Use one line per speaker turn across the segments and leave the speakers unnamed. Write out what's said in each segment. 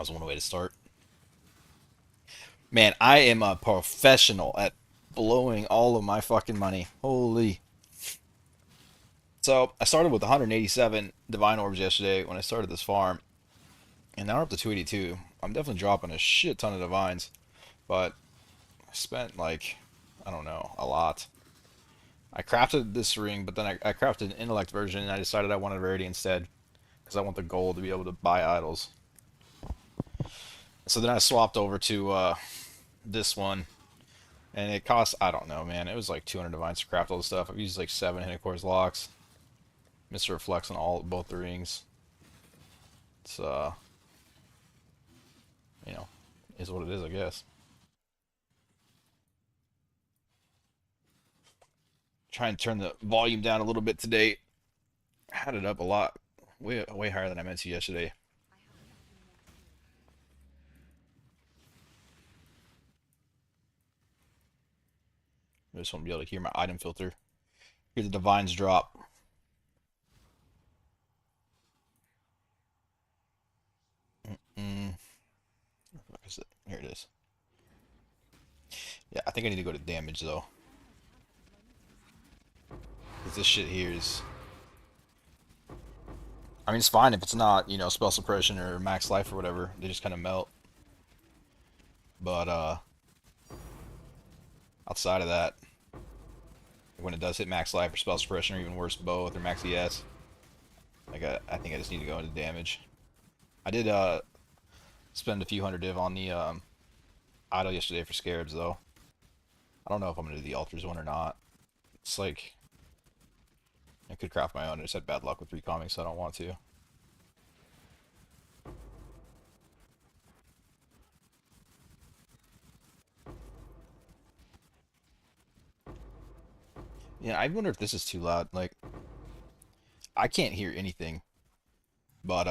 That was one way to start. Man, I am a professional at blowing all of my fucking money. Holy. So I started with 187 divine orbs yesterday when I started this farm, and now we're up to 282. I'm definitely dropping a shit ton of divines, but I spent like, I don't know, a lot. I crafted this ring, but then I crafted an intellect version, and I decided I wanted rarity instead, because I want the gold to be able to buy idols. So then I swapped over to this one, and it cost, I don't know, man, it was like 200 divines to craft all the stuff. I've used like 7 hidden cores locks. Mr. Reflects on both the rings. It's you know, is what it is, I guess. Try and turn the volume down a little bit today. I had it up a lot, way higher than I meant to yesterday. I just want to be able to hear my item filter, hear the divines drop. What is it? Here it is. Yeah, I think I need to go to damage though, because this shit here is. I mean, it's fine if it's not, spell suppression or max life or whatever. They just kind of melt. But outside of that, when it does hit max life or spell suppression or even worse, both or max ES, like I think I just need to go into damage. I did spend a few hundred div on the idol yesterday for Scarabs though. I don't know if I'm gonna do the altars one or not. It's like I could craft my own. I just had bad luck with recombing, so I don't want to. Yeah, I wonder if this is too loud. Like, I can't hear anything, but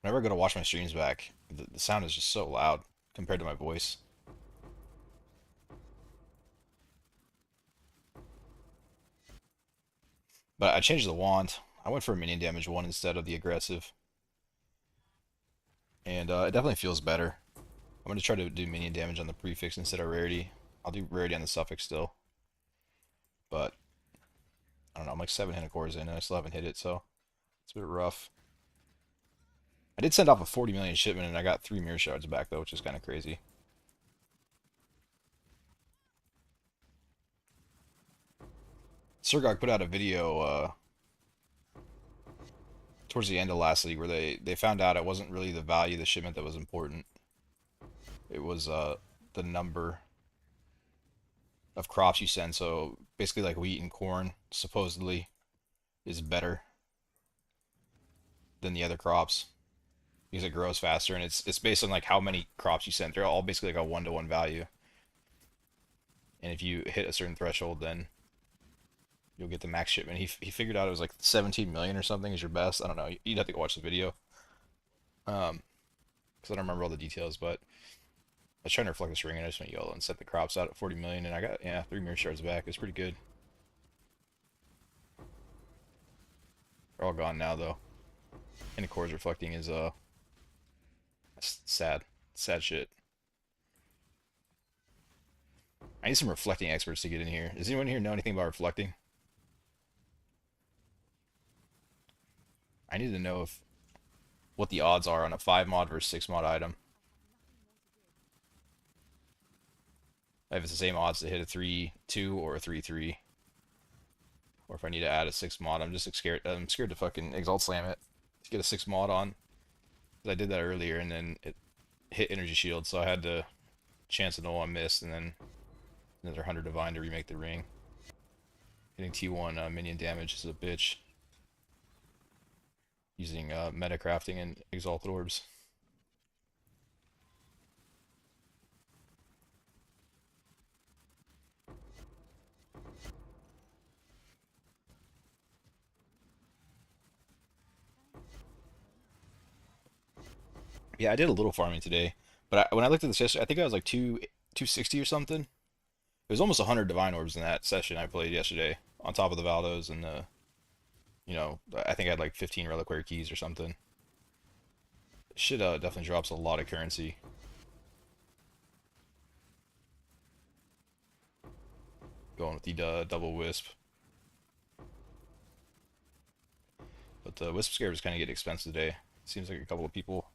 whenever I go to watch my streams back, the sound is just so loud compared to my voice. But I changed the wand. I went for a minion damage one instead of the aggressive, and it definitely feels better. I'm gonna try to do minion damage on the prefix instead of rarity. I'll do rarity on the suffix still, but I don't know. I'm like 7 hit cores in, and I still haven't hit it, so it's a bit rough. I did send off a 40 million shipment, and I got 3 mirror shards back though, which is kind of crazy. Surgog put out a video towards the end of last league where they found out it wasn't really the value of the shipment that was important. It was the number of crops you send. So basically, like wheat and corn, supposedly, is better than the other crops because it grows faster, and it's based on like how many crops you send. They're all basically like a 1-to-1 value, and if you hit a certain threshold, then you'll get the max shipment. He figured out it was like 17 million or something is your best. I don't know. You'd have to go watch the video. Because I don't remember all the details, but I was trying to reflect this ring and I just went yellow and set the crops out at 40 million, and I got, yeah, 3 mirror shards back. It's pretty good. They're all gone now though. And the cores reflecting is sad. Sad shit. I need some reflecting experts to get in here. Does anyone here know anything about reflecting? I need to know if what the odds are on a 5 mod versus 6 mod item. If it's the same odds to hit a 3-2 or a 3-3. Or if I need to add a 6 mod. I'm just scared. I'm scared to fucking exalt slam it to get a 6 mod on. I did that earlier and then it hit energy shield, so I had to chance no one missed, and then another 100 divine to remake the ring. Hitting T1 minion damage is a bitch. Using meta crafting and exalted orbs. Yeah, I did a little farming today, but when I looked at the session, I think I was like 260 or something. It was almost 100 divine orbs in that session I played yesterday, on top of the Valdos and the, I think I had like 15 reliquary keys or something. Shit definitely drops a lot of currency. Going with the double Wisp. But the Wisp Scarabs kind of get expensive today. Seems like a couple of people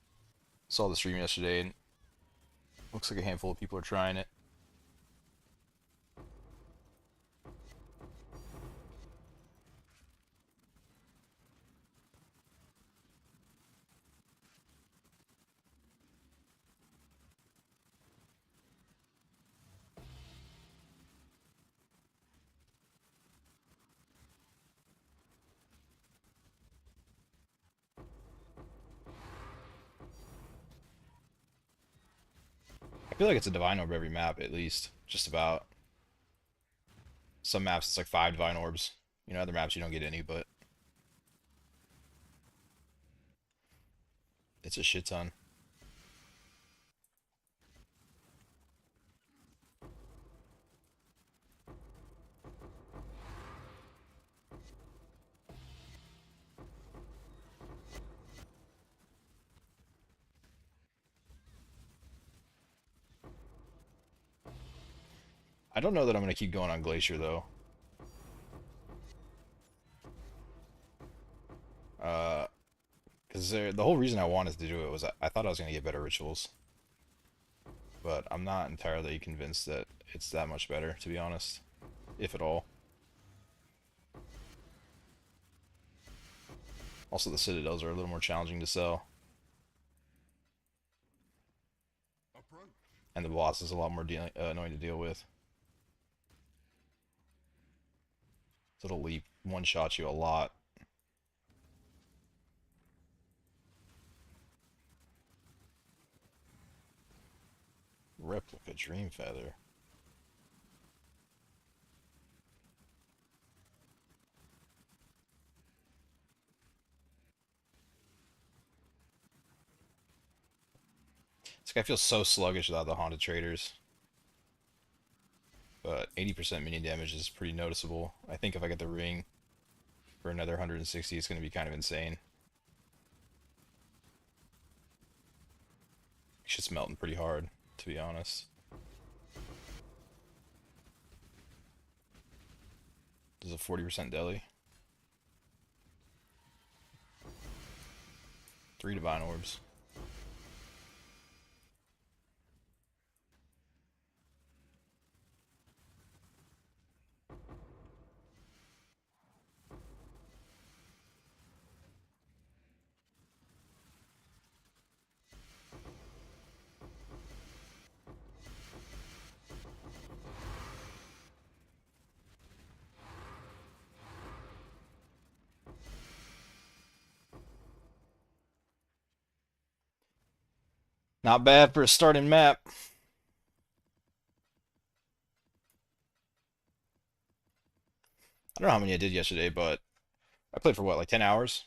saw the stream yesterday, and looks like a handful of people are trying it. I feel like it's a Divine Orb every map, at least. Just about. Some maps it's like 5 Divine Orbs. You know, other maps you don't get any, but it's a shit ton. I don't know that I'm going to keep going on Glacier, though. Because the whole reason I wanted to do it was I thought I was going to get better rituals. But I'm not entirely convinced that it's that much better, to be honest. If at all. Also, the Citadels are a little more challenging to sell. And the boss is a lot more annoying to deal with. So it'll leap one-shot you a lot. Replica Dream Feather. This guy feels so sluggish without the Haunted Traders. But 80% minion damage is pretty noticeable. I think if I get the ring for another 160, it's going to be kind of insane. Shit's melting pretty hard, to be honest. There's a 40% deli. 3 Divine Orbs. Not bad for a starting map. I don't know how many I did yesterday, but I played for what, like 10 hours?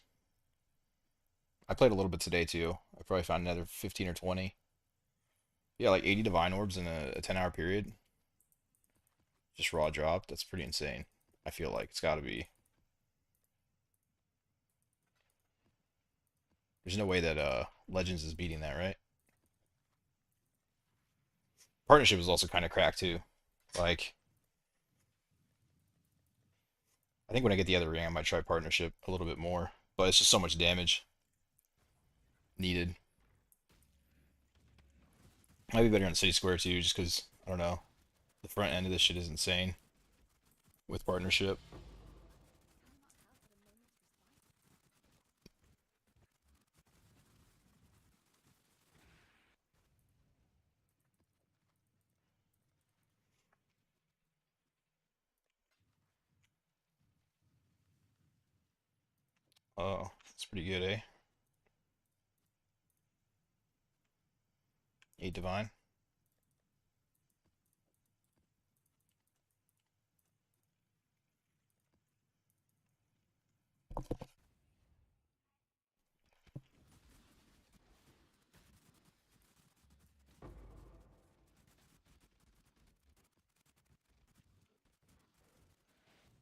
I played a little bit today too. I probably found another 15 or 20. Yeah, like 80 Divine Orbs in a 10-hour period. Just raw drop. That's pretty insane. I feel like it's got to be. There's no way that Legends is beating that, right? Partnership is also kind of cracked too. Like, I think when I get the other ring, I might try Partnership a little bit more. But it's just so much damage needed. Might be better on City Square too, just because, I don't know, the front end of this shit is insane with Partnership. Oh, that's pretty good, eh? 8 Divine.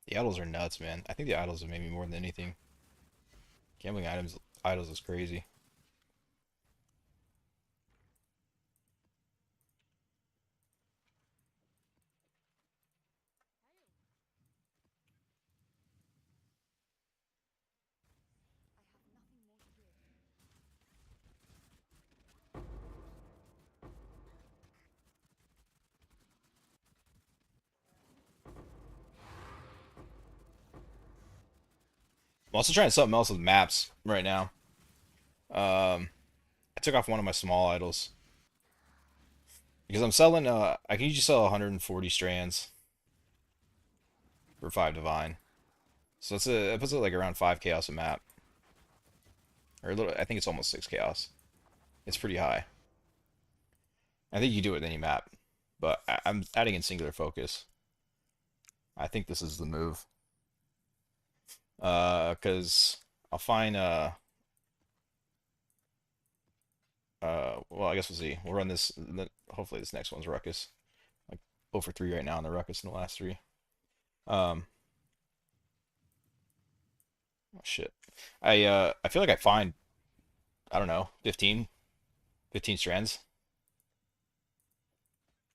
The idols are nuts, man. I think the idols have made me more than anything. Gambling items idols is crazy. I'm also trying something else with maps right now. I took off one of my small idols because I'm selling. I can usually sell 140 strands for 5 divine. So it puts it like around 5 chaos a map, or a little. I think it's almost 6 chaos. It's pretty high. I think you do it with any map, but I'm adding in singular focus. I think this is the move. Because I'll find well, I guess we'll see. We'll run this. Hopefully, this next one's ruckus. Like 0 for 3 right now in the ruckus in the last 3. Um, oh, shit. I feel like I find, I don't know, 15 strands,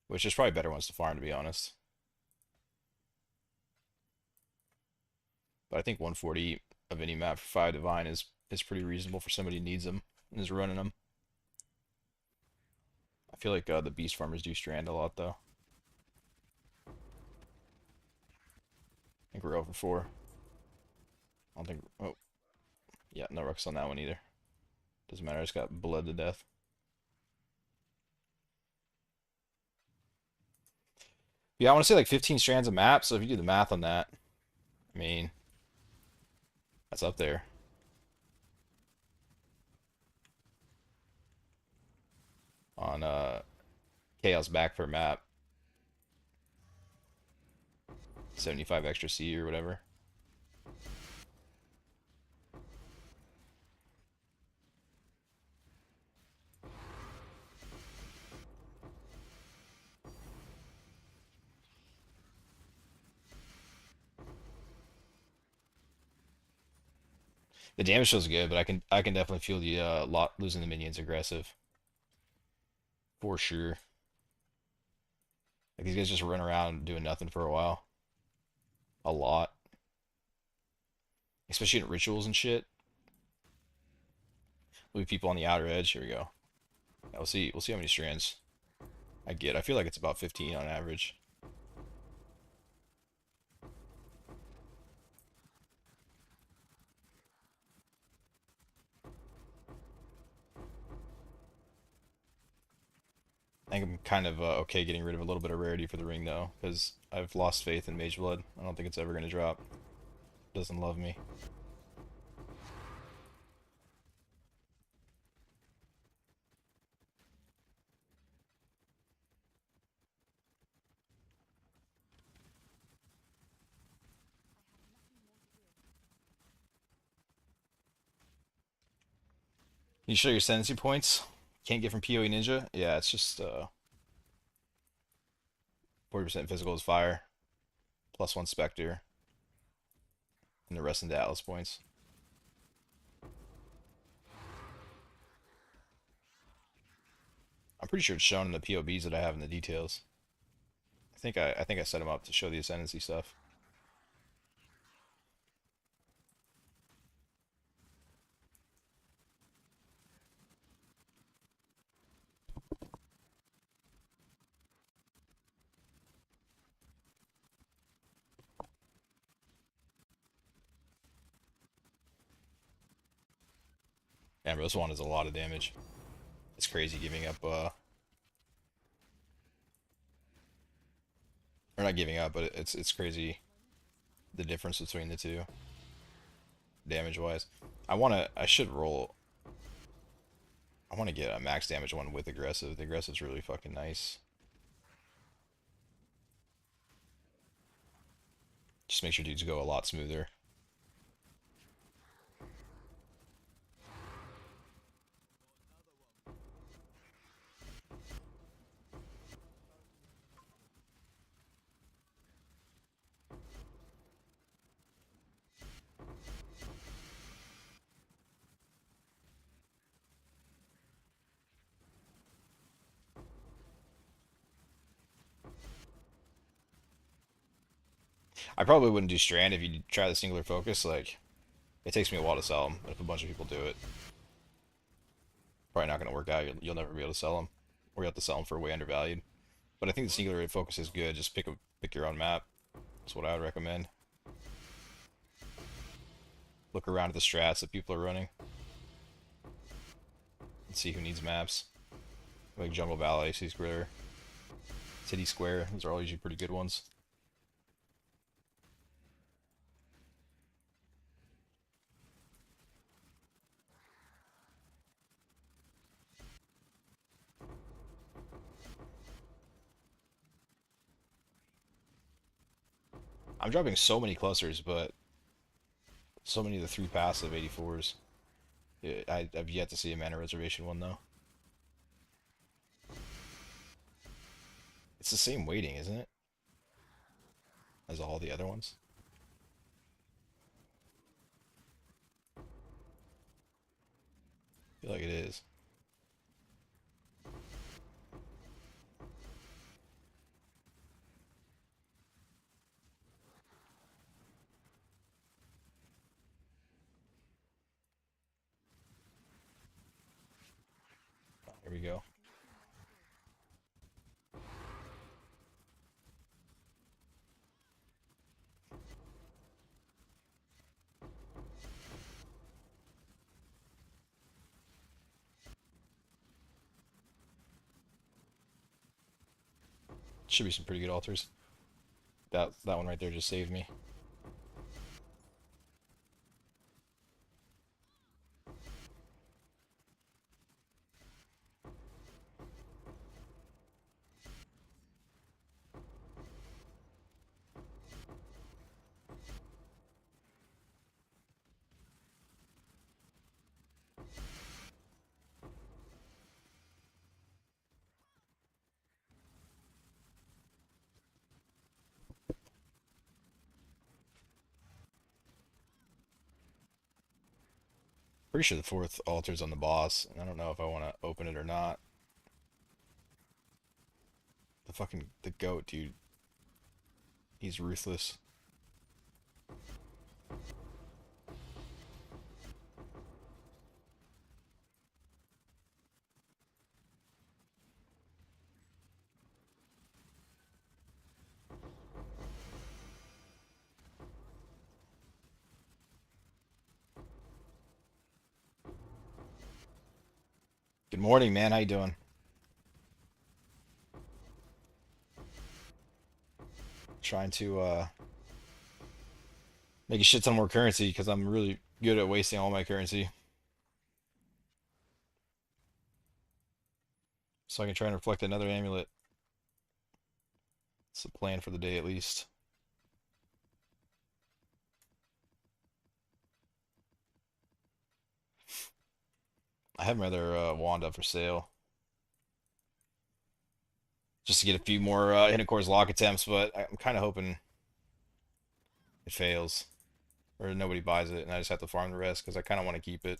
which is probably better ones to farm, to be honest. But I think 140 of any map for 5 divine is pretty reasonable for somebody who needs them and is running them. I feel like the beast farmers do strand a lot though. I think we're over 4. I don't think. Oh, yeah, no ruckus on that one either. Doesn't matter. I just got bled to death. Yeah, I want to say like 15 strands of map. So if you do the math on that, I mean, that's up there. On chaos back per map, 75 extra C or whatever. The damage feels good, but I can definitely feel the lot losing the minions aggressive for sure. Like these guys just run around doing nothing for a while, a lot, especially in rituals and shit. Leave people on the outer edge. Here we go. Yeah, we'll see. We'll see how many strands I get. I feel like it's about 15 on average. I think I'm kind of okay getting rid of a little bit of rarity for the ring though, because I've lost faith in Mage Blood. I don't think it's ever going to drop. It doesn't love me. Can you show your ascendancy points? Can't get from PoE Ninja? Yeah, it's just 40% physical is fire, +1 Spectre, and the rest into Atlas points. I'm pretty sure it's shown in the POBs that I have in the details. I think I set them up to show the ascendancy stuff. Yeah, bro, this one is a lot of damage. It's crazy giving up or not giving up, but it's crazy the difference between the two damage wise. I should roll. I want to get a max damage one with aggressive. The aggressive's really fucking nice. Just makes your dudes go a lot smoother. I probably wouldn't do Strand if you try the singular focus. Like, it takes me a while to sell them, but if a bunch of people do it, probably not going to work out. You'll never be able to sell them, or you'll have to sell them for way undervalued. But I think the singular focus is good. Just pick your own map. That's what I would recommend. Look around at the strats that people are running. And see who needs maps. Like Jungle Valley, City Square, City Square. Those are all usually pretty good ones. I'm dropping so many clusters, but so many of the 3 passive 84s. I've yet to see a mana reservation one, though. It's the same weighting, isn't it? As all the other ones? I feel like it is. Here we go. Should be some pretty good altars. That one right there just saved me. Pretty sure the 4th altar's on the boss, and I don't know if I want to open it or not. The goat, dude. He's ruthless. Good morning, man. How you doing? Trying to make a shit ton more currency because I'm really good at wasting all my currency. So I can try and reflect another amulet. It's the plan for the day at least. I have my other wand up for sale. Just to get a few more Hidden Core's lock attempts, but I'm kind of hoping it fails. Or nobody buys it and I just have to farm the rest because I kind of want to keep it.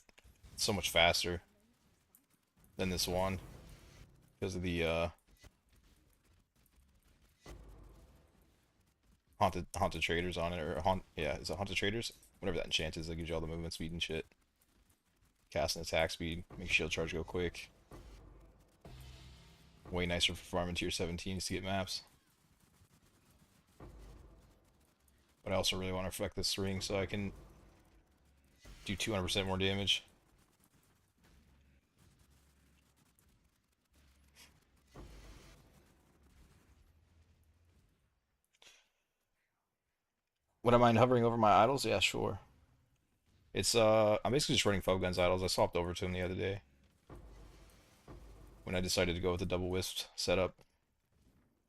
It's so much faster than this one because of the haunted traders on it, or yeah, is it haunted traders? Whatever that enchant is, that gives you all the movement speed and shit. Cast and attack speed, make shield charge go quick. Way nicer for farming tier 17s to get maps. But I also really want to reflect this ring so I can do 200% more damage. Would I mind hovering over my idols? Yeah, sure. It's I'm basically just running Fubguns idols. I swapped over to them the other day when I decided to go with the double wisp setup.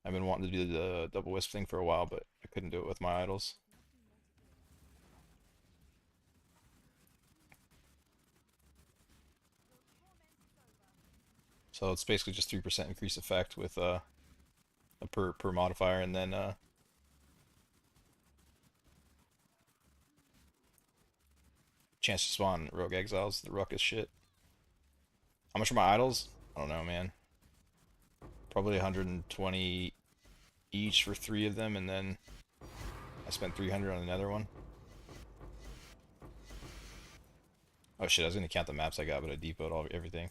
I've been wanting to do the double wisp thing for a while, but I couldn't do it with my idols. So it's basically just 3% increase effect with a per modifier, and then chance to spawn rogue exiles, the ruckus shit. How much are my idols? I don't know, man. Probably 120 each for 3 of them, and then I spent 300 on another one. Oh shit, I was gonna count the maps I got, but I depoted everything.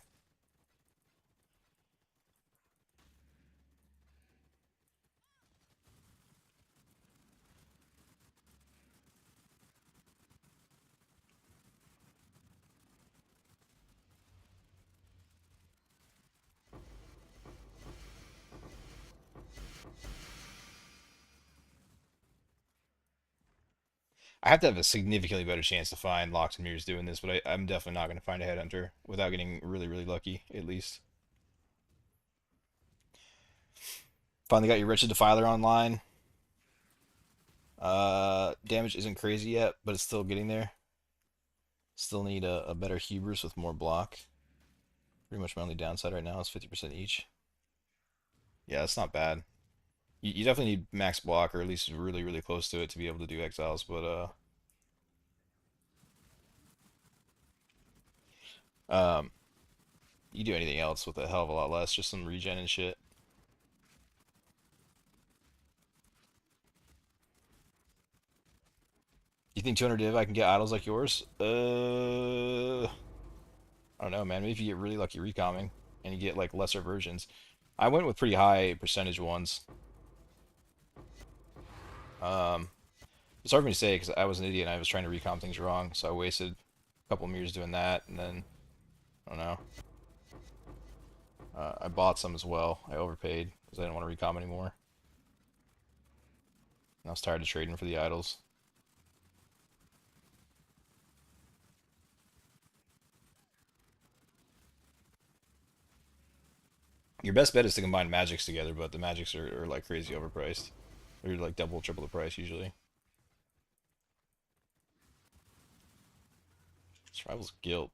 I have to have a significantly better chance to find locks and mirrors doing this, but I'm definitely not going to find a headhunter without getting really, really lucky, at least. Finally got your Wretched Defiler online. Damage isn't crazy yet, but it's still getting there. Still need a better Hubris with more block. Pretty much my only downside right now is 50% each. Yeah, that's not bad. You definitely need max block, or at least really, really close to it to be able to do exiles, but um, you do anything else with a hell of a lot less, just some regen and shit. You think 200 div I can get idols like yours? I don't know, man. Maybe if you get really lucky recomming and you get like lesser versions. I went with pretty high percentage ones. Um, it's hard for me to say because I was an idiot and I was trying to recom things wrong, so I wasted a couple mirrors doing that, and then I don't know. I bought some as well. I overpaid because I didn't want to recom anymore. And I was tired of trading for the idols. Your best bet is to combine magics together, but the magics are like crazy overpriced. They're like double, triple the price usually. Survival's guilt.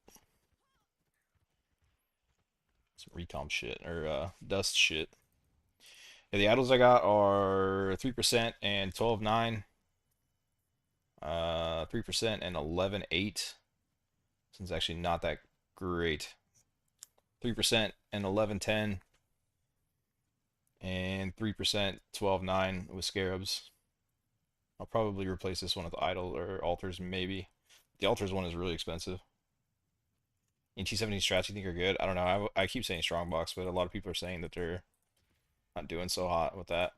Some recom shit or dust shit. Yeah, the idols I got are 3% and 12.9. 3% and 11.8. This is actually not that great. 3% and 11.10. And 3% 12.9 with Scarabs. I'll probably replace this one with idol or altars, maybe. The altars one is really expensive. In T17 strats you think are good? I don't know. I keep saying strongbox, but a lot of people are saying that they're not doing so hot with that.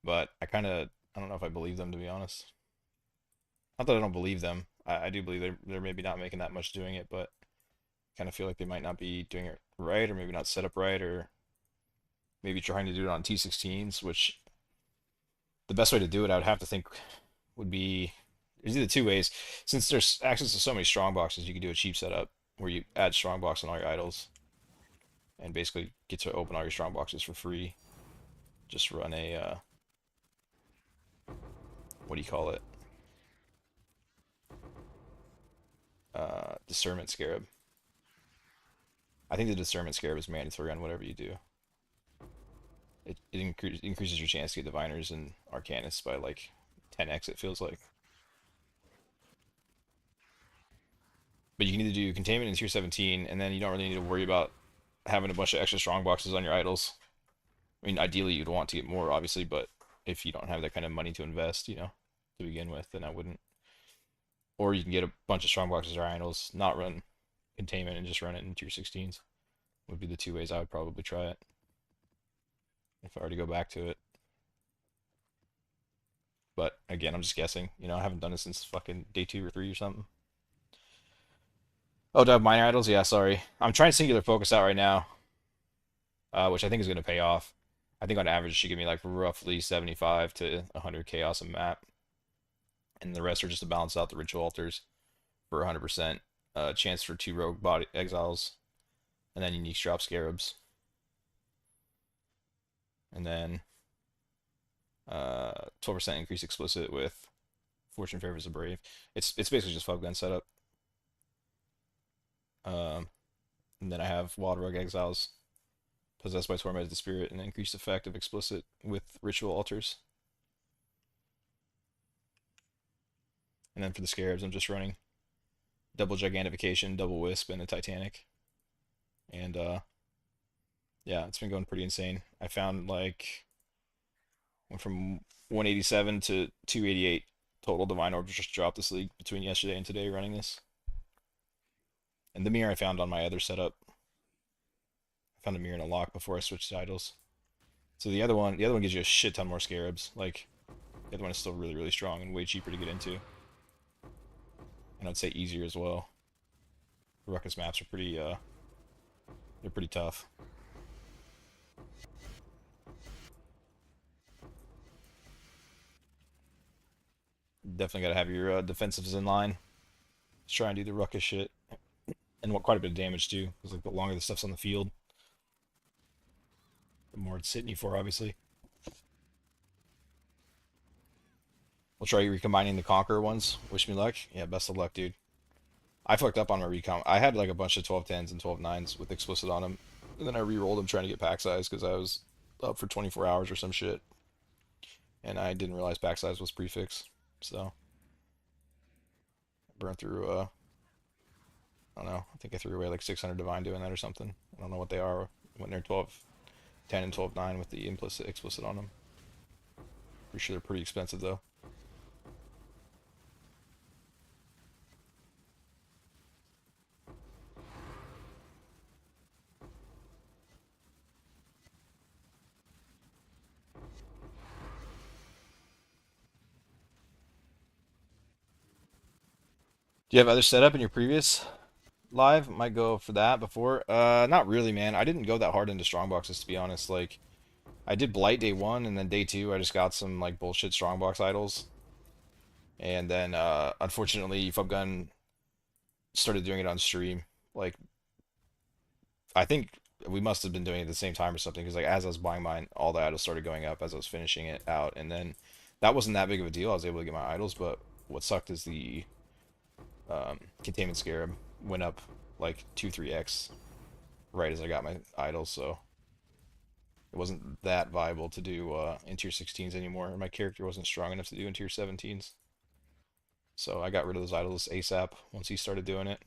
But I don't know if I believe them, to be honest. Not that I don't believe them. I do believe they're maybe not making that much doing it, but kind of feel like they might not be doing it right, or maybe not set up right, or maybe trying to do it on T16s, which the best way to do it, I would have to think, would be there's either two ways. Since there's access to so many strong boxes, you can do a cheap setup where you add strong box on all your idols and basically get to open all your strong boxes for free. Just run a what do you call it? Discernment Scarab. I think the Discernment Scarab is mandatory on whatever you do. It increases your chance to get Diviners and Arcanists by like 10x, it feels like. But you can either do Containment in Tier 17, and then you don't really need to worry about having a bunch of extra strong boxes on your idols. I mean, ideally you'd want to get more, obviously, but if you don't have that kind of money to invest, to begin with, then I wouldn't. Or you can get a bunch of strong boxes or idols, not run Containment, and just run it in Tier 16s. Would be the two ways I would probably try it. If I were to go back to it. But again, I'm just guessing. I haven't done it since fucking day 2 or 3 or something. Oh, do I have minor idols? Yeah, sorry. I'm trying Singular Focus out right now, which I think is going to pay off. I think on average it should give me like roughly 75 to 100 chaos a map. And the rest are just to balance out the ritual altars for 100%. Chance for 2 rogue body exiles. And then unique drop scarabs. And then 12% increase explicit with Fortune Favors the Brave. It's basically just Fubgun setup. And then I have Wild Rogue Exiles, Possessed by Tormented the Spirit, and increased effect of explicit with ritual altars. And then for the Scarabs, I'm just running double Gigantification, double Wisp, and a Titanic. And yeah, it's been going pretty insane. I found like went from 187 to 288 total Divine Orbs just dropped this league between yesterday and today running this. And the mirror I found on my other setup. I found a mirror in a lock before I switched to idols. So the other one gives you a shit ton more Scarabs. Like the other one is still really, really strong and way cheaper to get into. And I'd say easier as well. The Ruckus maps are they're pretty tough. Definitely got to have your defensives in line. Just try and do the ruckus shit. And what quite a bit of damage too. Because like the longer the stuff's on the field, the more it's hitting you for, obviously. We'll try recombining the Conqueror ones. Wish me luck. Yeah, best of luck, dude. I fucked up on my recom. I had like a bunch of 12-10s and 12-9s with explicit on them. And then I re-rolled them trying to get pack size because I was up for 24 hours or some shit. And I didn't realize pack size was prefix. So, I burned through, I don't know. I think I threw away like 600 divine doing that or something. I don't know what they are when they're 12-10 and 12-9 with the implicit explicit on them. Pretty sure they're pretty expensive though. Do you have other setup in your previous live? Might go for that before. Not really, man. I didn't go that hard into strongboxes to be honest. Like, I did Blight day one, and then day two, I just got some like bullshit strongbox idols, and then unfortunately, Fubgun started doing it on stream. Like, I think we must have been doing it at the same time or something. Because like as I was buying mine, all the idols started going up as I was finishing it out, and then that wasn't that big of a deal. I was able to get my idols, but what sucked is the containment scarab went up like 2-3x right as I got my idols, so it wasn't that viable to do in tier 16s anymore. My character wasn't strong enough to do in tier 17s. So I got rid of those idols ASAP once he started doing it.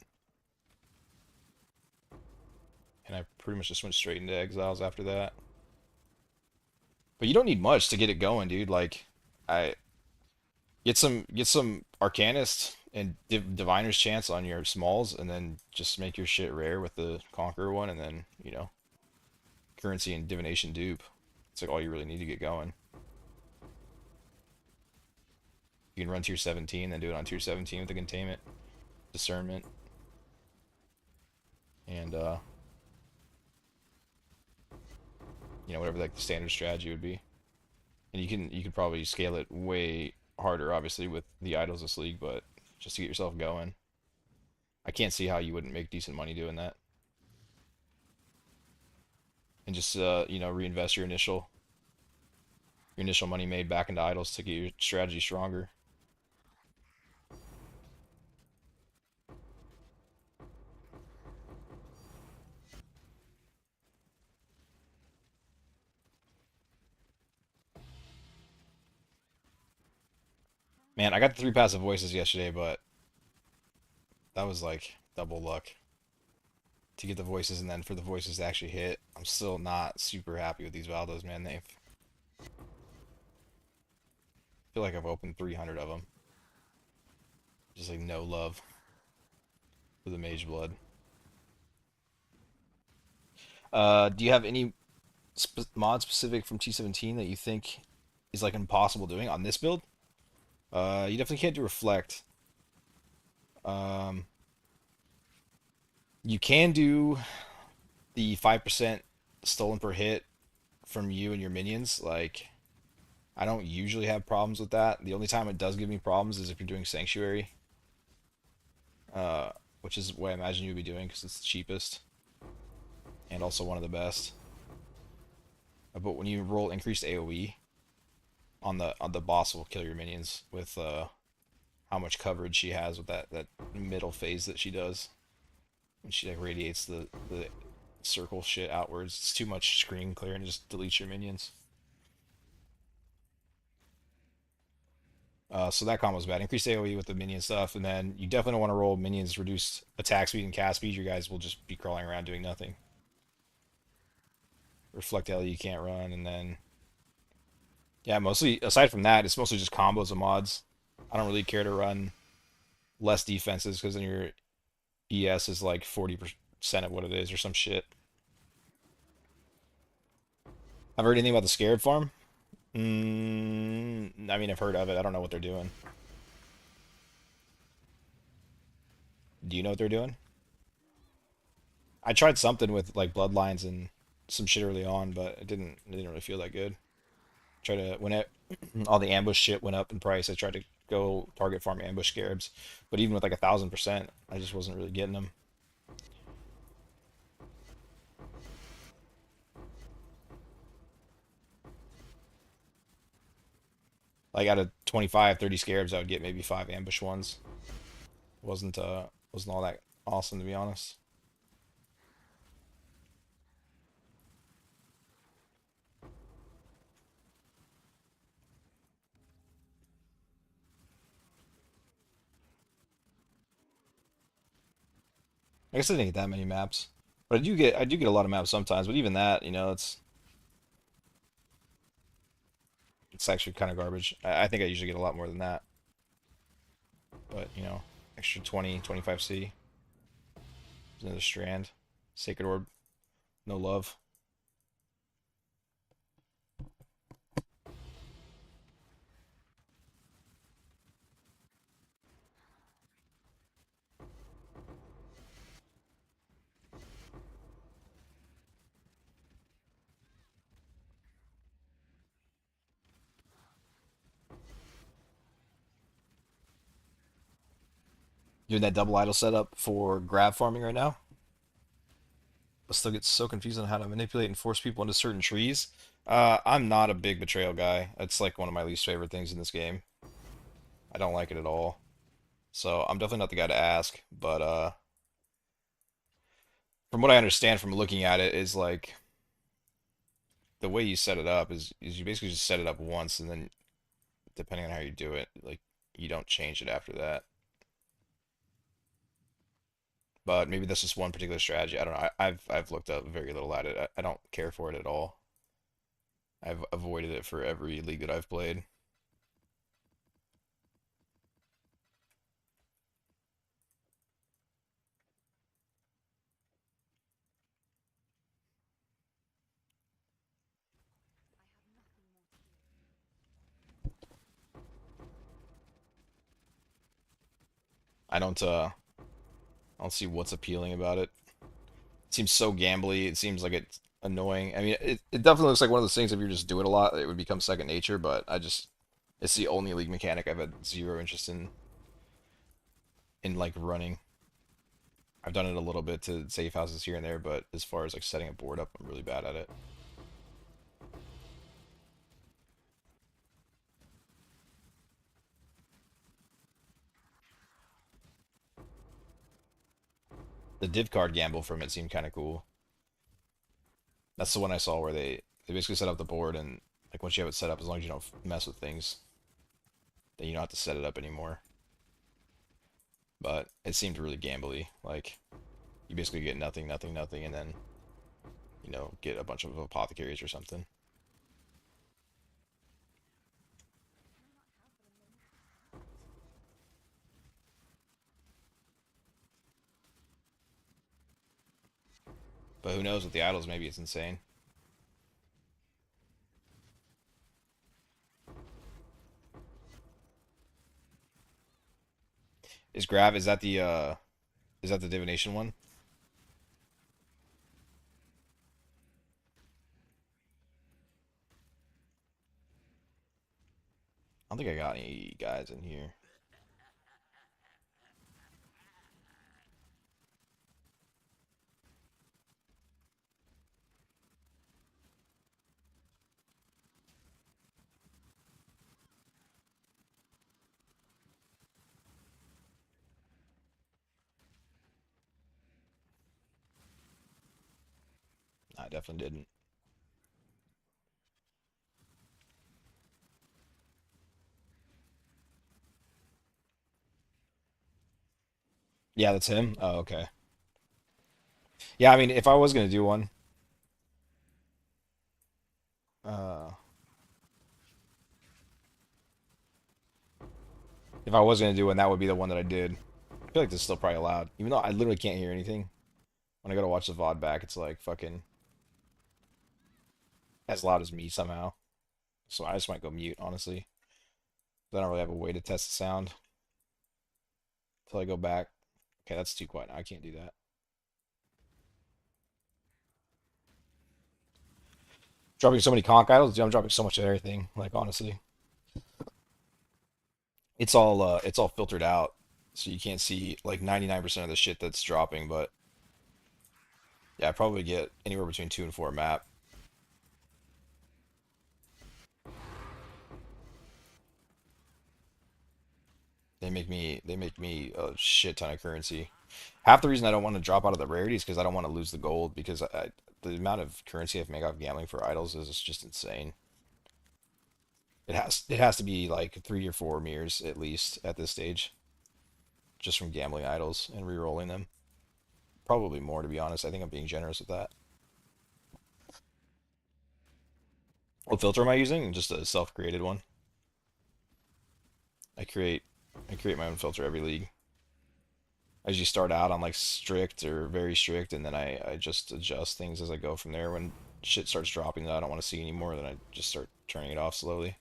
And I pretty much just went straight into exiles after that. But you don't need much to get it going, dude. Like, I get some Arcanist and Diviner's Chance on your smalls, and then just make your shit rare with the Conqueror one, and then, currency and divination dupe. It's like all you really need to get going. You can run tier 17, then do it on tier 17 with the containment, discernment, and whatever like the standard strategy would be. And you can probably scale it way harder, obviously, with the idols this league, but just to get yourself going, I can't see how you wouldn't make decent money doing that. And just reinvest your initial money made back into idols to get your strategy stronger. Man, I got the 3 passive voices yesterday, but that was like double luck to get the voices and then for the voices to actually hit. I'm still not super happy with these Valdos, man. They feel like I've opened 300 of them. Just like no love for the Mage Blood. Do you have any mod specific from T17 that you think is like impossible doing on this build? You definitely can't do Reflect. Um, you can do the 5% stolen per hit from you and your minions. Like, I don't usually have problems with that. The only time it does give me problems is if you're doing Sanctuary, uh, which is what I imagine you would be doing because it's the cheapest and also one of the best. But when you roll increased AoE on the boss, will kill your minions with how much coverage she has with that middle phase that she does. And she like radiates the circle shit outwards. It's too much screen clear and just deletes your minions. So that combo's bad. Increased AoE with the minion stuff, and then you definitely don't want to roll minions reduced attack speed and cast speed. Your guys will just be crawling around doing nothing. Reflect LE you can't run, and then yeah, mostly aside from that, it's mostly just combos of mods. I don't really care to run less defenses because then your ES is like 40% of what it is or some shit. I've heard anything about the Scarab farm? I mean, I've heard of it. I don't know what they're doing. Do you know what they're doing? I tried something with like bloodlines and some shit early on, but it didn't really feel that good. Try to when it all the ambush shit went up in price, I tried to go target farm ambush scarabs. But even with like 1,000%, I just wasn't really getting them. Like out of 25, 30 scarabs, I would get maybe 5 ambush ones. Wasn't all that awesome to be honest. I guess I didn't get that many maps, but I do get a lot of maps sometimes. But even that, it's actually kind of garbage. I think I usually get a lot more than that. But extra 20, 25C. Another strand. Sacred orb. No love. Doing that double idol setup for grab farming right now. I still get so confused on how to manipulate and force people into certain trees. I'm not a big betrayal guy. It's like one of my least favorite things in this game. I don't like it at all. So I'm definitely not the guy to ask. But from what I understand from looking at it is like the way you set it up is you basically just set it up once and then depending on how you do it, like you don't change it after that. But maybe that's just one particular strategy. I don't know. I've looked up very little at it. I don't care for it at all. I've avoided it for every league that I've played. I don't see what's appealing about it. It seems so gambly. It seems like it's annoying. I mean, it definitely looks like one of those things if you just do it a lot, it would become second nature, but it's the only league mechanic I've had zero interest in like running. I've done it a little bit to save houses here and there, but as far as like setting a board up, I'm really bad at it. The div card gamble from it seemed kind of cool. That's the one I saw where they basically set up the board and like once you have it set up, as long as you don't mess with things, then you don't have to set it up anymore. But it seemed really gambly. Like you basically get nothing, nothing, nothing, and then get a bunch of apothecaries or something. But who knows with the idols? Maybe it's insane. Is that the divination one? I don't think I got any guys in here. I definitely didn't. Yeah, that's him. Oh, okay. Yeah, I mean, if I was gonna do one, uh, if I was gonna do one, that would be the one that I did. I feel like this is still probably allowed, even though I literally can't hear anything. When I go to watch the VOD back, it's like fucking as loud as me somehow. So I just might go mute, honestly. I don't really have a way to test the sound until I go back. Okay, that's too quiet. I can't do that. Dropping so many conch idols, dude, I'm dropping so much of everything. Like honestly, it's all filtered out, so you can't see like 99% of the shit that's dropping. But yeah, I probably get anywhere between 2 and 4 map. They make me a shit ton of currency. Half the reason I don't want to drop out of the rarity is because I don't want to lose the gold because the amount of currency I have to make off gambling for idols is just insane. It has to be like 3 or 4 mirrors at least at this stage, just from gambling idols and re-rolling them. Probably more, to be honest. I think I'm being generous with that. What filter am I using? Just a self-created one. I create I create my own filter every league. I usually start out on like strict or very strict, and then I just adjust things as I go from there. When shit starts dropping that I don't want to see anymore, then I just start turning it off slowly.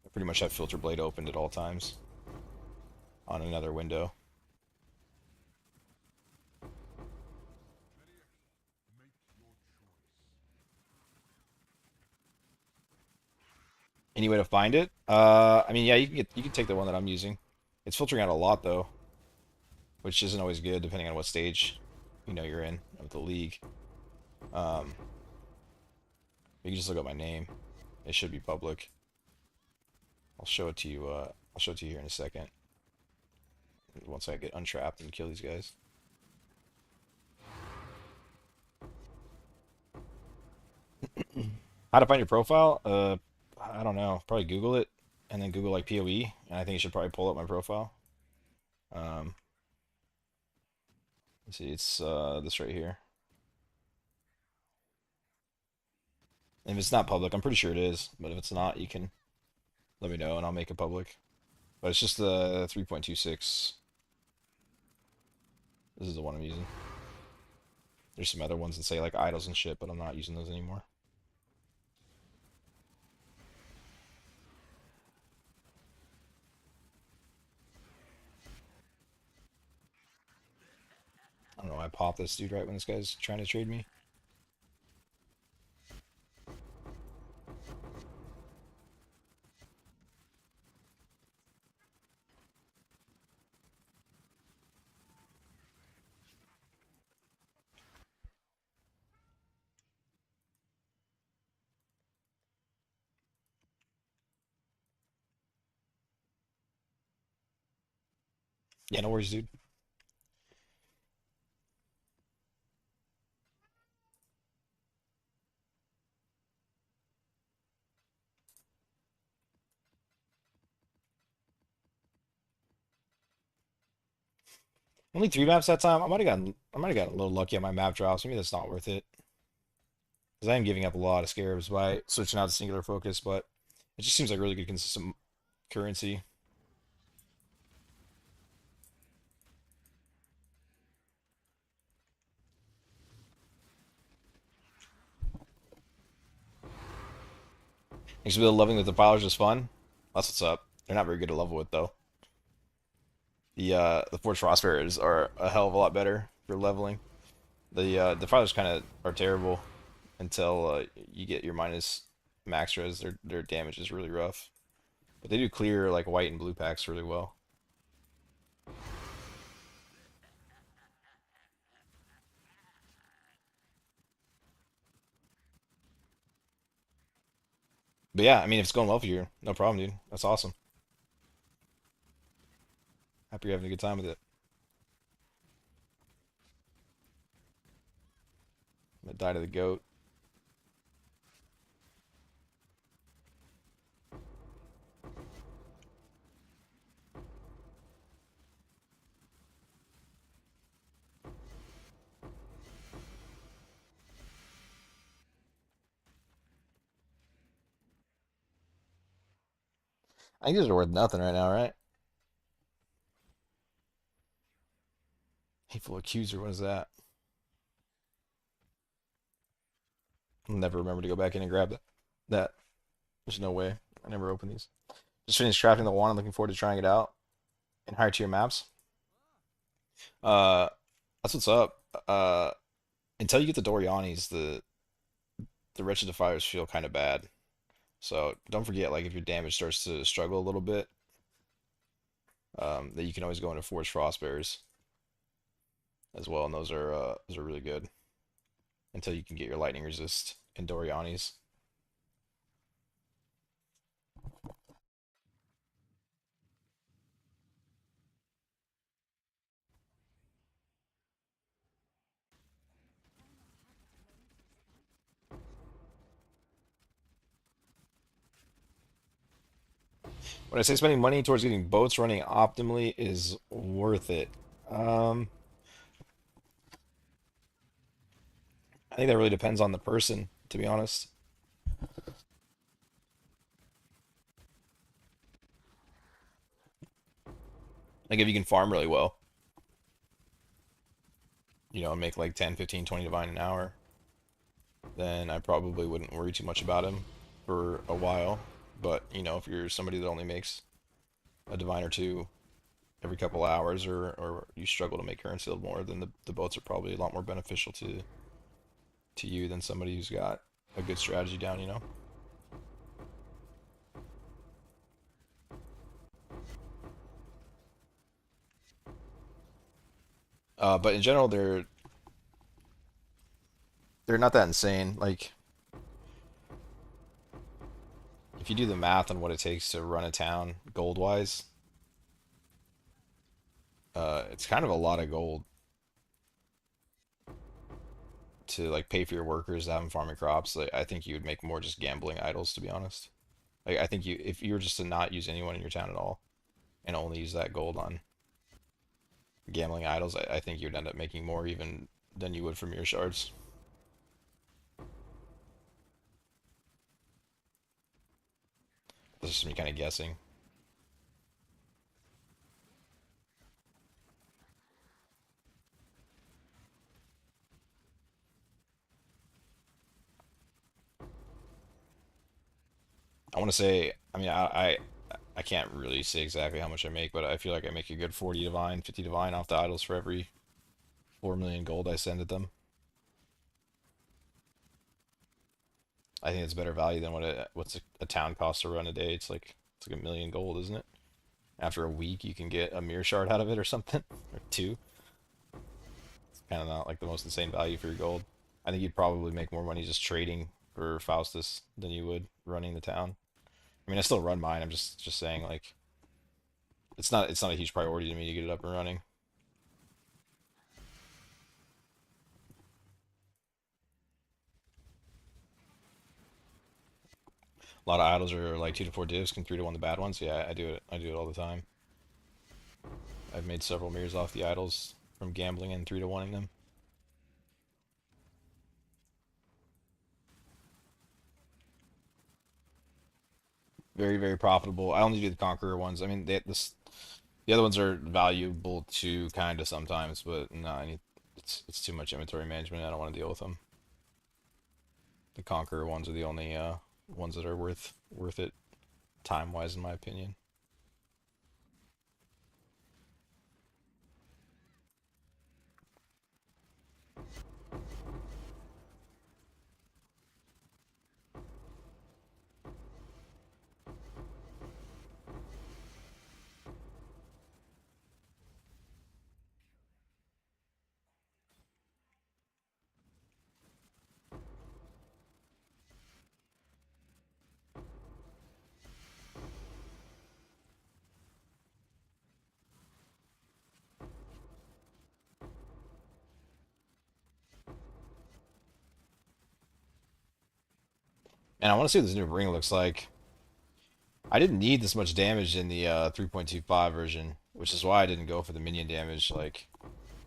I pretty much have filter blade opened at all times on another window. Any way to find it? I mean, yeah, you can take the one that I'm using. It's filtering out a lot though, which isn't always good depending on what stage you're in of the league. Um, you can just look up my name. It should be public. I'll show it to you. I'll show it to you here in a second. Once I get untrapped and kill these guys. How to find your profile? I don't know. Probably Google it, and then Google like POE, and I think you should probably pull up my profile. Um, let's see, it's this right here. If it's not public, I'm pretty sure it is, but if it's not, you can let me know and I'll make it public. But it's just the 3.26. This is the one I'm using. There's some other ones that say like idols and shit, but I'm not using those anymore. I don't know why I popped this dude right when this guy's trying to trade me. Yeah, no worries, dude. Only 3 maps that time. I might have gotten a little lucky on my map drops. Maybe that's not worth it. Because I am giving up a lot of scarabs by switching out to singular focus, but it just seems like really good consistent currency. Makes me loving that the pilers is fun. That's what's up. They're not very good to level with though. The Forge Frostbearers are a hell of a lot better for leveling. The defilers kind of are terrible until you get your minus max res. Their damage is really rough, but they do clear like white and blue packs really well. But yeah, I mean, if it's going well for you, no problem, dude. That's awesome. Happy you're having a good time with it. I'm gonna die to the goat. I think these are worth nothing right now, right? Hateful Accuser, what is that? I'll never remember to go back in and grab that. There's no way. I never open these. Just finished crafting the wand. I'm looking forward to trying it out in higher tier maps. Uh, that's what's up. Until you get the Dorianis, the Wretched Defiers feel kind of bad. So don't forget, like if your damage starts to struggle a little bit, that you can always go into Forge Frostbearers as well, and those are really good until you can get your lightning resist and Doriani's. When I say spending money towards getting boats running optimally is worth it, um, I think that really depends on the person, to be honest. Like if you can farm really well, and make like 10, 15, 20 divine an hour, then I probably wouldn't worry too much about him for a while. But, if you're somebody that only makes a divine or two every couple hours, or you struggle to make currency a little more, then the boats are probably a lot more beneficial to you than somebody who's got a good strategy down. But in general, they're not that insane. Like if you do the math on what it takes to run a town gold wise, it's kind of a lot of gold to like pay for your workers to have them farming crops. Like I think you would make more just gambling idols, to be honest. Like I think if you were just to not use anyone in your town at all and only use that gold on gambling idols, I think you'd end up making more even than you would from your shards. That's just me kind of guessing. I want to say, I mean, I can't really say exactly how much I make, but I feel like I make a good 40 divine, 50 divine off the idols for every 4 million gold I send at them. I think it's better value than what's a town costs to run a day. It's like a million gold, isn't it? After a week, you can get a mirror shard out of it or something, or two. It's kind of not like the most insane value for your gold. I think you'd probably make more money just trading for Faustus than you would running the town. I mean, I still run mine. I'm just saying like it's not a huge priority to me to get it up and running. A lot of idols are like 2 to 4 divs, can 3 to 1 the bad ones. Yeah, I do it. I do it all the time. I've made several mirrors off the idols from gambling and 3 to 1ing them. Very, very profitable. I only do the Conqueror ones. I mean, the other ones are valuable too, kind of sometimes, but no, it's too much inventory management. I don't want to deal with them. The Conqueror ones are the only ones that are worth it time wise, in my opinion. And I want to see what this new ring looks like. I didn't need this much damage in the 3.25 version, which is why I didn't go for the minion damage. Like,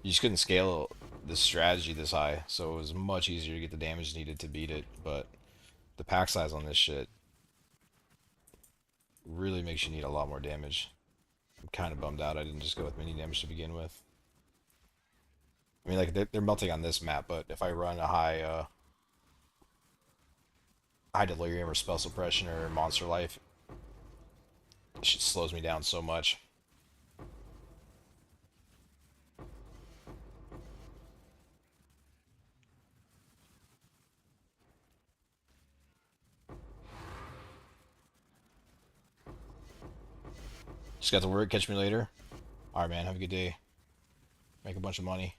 you just couldn't scale this strategy this high, so it was much easier to get the damage needed to beat it. But the pack size on this shit really makes you need a lot more damage. I'm kind of bummed out I didn't just go with minion damage to begin with. I mean, like, they're melting on this map, but if I run a high delirium or spell suppression or monster life, it shit slows me down so much. Just got to work. Catch me later. All right, man. Have a good day. Make a bunch of money.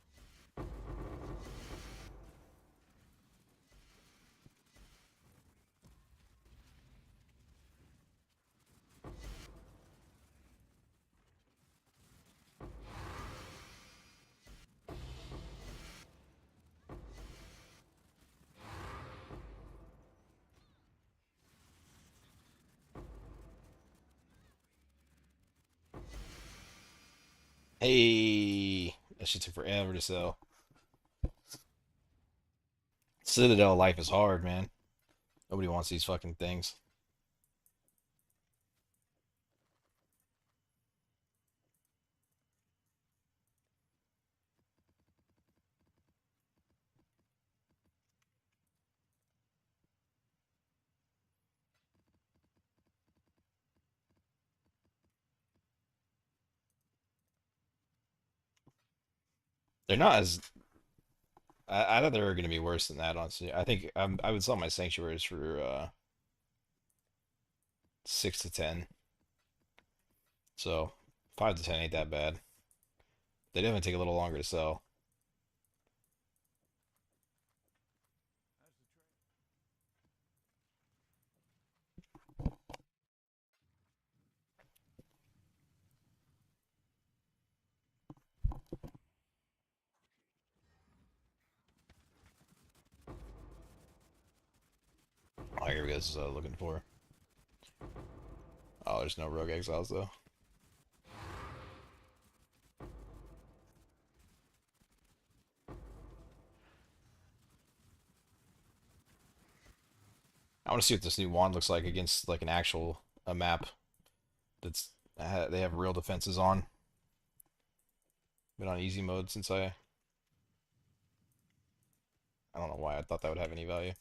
Hey, that shit took forever to sell. Citadel life is hard, man. Nobody wants these fucking things. They're not as. I thought they were gonna be worse than that, honestly. I think I would sell my sanctuaries for 6 to 10. So 5 to 10 ain't that bad. They definitely take a little longer to sell. Oh, here we go. This is looking for. Oh, there's no rogue exiles though. I want to see what this new wand looks like against like an actual a map that's they have real defenses on. Been on easy mode since I don't know why I thought that would have any value.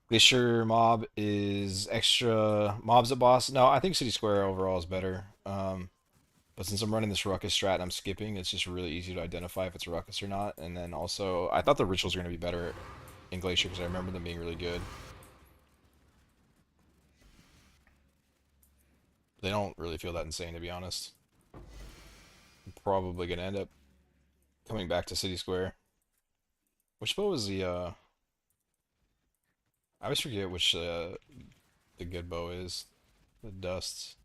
Glacier mob is extra mobs at boss. No, I think City Square overall is better. But since I'm running this ruckus strat and I'm skipping, it's just really easy to identify if it's a ruckus or not. And then also, I thought the rituals were going to be better in Glacier because I remember them being really good. They don't really feel that insane, to be honest. I'm probably going to end up coming back to City Square. Which bow was the, I always forget which, the good bow is. The Dusts.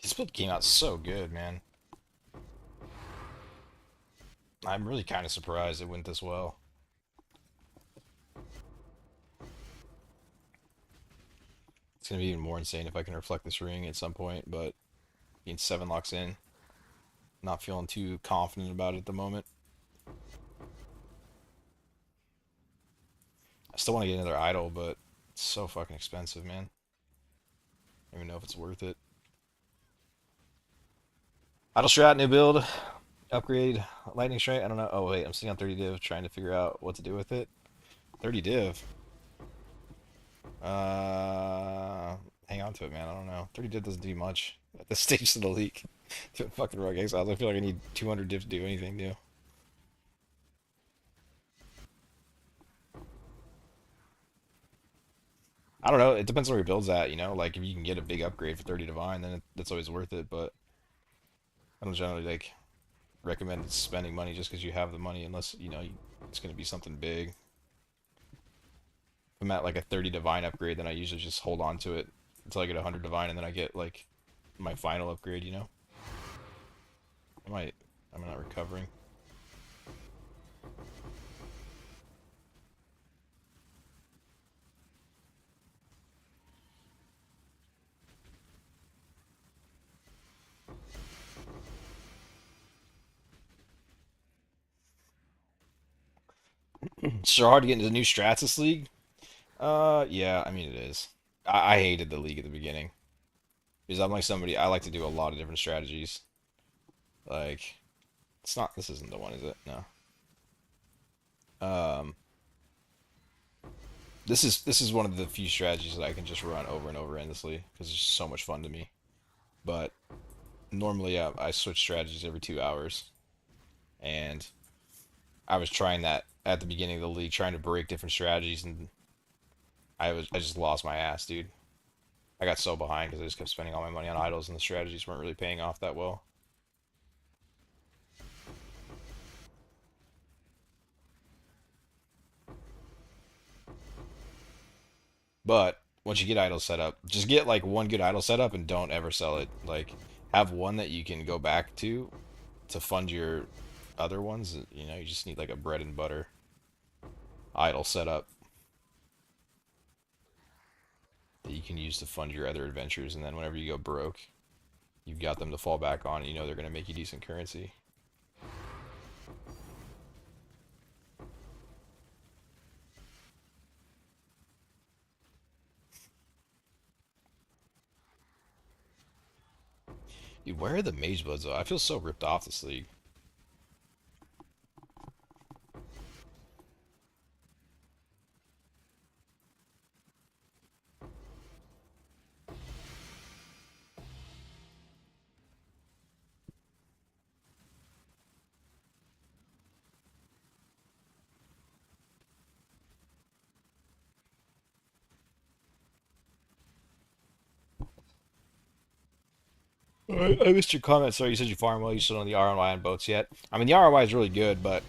This build came out so good, man. I'm really kind of surprised it went this well. It's gonna be even more insane if I can reflect this ring at some point, but being 7 locks in, not feeling too confident about it at the moment. I still want to get another idol, but it's so fucking expensive, man. I don't even know if it's worth it. Idol strat, new build, upgrade, lightning strike. I don't know. Oh wait, I'm sitting on 30 div trying to figure out what to do with it. 30 div. Hang on to it, man. I don't know. 30 div doesn't do much at this stage of the league. To fucking Rogue Exiles, I feel like I need 200 div to do anything new. I don't know. It depends on where your build's at, you know? Like, if you can get a big upgrade for 30 Divine, then that's always worth it, but I don't generally, like, recommend spending money just because you have the money unless, you know, it's going to be something big. If I'm at, like, a 30 Divine upgrade, then I usually just hold on to it until I get 100 Divine, and then I get, like, my final upgrade, you know? I'm not recovering. It's so hard to get into the new strats this league. Yeah, I mean it is. I hated the league at the beginning because I'm like somebody I like to do a lot of different strategies. Like it's not. This isn't the one, is it? No. Um, this is one of the few strategies that I can just run over and over endlessly because it's just so much fun to me. But normally, I switch strategies every 2 hours, and I was trying that at the beginning of the league, trying to break different strategies, and I just lost my ass, dude. I got so behind because I just kept spending all my money on idols, and the strategies weren't really paying off that well. But once you get idle set up, just get like one good idle setup and don't ever sell it. Like have one that you can go back to fund your other ones. You know, you just need like a bread and butter idle setup that you can use to fund your other adventures, and then whenever you go broke, you've got them to fall back on, and you know they're gonna make you decent currency. Dude, where are the Mage Bloods though? I feel so ripped off this league. I missed your comment. Sorry, you said you farm well. You still on the ROI on boats yet? I mean, the ROI is really good, but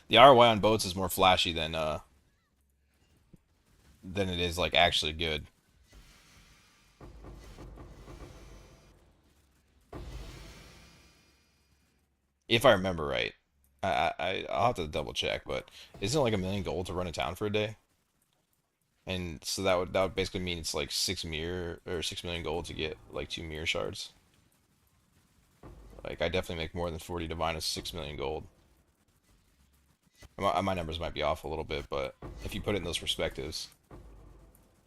the ROI on boats is more flashy than it is like actually good. If I remember right. I'll have to double check, but isn't it like 1 million gold to run a town for a day? And so that would basically mean it's like 6 mirror or 6 million gold to get like 2 mirror shards. Like I definitely make more than 40 divine with 6 million gold. My numbers might be off a little bit, but if you put it in those perspectives,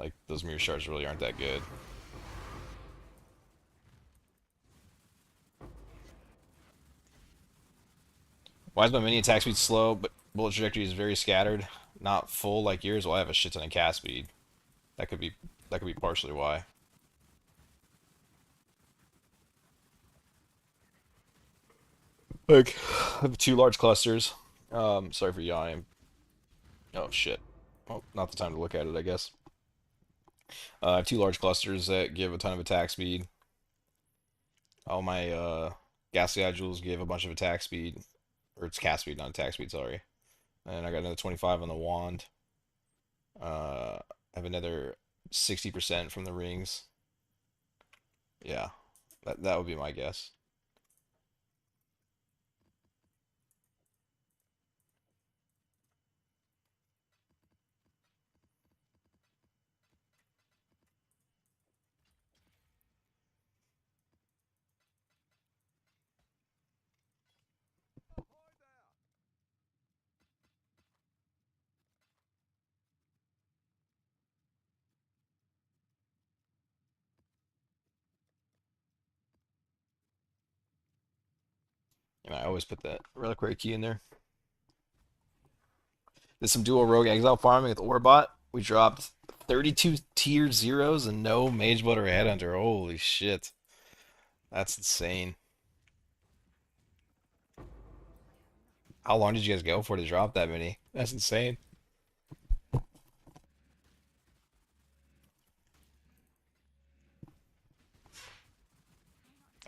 like those mirror shards really aren't that good. Why is my mini attack speed slow, but bullet trajectory is very scattered, not full like yours? Well, I have a shit ton of cast speed. That could be that could be partially why. Like, I have 2 large clusters. Sorry for yawning. Oh shit. Well, not the time to look at it, I guess. I have 2 large clusters that give a ton of attack speed. All my ghastly jewels give a bunch of attack speed, or it's cast speed, not attack speed. Sorry. And I got another 25 on the wand. I have another 60% from the rings. Yeah, that would be my guess. And I always put that reliquary key in there. Did some dual rogue exile farming with Orbot. We dropped 32 tier zeros and no mage blood or headhunter. Holy shit. That's insane. How long did you guys go for to drop that many? That's insane.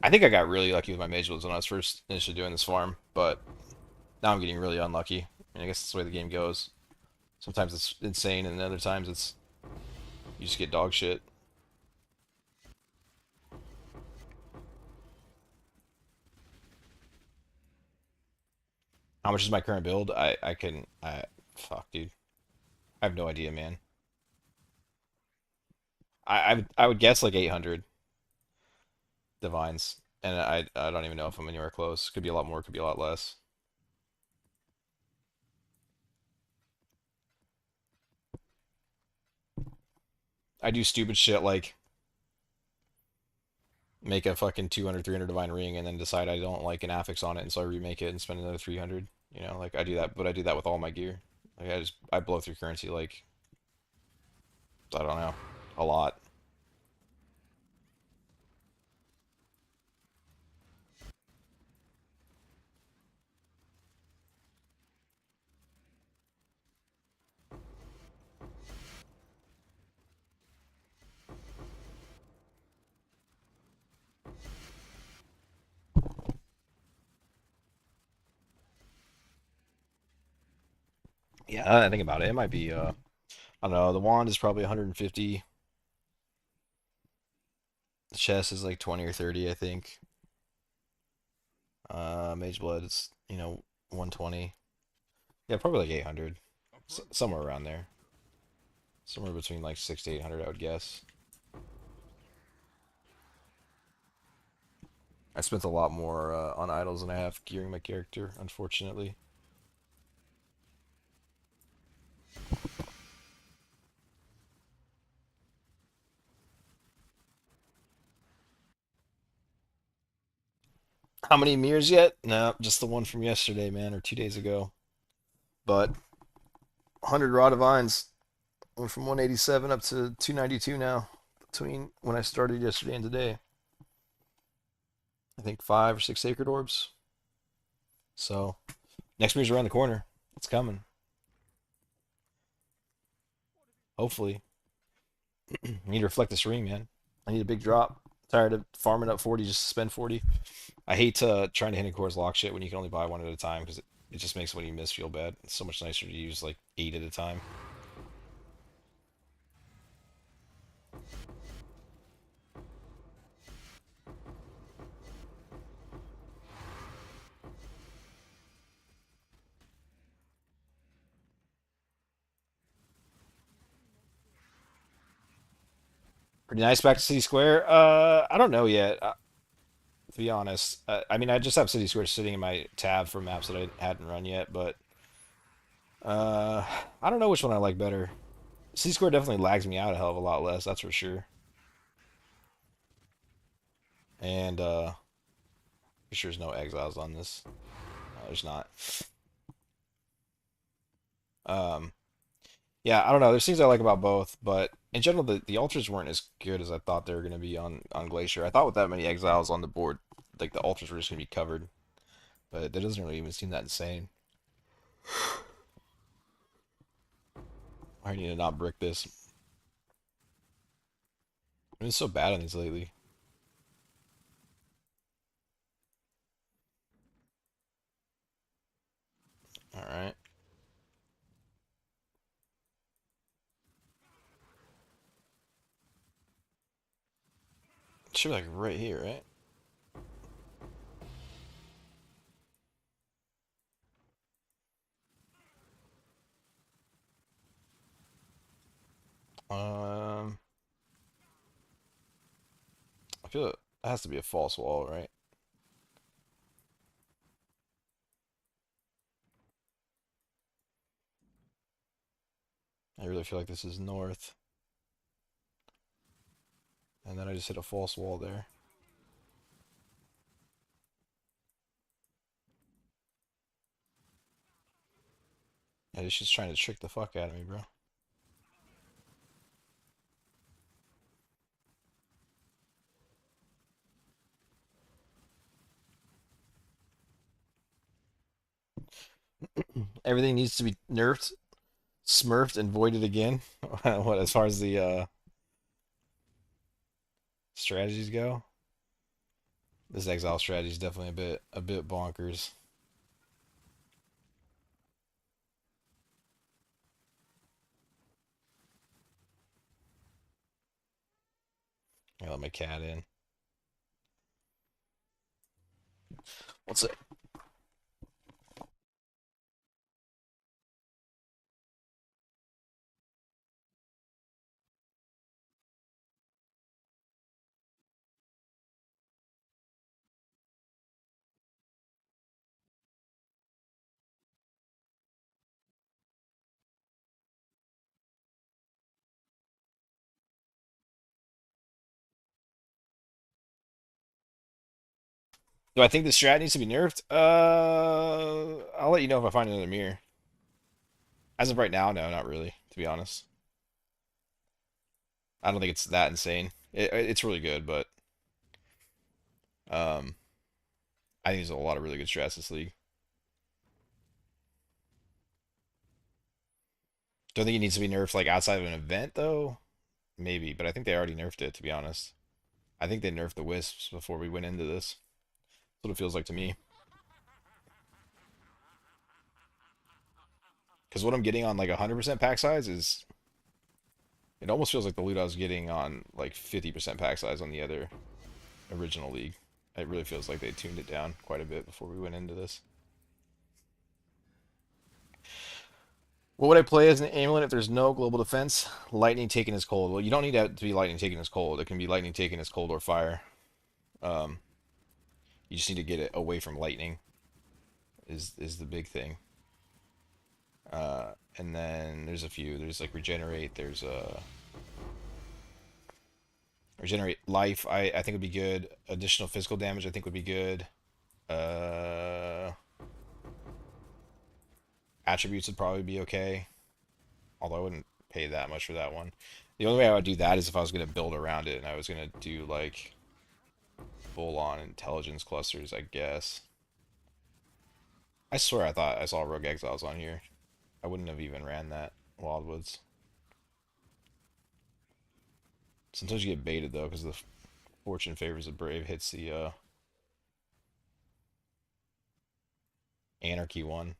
I think I got really lucky with my mage bloods when I was first initially doing this farm, but now I'm getting really unlucky. I guess that's the way the game goes. Sometimes it's insane, and other times it's you just get dog shit. How much is my current build? I can I fuck, dude. I have no idea, man. I would guess like 800 divines, and I don't even know if I'm anywhere close. Could be a lot more, could be a lot less. I do stupid shit like make a fucking 200, 300 divine ring and then decide I don't like an affix on it, and so I remake it and spend another 300. You know, like I do that, but I do that with all my gear. Like I blow through currency like I don't know, a lot. Yeah, I think about it. It might be I don't know. The wand is probably 150. The chest is like 20 or 30, I think. Mage blood is 120. Yeah, probably like 800, somewhere around there. Somewhere between like 6 to 800, I would guess. I spent a lot more on idols than I have gearing my character, unfortunately. How many mirrors yet? No, just the one from yesterday, man, or 2 days ago. But 100 raw divines. Went from 187 up to 292 now, between when I started yesterday and today. I think 5 or 6 sacred orbs. So next mirror's around the corner. It's coming. Hopefully. I need to reflect this ring, man. I need a big drop. Tired of farming up 40 just to spend 40. I hate trying to hidden cores lock shit when you can only buy one at a time because it just makes what you miss feel bad. It's so much nicer to use like 8 at a time. Pretty nice back to City Square. I don't know yet. To be honest, I mean, I just have City Square sitting in my tab for maps that I hadn't run yet, but uh, I don't know which one I like better. City Square definitely lags me out a hell of a lot less, that's for sure. And for sure there's no exiles on this. No, there's not. Um, yeah, I don't know. There's things I like about both, but in general, the altars weren't as good as I thought they were going to be on Glacier. I thought with that many exiles on the board, like the altars were just going to be covered, but that doesn't really even seem that insane. I need to not brick this. I've been so bad on these lately. All right, it should be like right here, right? Um, I feel it has to be a false wall, right? I really feel like this is north, and then I just hit a false wall there. Yeah, this shit's trying to trick the fuck out of me, bro. Everything needs to be nerfed, smurfed, and voided again. What as far as the strategies go? This exile strategy is definitely a bit bonkers. I let my cat in. What's it? Do I think the strat needs to be nerfed? I'll let you know if I find another mirror. As of right now, no, not really, to be honest. I don't think it's that insane. It's really good, but um, I think there's a lot of really good strats this league. Don't think it needs to be nerfed like outside of an event though. Maybe, but I think they already nerfed it, to be honest. I think they nerfed the Wisps before we went into this. That's what it feels like to me. Because what I'm getting on like 100% pack size is, it almost feels like the loot I was getting on like 50% pack size on the other original league. It really feels like they tuned it down quite a bit before we went into this. What would I play as an amulet if there's no global defense? Lightning taken as cold. Well, you don't need that to be lightning taken as cold. It can be lightning taken as cold or fire. Um, you just need to get it away from lightning. Is the big thing. And then there's a few. There's like regenerate. There's regenerate life. I think would be good. Additional physical damage I think would be good. Uh, attributes would probably be okay. Although I wouldn't pay that much for that one. The only way I would do that is if I was going to build around it and I was going to do like full-on intelligence clusters, I guess. I swear I thought I saw Rogue Exiles on here. I wouldn't have even ran that Wildwoods. Sometimes you get baited though because the fortune favors the brave hits the Anarchy one,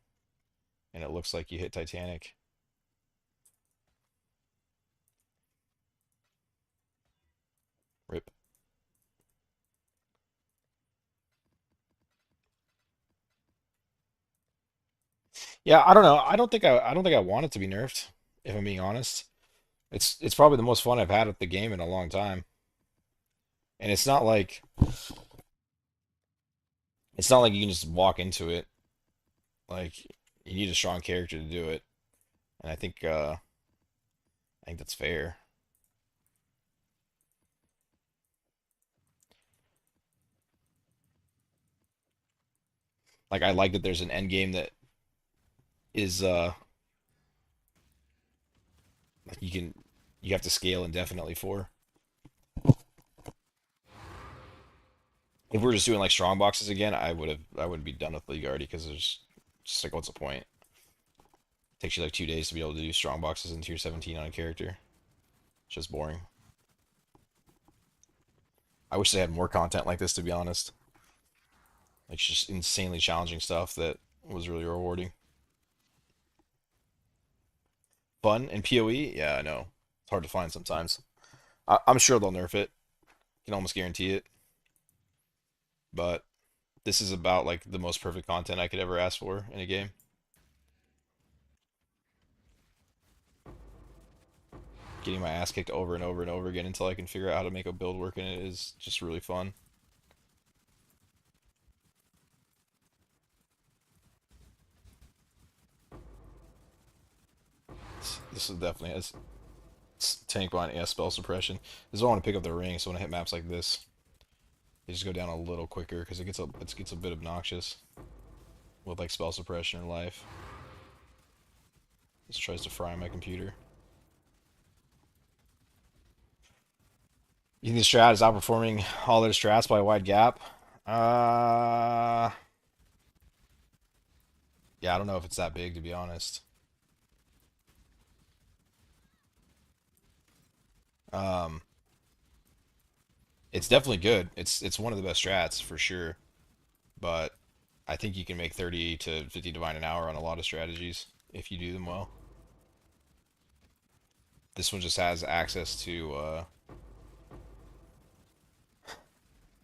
and it looks like you hit Titanic. Rip. Yeah, I don't know. I don't think I want it to be nerfed, if I'm being honest. It's probably the most fun I've had at the game in a long time. And it's not like you can just walk into it. Like you need a strong character to do it. And I think that's fair. Like I like that there's an end game that is like you have to scale indefinitely for. If we're just doing like strong boxes again, I would be done with League already because there's just like what's the point? It takes you like 2 days to be able to do strong boxes in tier 17 on a character. It's just boring. I wish they had more content like this, to be honest. Like just insanely challenging stuff that was really rewarding. Fun and PoE, yeah, I know. It's hard to find sometimes. I'm sure they'll nerf it. Can almost guarantee it. But this is about like the most perfect content I could ever ask for in a game. Getting my ass kicked over and over and over again until I can figure out how to make a build work in it is just really fun. This is definitely has tank blind and spell suppression. This is why I want to pick up the ring, so when I hit maps like this, they just go down a little quicker because it gets a bit obnoxious with like spell suppression or life. This tries to fry my computer. You think the strat is outperforming all their strats by a wide gap? Uh, yeah, I don't know if it's that big to be honest. Um, it's definitely good. It's one of the best strats for sure, but I think you can make 30 to 50 divine an hour on a lot of strategies if you do them well. This one just has access to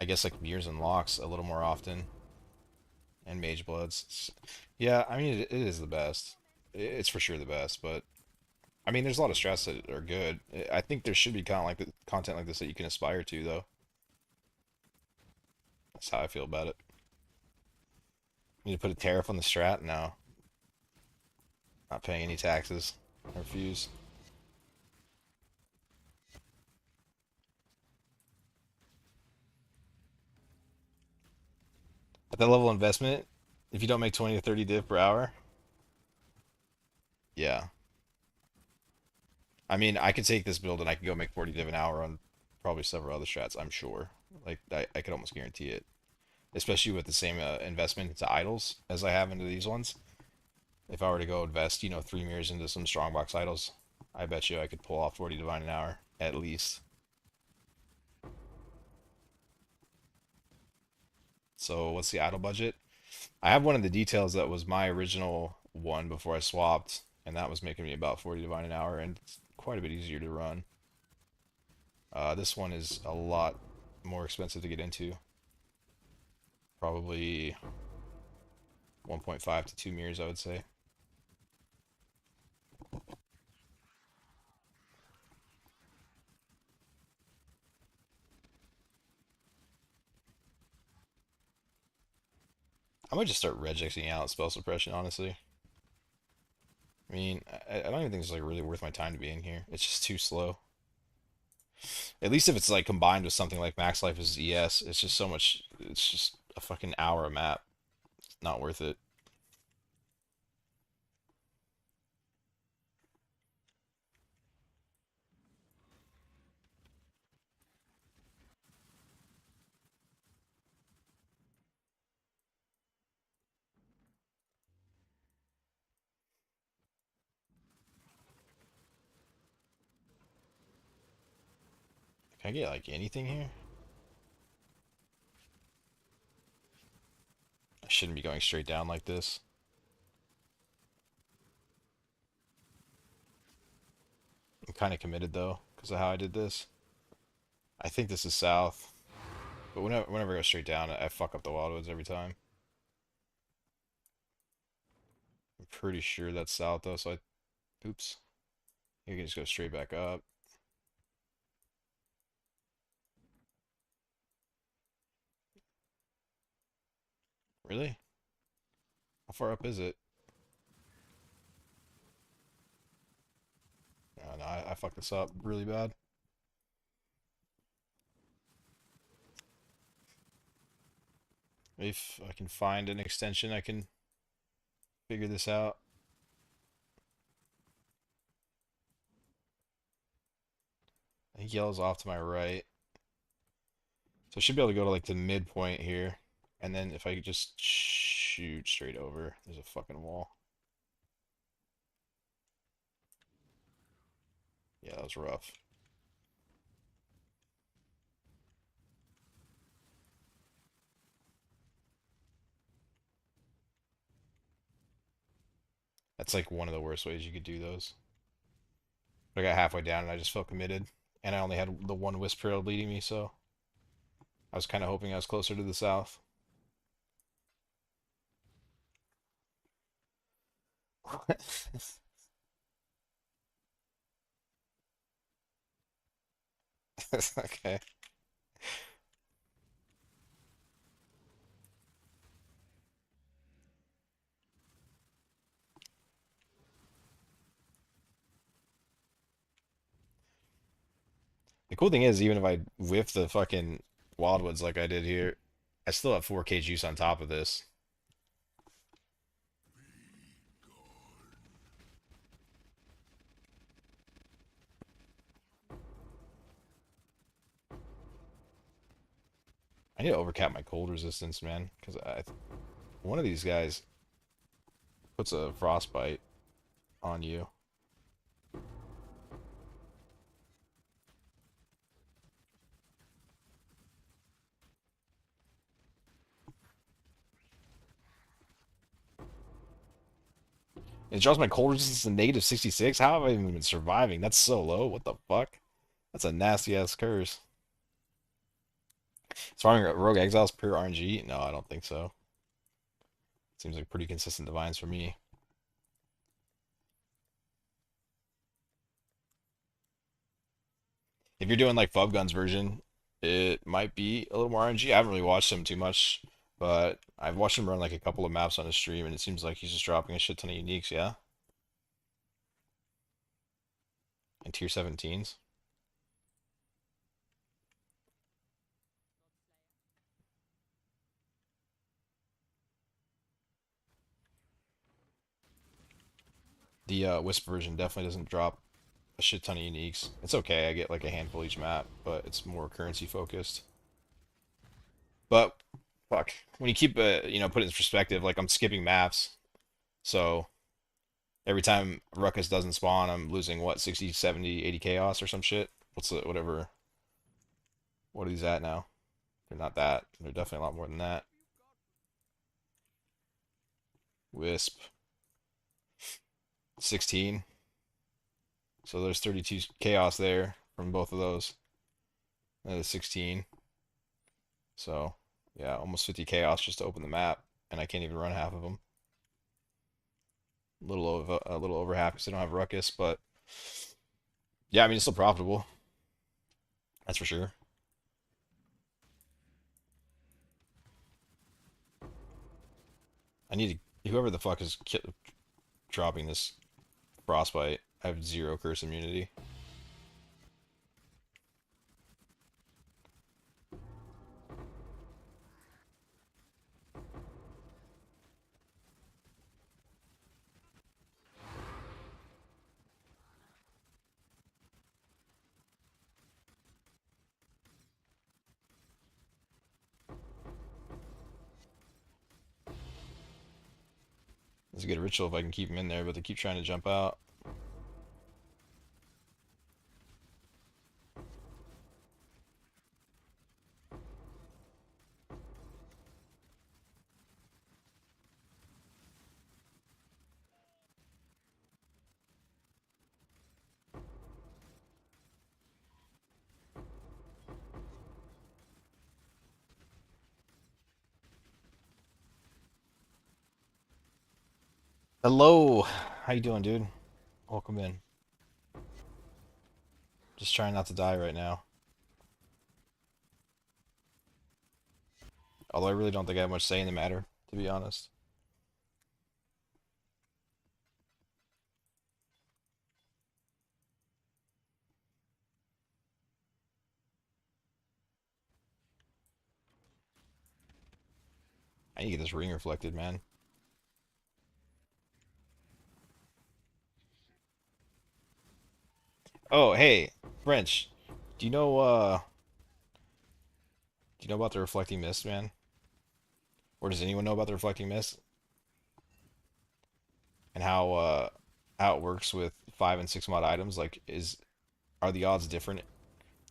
I guess like mirrors and locks a little more often and mage bloods. Yeah, I mean it is the best. It's for sure the best, but I mean there's a lot of strats that are good. I think there should be content like this that you can aspire to though. That's how I feel about it. You need to put a tariff on the strat? No. Not paying any taxes. I refuse. At that level of investment, if you don't make 20 to 30 div per hour, yeah. I mean, I could take this build and I could go make 40 div an hour on probably several other strats, I'm sure. Like, I could almost guarantee it. Especially with the same investment into idols as I have into these ones. If I were to go invest, 3 mirrors into some strongbox idols, I bet you I could pull off 40 divine an hour, at least. So, what's the idol budget? I have one of the details that was my original one before I swapped, and that was making me about 40 divine an hour, and it's quite a bit easier to run. This one is a lot more expensive to get into. Probably 1.5 to 2 mirrors, I would say. I might just start regexing out spell suppression, honestly. I mean, I don't even think it's like really worth my time to be in here. It's just too slow. At least if it's like combined with something like Max Life is ES, it's just so much. It's just a fucking hour a map. It's not worth it. Can I get like anything here? I shouldn't be going straight down like this. I'm kind of committed though, because of how I did this. I think this is south, but whenever I go straight down, I fuck up the wildwoods every time. I'm pretty sure that's south though, so oops. You can just go straight back up. Really? How far up is it? No, I fucked this up really bad. If I can find an extension, I can figure this out. I think yellow's off to my right. So I should be able to go to like the midpoint here. And then if I could just shoot straight over, there's a fucking wall. Yeah, that was rough. That's like one of the worst ways you could do those. But I got halfway down and I just felt committed. And I only had the one Wisp trail leading me, so I was kind of hoping I was closer to the south. Okay. The cool thing is, even if I whiff the fucking wildwoods like I did here, I still have 4K juice on top of this. I need to overcap my cold resistance, man, because one of these guys puts a frostbite on you. It draws my cold resistance to negative 66. How have I even been surviving? That's so low. What the fuck? That's a nasty ass curse. Is farming rogue exiles pure RNG? No, I don't think so. Seems like pretty consistent divines for me. If you're doing like Fubguns version, it might be a little more RNG. I haven't really watched him too much, but I've watched him run like a couple of maps on his stream, and it seems like he's just dropping a shit ton of uniques, yeah? And tier 17s. The Wisp version definitely doesn't drop a shit ton of uniques. It's okay, I get like a handful each map, but it's more currency focused. But fuck, when you keep put it in perspective, like I'm skipping maps, so every time Ruckus doesn't spawn, I'm losing what 60, 70, 80 chaos or some shit. What's the whatever? What are these at now? They're not that. They're definitely a lot more than that. Wisp 16. So there's 32 chaos there from both of those. That is 16. So yeah, almost 50 chaos just to open the map, and I can't even run half of them. A little over half because I don't have Ruckus, but yeah, I mean it's still profitable. That's for sure. I need to whoever the fuck is dropping this frostbite. I have zero curse immunity. It's a good ritual if I can keep them in there, but they keep trying to jump out. Hello, how you doing, dude? Welcome in. Just trying not to die right now. Although I really don't think I have much say in the matter, to be honest. I need to get this ring reflected, man. Oh, hey, French. Do you know do you know about the reflecting mist, man? Or does anyone know about the reflecting mist and how it works with 5 and 6 mod items? Like are the odds different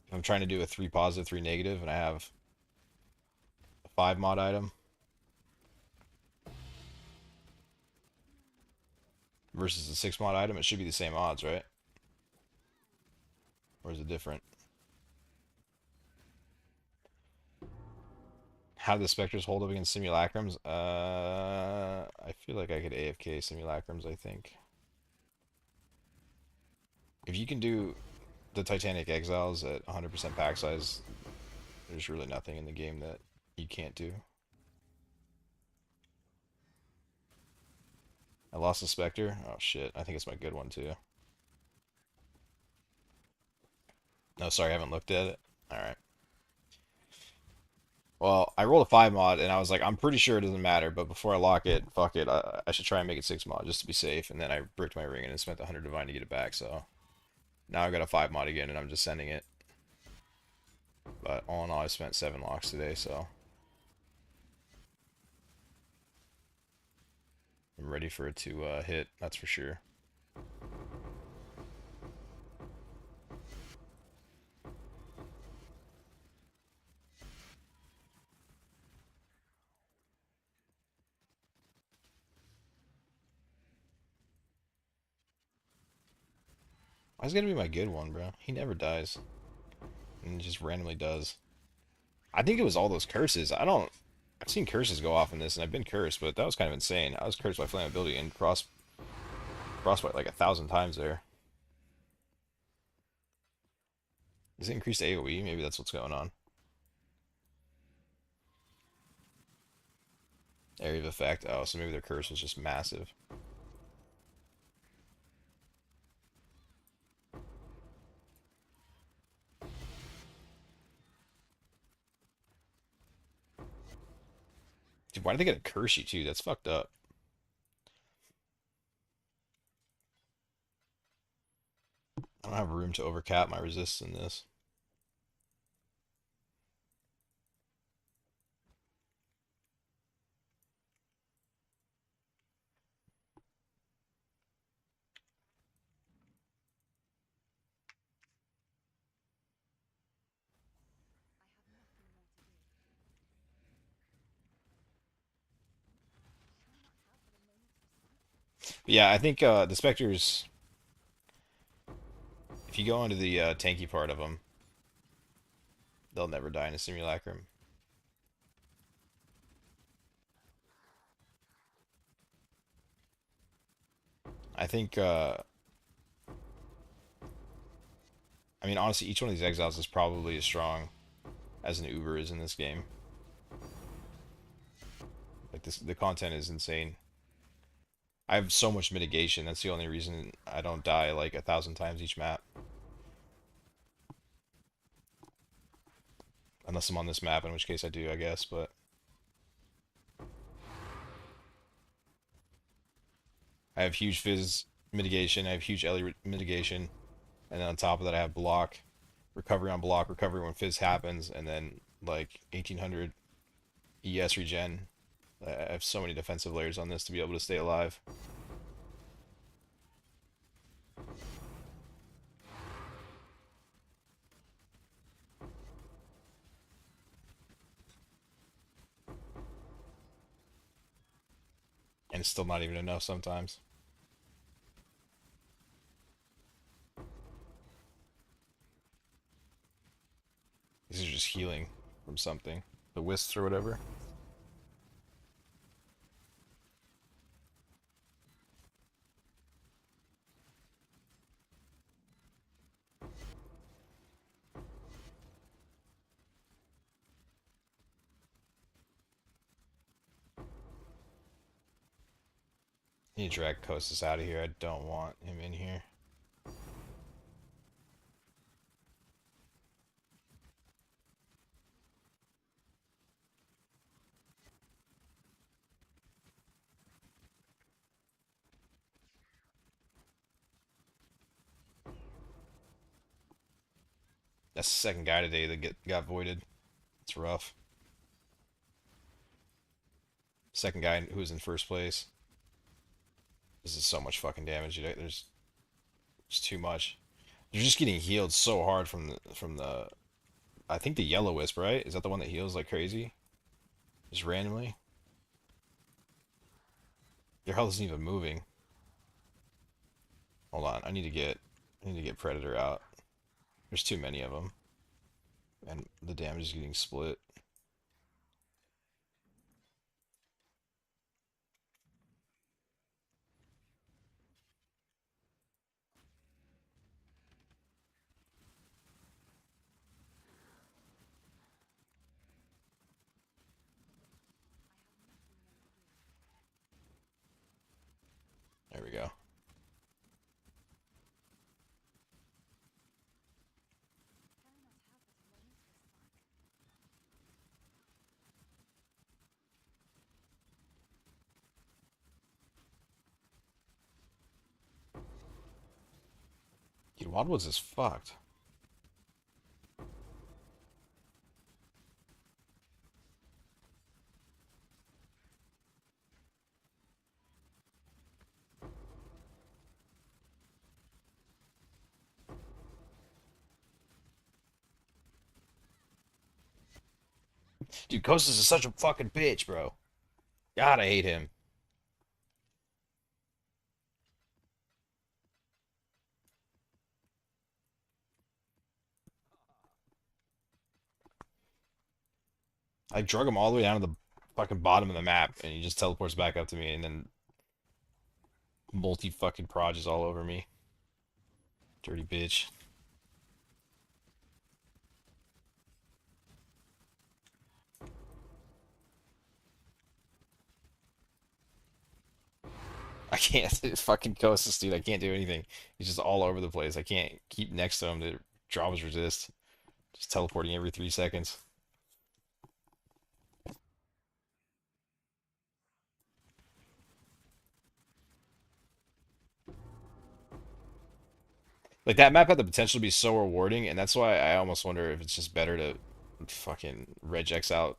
if I'm trying to do a 3 positive, 3 negative and I have a 5 mod item versus a 6 mod item? It should be the same odds, right? Or is it different? How do the specters hold up against simulacrums? I feel like I could AFK simulacrums, I think. If you can do the Titanic Exiles at 100% pack size, there's really nothing in the game that you can't do. I lost the Spectre. Oh shit, I think it's my good one too. No, sorry, I haven't looked at it. Alright. Well, I rolled a 5 mod and I was like, I'm pretty sure it doesn't matter, but before I lock it, fuck it. I should try and make it 6 mod just to be safe. And then I bricked my ring and it spent 100 divine to get it back, so now I got a 5 mod again and I'm just sending it. But all in all, I spent 7 locks today, so I'm ready for it to hit, that's for sure. Why is it gonna be my good one, bro? He never dies. And just randomly does. I think it was all those curses. I've seen curses go off in this, and I've been cursed, but that was kind of insane. I was cursed by flammability and frostbite like 1,000 times there. Is it increased AoE? Maybe that's what's going on. Area of effect. Oh, so maybe their curse was just massive. Dude, why did they get a curse you too? That's fucked up. don't have room to overcap my resist in this. But yeah, I think the Spectres, if you go into the tanky part of them, they'll never die in a simulacrum. I think, I mean, honestly, each one of these exiles is probably as strong as an Uber is in this game. Like this, the content is insane. I have so much mitigation. That's the only reason I don't die like 1,000 times each map. Unless I'm on this map, in which case I do, I guess, but... I have huge fizz mitigation, I have huge Ellie mitigation, and then on top of that I have block, recovery, recovery when fizz happens, and then like 1800 ES regen. I have so many defensive layers on this to be able to stay alive. And it's still not even enough sometimes. These are just healing from something. The wisps or whatever. I need to drag Kostas out of here. I don't want him in here. That's the second guy today that got voided. It's rough. Second guy who was in first place. This is so much fucking damage. There's just too much. They're just getting healed so hard from the I think the yellow wisp, right? Is that the one that heals like crazy? Just randomly? Their health isn't even moving. Hold on, I need to get Predator out. There's too many of them. And the damage is getting split. There we go. Dude, Wildwoods is fucked. Dude, Kostas is such a fucking bitch, bro. God, I hate him. I drug him all the way down to the fucking bottom of the map, and he just teleports back up to me, and then multi fucking prods all over me. Dirty bitch. I can't fucking Kostas, dude. I can't do anything. He's just all over the place. I can't keep next to him to drop his resist. Just teleporting every 3 seconds. Like that map had the potential to be so rewarding, and that's why I almost wonder if it's just better to fucking regex out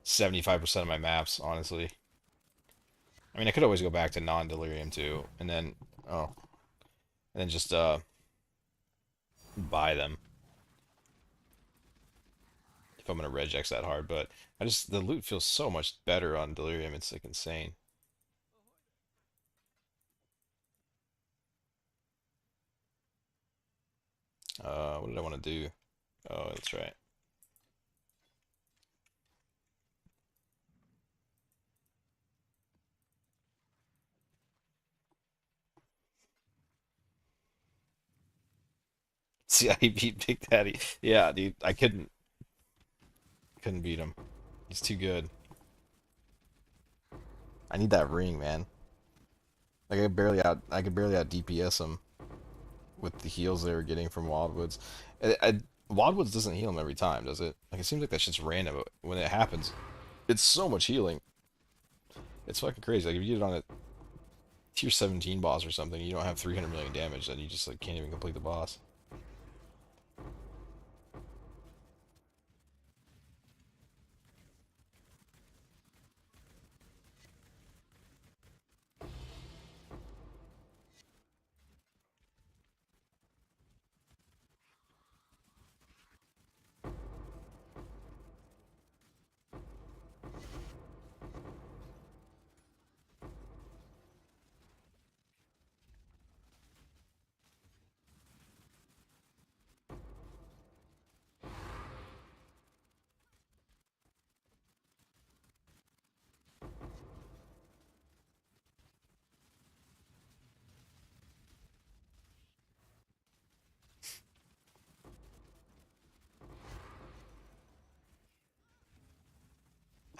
75% of my maps, honestly. I mean, I could always go back to non-delirium too, and then oh, and then just buy them if I'm gonna regex that hard. But I just the loot feels so much better on delirium. It's like insane. What did I want to do? Oh, that's right. See, I beat Big Daddy. Yeah, dude, I couldn't beat him. He's too good. I need that ring, man. Like I could barely out DPS him with the heals they were getting from Wildwoods. Wildwoods doesn't heal him every time, does it? Like it seems like that's just random but when it happens. It's so much healing. It's fucking crazy. Like if you get it on a tier 17 boss or something, you don't have 300 million damage, then you just like can't even complete the boss.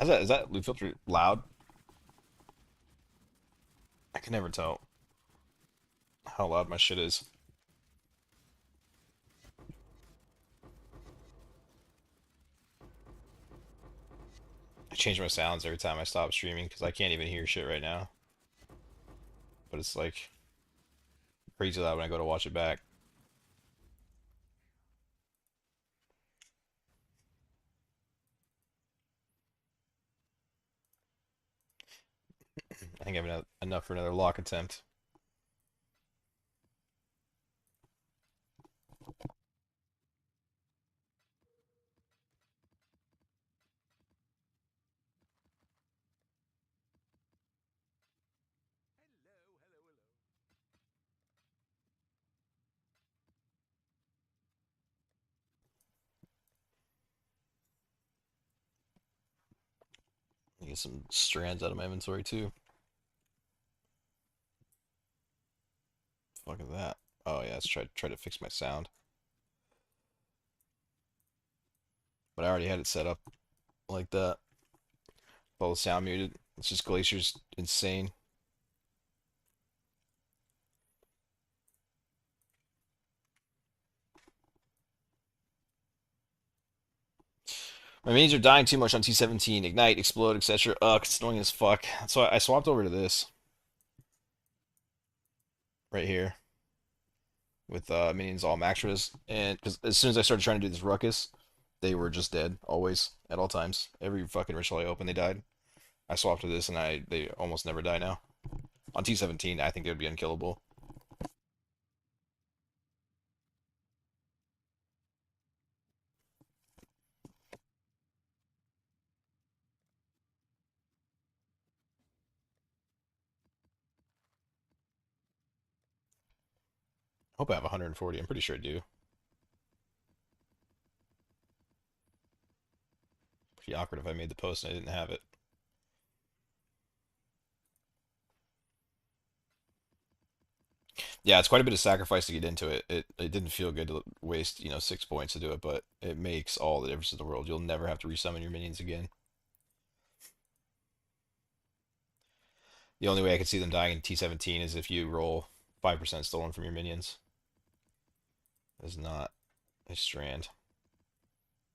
Is that loot filter loud? I can never tell how loud my shit is. I change my sounds every time I stop streaming because I can't even hear shit right now. But it's like crazy loud when I go to watch it back. I think I have enough for another lock attempt. Get some strands out of my inventory too. Fuck is that? Oh yeah, let's try to fix my sound. But I already had it set up like that. All the sound muted. It's just Glacier's insane. My minions are dying too much on T17. Ignite, explode, etc. Ugh, it's annoying as fuck. So I swapped over to this right here with minions all max res, and because as soon as I started trying to do this ruckus, they were just dead always at all times. Every fucking ritual I opened, they died. I swapped to this, and they almost never die now. On T17, I think it would be unkillable. I hope I have 140. I'm pretty sure I do. Pretty awkward if I made the post and I didn't have it. Yeah, it's quite a bit of sacrifice to get into it. It didn't feel good to waste, 6 points to do it, but it makes all the difference in the world. You'll never have to resummon your minions again. The only way I could see them dying in T17 is if you roll 5% stolen from your minions. This is not a strand.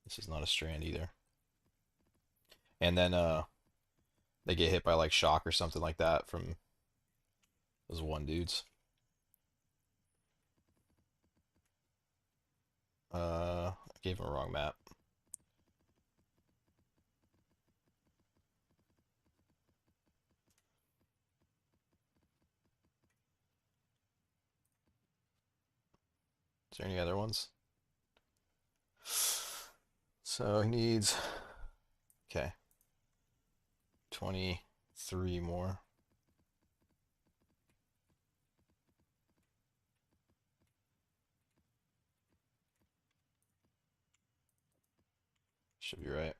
This is not a strand either. And then they get hit by like shock or something like that from those one dudes. gave him a wrong map. Is there any other ones? So he needs, okay, 23 more. Should be right.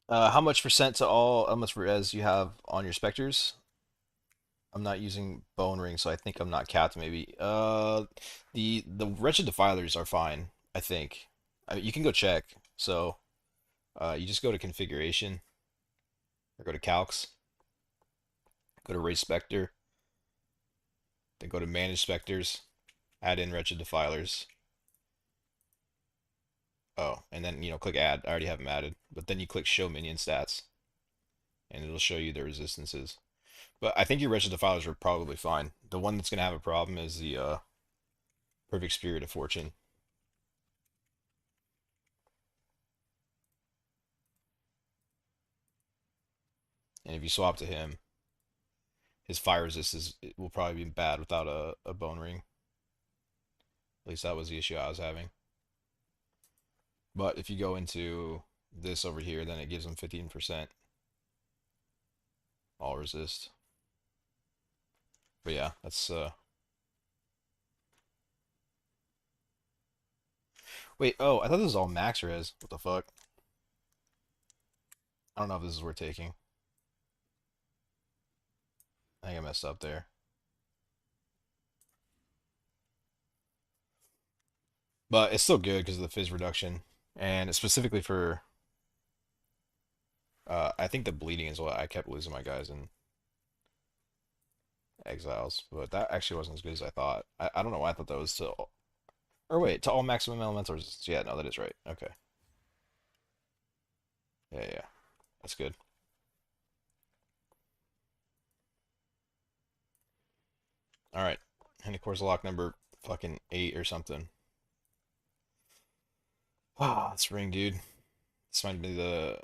How much percent to all, how much res you have on your specters? I'm not using bone ring, so I think I'm not capped. Maybe. The wretched defilers are fine. I think. I mean, you can go check. So, you just go to configuration or go to calcs. Go to race specter. Then go to manage specters. Add in wretched defilers. Oh, and then click add. I already have them added. But then you click show minion stats, and it'll show you the resistances. But I think your wretched defilers are probably fine. The one that's gonna have a problem is the perfect spirit of fortune. And if you swap to him, his fire resist will probably be bad without a bone ring. At least that was the issue I was having. But if you go into this over here, then it gives him 15% all resist. But yeah, that's wait, oh, I thought this was all max res. What the fuck? I don't know if this is worth taking. I think I messed up there. But it's still good because of the fizz reduction. And it's specifically for I think the bleeding is what I kept losing my guys in exiles, but that actually wasn't as good as I thought. I don't know why I thought that was to, or wait, to all maximum elemental resistance. Yeah, no, that is right. Okay. Yeah, yeah. That's good. Alright. And of course lock number fucking 8 or something. Ah, this ring, dude. This might be the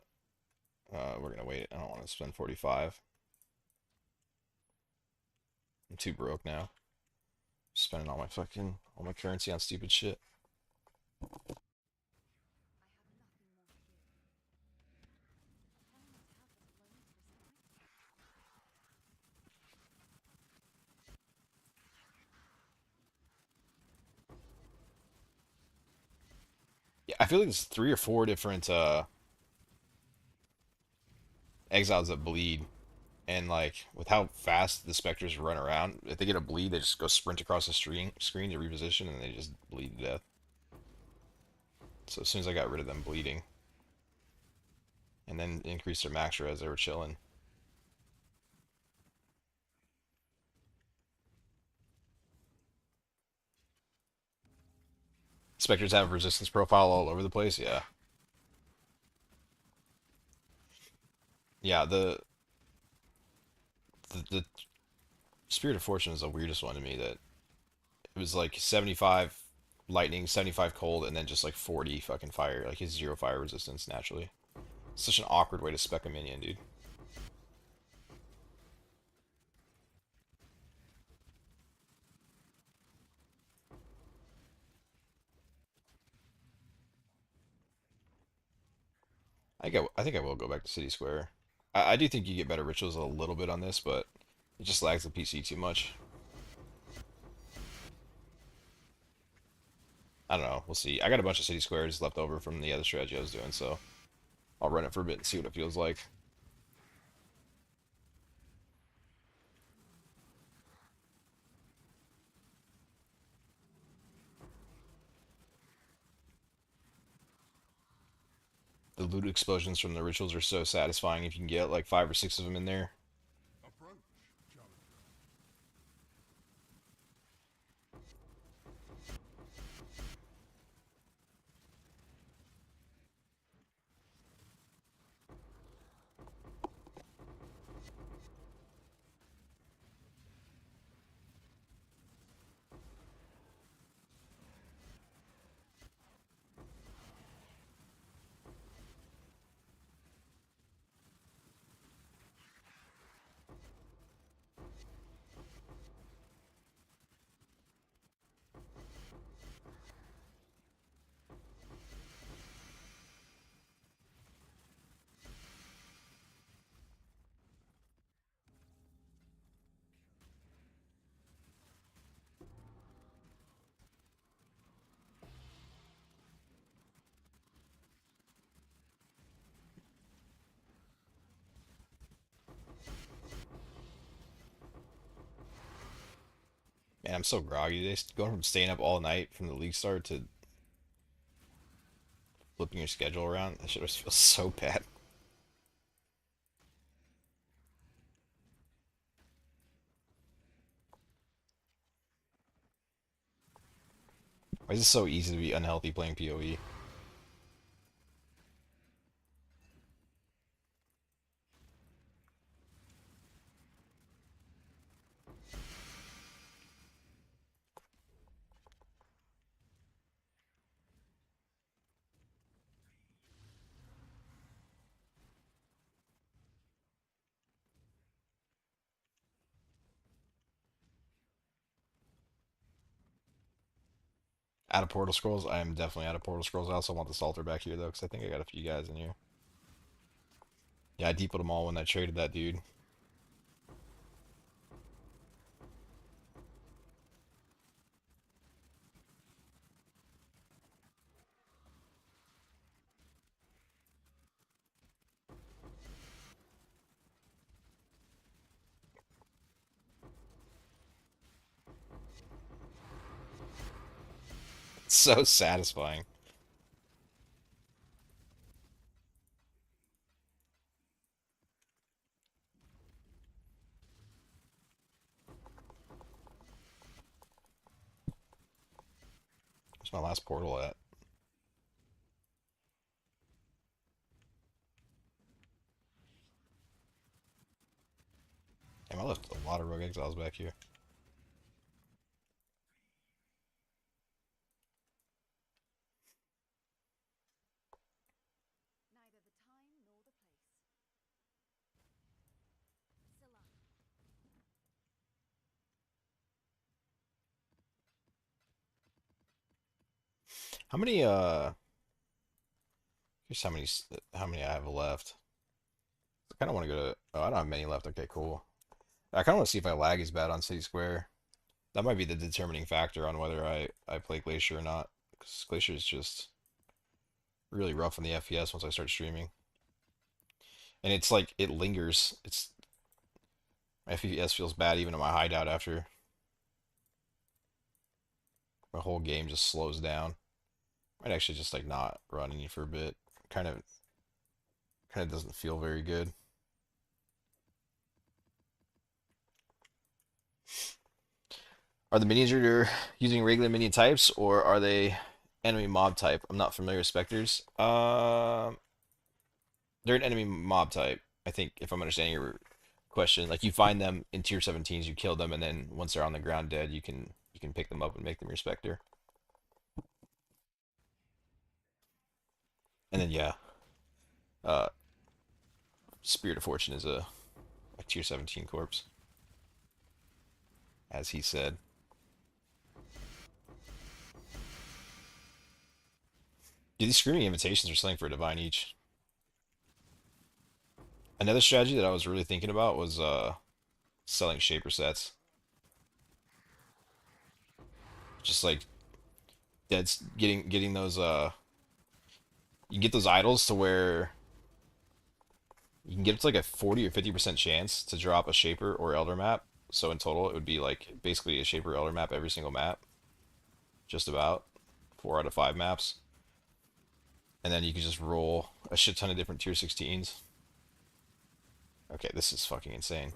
we're gonna wait. I don't want to spend 45. I'm too broke now. Spending all my currency on stupid shit. Yeah, I feel like there's 3 or 4 different exiles that bleed. And like with how fast the specters run around, if they get a bleed, they just go sprint across the screen to reposition, and they just bleed to death. So as soon as I got rid of them bleeding, and then increased their max res, they were chilling. Specters have resistance profile all over the place. Yeah, yeah. The Spirit of Fortune is the weirdest one to me. That it was like 75 lightning, 75 cold, and then just like 40 fucking fire. Like his 0 fire resistance naturally. Such an awkward way to spec a minion, dude. I think I will go back to City Square. I do think you get better rituals a little bit on this, but it just lags the PC too much. I don't know. We'll see. I got a bunch of City Squares left over from the other strategy I was doing, so I'll run it for a bit and see what it feels like. The loot explosions from the rituals are so satisfying if you can get like 5 or 6 of them in there. Man, I'm so groggy today. Going from staying up all night from the league start to flipping your schedule around, that shit just feels so bad. Why is it so easy to be unhealthy playing PoE? Out of Portal Scrolls? I am definitely out of Portal Scrolls. I also want the Salter back here, though, because I think I got a few guys in here. Yeah, I deeped them all when I traded that dude. It's so satisfying. Where's my last portal at? Damn, I left a lot of Rogue Exiles back here. How many, here's how many I have left. I kind of want to go to, oh, I don't have many left. Okay, cool. I kind of want to see if my lag is bad on City Square. That might be the determining factor on whether I play Glacier or not. Because Glacier is just really rough on the FPS once I start streaming. And it's like, it lingers. My FPS feels bad even in my hideout after my whole game just slows down. Might actually just like not run any for a bit. Kind of doesn't feel very good. Are the minions you're using regular minion types or are they enemy mob type? I'm not familiar with Spectres. They're an enemy mob type. I think if I'm understanding your question, like you find them in tier 17s, you kill them, and then once they're on the ground dead, you can pick them up and make them your Spectre. And then yeah, uh, Spirit of Fortune is a tier 17 corpse, as he said. Dude, these screaming invitations are selling for a divine each. Another strategy that I was really thinking about was selling shaper sets. Just like getting those you can get those idols to where you can get up to like a 40 or 50% chance to drop a shaper or elder map. So in total it would be like basically a shaper elder map every single map. Just about 4 out of 5 maps. And then you can just roll a shit ton of different tier 16s. Okay, this is fucking insane.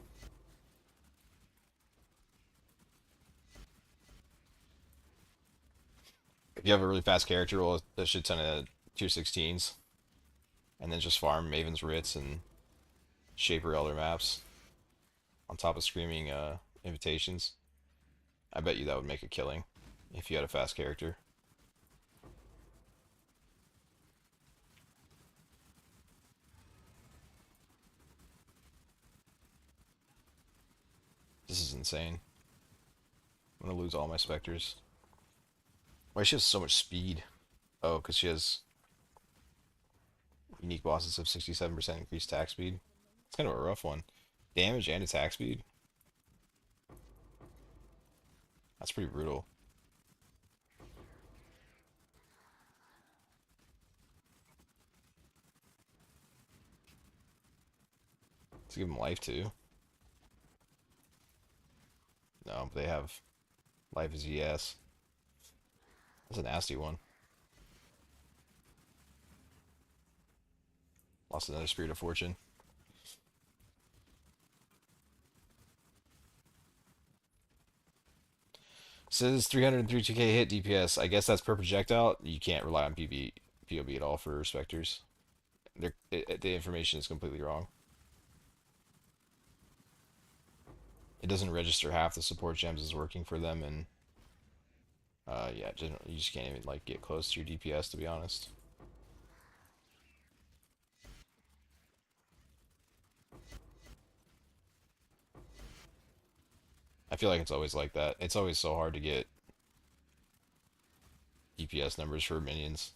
If you have a really fast character, roll a shit ton of tier 16s, and then just farm Maven's Writs and Shaper Elder maps on top of Screaming invitations. I bet you that would make a killing if you had a fast character. This is insane. I'm gonna lose all my Spectres. Why she has so much speed? Oh, because she has unique bosses of 67% increased attack speed. It's kind of a rough one. Damage and attack speed. That's pretty brutal. Let's give them life too. No, but they have Life is yes. That's a nasty one. Lost another Spirit of Fortune. Says 332k hit DPS. I guess that's per projectile. You can't rely on POB at all for Spectres. The information is completely wrong. It doesn't register half the support gems is working for them, and yeah, you just can't even like get close to your DPS, to be honest. I feel like it's always like that. It's always so hard to get DPS numbers for minions.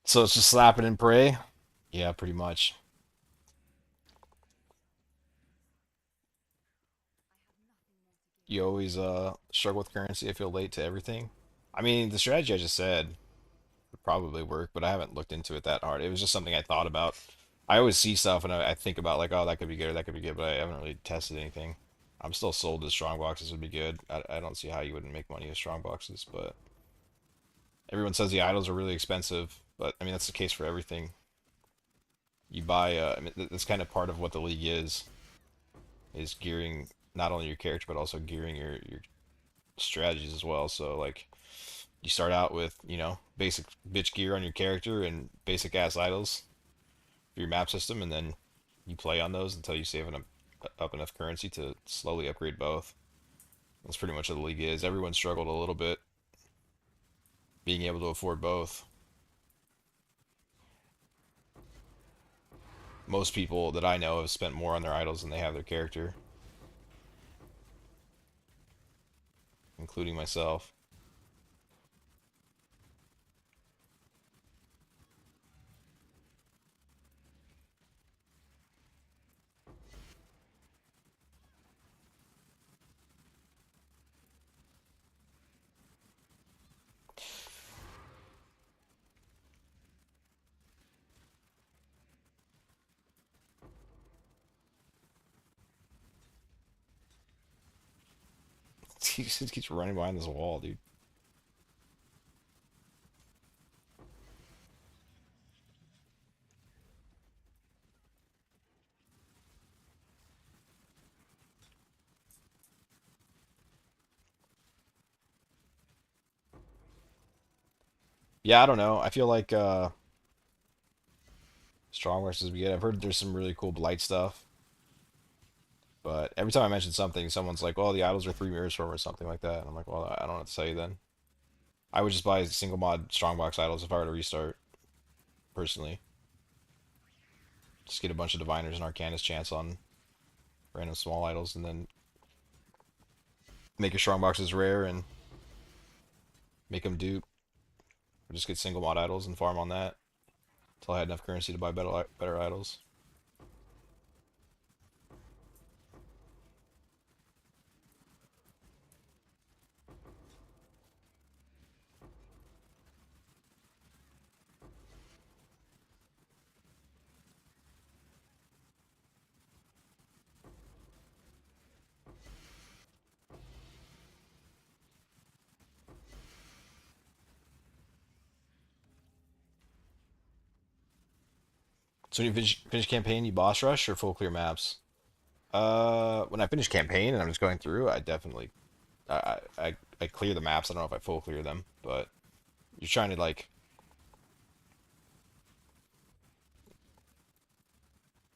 So it's just slap it and pray. Yeah, pretty much. You always struggle with currency. I feel late to everything. I mean, the strategy I just said would probably work, but I haven't looked into it that hard. It was just something I thought about. I always see stuff and I think about like, oh, that could be good or that could be good, but I haven't really tested anything. I'm still sold that strong boxes would be good. I don't see how you wouldn't make money with strong boxes, but everyone says the idols are really expensive, but I mean that's the case for everything. You buy, I mean, that's kind of part of what the league is gearing not only your character but also gearing your strategies as well. So like you start out with, basic bitch gear on your character and basic ass idols for your map system, and then you play on those until you save up enough currency to slowly upgrade both. That's pretty much what the league is. Everyone struggled a little bit being able to afford both. Most people that I know have spent more on their idols than they have their character, including myself. He just keeps running behind this wall, dude. Yeah, I don't know. I feel like strong versus we get. I've heard there's some really cool blight stuff, but every time I mention something, someone's like, "Well, the idols are 3 mirrors from or something like that." And I'm like, "Well, I don't know what to say then." I would just buy single mod strongbox idols if I were to restart, personally. Just get a bunch of diviners and arcanist chance on random small idols, and then make your strongboxes rare and make them dupe. Or just get single mod idols and farm on that until I had enough currency to buy better idols. So when you finish campaign, you boss rush or full clear maps? When I finish campaign and I'm just going through, I definitely I clear the maps. I don't know if I full clear them, but you're trying to like,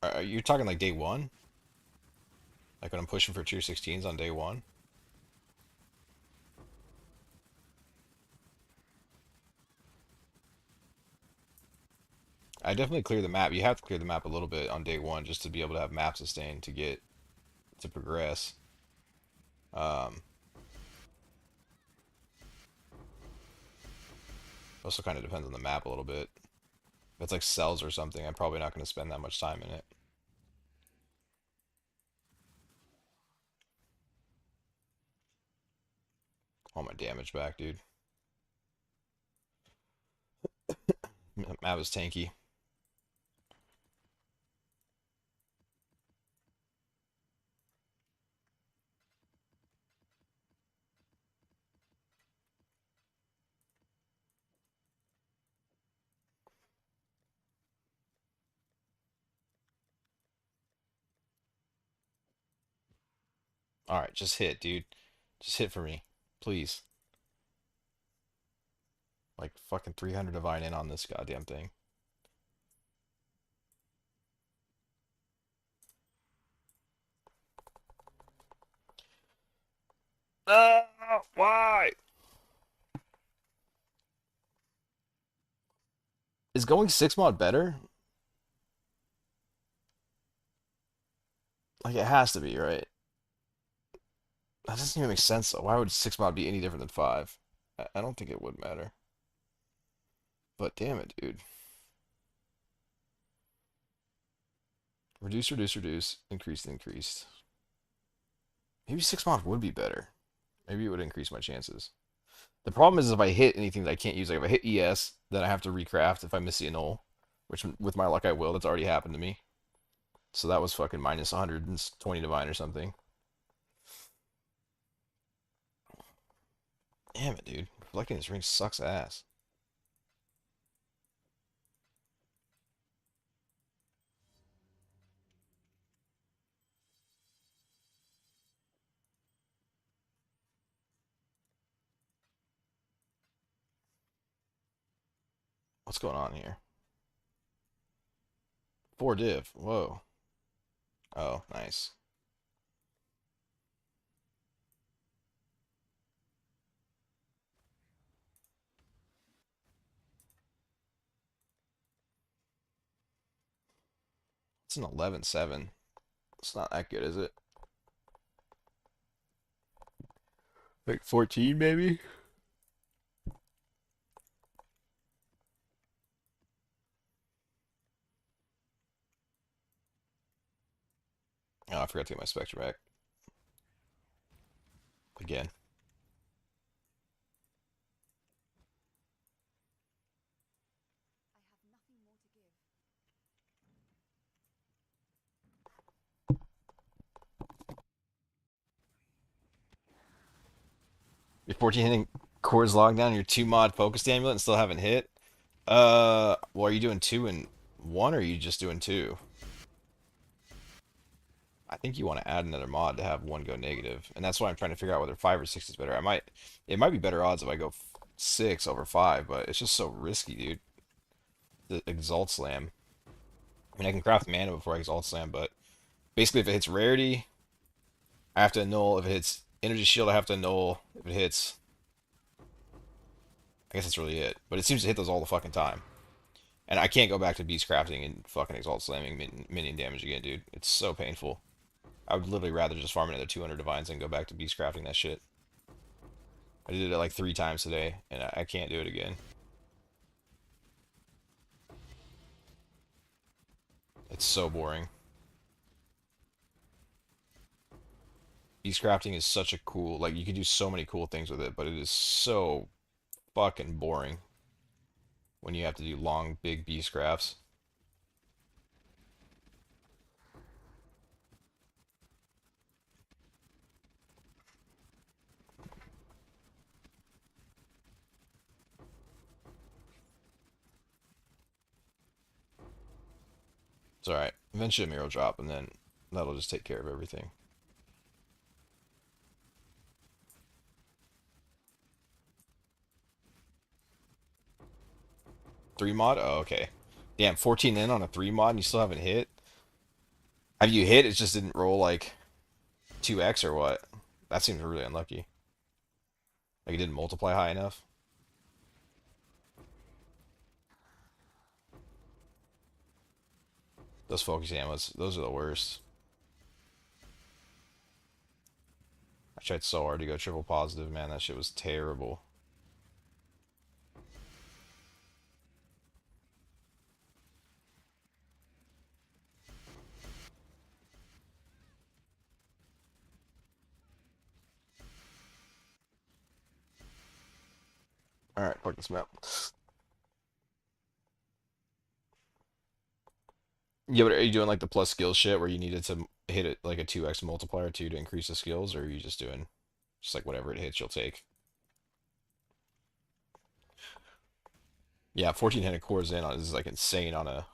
are you talking like day one? Like when I'm pushing for tier 16s on day one? I definitely clear the map. You have to clear the map a little bit on day one just to be able to have map sustain to progress. Also kind of depends on the map a little bit. If it's like cells or something, I'm probably not going to spend that much time in it. All my damage back, dude. Map is tanky. Alright, just hit, dude. Just hit for me. Please. Like fucking 300 divine in on this goddamn thing. Why? Is going 6 mod better? Like it has to be, right? That doesn't even make sense though. Why would 6 mod be any different than 5? I don't think it would matter. But damn it, dude. Reduce, reduce, reduce. Increase, increased. Maybe 6 mod would be better. Maybe it would increase my chances. The problem is if I hit anything that I can't use, like if I hit ES, then I have to recraft if I miss the annul, which with my luck I will. That's already happened to me. So that was fucking minus 120 divine or something. Damn it, dude. Reflecting this ring sucks ass. What's going on here? 4 div. Whoa. Oh, nice. It's an 11-7. It's not that good, is it? Like 14, maybe? Oh, I forgot to get my spectrum back. Again. You're 14 hitting Chord's Lockdown, your 2 mod Focused Amulet and still haven't hit? Well, are you doing 2 and 1 or are you just doing 2? I think you want to add another mod to have 1 go negative, and that's why I'm trying to figure out whether 5 or 6 is better. It might be better odds if I go 6 over 5, but it's just so risky, dude. The Exalt Slam. I mean, I can craft mana before I Exalt Slam, but basically if it hits rarity, I have to annul. If it hits Energy Shield, I have to annul. If it hits, I guess that's really it. But it seems to hit those all the fucking time. And I can't go back to Beast Crafting and fucking Exalt Slamming minion damage again, dude. It's so painful. I would literally rather just farm another 200 divines than go back to Beast Crafting that shit. I did it like 3 times today, and I can't do it again. It's so boring. Beast Crafting is such a cool, like, you can do so many cool things with it, but it is so fucking boring when you have to do long, big beast crafts. It's alright. Eventually a Miro drop, and then that'll just take care of everything. Three mod? Oh, okay. Damn, 14 in on a 3 mod and you still haven't hit? Have you hit? It just didn't roll like 2x or what? That seems really unlucky. Like it didn't multiply high enough. Those focus ammos, those are the worst. I tried so hard to go triple positive, man. That shit was terrible. Fuck this map. Yeah, but are you doing like the plus skill shit where you needed to hit it like a 2x multiplier too to increase the skills, or are you just doing just like whatever it hits you'll take? Yeah, 1400 cores in is like insane on that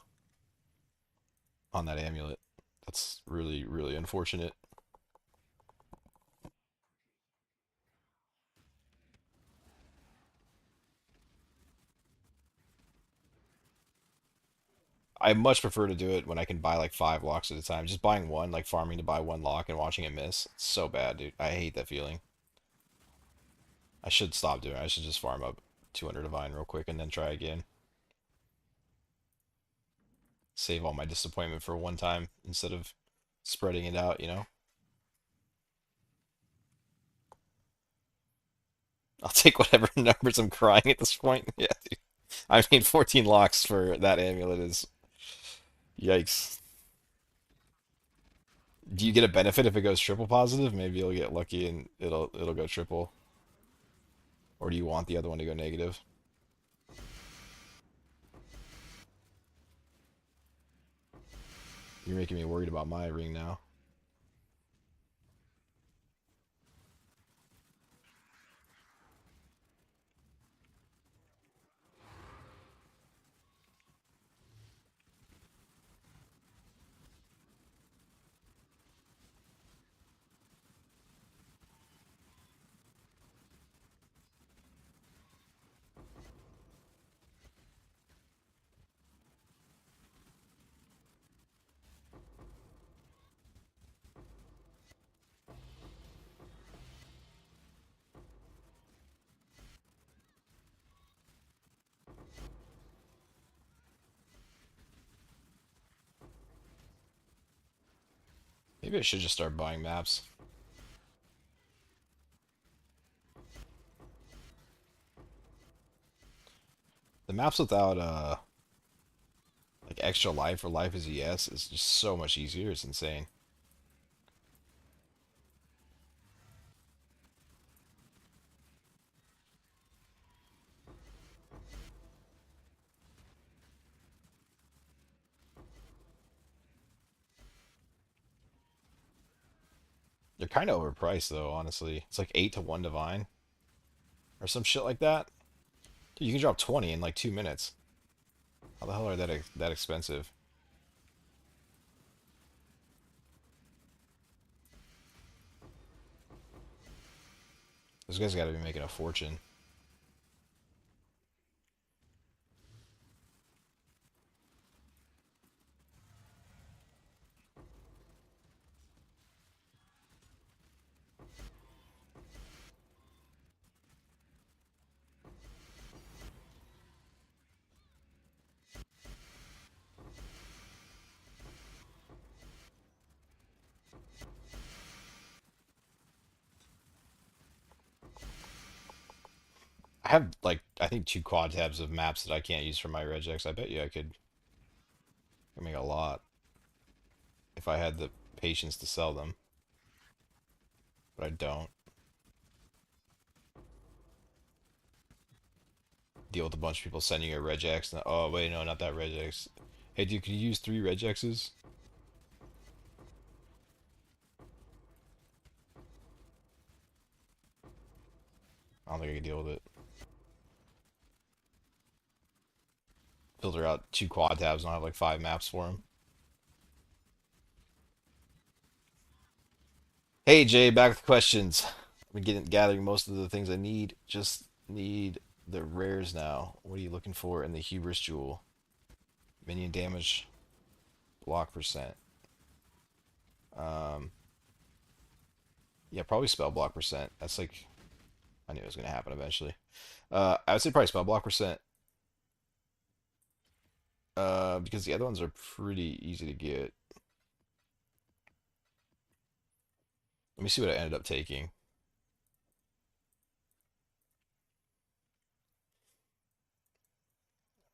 amulet. That's really, really unfortunate. I much prefer to do it when I can buy like 5 locks at a time. Just buying one, like farming to buy one lock and watching it miss. It's so bad, dude. I hate that feeling. I should stop doing it. I should just farm up 200 divine real quick and then try again. Save all my disappointment for one time instead of spreading it out, you know? I'll take whatever numbers I'm crying at this point. Yeah, dude. I mean, 14 locks for that amulet is yikes. Do you get a benefit if it goes triple positive? Maybe you'll get lucky and it'll go triple. Or do you want the other one to go negative? You're making me worried about my ring now. Maybe I should just start buying maps. The maps without like extra life or life is a yes is just so much easier. It's insane. They're kind of overpriced though, honestly. It's like 8 to 1 divine or some shit like that. Dude, you can drop 20 in like 2 minutes. How the hell are that expensive? Those guys got to be making a fortune. I have like I think 2 quad tabs of maps that I can't use for my regex. I bet you I could make a lot if I had the patience to sell them, but I don't. Deal with a bunch of people sending you a regex. And, oh wait, no, not that regex. Hey, dude, could you use 3 regexes? I don't think I can deal with it. Filter out 2 quad tabs and I'll have like 5 maps for them. Hey Jay, back with questions. I've been gathering most of the things I need. Just need the rares now. What are you looking for in the Hubris Jewel? Minion damage, block percent. Um, yeah, probably spell block percent. That's like I knew it was gonna happen eventually. I would say probably spell block percent. Because the other ones are pretty easy to get. Let me see what I ended up taking.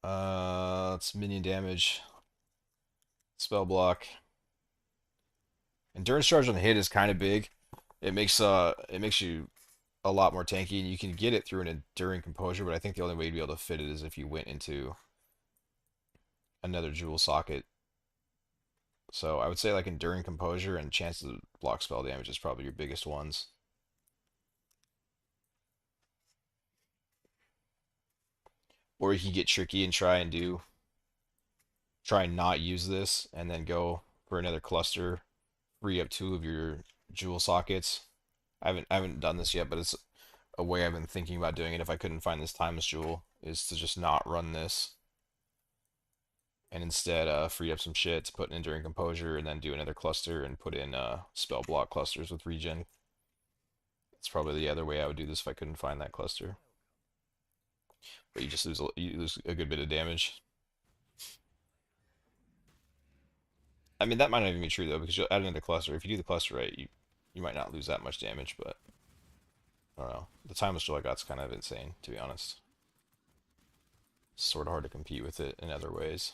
It's minion damage, spell block. Endurance charge on the hit is kind of big. It makes you a lot more tanky, and you can get it through an enduring composure. But I think the only way you'd be able to fit it is if you went into another jewel socket. So I would say like enduring composure and chances of block spell damage is probably your biggest ones. Or you can get tricky and try and not use this, and then go for another cluster, free up two of your jewel sockets. I haven't done this yet, but it's a way I've been thinking about doing it if I couldn't find this timeless jewel, is to just not run this and instead free up some shit to put in enduring composure and then do another cluster and put in spell block clusters with regen. It's probably the other way I would do this if I couldn't find that cluster. But you lose a good bit of damage. I mean, that might not even be true though, because you'll add another cluster. If you do the cluster right, you might not lose that much damage, but I don't know. The timeless jewel I got's kind of insane, to be honest. It's sort of hard to compete with it in other ways.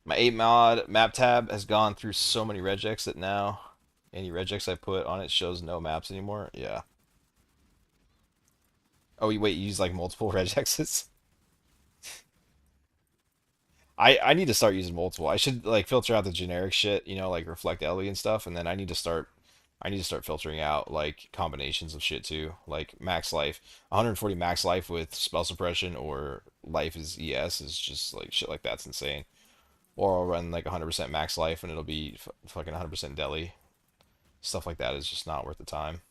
My 8 mod map tab has gone through so many regex that now any regex I put on it shows no maps anymore. Yeah. Oh, wait, you use like multiple regexes? I need to start using multiple. I should like filter out the generic shit, like reflect Ellie and stuff, and then I need to start filtering out like combinations of shit too, like max life. 140 max life with spell suppression or life is ES is just like shit like that's insane. Or I'll run like 100% max life and it'll be fucking 100% deli. Stuff like that is just not worth the time.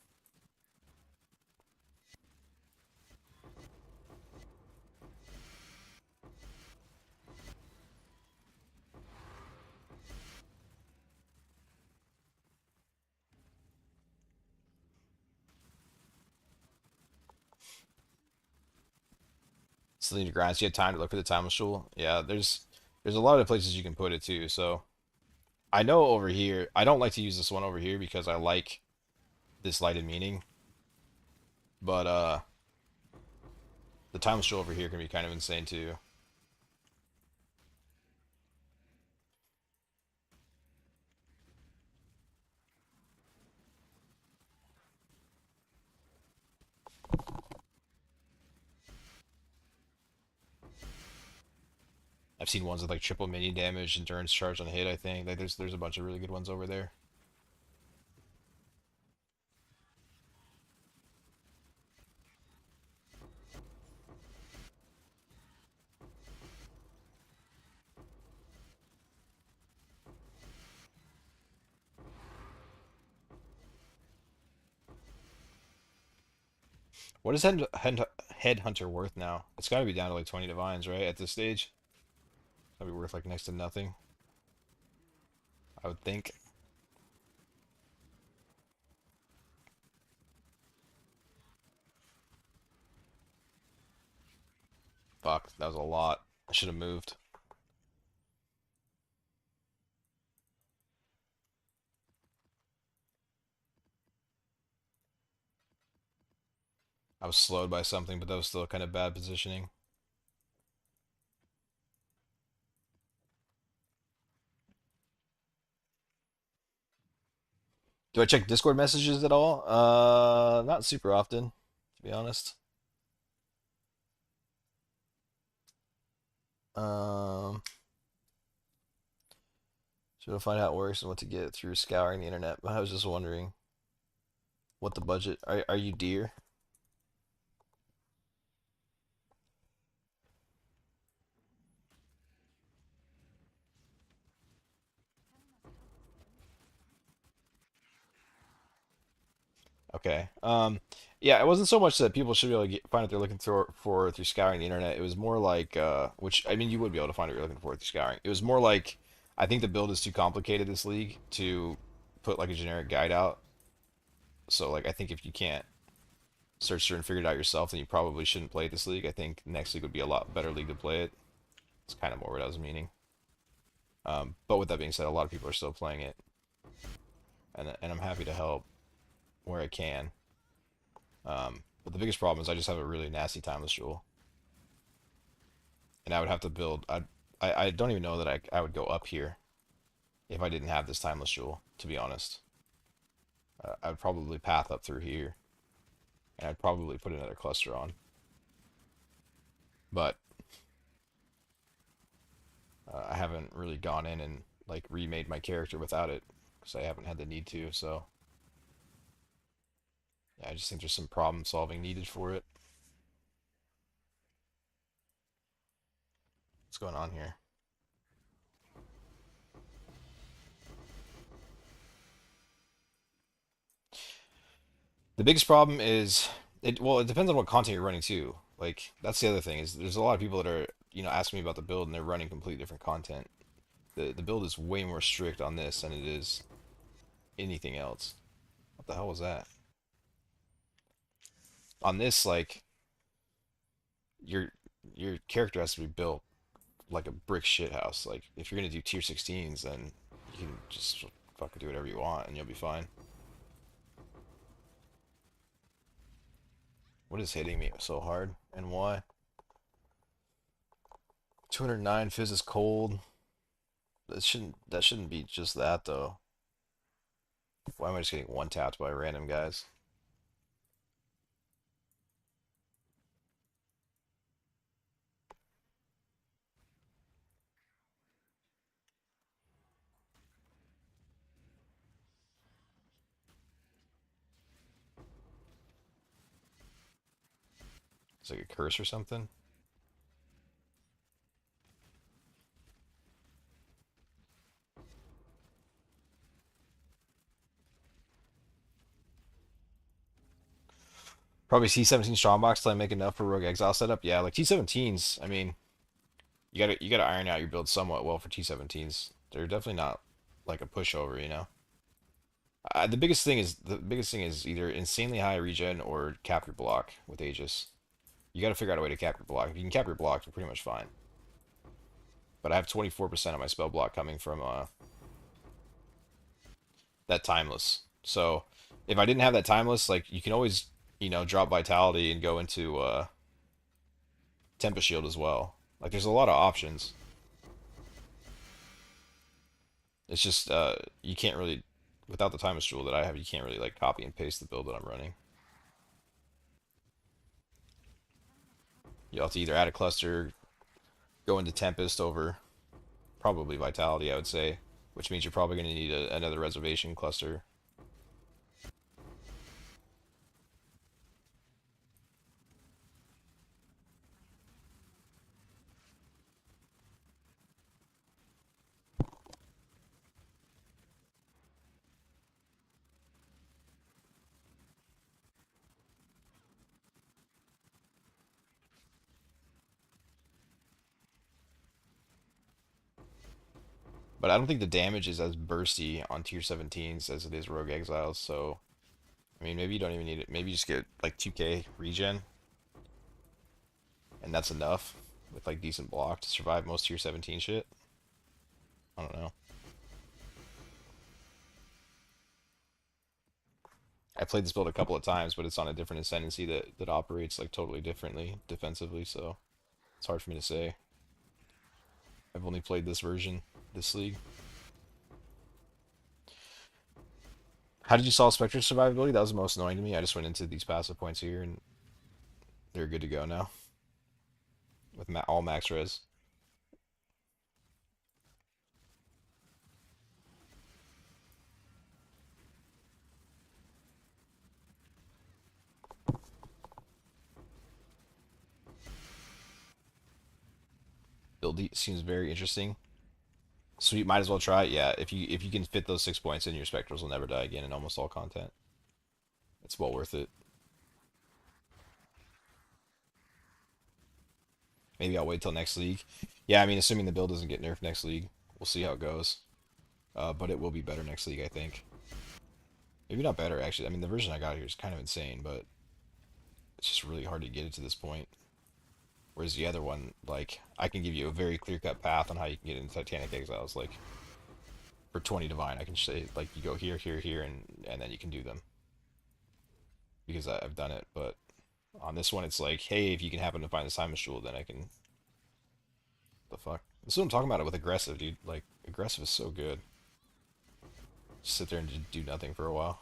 Still need to grind. So you have time to look for the timeless jewel. Yeah, there's a lot of places you can put it too. So I know over here, I don't like to use this one over here because I like this lighted meaning. But the timeless jewel over here can be kind of insane too. I've seen ones with like triple minion damage, endurance charge on hit. I think like there's a bunch of really good ones over there. What is Headhunter worth now? It's got to be down to like 20 divines, right? At this stage, it's gotta be worth like next to nothing, I would think. Fuck, that was a lot. I should have moved. I was slowed by something, but that was still kind of bad positioning. Do I check Discord messages at all? Not super often, to be honest. Um, Should find out how it works and what to get through scouring the internet. But I was just wondering what the budget. Are you dear? Okay. Yeah, it wasn't so much that people should be able to find what they're looking for through scouring the internet. It was more like, which I mean, you would be able to find what you're looking for through scouring. It was more like, I think the build is too complicated this league to put like a generic guide out. So like, I think if you can't search through and figure it out yourself, then you probably shouldn't play this league. I think next league would be a lot better league to play it. It's kind of more what I was meaning. But with that being said, a lot of people are still playing it. and I'm happy to help where I can. But the biggest problem is I just have a really nasty timeless jewel, and I would have to build. I don't even know that I would go up here if I didn't have this timeless jewel. To be honest, I would probably path up through here, and I'd probably put another cluster on. But I haven't really gone in and like remade my character without it because I haven't had the need to. So yeah, I just think there's some problem solving needed for it. What's going on here? The biggest problem is it. Well, it depends on what content you're running too. Like that's the other thing is there's a lot of people that are asking me about the build and they're running completely different content. The build is way more strict on this than it is anything else. What the hell was that? On this, like your your character has to be built like a brick shit house. Like if you're gonna do tier 16s, then you can just fucking do whatever you want and you'll be fine. What is hitting me so hard and why? 209 fizz is cold. That shouldn't be just that though. Why am I just getting one tapped by random guys? It's like a curse or something. Probably T17 Strongbox till I make enough for Rogue Exile setup. Yeah, like T17s. I mean, you gotta iron out your build somewhat well for T17s. They're definitely not like a pushover, you know. The biggest thing is either insanely high regen or cap your block with Aegis. You got to figure out a way to cap your block. If you can cap your block, you're pretty much fine. But I have 24% of my spell block coming from that timeless. So if I didn't have that timeless, like you can always drop vitality and go into Tempest Shield as well. Like there's a lot of options. It's just you can't really without the timeless jewel that I have, you can't really like copy and paste the build that I'm running. You'll have to either add a cluster, go into Tempest over probably Vitality, I would say, which means you're probably going to need another reservation cluster. But I don't think the damage is as bursty on tier 17s as it is Rogue Exiles, so I mean maybe you don't even need it. Maybe you just get like 2k regen, and that's enough with like decent block to survive most tier 17 shit. I don't know. I played this build a couple of times, but it's on a different ascendancy that operates like totally differently defensively, so it's hard for me to say. I've only played this version, this league. How did you solve Spectre's survivability? That was the most annoying to me. I just went into these passive points here, and they're good to go now with all max res. Build seems very interesting. Sweet, might as well try it. Yeah, if you can fit those 6 points in, your Spectrals will never die again in almost all content. It's well worth it. Maybe I'll wait till next league. Yeah, I mean, assuming the build doesn't get nerfed next league, we'll see how it goes. But it will be better next league, I think. Maybe not better, actually. I mean, the version I got here is kind of insane, but it's just really hard to get it to this point. Whereas the other one, like, I can give you a very clear-cut path on how you can get into Titanic Exiles. Like, For 20 divine, I can say like you go here, here, here, and then you can do them because I've done it. But on this one, it's like, hey, if you can happen to find the Simon's Jewel, then I can. The fuck? This is what I'm talking about it with aggressive, dude. Like aggressive is so good. Just sit there and just do nothing for a while.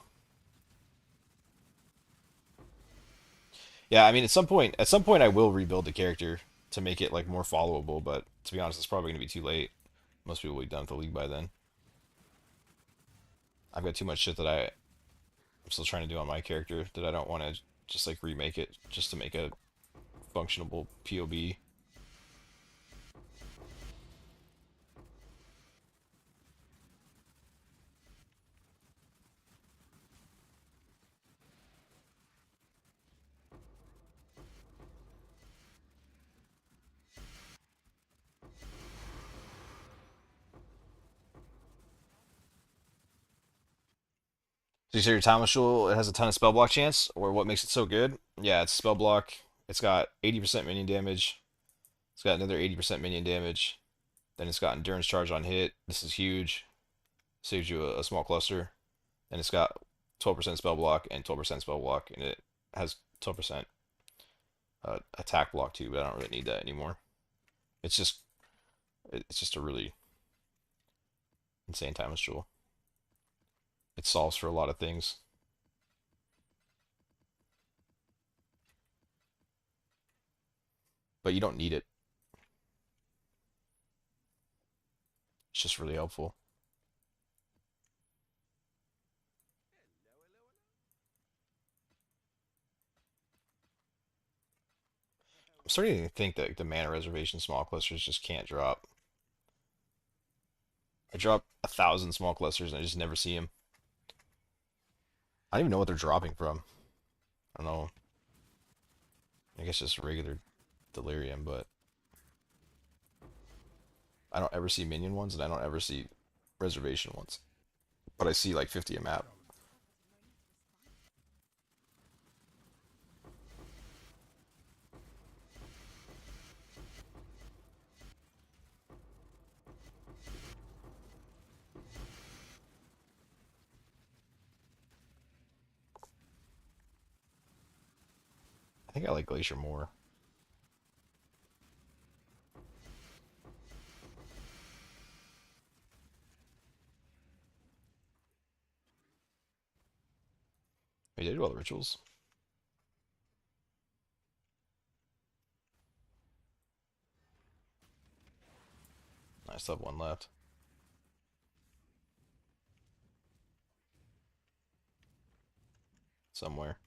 Yeah, I mean, at some point, I will rebuild the character to make it like more followable. But to be honest, it's probably gonna be too late. Most people will be done with the league by then. I've got too much shit that I'm still trying to do on my character that I don't want to just like remake it just to make a functionable POB. So you say your Timeless Jewel, it has a ton of spell block chance, or what makes it so good? Yeah, it's spell block. It's got 80% minion damage. It's got another 80% minion damage. Then it's got endurance charge on hit. This is huge. Saves you a small cluster. And it's got 12% spell block and 12% spell block, and it has 12% attack block too, but I don't really need that anymore. It's just it's just a really insane Timeless Jewel. It solves for a lot of things, but you don't need it. It's just really helpful. I'm starting to think that the mana reservation small clusters just can't drop. I drop 1,000 small clusters and I just never see them. I don't even know what they're dropping from. I don't know. I guess just regular delirium, but I don't ever see minion ones and I don't ever see reservation ones. But I see like 50 a map. I think I like Glacier more. Wait, did I do all the rituals? I still have one left. Somewhere.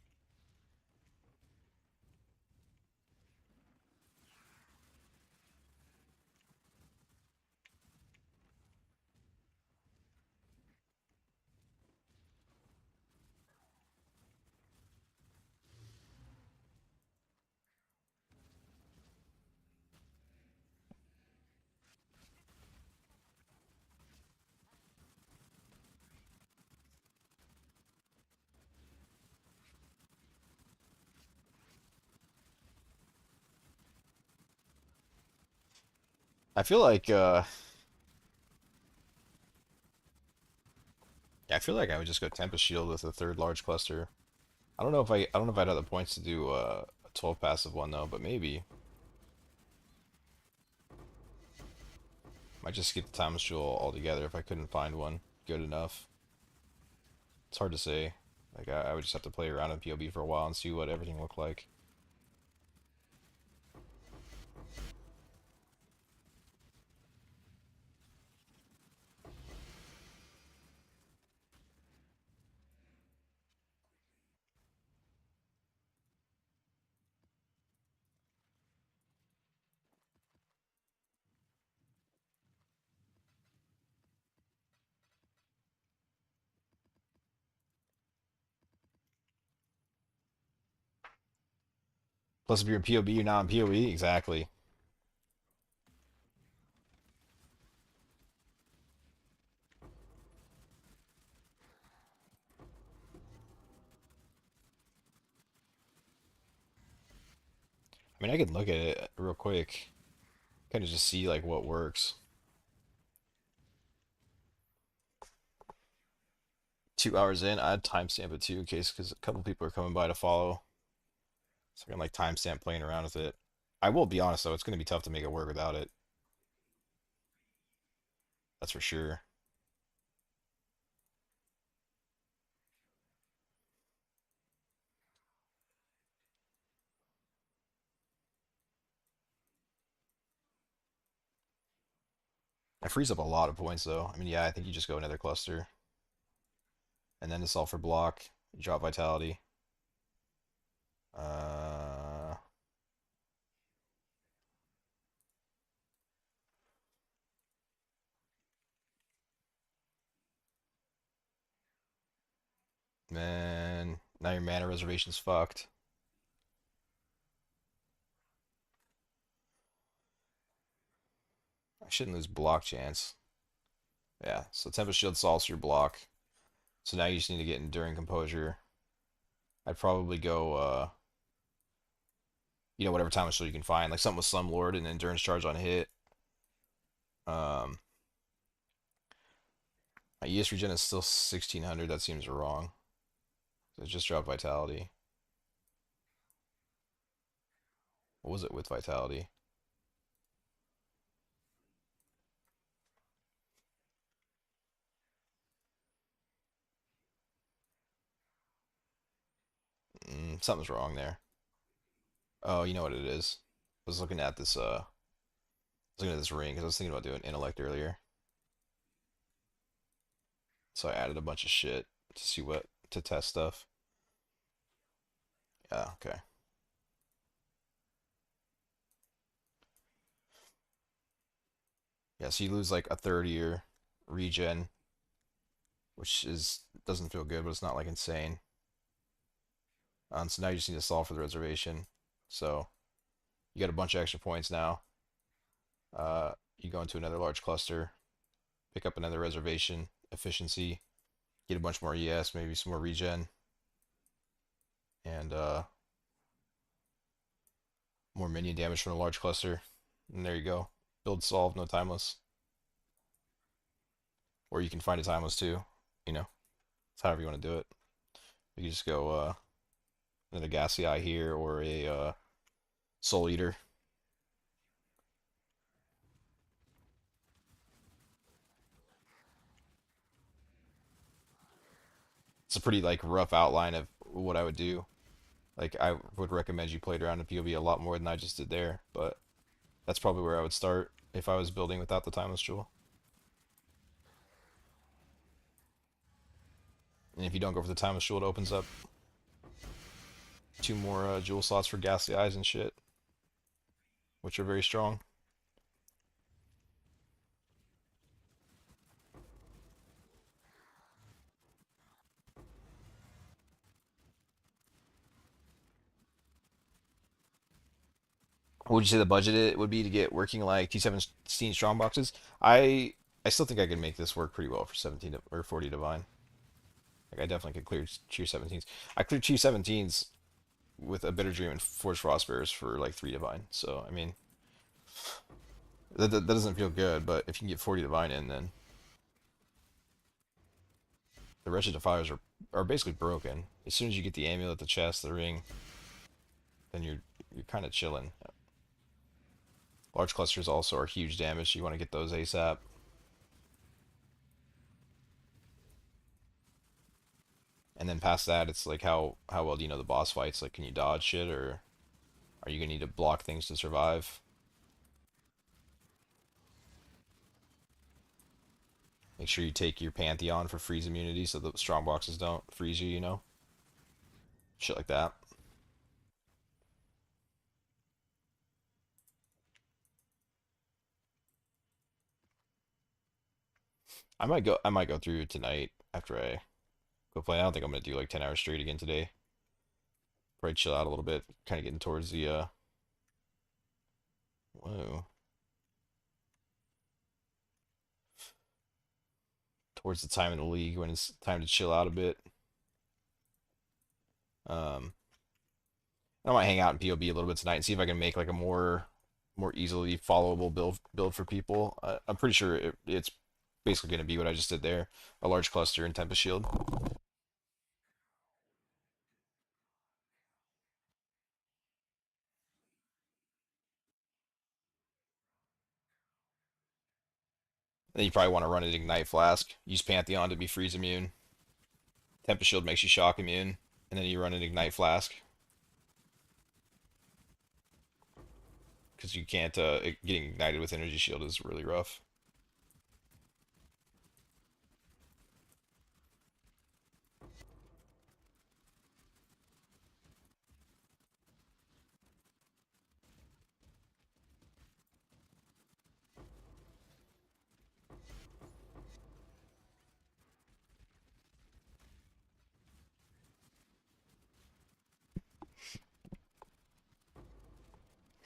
I feel like yeah, I feel like I would just go Tempest Shield with a third large cluster. I don't know if I'd have the points to do a 12 passive one though, but maybe. Might just skip the Timeless Jewel altogether if I couldn't find one good enough. It's hard to say. Like I would just have to play around in POB for a while and see what everything looked like. Plus, if you're in POB, you're not in POE. Exactly. I mean, I can look at it real quick. Kind of just see like what works. 2 hours in. I'd timestamp it too in case because a couple people are coming by to follow. So I can like timestamp playing around with it. I will be honest though, it's gonna be tough to make it work without it. That's for sure. It frees up a lot of points though. I mean, yeah, I think you just go another cluster, and then to solve for block, you drop vitality. Uh, Man, now your mana reservation's fucked. I shouldn't lose block chance. Yeah, so Tempest Shield solves your block. So now you just need to get Enduring Composure. I'd probably go, whatever time shield you can find. Like something with Slumlord and Endurance Charge on hit. Um, my ES regen is still 1600. That seems wrong. So just drop Vitality. What was it with Vitality? Something's wrong there. Oh, you know what it is. I was looking at this, looking at this ring because I was thinking about doing intellect earlier. So I added a bunch of shit to see what to test stuff. Yeah, okay. Yeah, so you lose like a third of your regen, which is doesn't feel good, but it's not like insane. So now you just need to solve for the reservation. So you got a bunch of extra points now. You go into another large cluster, pick up another reservation, efficiency, get a bunch more ES, maybe some more regen, and more minion damage from a large cluster. And there you go. Build solve, no timeless. Or you can find a timeless too. You know, it's however you want to do it. You can just go another Gassy Eye here or a Soul Eater. It's a pretty like rough outline of what I would do. Like I would recommend you played around in PoB a lot more than I just did there, but that's probably where I would start if I was building without the Timeless Jewel. And if you don't go for the Timeless Jewel, it opens up two more jewel slots for Ghastly Eyes and shit, which are very strong. What would you say the budget it would be to get working like T17 strong boxes? I still think I could make this work pretty well for 17 or 40 divine. Like I definitely could clear tier 17s. I cleared tier 17s with a Bitter Dream and Forge Frostbearers for like 3 divine. So I mean, that doesn't feel good, but if you can get 40 divine in, then the Wretched Defiers are basically broken. As soon as you get the amulet, the chest, the ring, then you're kind of chilling. Large clusters also are huge damage. So you want to get those ASAP. And then past that, it's like how well do you know the boss fights? Like, can you dodge shit, or are you gonna need to block things to survive? Make sure you take your Pantheon for freeze immunity so the strong boxes don't freeze you, Shit like that. I might go through tonight after I go play. I don't think I'm gonna do like 10 hours straight again today. Probably chill out a little bit, kind of getting towards the whoa, towards the time in the league when it's time to chill out a bit. Um, I might hang out in PoB a little bit tonight and see if I can make like a more easily followable build for people. I'm pretty sure it's Basically going to be what I just did there. A large cluster and Tempest Shield. Then you probably want to run an Ignite Flask. Use Pantheon to be freeze immune. Tempest Shield makes you shock immune. And then you run an Ignite Flask. Because you can't, getting ignited with Energy Shield is really rough.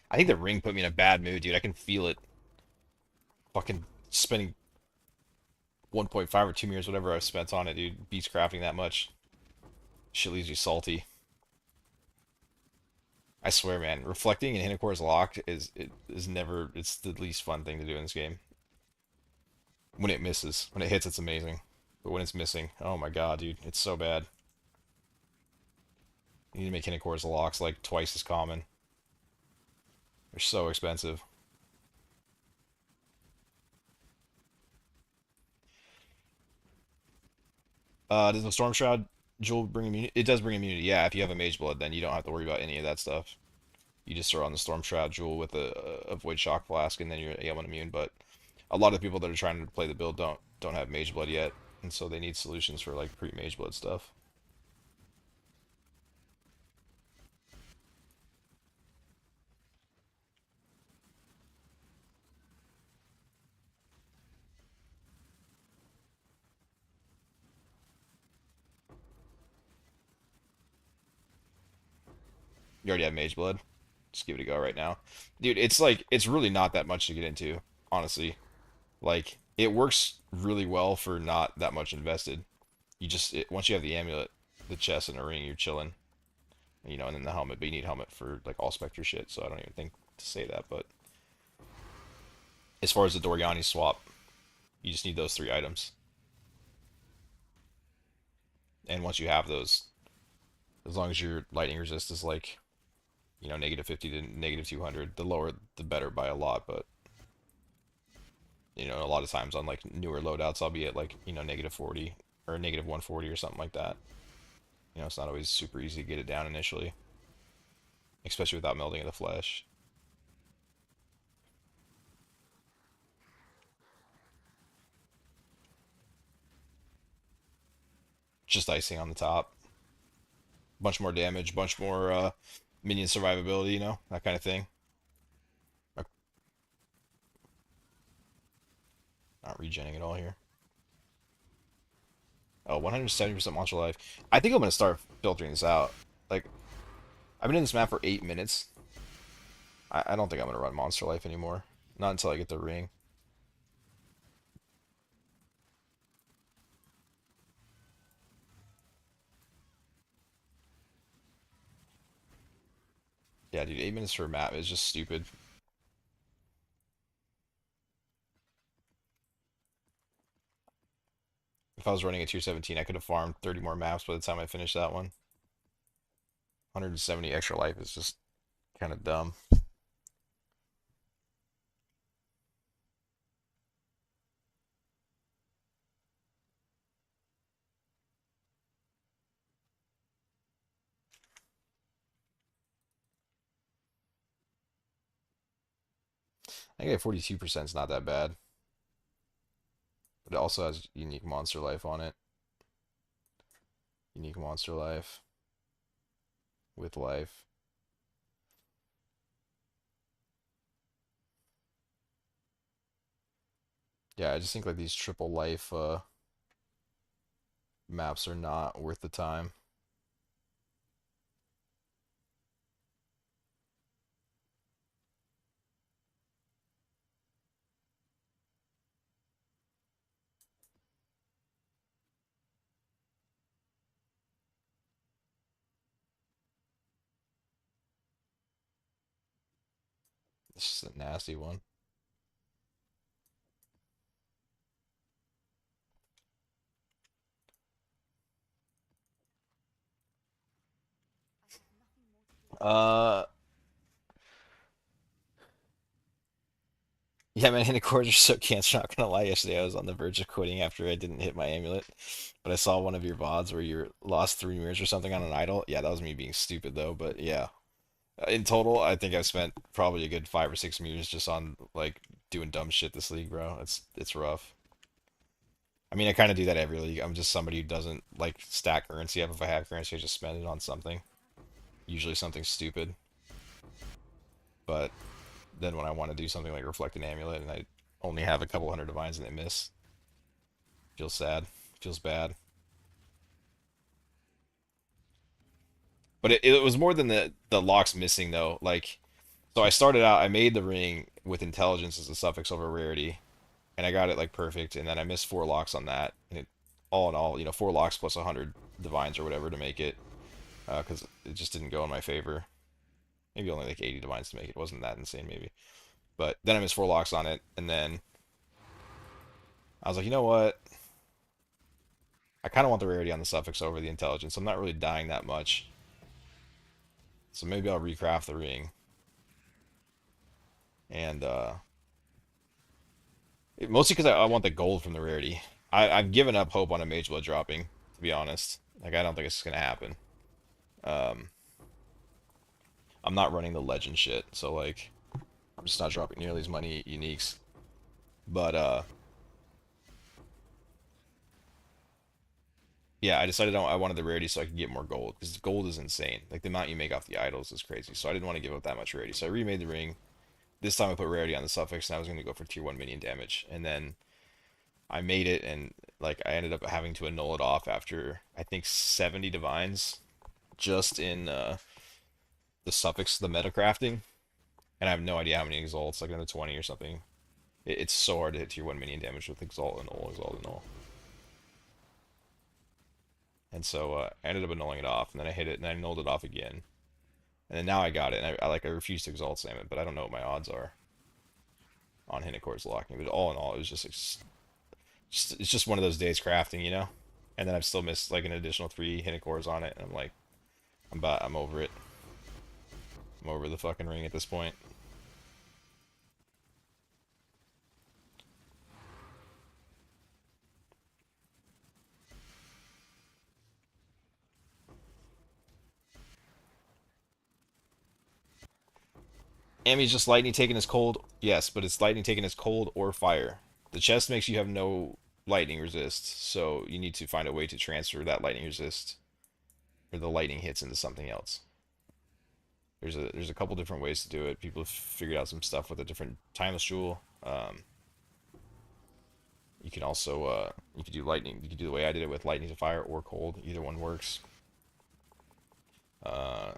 I think the ring put me in a bad mood, dude. I can feel it. Fucking spending 1.5 or 2 years, whatever I've spent on it, dude. Beats crafting that much. Shit leaves you salty. I swear, man. Reflecting and Hinocor's locked is never. It's the least fun thing to do in this game. When it misses, when it hits, it's amazing. But when it's missing, oh my god, dude, it's so bad. You need to make Hinocor's locks like twice as common. They're so expensive. Does the Storm Shroud Jewel bring immunity? It does bring immunity. Yeah, if you have a Mage Blood, then you don't have to worry about any of that stuff. You just throw on the Storm Shroud Jewel with a Void Shock Flask, and then you're able to immune. But a lot of people that are trying to play the build don't have Mage Blood yet, and so they need solutions for like pre-Mage Blood stuff. You already have Mage Blood. Just give it a go right now, dude. It's like it's really not that much to get into, honestly. Like it works really well for not that much invested. Once you have the amulet, the chest, and the ring, you're chilling. And then the helmet. But you need helmet for like all Spectre shit, so I don't even think to say that. But as far as the Doriani swap, you just need those three items. And once you have those, as long as your lightning resist is like, -50 to -200, the lower the better by a lot. But a lot of times on like newer loadouts, I'll be at like, -40 or -140 or something like that. It's not always super easy to get it down initially, especially without melting of the flesh. Just icing on the top. Bunch more damage, bunch more minion survivability, that kind of thing. Not regenning at all here. Oh, 170% monster life. I think I'm gonna start filtering this out. Like, I've been in this map for 8 minutes. I don't think I'm gonna run monster life anymore. Not until I get the ring. Yeah, dude, 8 minutes for a map is just stupid. If I was running a tier 17, I could have farmed 30 more maps by the time I finished that one. 170 extra life is just kind of dumb. I think 42% is not that bad, but it also has unique monster life on it. Unique monster life with life. Yeah, I just think like these triple life maps are not worth the time. It's just a nasty one. Uh, yeah, man, Hidden Chords are so cancer. Not gonna lie, yesterday I was on the verge of quitting after I didn't hit my amulet, but I saw one of your VODs where you lost 3 mirrors or something on an idol. Yeah, that was me being stupid though, but yeah. In total, I think I've spent probably a good 5 or 6 mirrors just on like doing dumb shit this league, bro. It's rough. I mean, I kind of do that every league. I'm just somebody who doesn't like stack currency up. If I have currency, I just spend it on something. Usually something stupid. But then when I want to do something like reflect an amulet and I only have a couple hundred divines and I miss, feels sad. Feels bad. But it was more than the locks missing though. Like, so I started out. I made the ring with intelligence as a suffix over rarity, and I got it like perfect. And then I missed 4 locks on that. And it, all in all, 4 locks plus 100 divines or whatever to make it, because it just didn't go in my favor. Maybe only like 80 divines to make it. It wasn't that insane, maybe. But then I missed 4 locks on it, and then I was like, you know what? I kind of want the rarity on the suffix over the intelligence. I'm not really dying that much, so maybe I'll recraft the ring. And mostly because I want the gold from the rarity. I've given up hope on a Mage Blood dropping, to be honest. Like, I don't think it's gonna happen. Um, I'm not running the legend shit, so like, I'm just not dropping nearly as many uniques. But yeah, I decided I wanted the rarity so I could get more gold because gold is insane. Like the amount you make off the idols is crazy. So I didn't want to give up that much rarity. So I remade the ring. This time I put rarity on the suffix, and I was going to go for tier 1 minion damage. And then I made it, and like I ended up having to annul it off after I think 70 divines just in the suffix, the meta crafting. And I have no idea how many exalts, like another 20 or something. It's so hard to hit tier 1 minion damage with exalt and all, exalt and all. And so I ended up annulling it off, and then I hit it, and I annulled it off again. And then now I got it, and I refuse to exalt slam it, but I don't know what my odds are on Hinnicor's locking. But all in all, it was it's just one of those days crafting. And then I've still missed like an additional 3 Hinnicores on it, and I'm over it. I'm over the fucking ring at this point. Ami's just lightning taking his cold. Yes, but it's lightning taking his cold or fire. The chest makes you have no lightning resist, so you need to find a way to transfer that lightning resist or the lightning hits into something else. There's a couple different ways to do it. People have figured out some stuff with a different timeless jewel. You can also you can do lightning. You can do the way I did it with lightning to fire or cold. Either one works. Uh,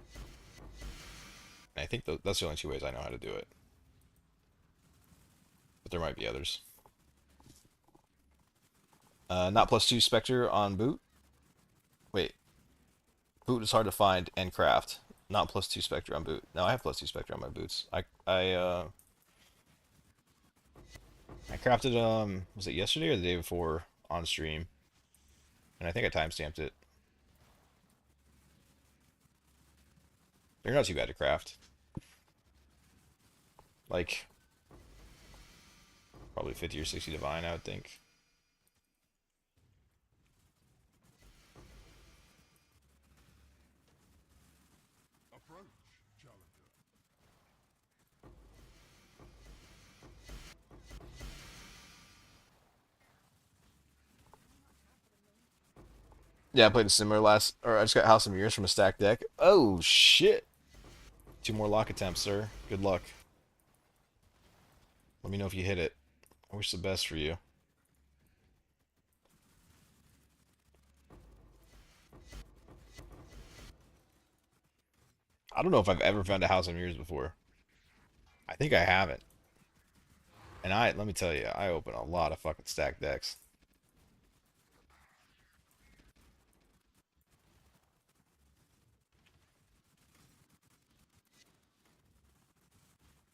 I think that's the only 2 ways I know how to do it. But there might be others. Not +2 Spectre on boot. Wait, boot is hard to find and craft. Not +2 Spectre on boot. No, I have +2 Spectre on my boots. I crafted was it yesterday or the day before on stream? And I think I timestamped it. They're not too bad to craft. Like probably 50 or 60 divine, I would think. Yeah, I played a similar or I just got House of Mirrors from a stacked deck. Oh shit! 2 more lock attempts, sir. Good luck. Let me know if you hit it. I wish the best for you. I don't know if I've ever found a House of Mirrors before. I think I haven't. And let me tell you, I open a lot of fucking stacked decks.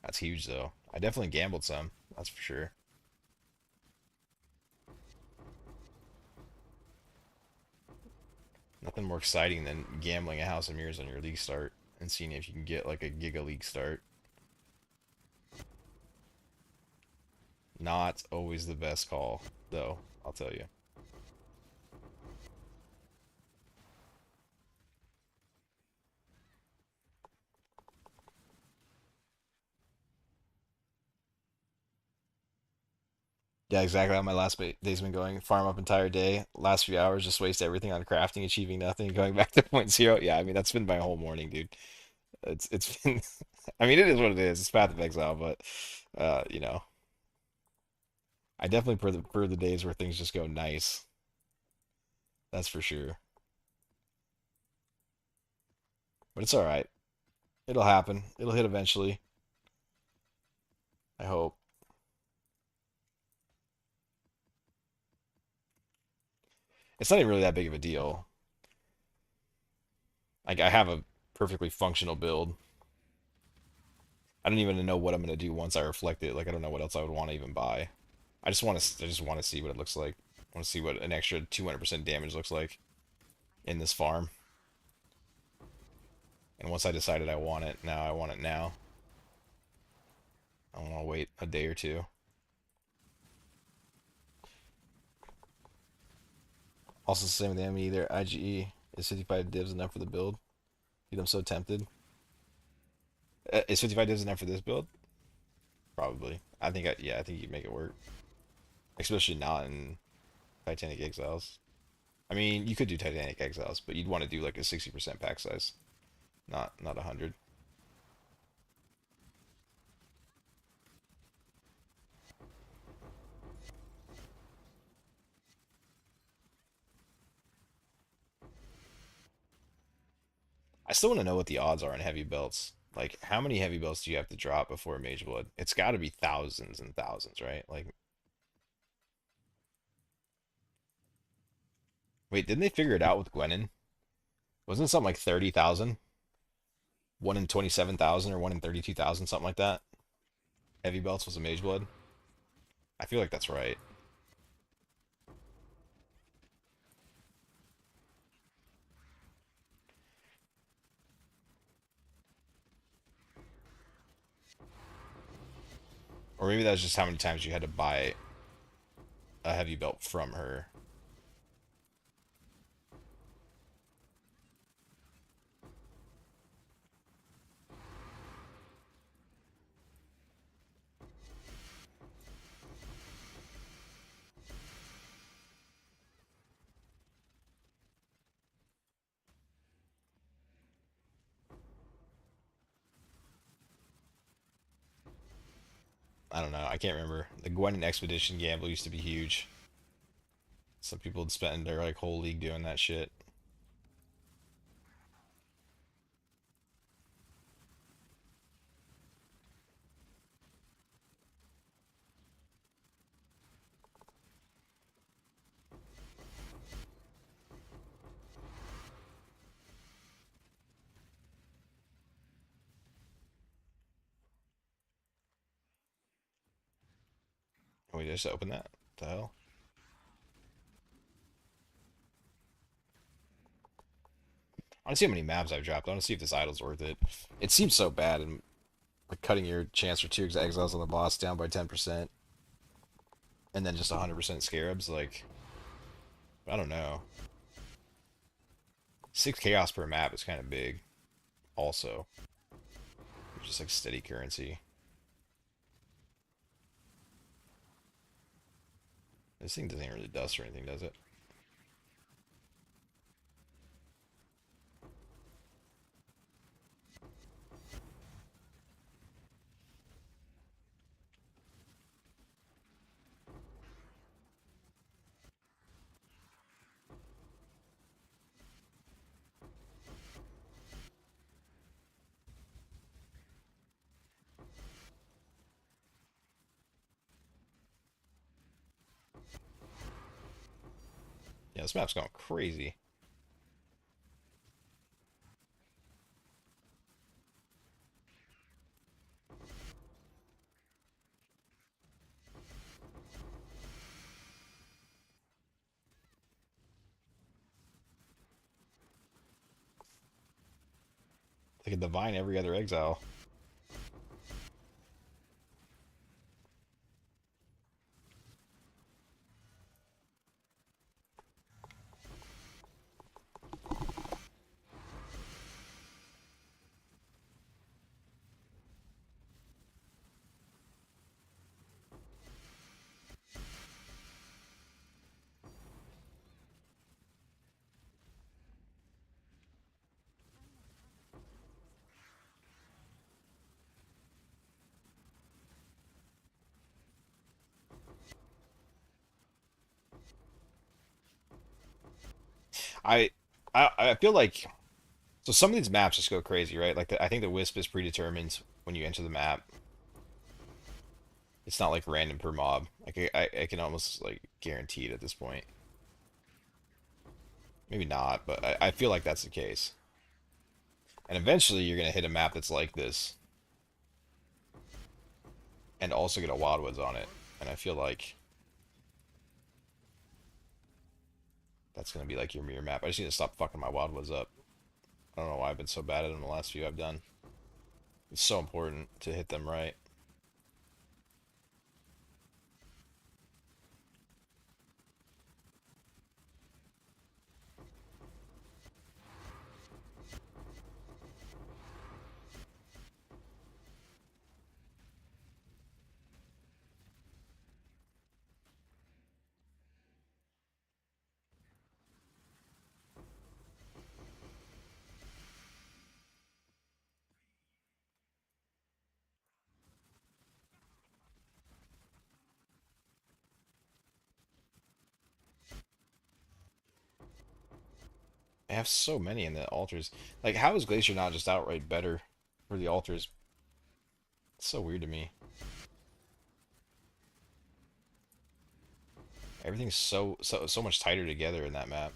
That's huge though. I definitely gambled some. That's for sure. Nothing more exciting than gambling a House of Mirrors on your league start. and seeing if you can get like a Giga League start. Not always the best call, though, I'll tell you. Yeah, exactly how my last day's been going. Farm up entire day. Last few hours just waste everything on crafting, achieving nothing, going back to point zero. Yeah, I mean that's been my whole morning, dude. It's been I mean it is what it is. It's Path of Exile, but you know, I definitely prefer the days where things just go nice. That's for sure. But it's all right. It'll happen. It'll hit eventually. I hope. It's not even really that big of a deal. Like I have a perfectly functional build. I don't even know what I'm gonna do once I reflect it. Like I don't know what else I would want to even buy. I just want to see what it looks like. I want to see what an extra 200% damage looks like in this farm. And once I decided I want it, now I want it now. I don't want to wait a day or two. Also, the same with the enemy either. IGE is 55 divs enough for the build? Dude, I'm so tempted. Is 55 divs enough for this build? Probably. Yeah, I think you can make it work. Especially not in Titanic Exiles. I mean, you could do Titanic Exiles, but you'd want to do like a 60% pack size, not 100. I still want to know what the odds are in heavy belts. Like, how many heavy belts do you have to drop before Mage Blood? It's got to be thousands and thousands, right? Like, wait, didn't they figure it out with Gwenin? Wasn't it something like 30,000? One in 27,000 or one in 32,000, something like that? Heavy belts was a Mage Blood? I feel like that's right. Or maybe that's just how many times you had to buy a heavy belt from her. I don't know. I can't remember. The Gwenin Expedition gamble used to be huge. Some people would spend their like whole league doing that shit. Can we just open that? What the hell? I want to see how many maps I've dropped. I want to see if this idol's worth it. It seems so bad, and like cutting your chance for 2 exiles on the boss down by 10%, and then just 100% scarabs. Like, I don't know. 6 chaos per map is kind of big. Also, just like steady currency. This thing doesn't really dust or anything, does it? Yeah, this map's going crazy. Like a divine every other exile. I I feel like so some of these maps just go crazy, right? Like I think the Wisp is predetermined when you enter the map. It's not like random per mob. Like I can almost like guarantee it at this point. Maybe not, but I feel like that's the case. And eventually you're gonna hit a map that's like this, and also get a Wildwoods on it. And I feel like that's gonna be like your mirror map. I just need to stop fucking my Wildwoods up. I don't know why I've been so bad at them the last few I've done. It's so important to hit them right. I have so many in the altars. Like, how is Glacier not just outright better for the altars? It's so weird to me. Everything's so much tighter together in that map.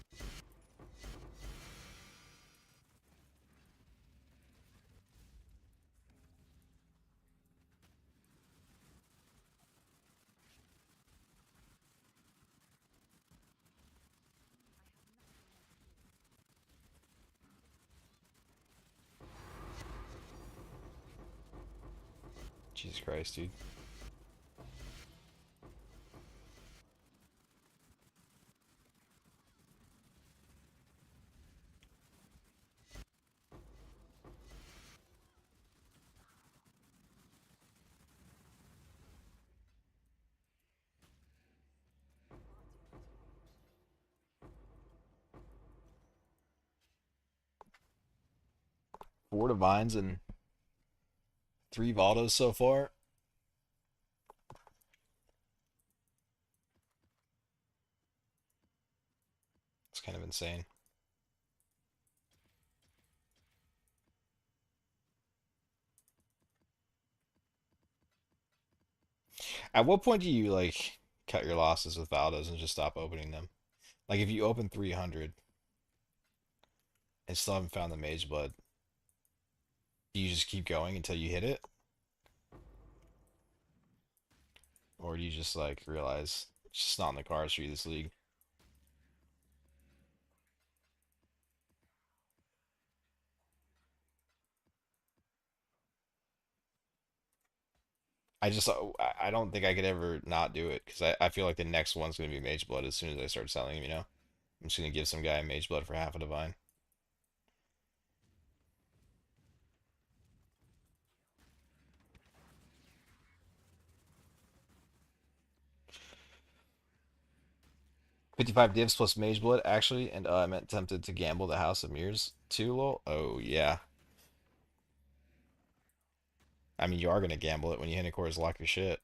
Jesus Christ, dude. Four Divines and three Valdos so far. It's kind of insane. At what point do you like cut your losses with Valdos and just stop opening them? Like if you open 300 and still haven't found the Mage Blood, do you just keep going until you hit it? Or do you just like realize it's just not in the cards for you this league? I just I don't think I could ever not do it because I feel like the next one's gonna be Mage Blood as soon as I start selling him, you know? I'm just gonna give some guy Mage Blood for half a divine. 55 divs plus Mage Blood, actually, and I meant tempted to gamble the House of Mirrors too, lol. Oh, yeah. I mean, you are gonna gamble it when you hit a chorus lock your shit.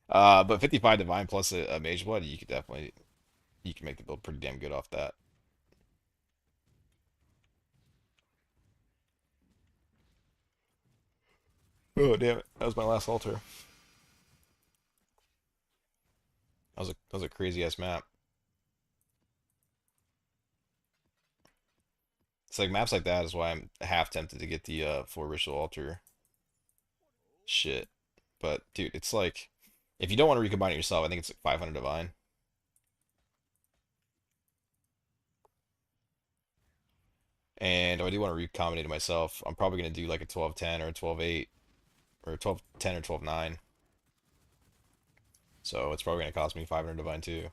But 55 divine plus a Mage Blood, you could definitely you can make the build pretty damn good off that. Oh damn it! That was my last altar. That was a crazy ass map. It's like maps like that is why I'm half tempted to get the four ritual altar shit. But dude, it's like if you don't want to recombine it yourself, I think it's like 500 divine. And I do want to recombinate it myself. I'm probably going to do like a 12-10 or a 12-8 or a 12-10 or 12-9. So it's probably going to cost me 500 divine too.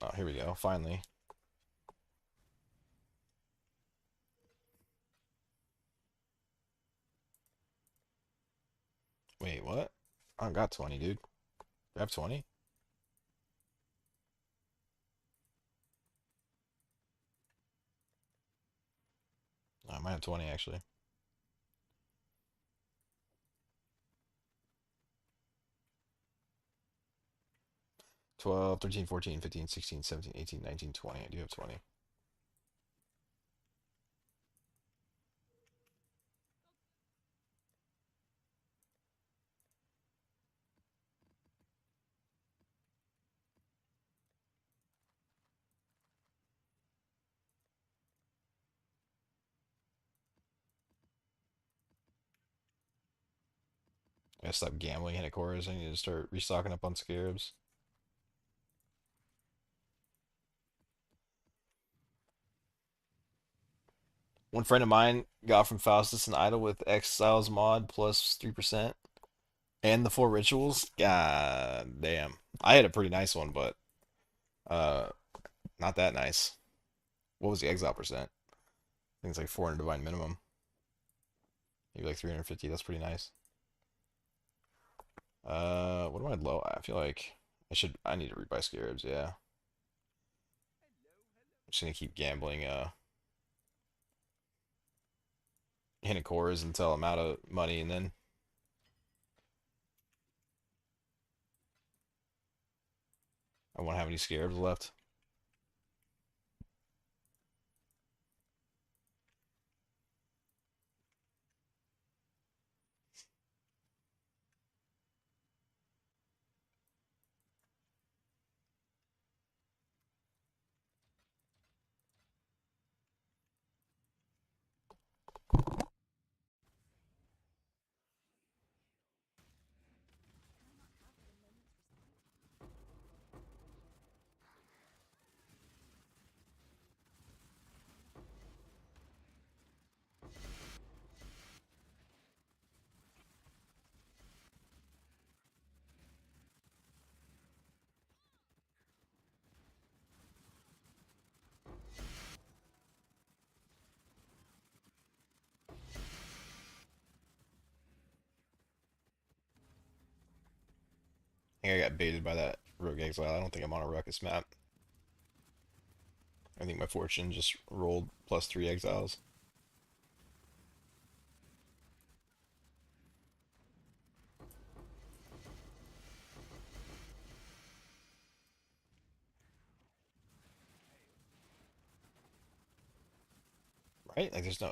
Oh, here we go. Finally. Wait, what? I got 20, dude. Do I have 20? I might have 20 actually. 12, 13, 14, 15, 16, 17, 18, 19, 20. I do have 20. I gotta stop gambling in cores. I need to start restocking up on Scarabs. One friend of mine got from Faustus an idol with Exiles mod plus 3% and the 4 rituals. God damn. I had a pretty nice one, but uh not that nice. What was the exile percent? I think it's like 400 divine minimum. Maybe like 350. That's pretty nice. What am I low? I feel like I need to rebuy Scarabs, yeah. I'm just gonna keep gambling hitting cores until I'm out of money, and then I won't have any Scarabs left. I think I got baited by that Rogue Exile. I don't think I'm on a Ruckus map. I think my fortune just rolled plus 3 exiles. Right? Like there's no.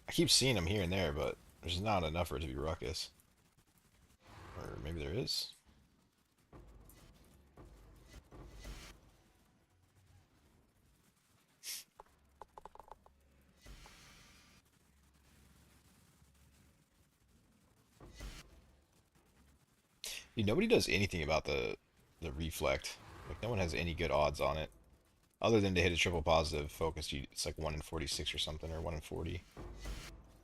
I keep seeing them here and there, but there's not enough for it to be Ruckus. Or maybe there is. Dude, nobody does anything about the reflect. Like no one has any good odds on it. Other than to hit a triple positive focus, it's like 1 in 46 or something, or 1 in 40.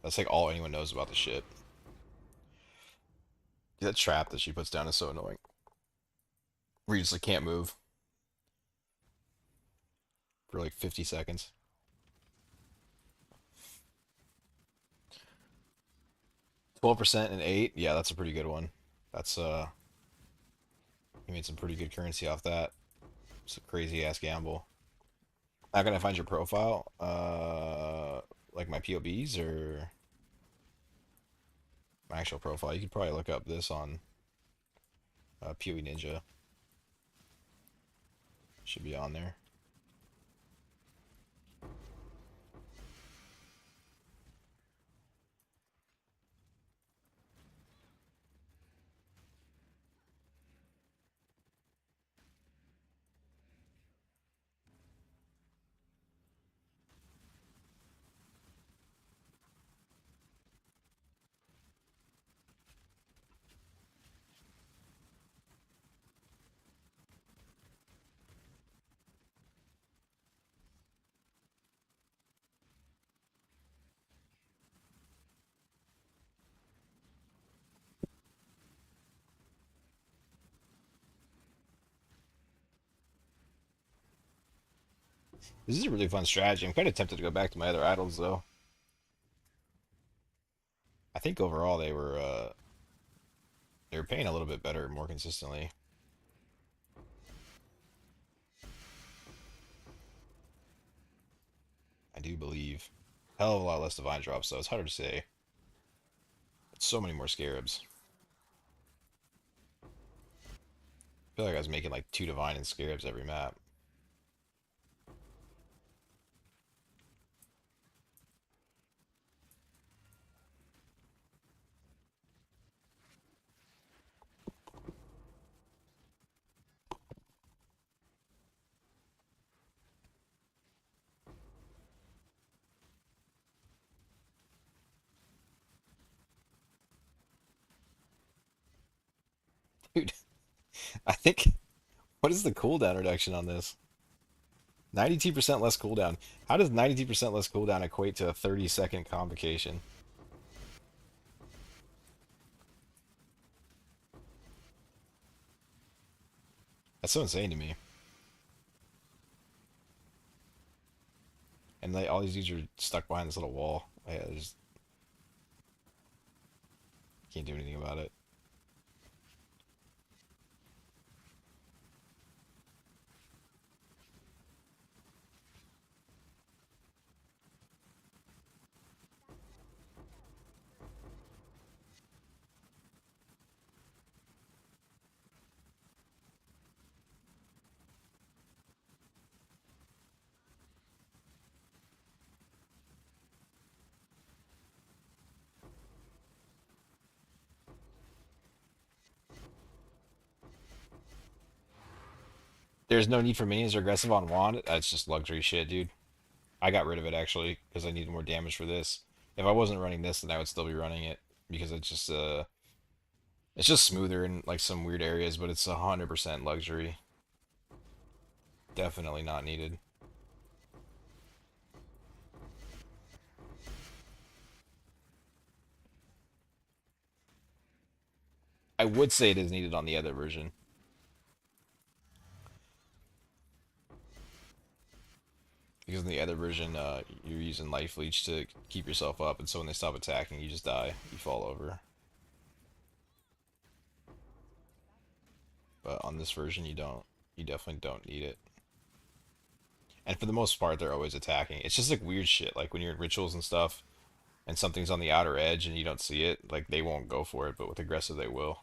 That's like all anyone knows about the shit. That trap that she puts down is so annoying. Where you just like can't move for like 50 seconds. 12% and 8. Yeah, that's a pretty good one. That's you made some pretty good currency off that. It's a crazy ass gamble. How can I find your profile? Like my POBs or my actual profile? You could probably look up this on POE Ninja. Should be on there. This is a really fun strategy. I'm kind of tempted to go back to my other idols though. I think overall they were paying a little bit better more consistently. I do believe. Hell of a lot less divine drops though. It's harder to say. It's so many more scarabs. I feel like I was making like 2 divine and scarabs every map. Dude, I think what is the cooldown reduction on this? 92% less cooldown. How does 92% less cooldown equate to a 30-second convocation? That's so insane to me. And like all these dudes are stuck behind this little wall. I just can't do anything about it. There's no need for minions or aggressive on wand. That's just luxury shit, dude. I got rid of it actually because I needed more damage for this. If I wasn't running this, then I would still be running it because it's just smoother in like some weird areas, but it's 100% luxury. Definitely not needed. I would say it is needed on the other version because in the other version, you're using life leech to keep yourself up, and so when they stop attacking, you just die. You fall over. But on this version, you don't. You definitely don't need it. And for the most part, they're always attacking. It's just like weird shit, like when you're in rituals and stuff, and something's on the outer edge and you don't see it, like they won't go for it, but with aggressive they will.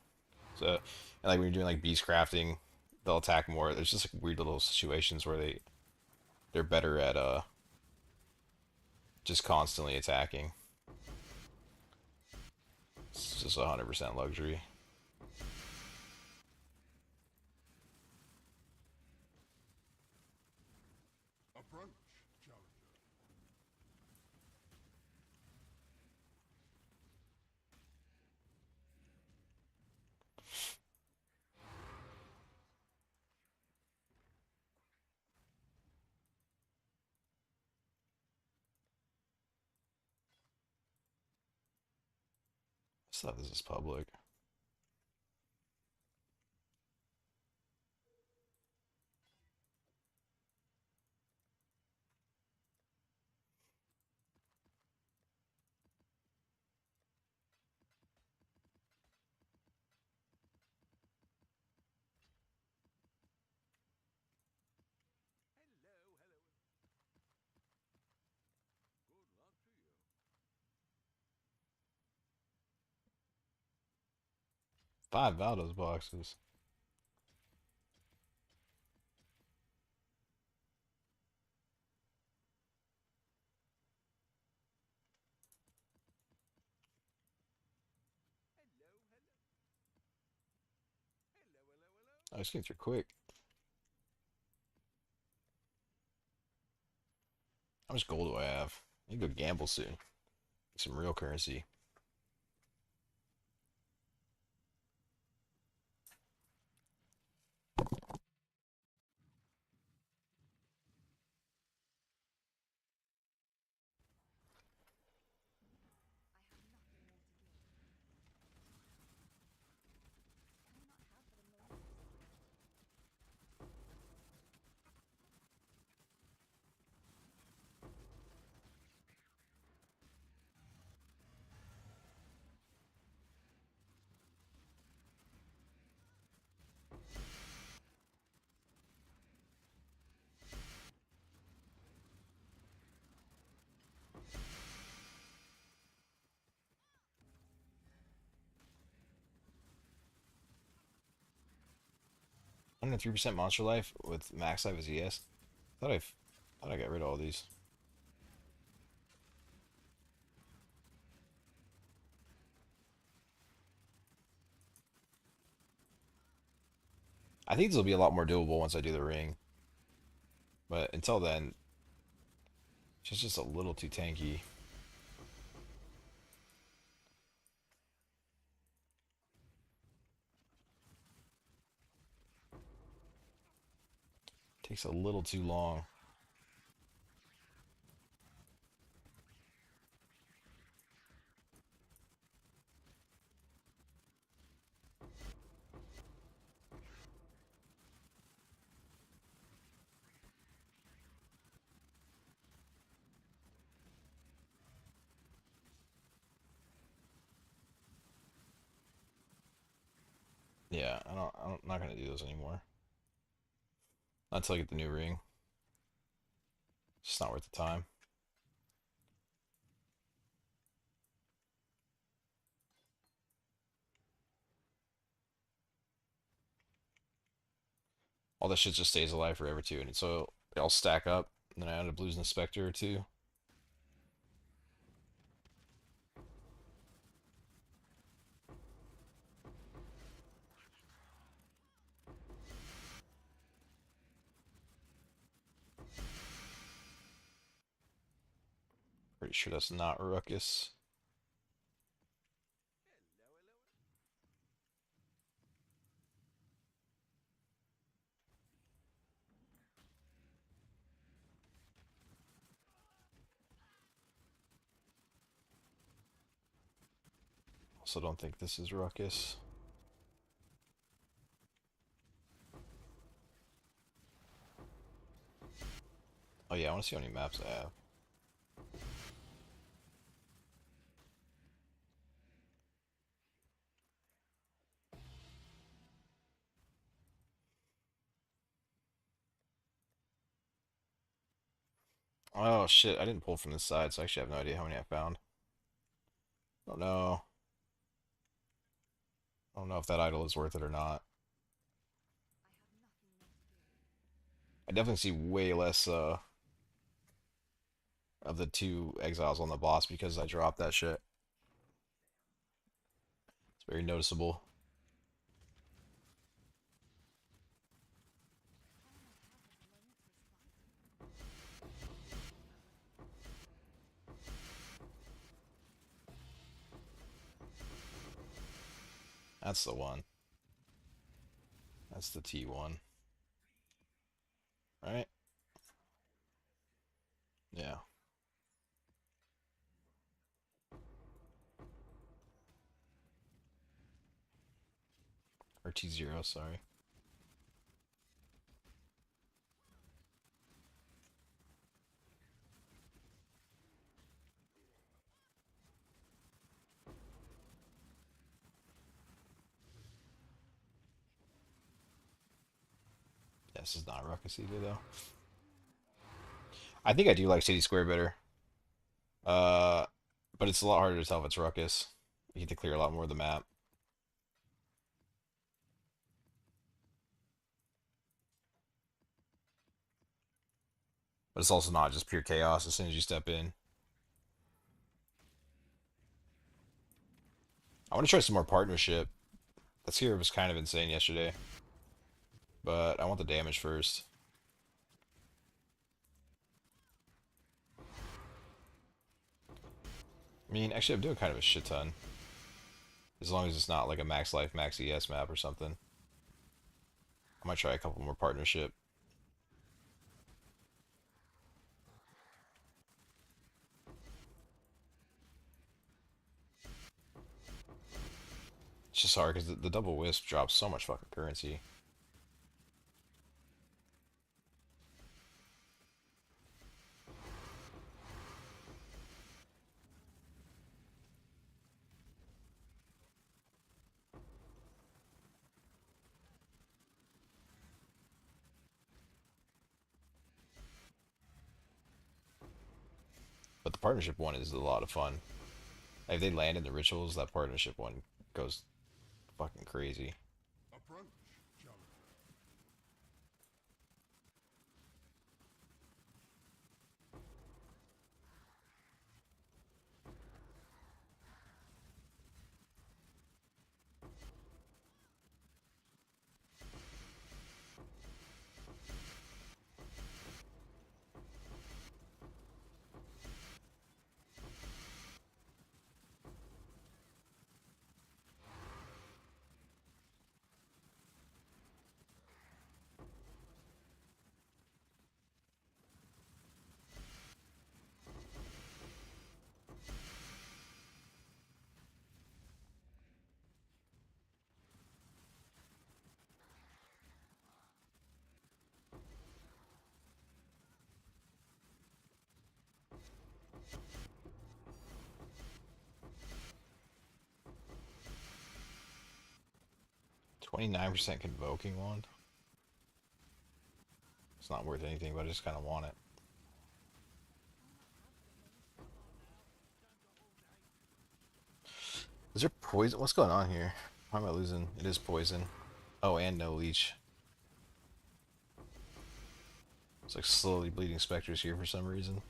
So, and like when you're doing like beast crafting, they'll attack more. There's just like weird little situations where they're better at just constantly attacking. It's just 100% luxury. Stuff this is public. Five Valdos boxes. I just getting through quick. How much gold do I have? I need to go gamble soon. Some real currency. 103% monster life with max life as ES. Thought I got rid of all these. I think this will be a lot more doable once I do the ring. But until then, it's just a little too tanky. Takes a little too long. Yeah, I'm not gonna do those anymore. Not until I get the new ring. It's just not worth the time. All that shit just stays alive forever too, and so they all stack up. And then I end up losing a Spectre or two. Pretty sure that's not Ruckus. Also don't think this is Ruckus. Oh yeah, I want to see how many maps I have. Oh shit, I didn't pull from this side, so I actually have no idea how many I found. Oh no. I don't know if that idol is worth it or not. I definitely see way less of the two exiles on the boss because I dropped that shit. It's very noticeable. That's the one. That's the T1. Right? Yeah. Or T0, sorry. Yeah, this is not Ruckus either, though. I think I do like City Square better. Uh, but it's a lot harder to tell if it's Ruckus. You have to clear a lot more of the map. But it's also not just pure chaos as soon as you step in. I want to try some more partnership. That hero was kind of insane yesterday. But I want the damage first. I mean, actually, I'm doing kind of a shit ton. As long as it's not like a max life, max ES map or something. I might try a couple more partnership. It's just hard because the double wisp drops so much fucking currency. But the partnership one is a lot of fun. If they land in the rituals, that partnership one goes fucking crazy. 29% convoking wand. It's not worth anything, but I just kind of want it. Is there poison? What's going on here? Why am I losing? It is poison. Oh, and no leech. It's like slowly bleeding specters here for some reason.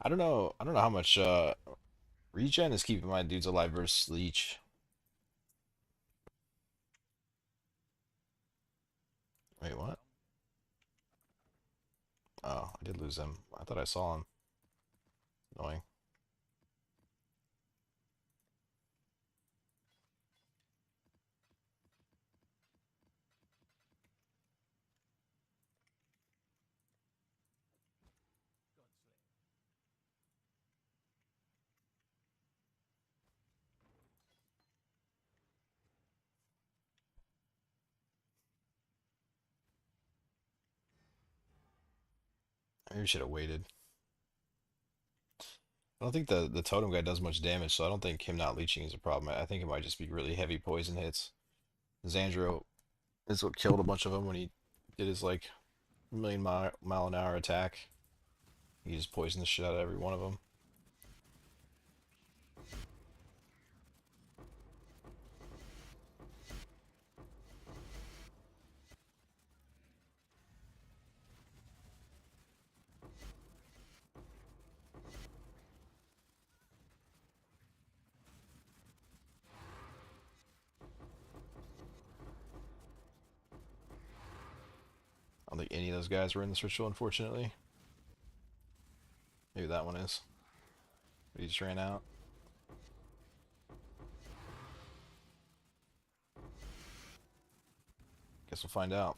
I don't know. I don't know how much regen is keeping my dudes alive versus leech. Wait, what? Oh, I did lose him. I thought I saw him. Annoying. Maybe we should have waited. I don't think the totem guy does much damage, so I don't think him not leeching is a problem. I think it might just be really heavy poison hits. Xandro is what killed a bunch of them when he did his like million mile an hour attack. He just poisoned the shit out of every one of them. I don't think any of those guys were in this ritual, unfortunately. Maybe that one is. He just ran out. Guess we'll find out.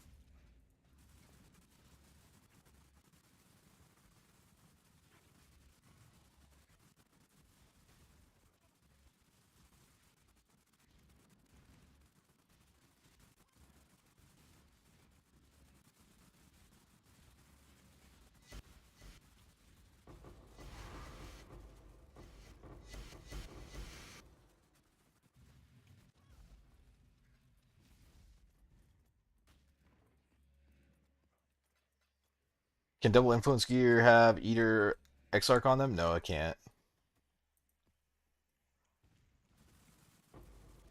Can double influence gear have Eater Exarch on them? No, it can't.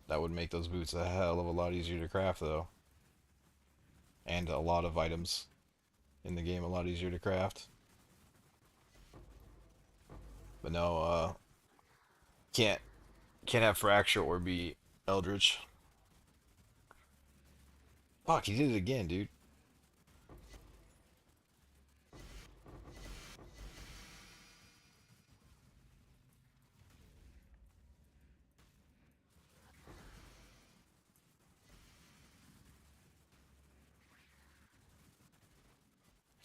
That would make those boots a hell of a lot easier to craft, though. And a lot of items in the game a lot easier to craft. But no, can't can't have Fracture or be Eldritch. Fuck, he did it again, dude.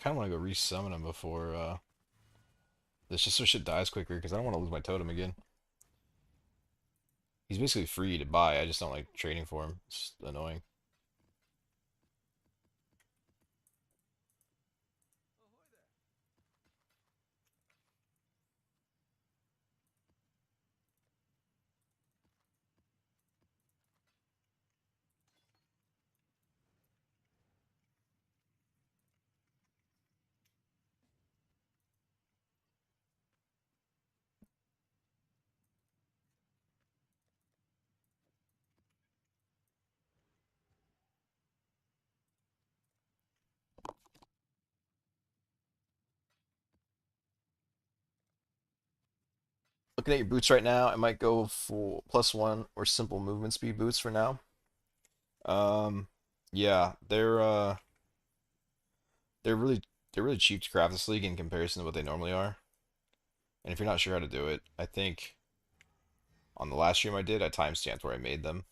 Kind of want to go resummon him before this just so shit dies quicker because I don't want to lose my totem again. He's basically free to buy. I just don't like trading for him. It's annoying. Looking at your boots right now, I might go for +1 or simple movement speed boots for now. Um, yeah, they're really cheap to craft this league in comparison to what they normally are. And if you're not sure how to do it, I think on the last stream I did, I timestamped where I made them.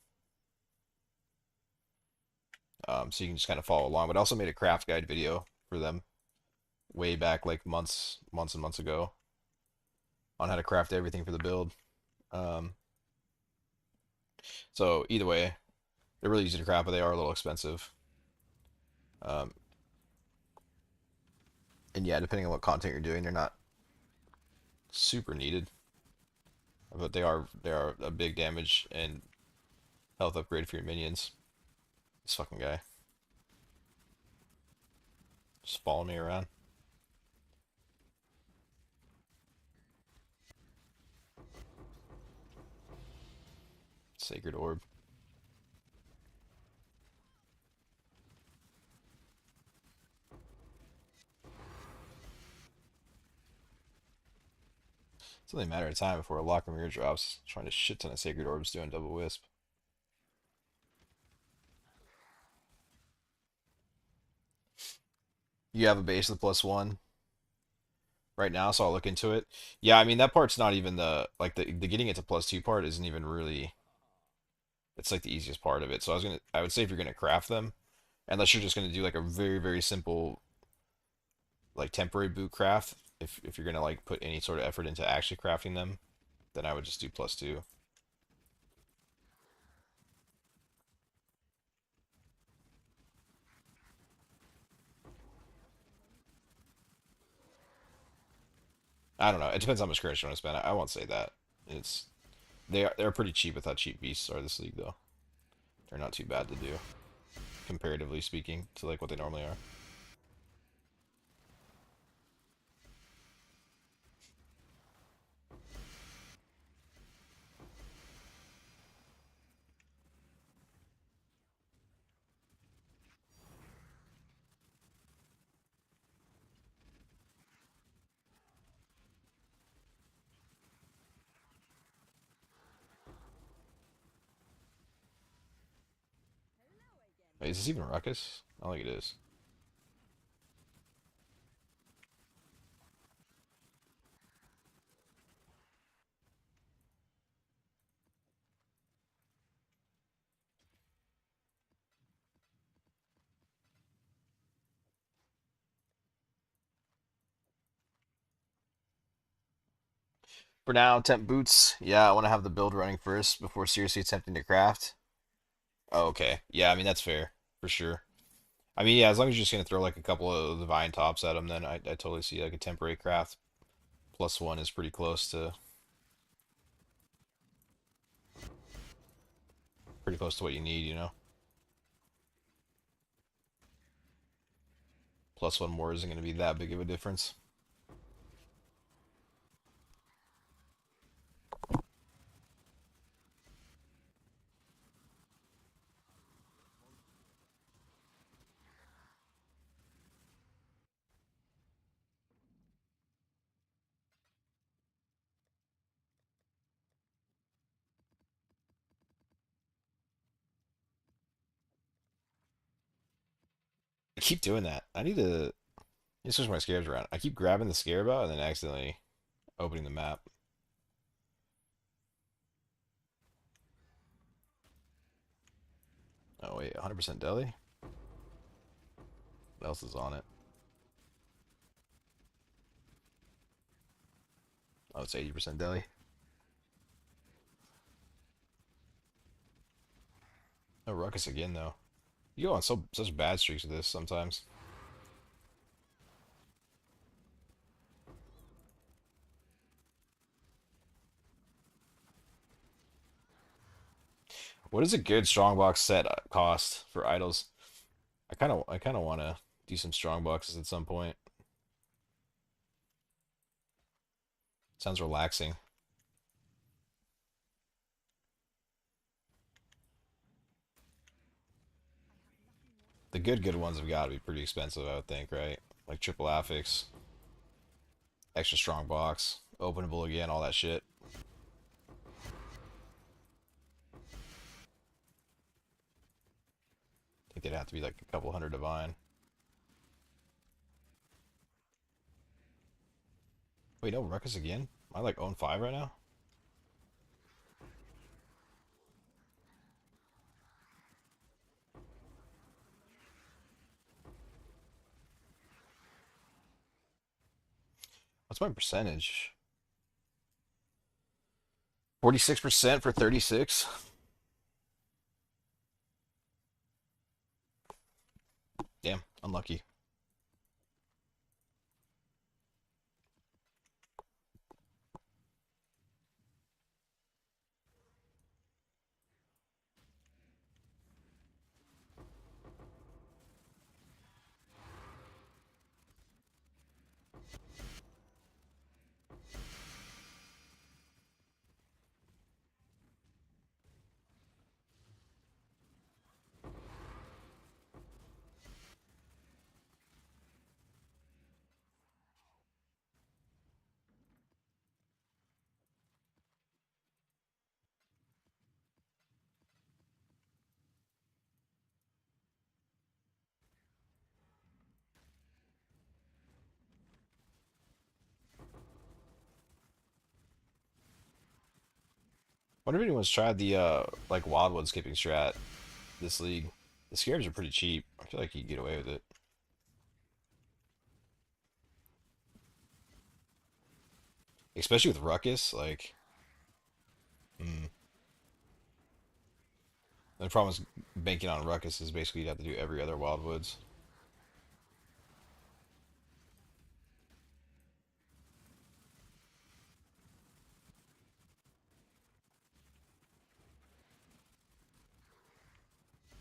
So you can just kind of follow along. But I also made a craft guide video for them way back, like months and months ago, on how to craft everything for the build. Um, So either way, they're really easy to craft, but they are a little expensive. Um, and yeah, depending on what content you're doing, they're not super needed, but they are a big damage and health upgrade for your minions. This fucking guy just following me around. Sacred orb. It's only a matter of time before a locker mirror drops. Trying to shit ton of sacred orbs doing double wisp. You have a base with +1 right now, so I'll look into it. Yeah, I mean that part's not even the getting it to +2 part isn't even really. It's like the easiest part of it. So I would say if you're gonna craft them, unless you're just gonna do like a very simple like temporary boot craft, if you're gonna like put any sort of effort into actually crafting them, then I would just do +2. I don't know. It depends how much currency you want to spend. I won't say that. It's they're pretty cheap with how cheap beasts are this league though. They're not too bad to do, comparatively speaking, to like what they normally are. Wait, is this even Ruckus? I don't think it is. For now, temp boots. Yeah, I want to have the build running first before seriously attempting to craft. Oh, okay. Yeah, I mean that's fair for sure. I mean, yeah, as long as you're just gonna throw like a couple of divine tops at them, then I totally see like a temporary craft +1 is pretty close to what you need, you know. +1 more isn't gonna be that big of a difference. I keep doing that. I need to switch my scarabs around. I keep grabbing the scarab out and then accidentally opening the map. Oh wait, 100% deli? What else is on it? Oh, it's 80% deli. No ruckus again though. You go on such bad streaks with this sometimes. What does a good strongbox set cost for idols? I kind of want to do some strong boxes at some point. Sounds relaxing. The good ones have got to be pretty expensive, I would think, right? Like triple affix, extra strong box, openable again, all that shit. I think they'd have to be like a couple hundred divine. Wait, no, ruckus again? Am I like own 5 right now? What's my percentage? 46% for 36? Damn, unlucky. Wonder if anyone's tried the like Wildwood skipping strat this league. The Scarabs are pretty cheap. I feel like you can get away with it. Especially with Ruckus, like mm. The problem is banking on Ruckus is basically you have to do every other Wildwoods.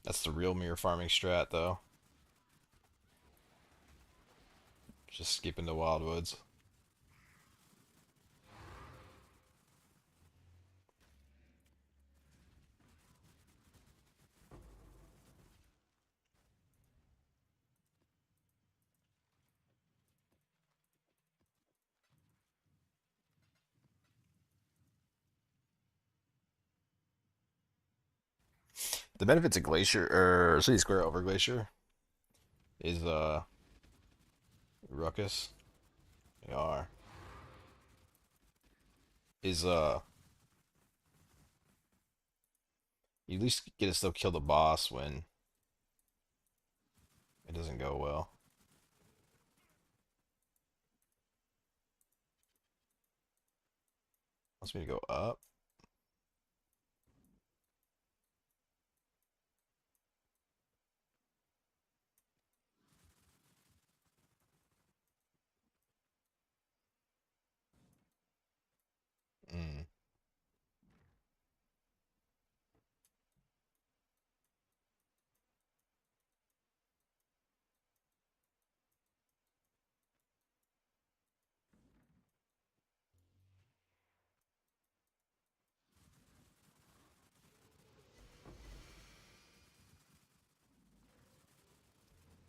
That's the real mirror farming strat though. Just skipping the Wildwoods. The benefits of Glacier or City Square over Glacier is Ruckus. They are. Is you at least get to still kill the boss when it doesn't go well. Wants me to go up. Mm.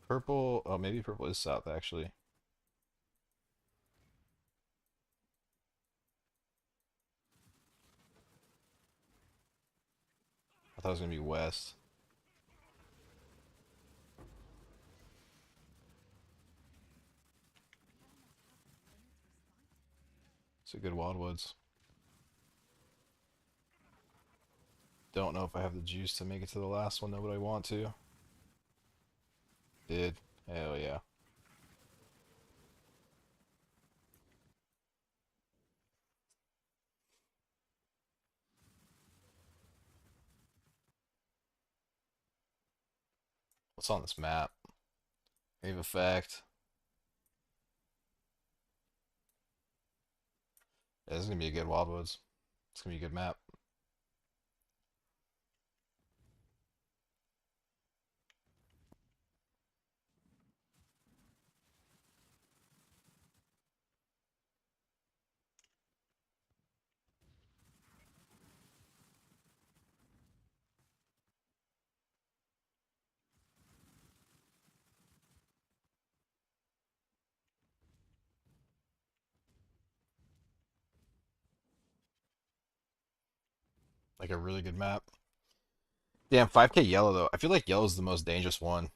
Purple. Oh, maybe purple is south actually. I thought it was gonna be west. It's a good Wildwoods. Don't know if I have the juice to make it to the last one though, but I want to. Did. Hell yeah. What's on this map? Wave effect. Yeah, this is gonna be a good Wildwoods. It's gonna be a good map. Like a really good map. Damn, 5k yellow though. I feel like yellow is the most dangerous one.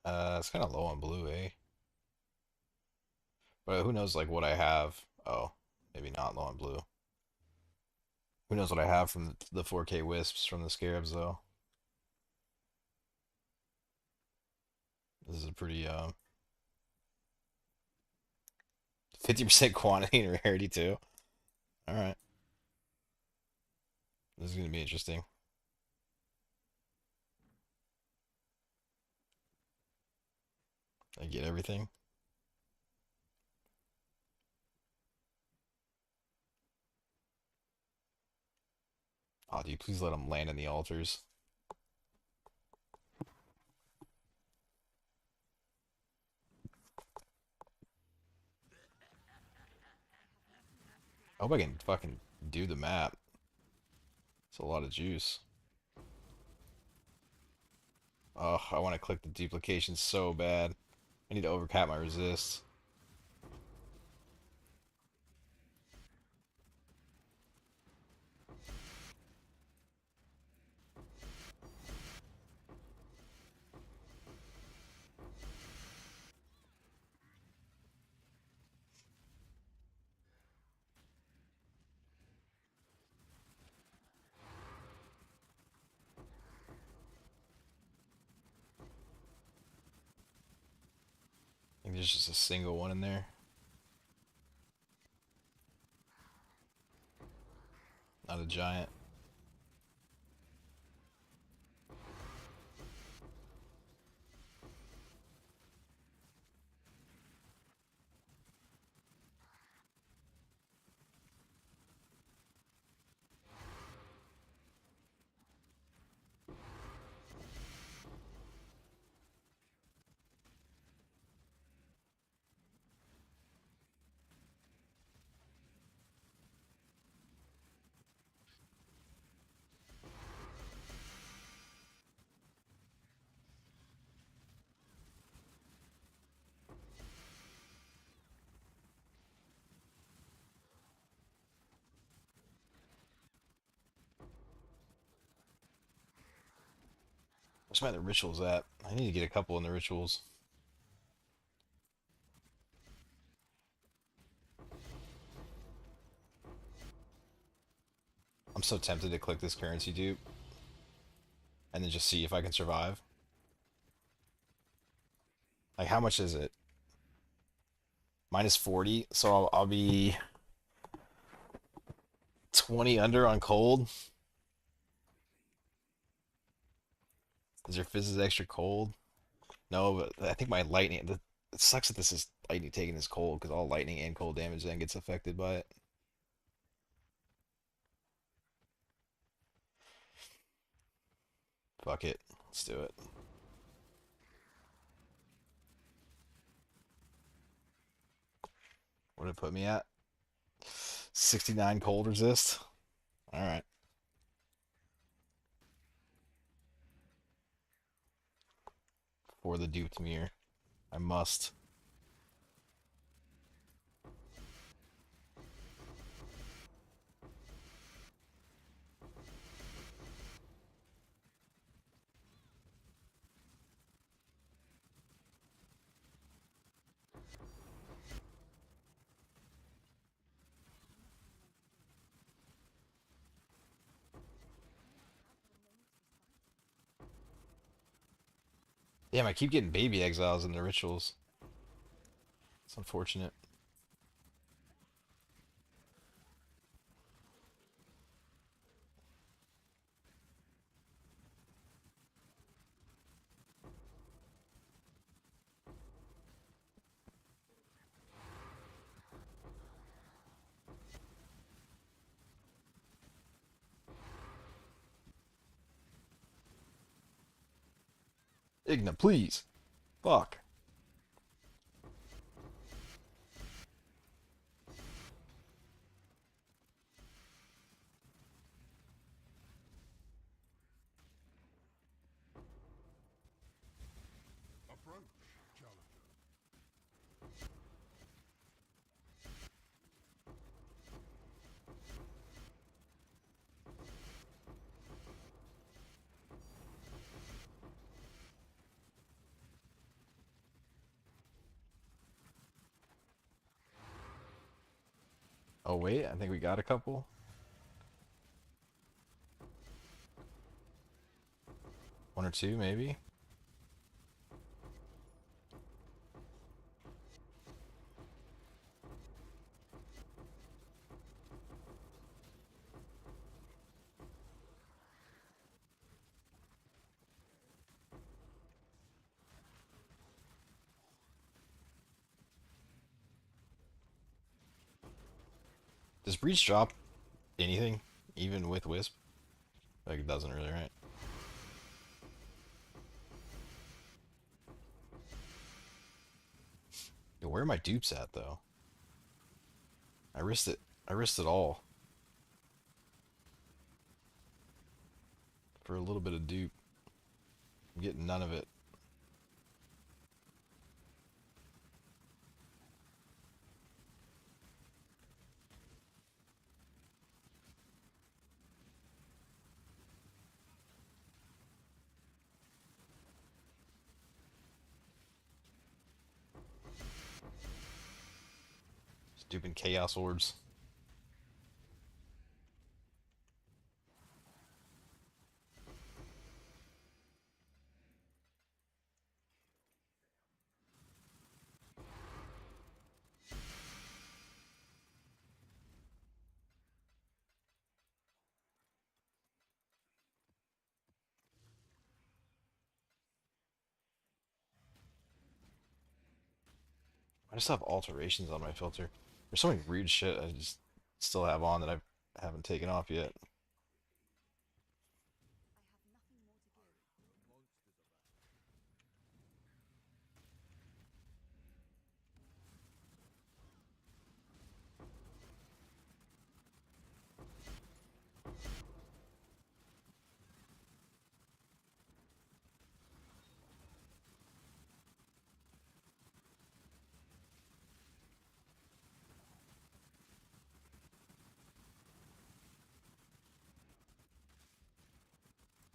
It's kind of low on blue, eh? But who knows like what I have? Oh, maybe not low on blue. Who knows what I have from the 4K wisps from the Scarabs though? This is a pretty 50% quantity and rarity too. All right, this is gonna be interesting. I get everything. Oh, dude, please let them land in the altars. I hope I can fucking do the map. It's a lot of juice. Oh, I want to click the duplication so bad. I need to overcap my resist. I think there's just a single one in there. Not a giant. Where's my the rituals at? I need to get a couple in the rituals. I'm so tempted to click this currency dupe and then just see if I can survive. Like, how much is it? Minus 40, so I'll be 20 under on cold. Is your fizzes extra cold? No, but I think my lightning. It sucks that this is lightning taking this cold because all lightning and cold damage then gets affected by it. Fuck it. Let's do it. What did it put me at? 69 cold resist. Alright. For the duped mirror. I must. Damn, I keep getting baby exiles in the rituals. It's unfortunate. Igna, please. Fuck. Oh, wait. I think we got a couple. One or two, maybe. Does Breach drop anything, even with Wisp? Like, it doesn't really, right? Yo, where are my dupes at, though? I risked it. I risked it all for a little bit of dupe. I'm getting none of it. Just duping Chaos Orbs. I just have alterations on my filter. There's so many weird shit I just still have on that I haven't taken off yet.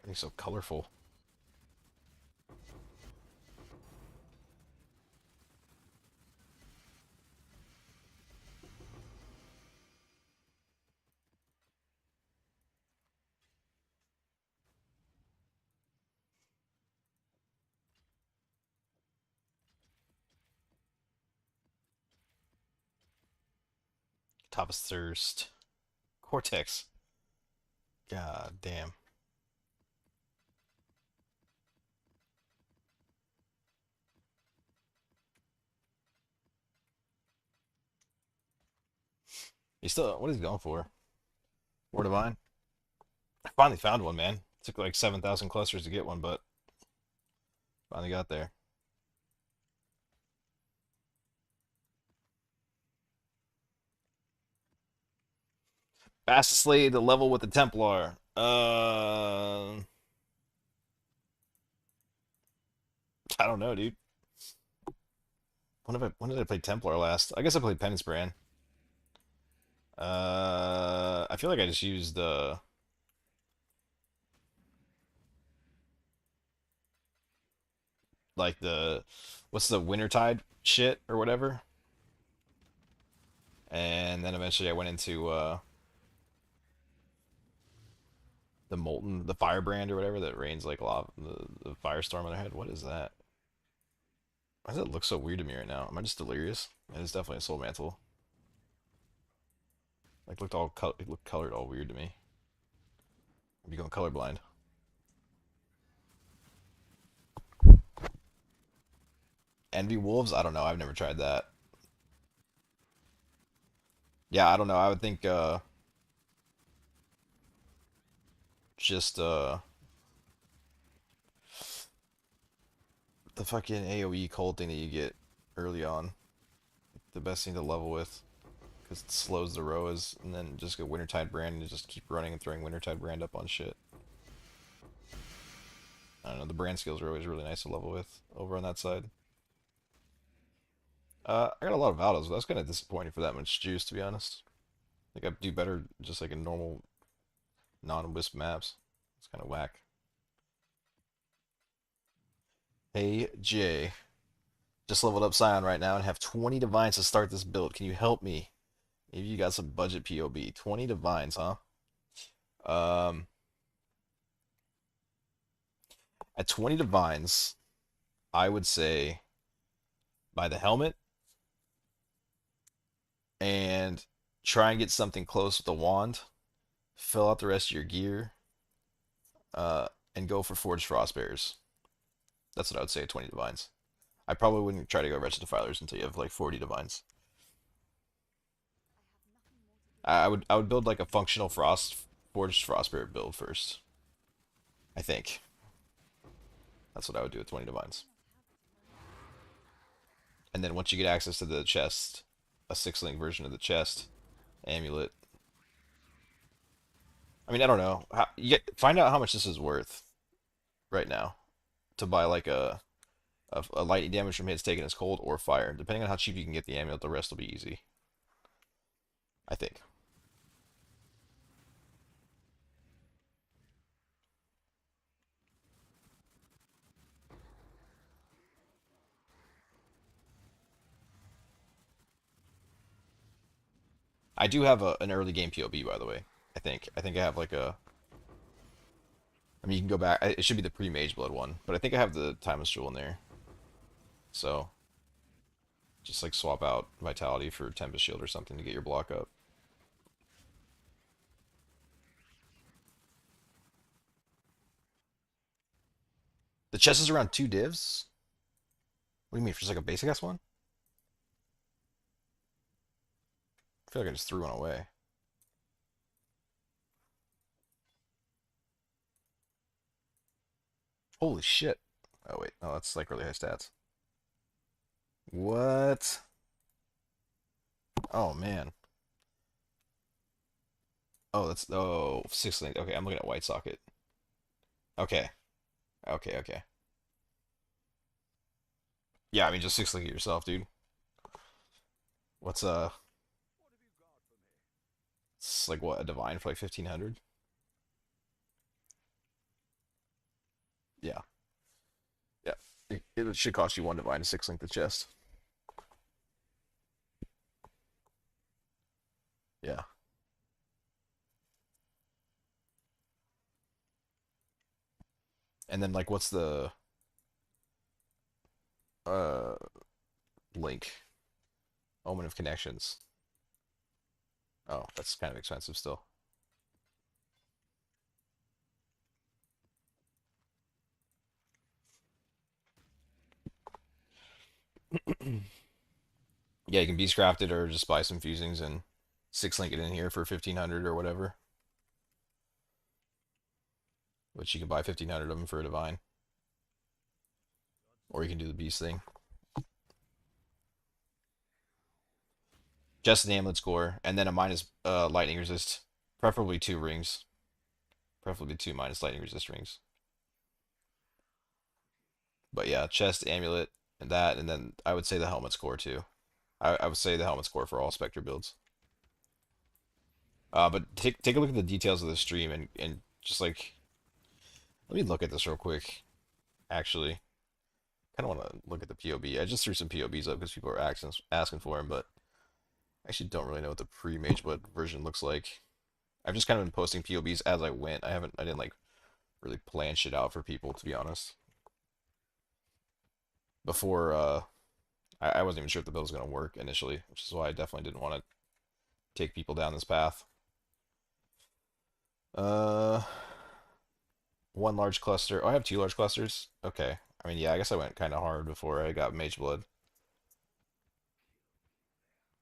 Everything's so colorful. Tapas Thirst. Cortex. God damn. He's still, what is he going for? More Divine? I finally found one, man. Took like 7,000 clusters to get one, but finally got there. Fastest Slade to level with the Templar. I don't know, dude. When did I play Templar last? I guess I played Penance Brand. I feel like I just used like the what's the Wintertide shit or whatever, and then eventually I went into the Firebrand or whatever that rains like lava, the firestorm on their head. What is that? Why does it look so weird to me right now? Am I just delirious? It is definitely a soul mantle. Like it looked colored all weird to me. I'm going colorblind. Envy Wolves? I don't know. I've never tried that. Yeah, I don't know. I would think just the fucking AoE cold thing that you get early on. The best thing to level with. Because it slows the ROAs, and then just go Wintertide Brand and just keep running and throwing Wintertide Brand up on shit. I don't know, the brand skills are always really nice to level with over on that side. I got a lot of Valdos, but that's kind of disappointing for that much juice, to be honest. I think I do better just like in normal non-Wisp maps. It's kind of whack. Hey, Jay. Just leveled up Scion right now and have 20 Divines to start this build. Can you help me? Maybe you got some budget POB. 20 Divines, huh? Um, at 20 Divines, I would say buy the helmet and try and get something close with the wand. Fill out the rest of your gear, and go for Forged Frostbearers. That's what I would say at 20 Divines. I probably wouldn't try to go Wretched Defilers until you have like 40 Divines. I would build like a functional forged frostbeard build first. I think that's what I would do with 20 divines. And then once you get access to the chest, a 6 link version of the chest, amulet. I mean, I don't know. Find out how much this is worth right now to buy like a lightning damage from hits taken as cold or fire. Depending on how cheap you can get the amulet, the rest will be easy. I think. I do have an early game POB, by the way. I think I have like a. I mean, you can go back. It should be the pre-Mage Blood one, but I think I have the Timeless Jewel in there. So just like swap out Vitality for Tempest Shield or something to get your block up. The chest is around 2 divs. What do you mean? For just like a basic S one? I feel like I just threw one away. Holy shit! Oh wait, no, that's like really high stats. What? Oh man. Oh, that's 6 link. Okay, I'm looking at White Socket. Okay, okay. Yeah, I mean just 6 link it yourself, dude. What's it's like what a divine for like 1500? Yeah, yeah. It should cost you one divine to 6 link the chest. Yeah, and then like what's the uh link? Omen of Connections. Oh, that's kind of expensive still. Yeah, you can beast craft it or just buy some fusings and 6 link it in here for 1500 or whatever. Which you can buy 1500 of them for a divine. Or you can do the beast thing. Just an amulet score, and then a minus lightning resist. Preferably 2 rings. Preferably 2 minus lightning resist rings. But yeah, chest, amulet, and that, and then I would say the helmet score too. I would say the helmet score for all Spectre builds. But take a look at the details of the stream and just like let me look at this real quick. Actually, kind of want to look at the POB. I just threw some POBs up because people are asking for them, but I actually don't really know what the pre-Mage Blood version looks like. I've just kind of been posting POBs as I went. I didn't like really plan shit out for people to be honest. Before I wasn't even sure if the build was gonna work initially, which is why I definitely didn't want to take people down this path. Uh, one large cluster. Oh, I have 2 large clusters. Okay. I mean, yeah, I guess I went kind of hard before I got Mage Blood.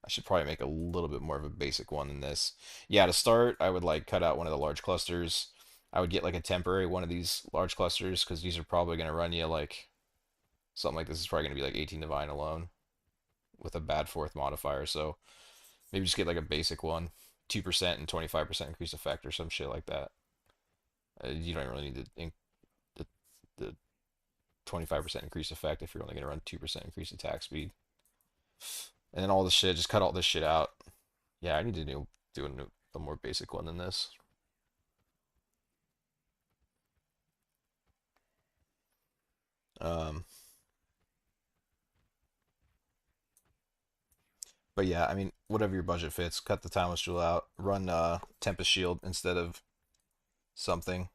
I should probably make a little bit more of a basic one than this. Yeah, to start, I would like cut out one of the large clusters. I would get like a temporary one of these large clusters because these are probably going to run you like something like this is probably going to be like 18 divine alone with a bad fourth modifier. So maybe just get like a basic one, 2% and 25% increased effect or some shit like that. You don't really need the 25% increased effect if you're only going to run 2% increased attack speed. And then all this shit, just cut all this shit out. Yeah, I need to do a more basic one than this. Um, but yeah, I mean, whatever your budget fits, cut the Timeless Jewel out, run Tempest Shield instead of something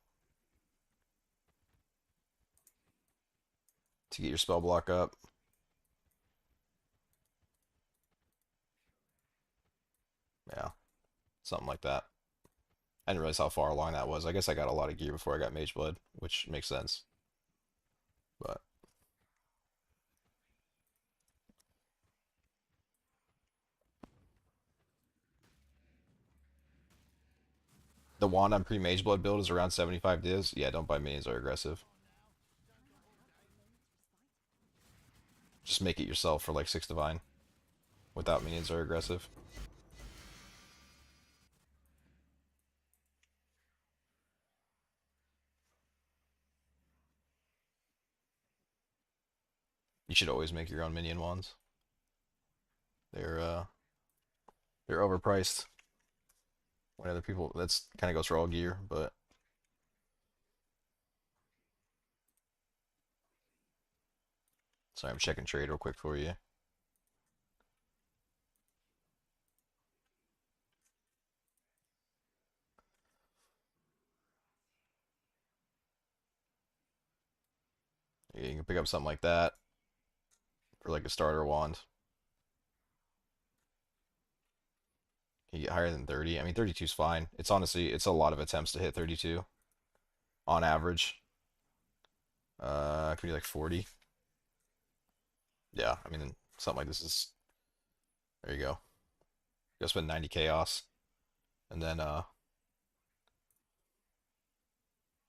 to get your spell block up. Yeah, something like that. I didn't realize how far along that was. I guess I got a lot of gear before I got Mage Blood, which makes sense. But The wand on pre-mage blood build is around 75 divs. Yeah, don't buy minions that are aggressive. Just make it yourself for like 6 divine without minions that are aggressive. You should always make your own minion wands. They're uh they're overpriced. When other people, that's kind of goes for all gear, but sorry, I'm checking trade real quick for you. Yeah, you can pick up something like that for like a starter wand. You get higher than 30. I mean, 32 is fine. It's honestly, it's a lot of attempts to hit 32 on average. It could be like 40. Yeah, I mean, something like this is, there you go. You go spend 90 chaos, and then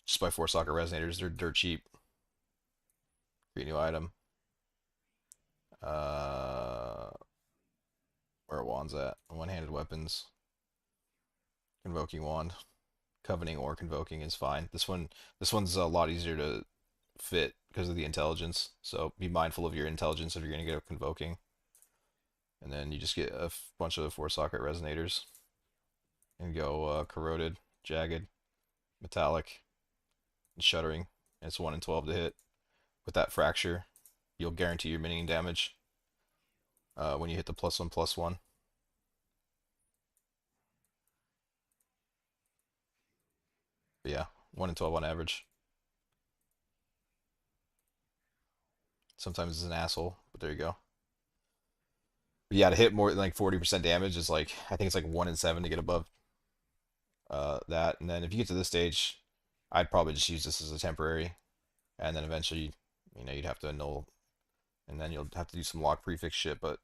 just buy 4 socket resonators. They're dirt cheap. Create new item. Uh, where are wands at? One-handed weapons. Convoking wand. Covening or convoking is fine. This one's a lot easier to fit because of the intelligence. So be mindful of your intelligence if you're gonna get convoking. And then you just get a bunch of 4 socket resonators and go corroded, jagged, metallic, and shuddering. And it's 1 in 12 to hit. With that fracture, you'll guarantee your minion damage when you hit the +1/+1. But yeah, 1 in 12 on average. Sometimes it's an asshole, but there you go. But yeah, to hit more than like 40% damage is like, I think it's like 1 in 7 to get above that. And then if you get to this stage, I'd probably just use this as a temporary. And then eventually, you'd have to annul, and then you'll have to do some lock prefix shit, but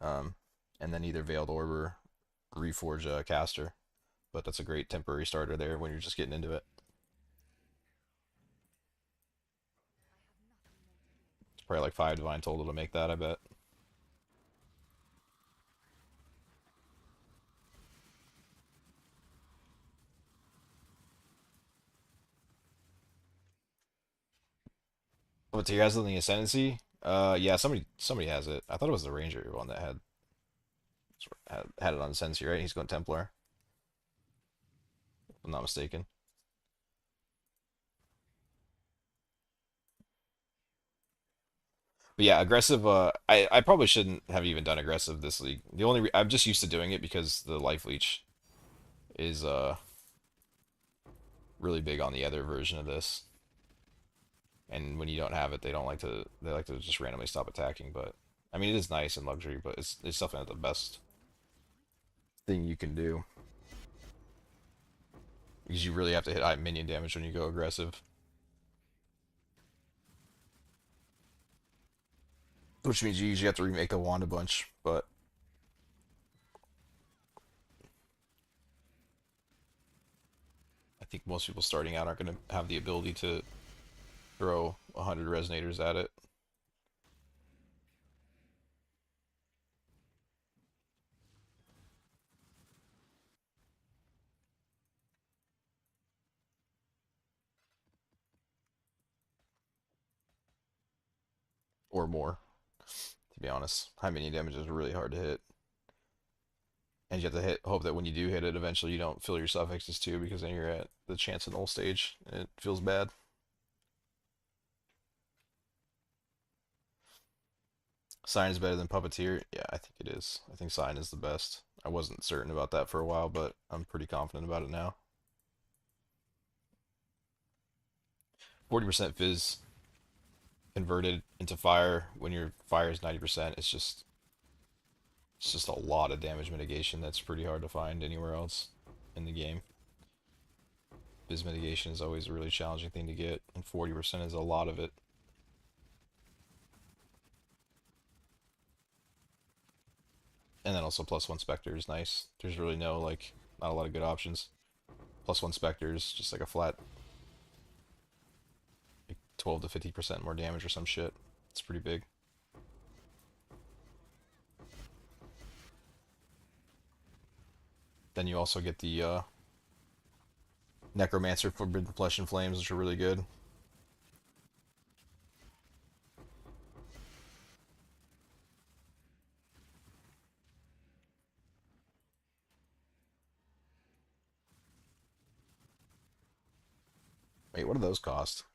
um, and then either Veiled Orb or Reforge a caster. But that's a great temporary starter there when you're just getting into it. It's probably like 5 divine total to make that, I bet. What's your guys on the Ascendancy? Yeah, somebody has it. I thought it was the Ranger one that had it on Ascendancy, right? He's going Templar, if I'm not mistaken. But yeah, aggressive. I probably shouldn't have even done aggressive this league. I'm just used to doing it because the life leech is really big on the other version of this. And when you don't have it, they like to just randomly stop attacking. But I mean, it is nice and luxury, but it's definitely not the best thing you can do because you really have to hit high minion damage when you go aggressive, which means you usually have to remake the wand a bunch. But I think most people starting out aren't going to have the ability to throw 100 resonators at it. Or more, to be honest. High minion damage is really hard to hit. And you have to hope that when you do hit it, eventually you don't fill your suffixes too, because then you're at the chance of null stage, and it feels bad. Sign is better than Puppeteer? Yeah, I think it is. I think Sign is the best. I wasn't certain about that for a while, but I'm pretty confident about it now. 40% Fizz converted into fire when your fire is 90%. It's just a lot of damage mitigation that's pretty hard to find anywhere else in the game. Fizz mitigation is always a really challenging thing to get, and 40% is a lot of it. And then also +1 Spectre is nice. There's really no like Not a lot of good options. +1 specters, just like a flat like 12 to 50% more damage or some shit. It's pretty big. Then you also get the Necromancer Forbidden Flesh and Flames, which are really good. Wait, what do those cost?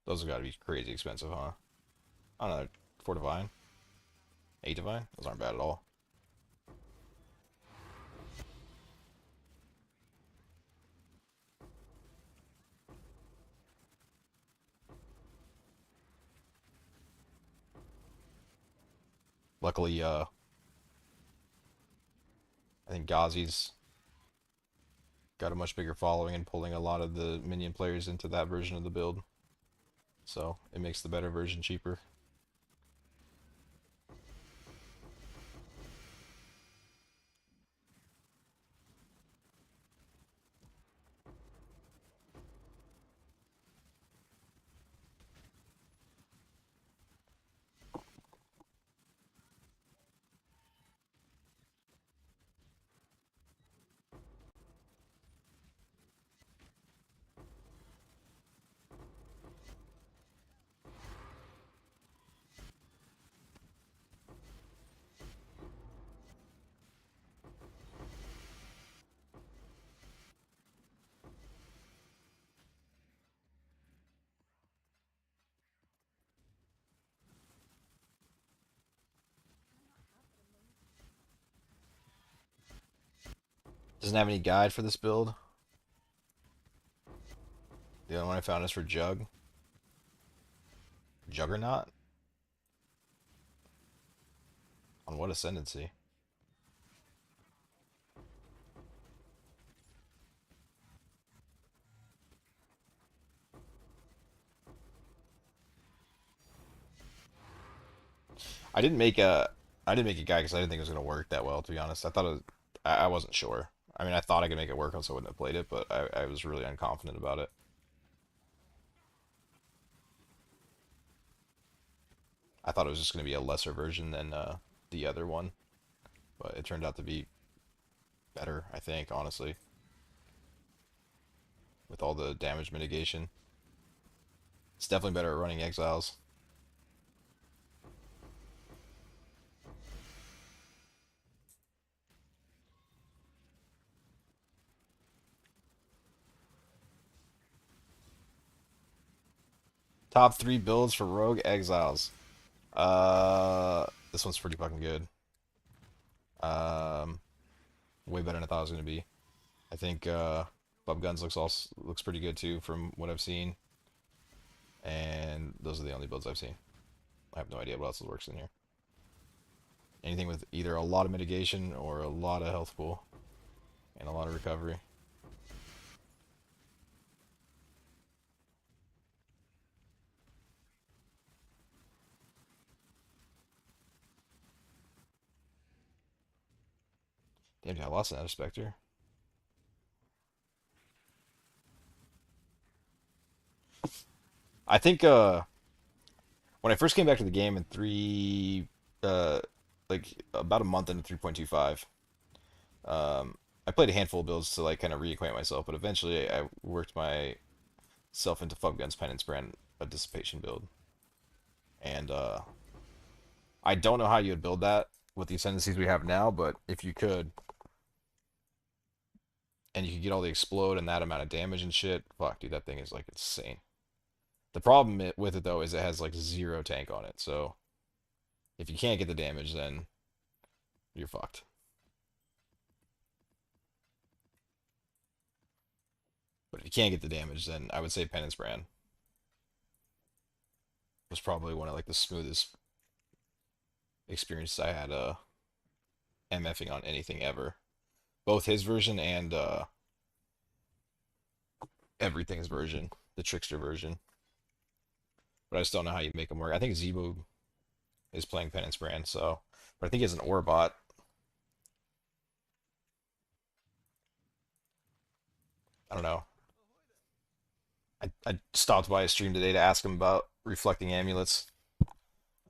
Those have got to be crazy expensive, huh? I don't know. 4 Divine? 8 Divine? Those aren't bad at all. Luckily, I think Ghazi's got a much bigger following and pulling a lot of the minion players into that version of the build. So it makes the better version cheaper. Doesn't have any guide for this build. The only one I found is for Jug. Juggernaut? On what ascendancy? I didn't make a I didn't make a guide because I didn't think it was gonna work that well. To be honest, I thought I wasn't sure. I mean, I thought I could make it work, else I wouldn't have played it, but I was really unconfident about it. I thought it was just gonna be a lesser version than the other one, but it turned out to be better. I think, honestly, with all the damage mitigation, it's definitely better at running exiles. Top 3 builds for Rogue Exiles. This one's pretty fucking good. Um, Way better than I thought it was gonna be. I think Fubguns looks pretty good too from what I've seen. And those are the only builds I've seen. I have no idea what else works in here. Anything with either a lot of mitigation or a lot of health pool and a lot of recovery. Damn, dude, I lost another Spectre. I think when I first came back to the game in uh like about a month into 3.25, I played a handful of builds to like kind of reacquaint myself, but eventually I worked myself into Fubguns Penance Brand, a dissipation build. And I don't know how you would build that with the ascendancies we have now, but if you could, and you could get all the explode and that amount of damage and shit, fuck, dude, that thing is like insane. The problem with it though is it has like zero tank on it, so if you can't get the damage, then you're fucked. But if you can't get the damage, then I would say Penance Brand was probably one of like the smoothest experiences I had MFing on anything ever. Both his version and everything's version, the Trickster version. But I just don't know how you make them work. I think Zebu is playing Penance Brand, so but I think he has an Orbot. I don't know. I stopped by his stream today to ask him about reflecting amulets.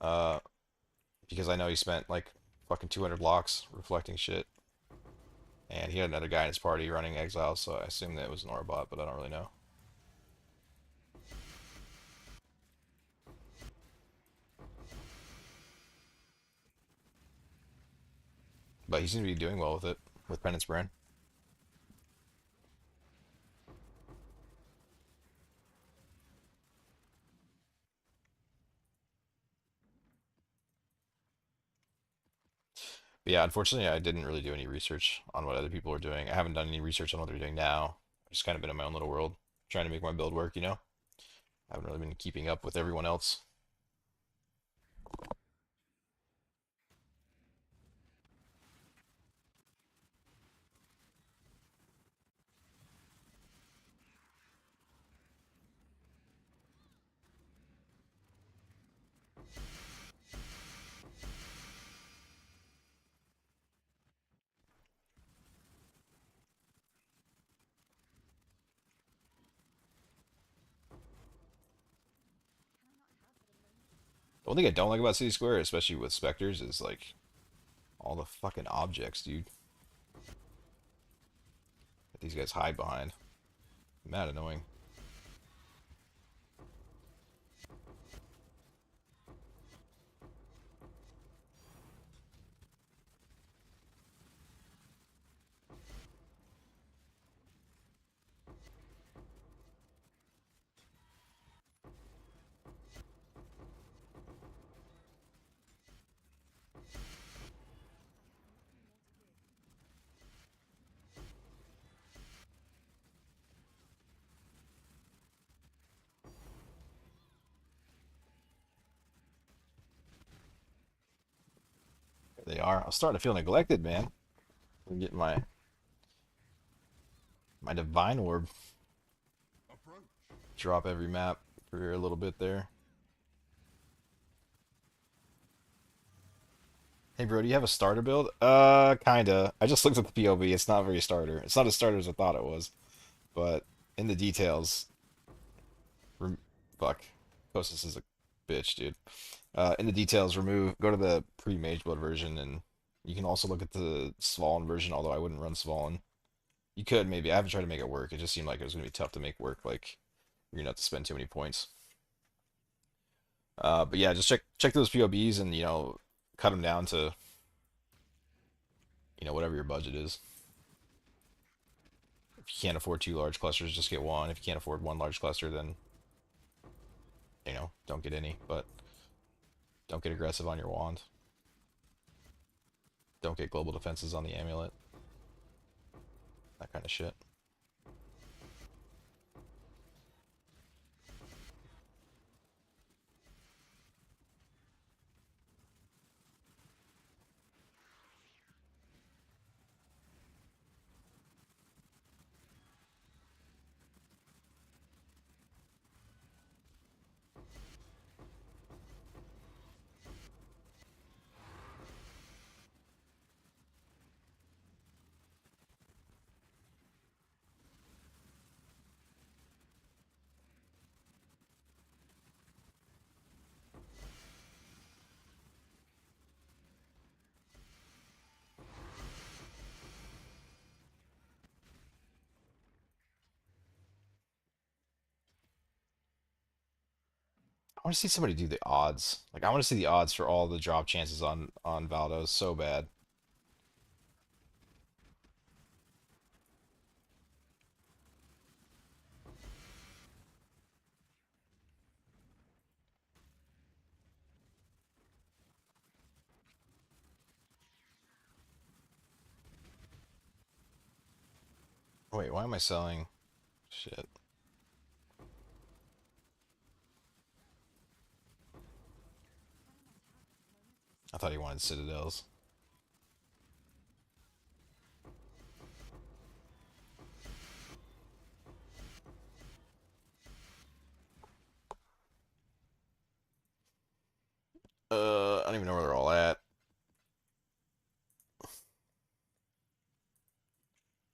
Uh, because I know he spent like fucking 200 blocks reflecting shit, and he had another guy in his party running Exile, so I assume that it was an Orbot, but I don't really know. But he seems to be doing well with it, with Penance Brand. But yeah, unfortunately, I didn't really do any research on what other people are doing. I haven't done any research on what they're doing now. I've just kind of been in my own little world, trying to make my build work, you know? I haven't really been keeping up with everyone else. The one thing I don't like about City Square, especially with Spectres, is like all the fucking objects, dude, that these guys hide behind. Mad annoying. There they are. I'm starting to feel neglected, man. I'm getting my Divine Orb drop every map for a little bit there. Hey bro, do you have a starter build? Kinda. I just looked at the POV. It's not very starter. It's not as starter as I thought it was. But in the details, rem fuck. Posses is a bitch, dude. In the details, go to the pre-Mage Blood version, and you can also look at the Svalin version, although I wouldn't run Svalin. You could maybe. I haven't tried to make it work. It just seemed like it was gonna be tough to make work. Like you're gonna have to spend too many points. But yeah, just check those POBs and cut them down to whatever your budget is. If you can't afford two large clusters, just get one. If you can't afford one large cluster, then don't get any. But don't get aggressive on your wand. Don't get global defenses on the amulet. That kind of shit. I want to see somebody do the odds. Like I want to see the odds for all the drop chances on Valdos so bad. Wait, why am I selling? Shit. I thought he wanted citadels. I don't even know where they're all at.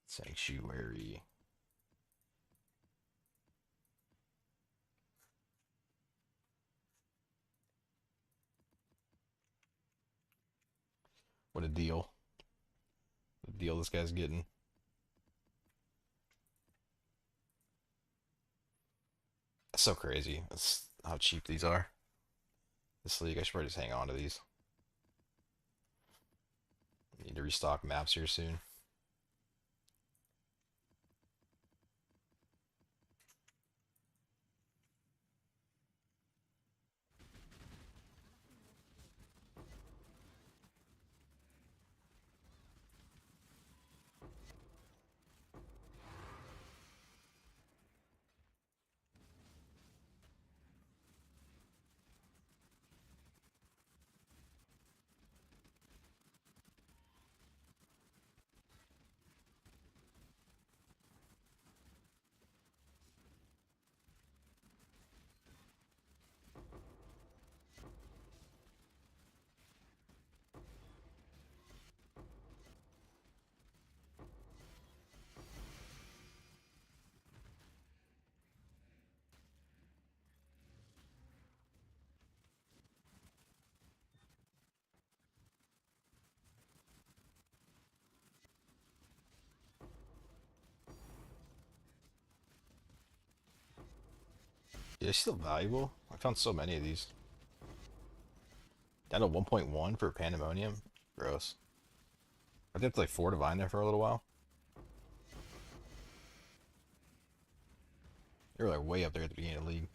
Sanctuary. What a deal. The deal this guy's getting. That's so crazy. That's how cheap these are. This league, I should probably just hang on to these. Need to restock maps here soon. Yeah, they're still valuable. I found so many of these. Down to 1.1 for Pandemonium. Gross. I think it's like 4 Divine there for a little while. They were like way up there at the beginning of the league.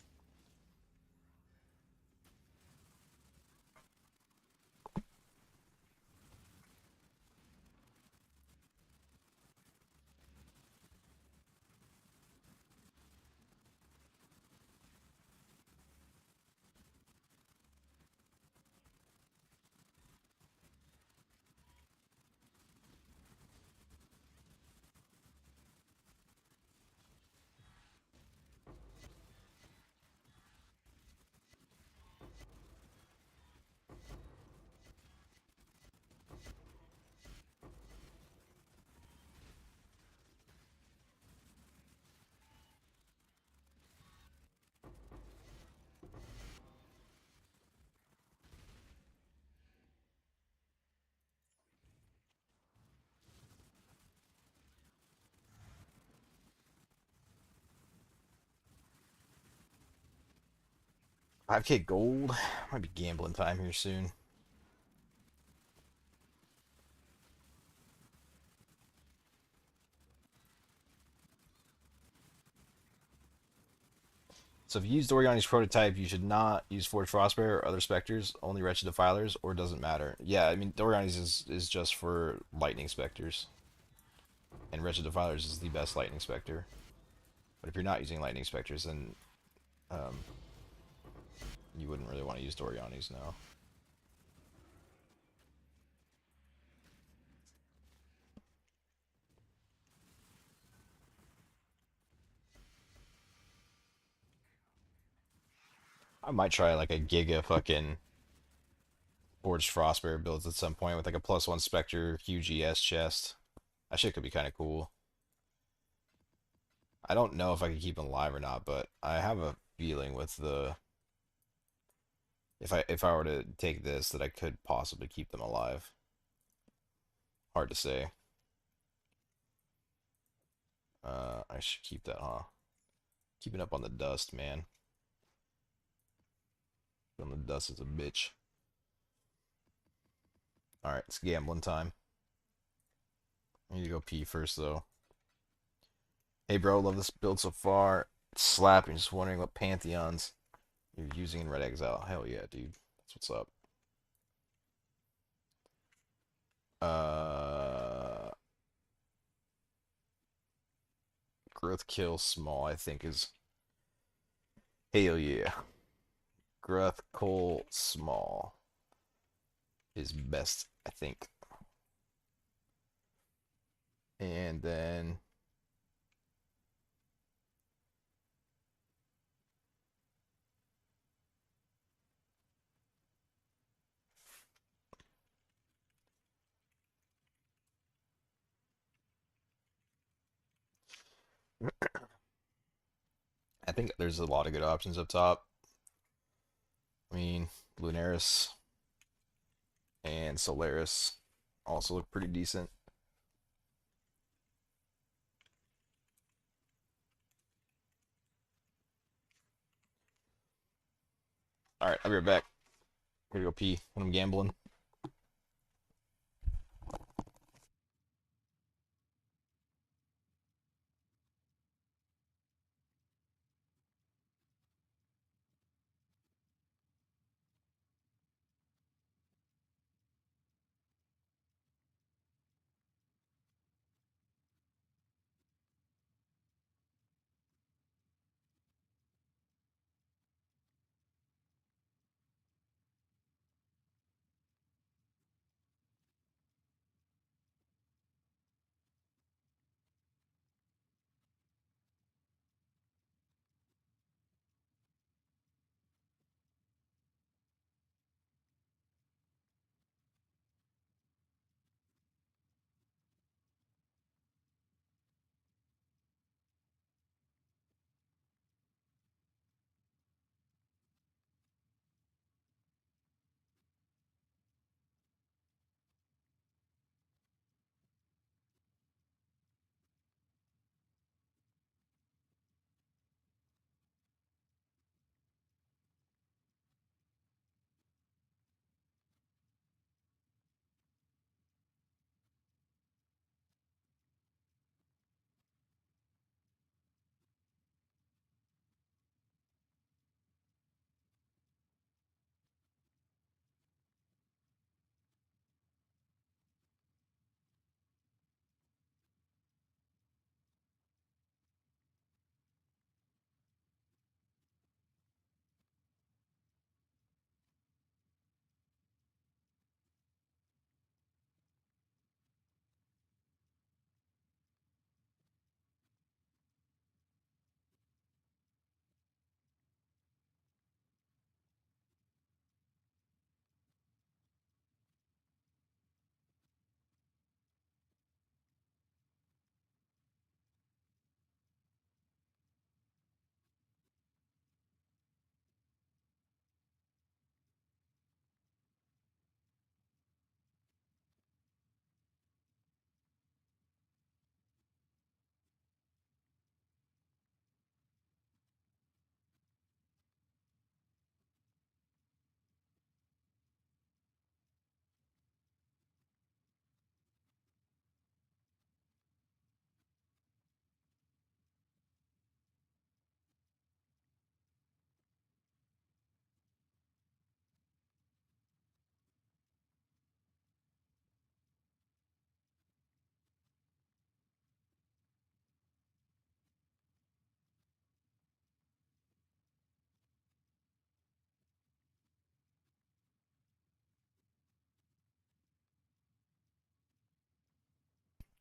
$5K gold. Might be gambling time here soon. So if you use Doriani's prototype, you should not use Forged Frostbearer or other specters, only Wretched Defilers, or it doesn't matter. Yeah, I mean, Doriani's is just for Lightning Specters. And Wretched Defilers is the best Lightning Specter. But if you're not using Lightning Specters, then um, you wouldn't really want to use Doriani's now. I might try like a Giga fucking Forged Frostbearer builds at some point with like a +1 Spectre, huge ES chest. That shit could be kind of cool. I don't know if I can keep them alive or not, but I have a feeling with the if I were to take this that I could possibly keep them alive. Hard to say. I should keep that, huh? Keeping up on the dust, man. On the dust is a bitch. All right, it's gambling time. I need to go pee first though. Hey bro, love this build so far. It's slapping. Just wondering what pantheons you're using in Red Exile. Hell yeah, dude. That's what's up. Uh, Growth Kill Small, I think is. Hell yeah. Growth Kill Small is best, I think. And then I think there's a lot of good options up top. I mean, Lunaris and Solaris. also look pretty decent. All right, I'll be right back. Gotta go pee when I'm gambling.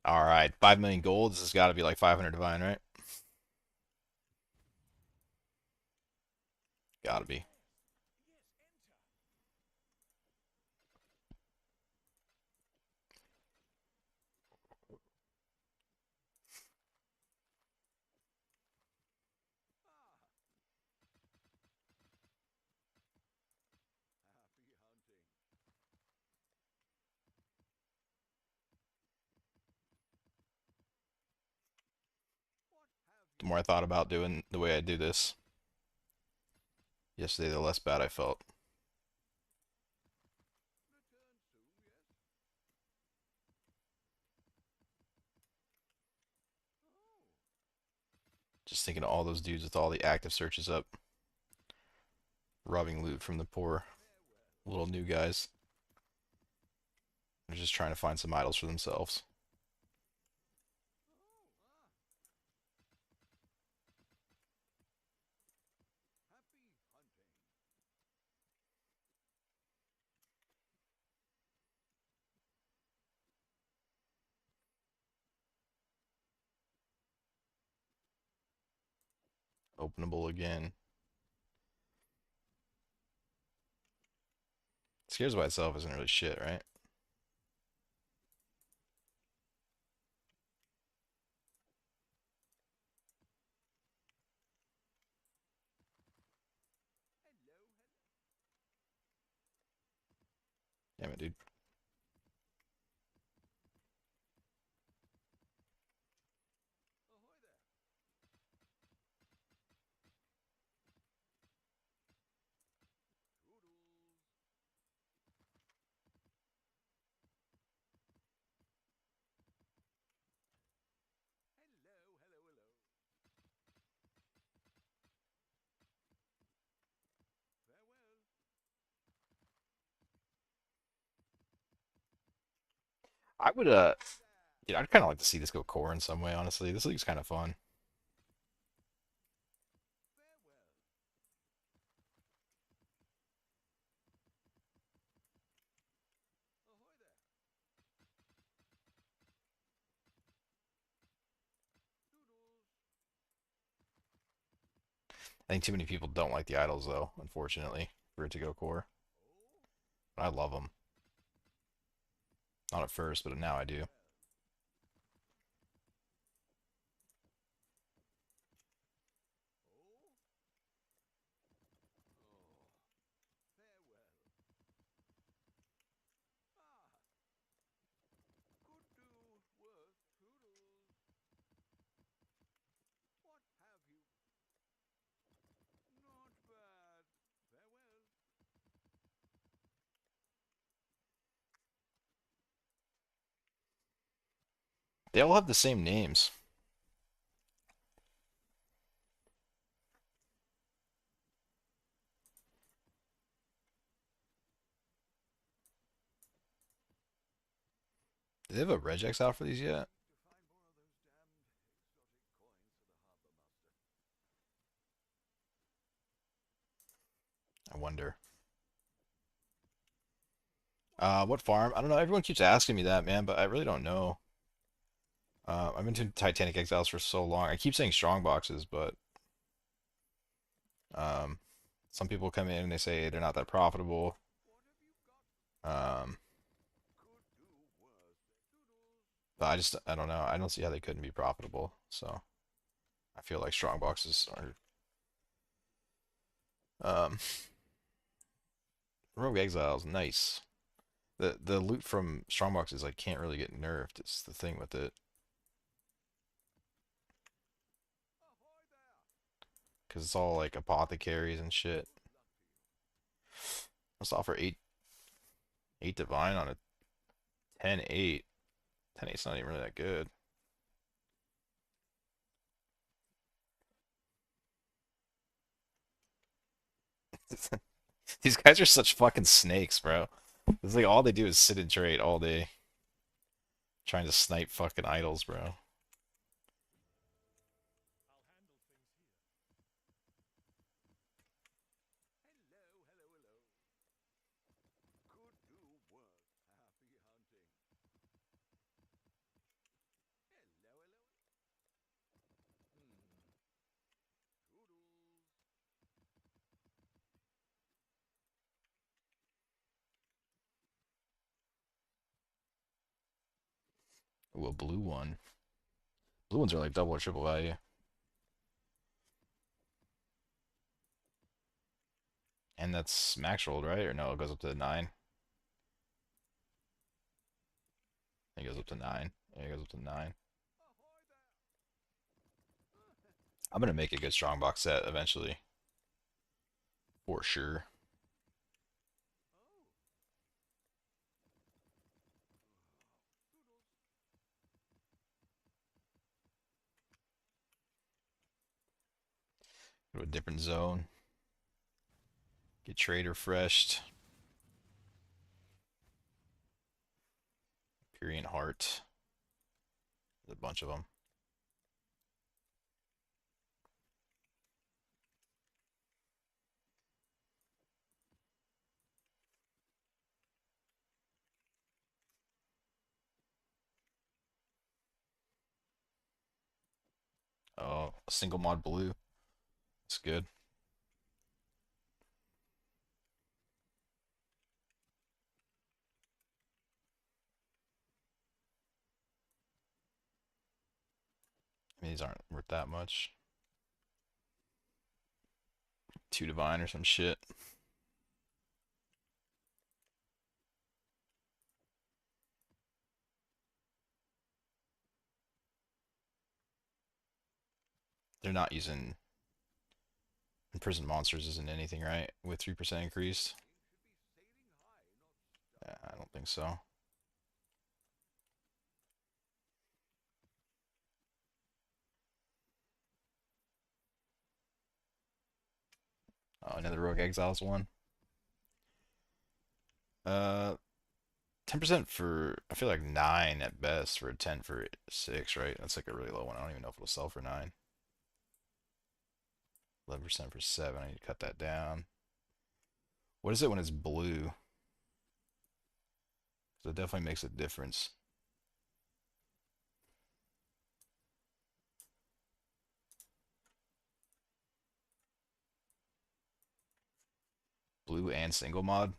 All right, 5 million gold. This has got to be like 500 divine, right? Gotta be. The more I thought about doing the way I do this yesterday, the less bad I felt. Just thinking of all those dudes with all the active searches up, robbing loot from the poor little new guys. They're just trying to find some idols for themselves. Openable again. Scares by itself isn't really shit, right? Damn it, dude. I would I'd kind of like to see this go core in some way. Honestly, this league's kind of fun. I think too many people don't like the idols though, unfortunately, for it to go core. I love them. Not at first, but now I do. They all have the same names. Do they have a regex out for these yet? I wonder. What farm? I don't know. Everyone keeps asking me that, man, but I really don't know. I've been doing Titanic Exiles for so long. I keep saying strong boxes, but um, some people come in and they say they're not that profitable. Um, but I don't know. I don't see how they couldn't be profitable. So I feel like strong boxes are. Um, Rogue Exiles, nice. The loot from strong boxes like can't really get nerfed. It's the thing with it. Because it's all like apothecaries and shit. Let's offer 8 divine on a 10-8. 10-8's not even really that good. These guys are such fucking snakes, bro. It's like all they do is sit and trade all day, trying to snipe fucking idols, bro. Ooh, a blue one. Blue ones are like double or triple value. And that's max rolled, right? Or no, it goes up to 9. It goes up to 9. Yeah, it goes up to 9. I'm gonna make a good strong box set eventually, for sure. Go to a different zone. Get trade refreshed. Purient Heart. There's a bunch of them. Oh, a single mod blue. It's good. I mean, these aren't worth that much. 2 divine or some shit. They're not using imprisoned monsters isn't anything, right? With 3% increase. Yeah, I don't think so. Oh, another Rogue Exiles one. Uh, 10% for, I feel like 9 at best for a 10 for 6, right? That's like a really low one. I don't even know if it'll sell for 9. 11% for 7. I need to cut that down. What is it when it's blue? So it definitely makes a difference. Blue and single mod.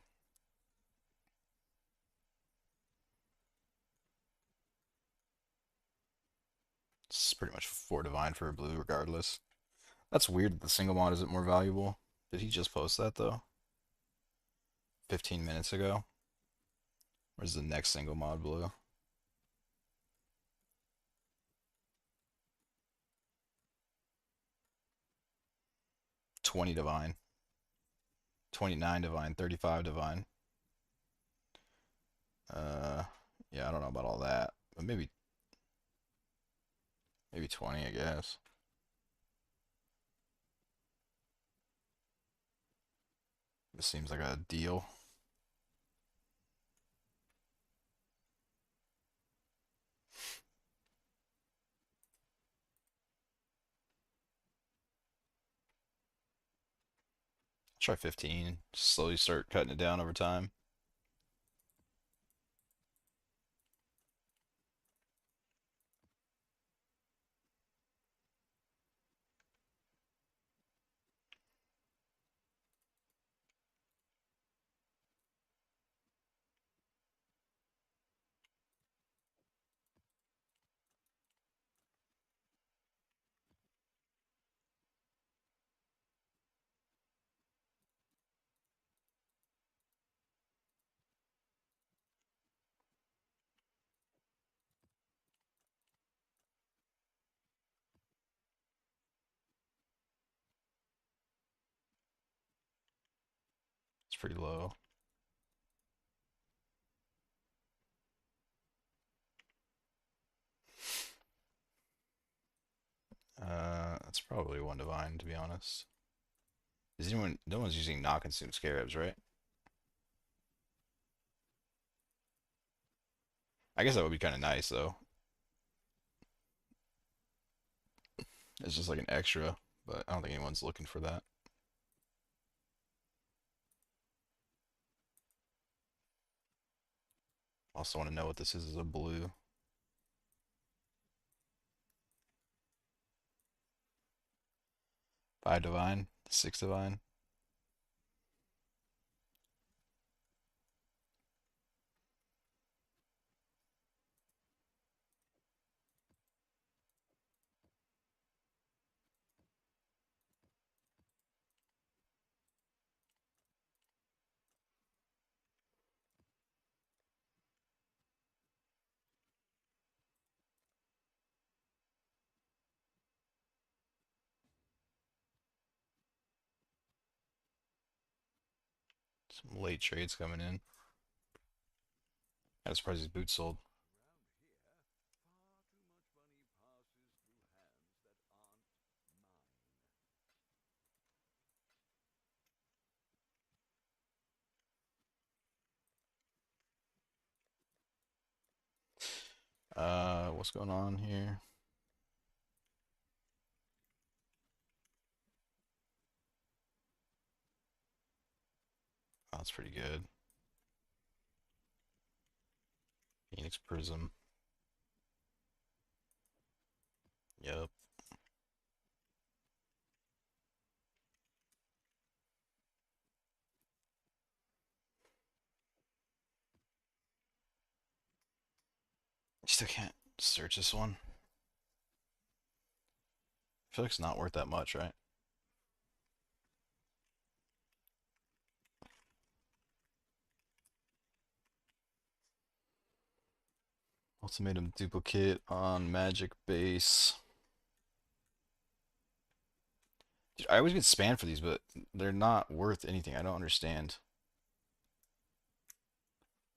It's pretty much 4 divine for a blue regardless. That's weird that the single mod isn't more valuable. Did he just post that though? 15 minutes ago? Where's the next single mod blue? 20 divine. 29 divine. 35 divine. Uh, yeah, I don't know about all that. But maybe 20, I guess. This seems like a deal. Try 15. Slowly start cutting it down over time. It's pretty low. That's probably 1 divine to be honest. Is anyone? No one's using not consumed scarabs, right? I guess that would be kind of nice though. It's just like an extra, but I don't think anyone's looking for that. Also want to know what this is as a blue. 5 divine, 6 divine. Some late trades coming in. I'm surprised these boots sold. What's going on here? Oh, that's pretty good. Phoenix Prism. Yep. Still can't search this one. I feel like it's not worth that much, right? Ultimatum duplicate on magic base. Dude, I always get spammed for these, but they're not worth anything. I don't understand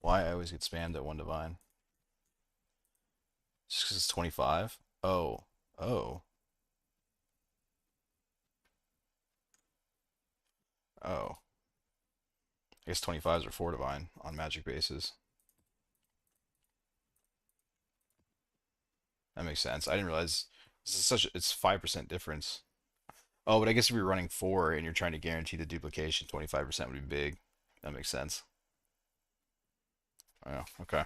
why I always get spammed at 1 divine. Just because it's 25? Oh. Oh. Oh. I guess 25s are 4 divine on magic bases. That makes sense. I didn't realize this is such it's 5% difference. Oh, but I guess if you're running four and you're trying to guarantee the duplication, 25% would be big. That makes sense. Oh, okay.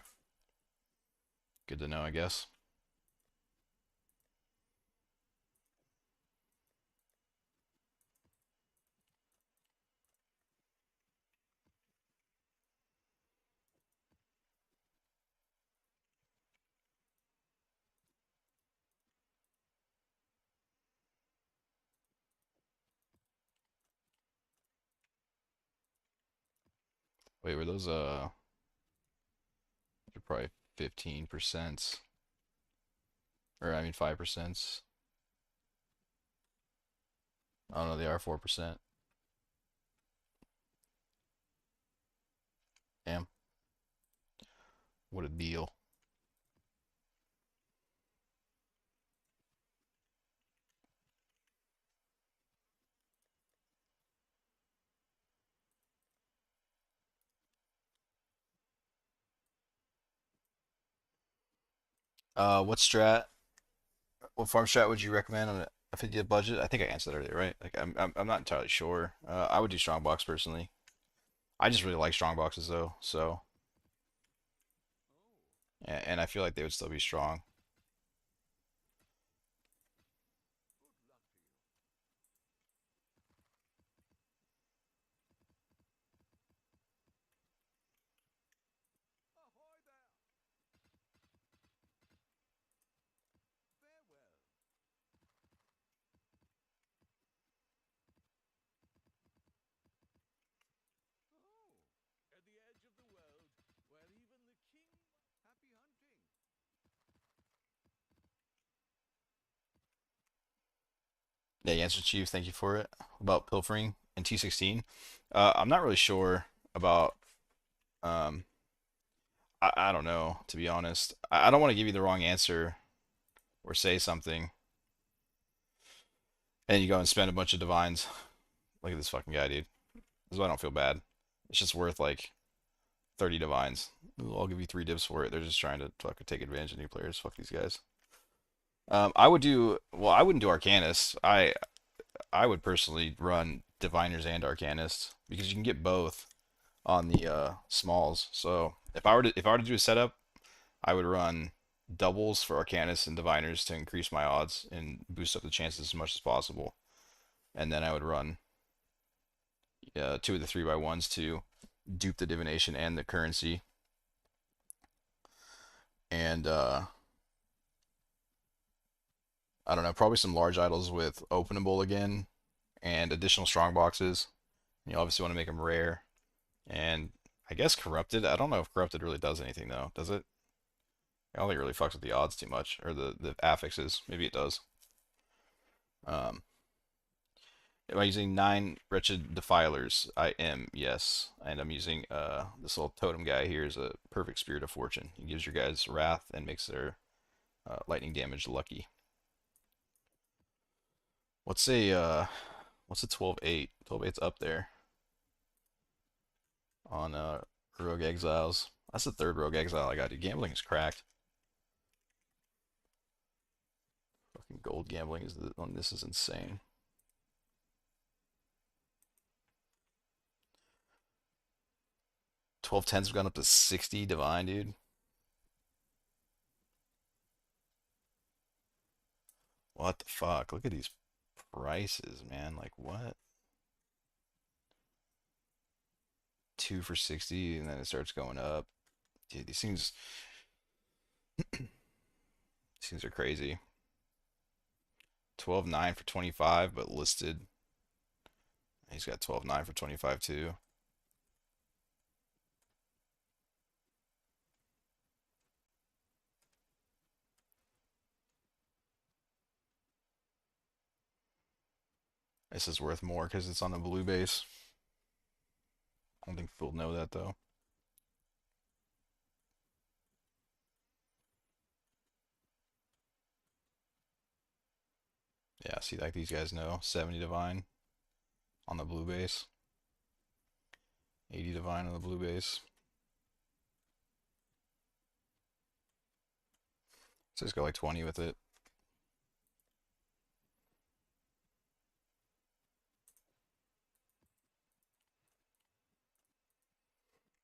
Good to know, I guess. Wait, were those they're probably 15%, or I mean 5%. I don't know, they are 4%. Damn, what a deal. What strat? What farm strat would you recommend on a 50 budget? I think I answered that earlier, right? Like I'm not entirely sure. I would do strongbox personally. I just really like strongboxes though, so and I feel like they would still be strong. Yeah, you answered Chief. Thank you for it. About pilfering and T16. I'm not really sure about. Um, I don't know, to be honest. I don't want to give you the wrong answer or say something, and you go and spend a bunch of divines. Look at this fucking guy, dude. This is why I don't feel bad. It's just worth like 30 divines. Ooh, I'll give you 3 divs for it. They're just trying to fucking take advantage of new players. Fuck these guys. I would do well. I wouldn't do Arcanists. I would personally run Diviners and Arcanists because you can get both on the smalls. So if I were to do a setup, I would run doubles for Arcanists and Diviners to increase my odds and boost up the chances as much as possible. And then I would run 2 of the 3x1s to dupe the divination and the currency. And I don't know, probably some large idols with openable again and additional strong boxes. You obviously want to make them rare. And I guess corrupted. I don't know if corrupted really does anything though. Does it? I don't think it really fucks with the odds too much, or the affixes. Maybe it does. Um, am I using 9 wretched defilers? I am, yes. And I'm using this little totem guy here is a perfect spirit of fortune. He gives your guys wrath and makes their lightning damage lucky. What's a what's a 12-8? 12-8's up there on Rogue Exiles. That's the third Rogue Exile I got. Dude, gambling is cracked. Fucking gold gambling is on this is insane. 12-10's gone up to 60 divine, dude. What the fuck? Look at these prices, man. Like what? 2 for 60 and then it starts going up. Dude, these things are crazy. 12-9 for 25, but listed. He's got 12-9 for 25 too. This is worth more because it's on the blue base. I don't think people know that though. Yeah, see, like these guys know 70 divine on the blue base, 80 divine on the blue base. So just go like 20 with it.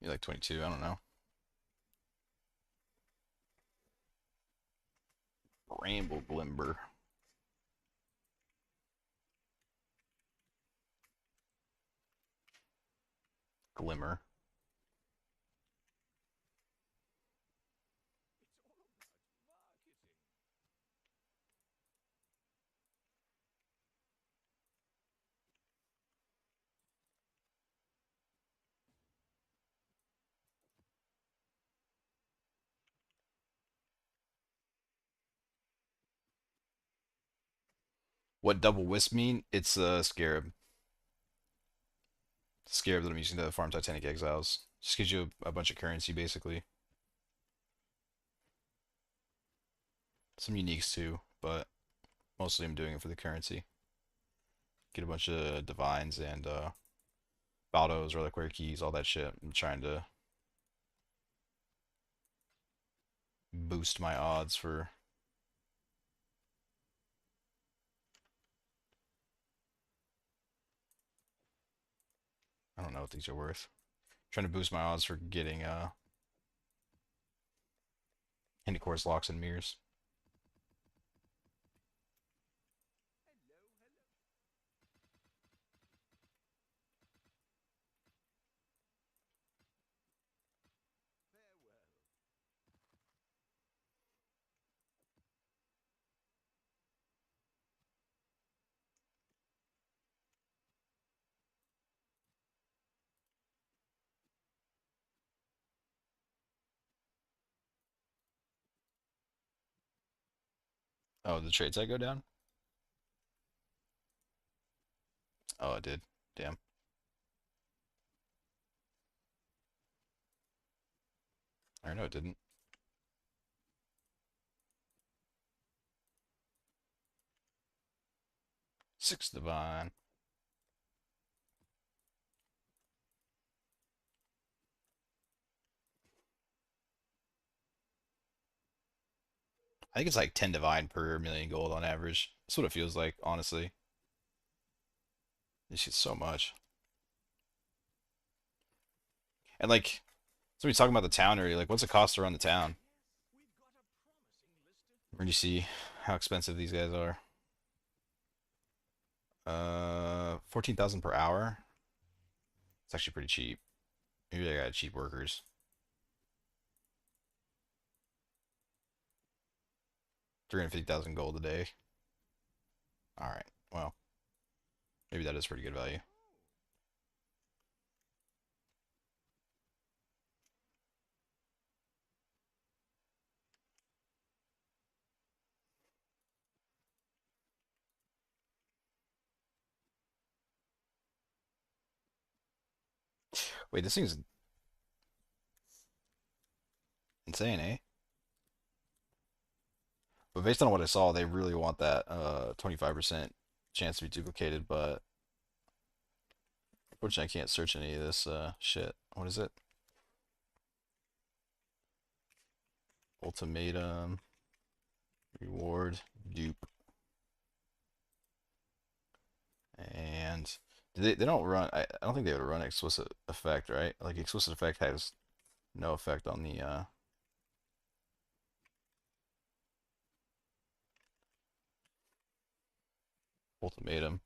You like 22, I don't know. Ramble Glimmer. Glimmer. What double wisp mean? It's a scarab. Scarab that I'm using to farm Titanic Exiles. Just gives you a bunch of currency basically. Some uniques too, but mostly I'm doing it for the currency. Get a bunch of divines and Valdos, reliquary keys, all that shit. I'm trying to boost my odds for. I don't know what these are worth. Trying to boost my odds for getting Course locks and mirrors. Oh, the trades I go down? Oh, it did. Damn. I know it didn't. Six divine. I think it's like 10 divine per million gold on average. That's what it feels like, honestly. This shit's so much. And like, somebody talking about the town area. Like, what's it cost to run the town? Where do you see how expensive these guys are? 14,000 per hour. It's actually pretty cheap. Maybe they got cheap workers. 350,000 gold a day. All right. Well, maybe that is pretty good value. Wait, this thing's insane, eh? But based on what I saw, they really want that 25% chance to be duplicated, but unfortunately I can't search any of this shit. What is it? Ultimatum, reward, dupe. And they don't run I don't think they would run explicit effect, right? Like explicit effect has no effect on the ultimatum.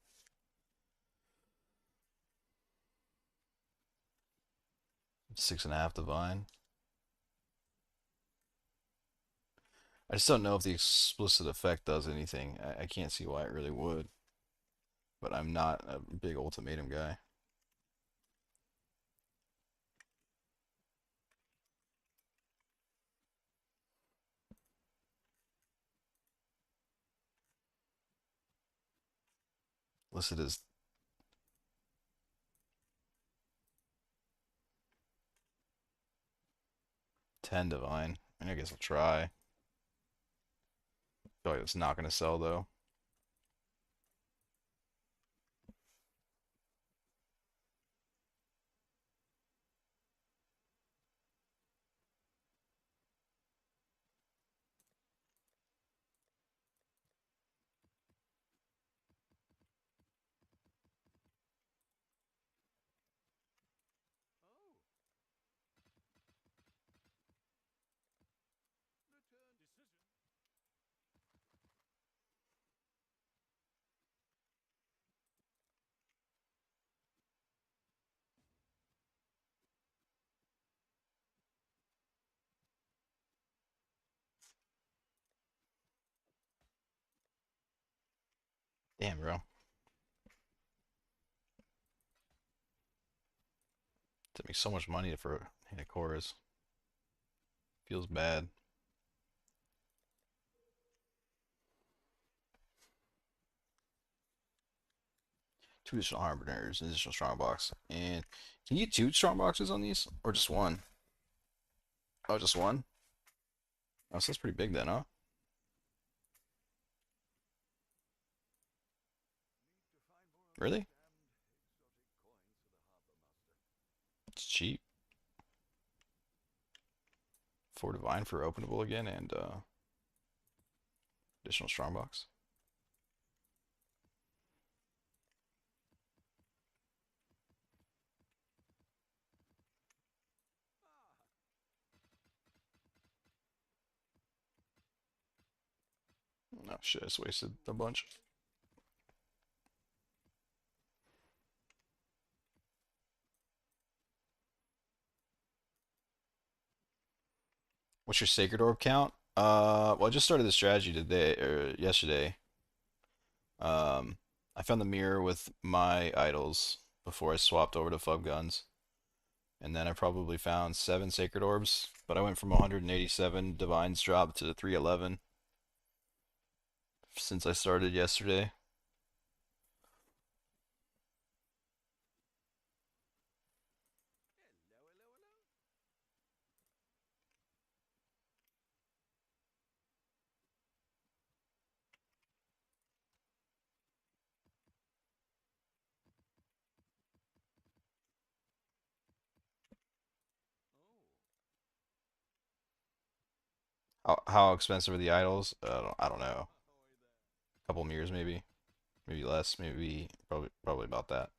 6.5 divine. I just don't know if the explicit effect does anything. I can't see why it really would. But I'm not a big ultimatum guy. Listed as 10 divine. I guess I'll try. I feel like it's not going to sell though. Damn, bro. To make so much money for a chorus. Feels bad. Two additional harbingers, an additional strongbox. And can you get two strongboxes on these? Or just one? Oh, just one? Oh, so that's pretty big then, huh? Really? It's cheap. Four divine for openable again and additional strongbox. Oh shit, I just wasted a bunch. What's your sacred orb count? Well, I just started the strategy today or yesterday. Um, I found the mirror with my idols before I swapped over to Fubguns, and then I probably found seven sacred orbs. But I went from 187 divines drop to 311 since I started yesterday. How expensive are the idols? I don't know. A couple mirrors maybe, maybe less, maybe probably about that.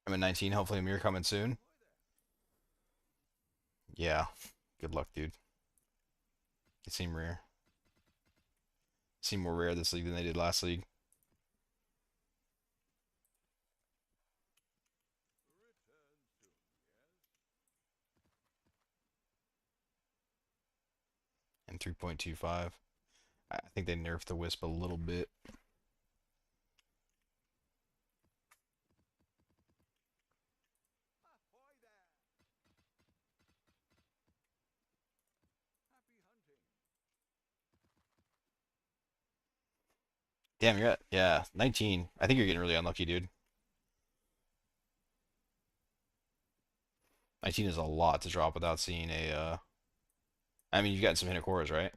I'm in 19. Hopefully a mirror coming soon. Yeah. Good luck, dude. It seemed rare. Seemed more rare this league than they did last league. And 3.25. I think they nerfed the Wisp a little bit. Damn, you're at, yeah, 19. I think you're getting really unlucky, dude. 19 is a lot to drop without seeing a, I mean, you've gotten some Hinakoras, right?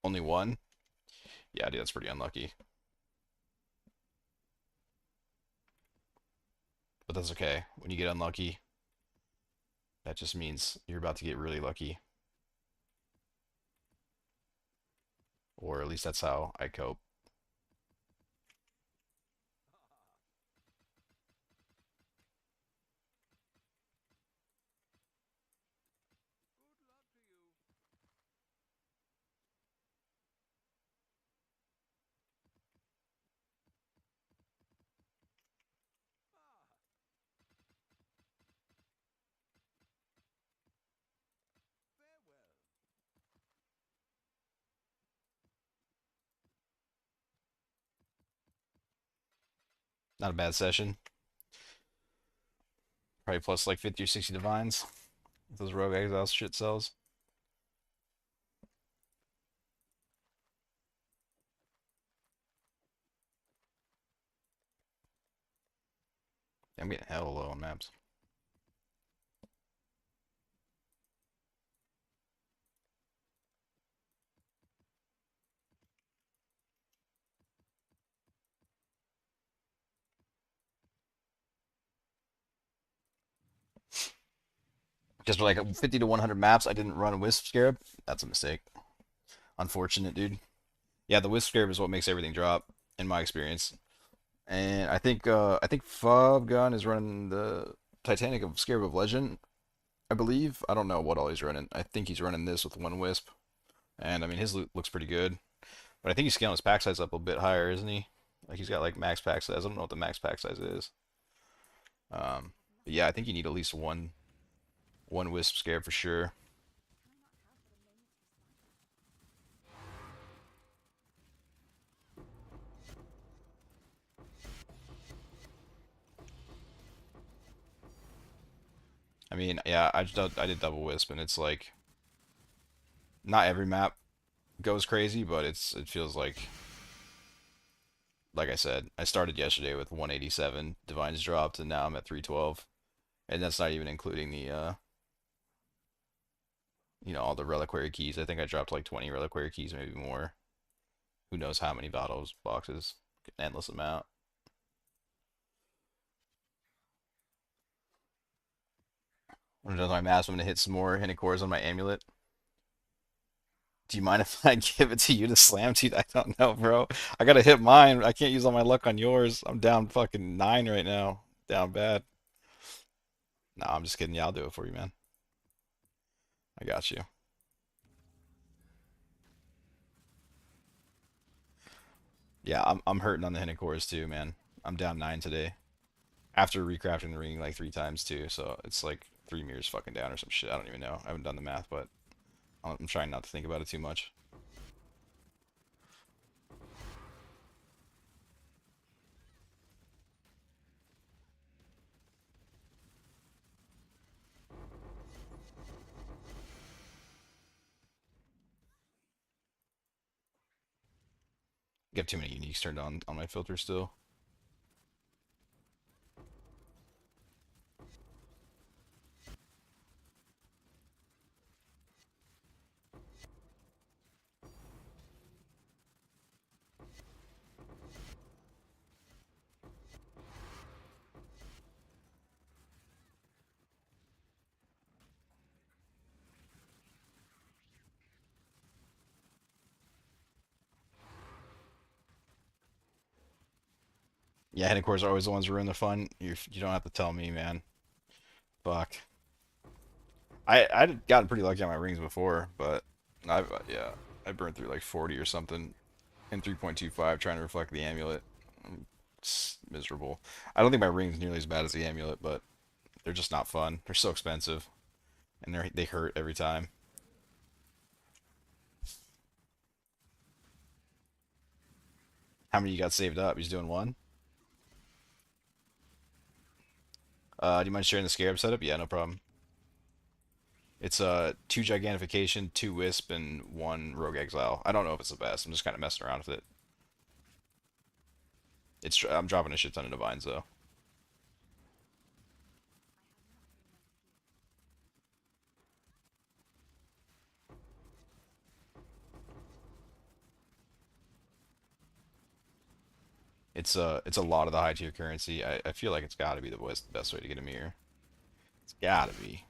Only one? Yeah, dude, that's pretty unlucky. But that's okay. When you get unlucky, that just means you're about to get really lucky. Or at least that's how I cope. Not a bad session. Probably plus like 50 or 60 divines. If those rogue exiles shit sells. I'm getting hella low on maps. Because for like 50 to 100 maps, I didn't run Wisp Scarab. That's a mistake. Unfortunate, dude. Yeah, the Wisp Scarab is what makes everything drop, in my experience. And I think Fubgun is running the Titanic of Scarab of Legend, I believe. I don't know what all he's running. I think he's running this with one Wisp. And I mean his loot looks pretty good. But I think he's scaling his pack size up a bit higher, isn't he? Like he's got like max pack size. I don't know what the max pack size is. But yeah, I think you need at least one Wisp Scarab for sure. I mean, yeah, I did double Wisp, and it's like not every map goes crazy, but it feels like I said, I started yesterday with 187 divines dropped, and now I'm at 312, and that's not even including the all the reliquary keys. I think I dropped like 20 reliquary keys, maybe more. Who knows how many Valdos boxes? Endless amount. When I'm done with my mask, I'm gonna hit some more hidden cores on my amulet. Do you mind if I give it to you to slam, dude? I don't know, bro. I gotta hit mine. I can't use all my luck on yours. I'm down fucking 9 right now. Down bad. Nah, I'm just kidding. Yeah, I'll do it for you, man. I got you. Yeah, I'm hurting on the hidden cores too, man. I'm down 9 today. After recrafting the ring like 3 times too, so it's like 3 mirrors fucking down or some shit. I don't even know. I haven't done the math, but I'm trying not to think about it too much. I have too many uniques turned on my filter still. Yeah, hidden cores are always the ones who ruin the fun. You don't have to tell me, man. Fuck. I'd gotten pretty lucky on my rings before, but yeah, I burned through like 40 or something in 3.25 trying to reflect the amulet. It's miserable. I don't think my ring's nearly as bad as the amulet, but they're just not fun. They're so expensive, and they hurt every time. How many you got saved up? He's doing one. Do you mind sharing the Scarab setup? Yeah, no problem. It's two Gigantification, two Wisp, and one Rogue Exile. I don't know if it's the best. I'm just kind of messing around with it. I'm dropping a shit ton of Divines though. It's a lot of the high tier currency. I feel like it's got to be the best way to get a mirror. It's got to be.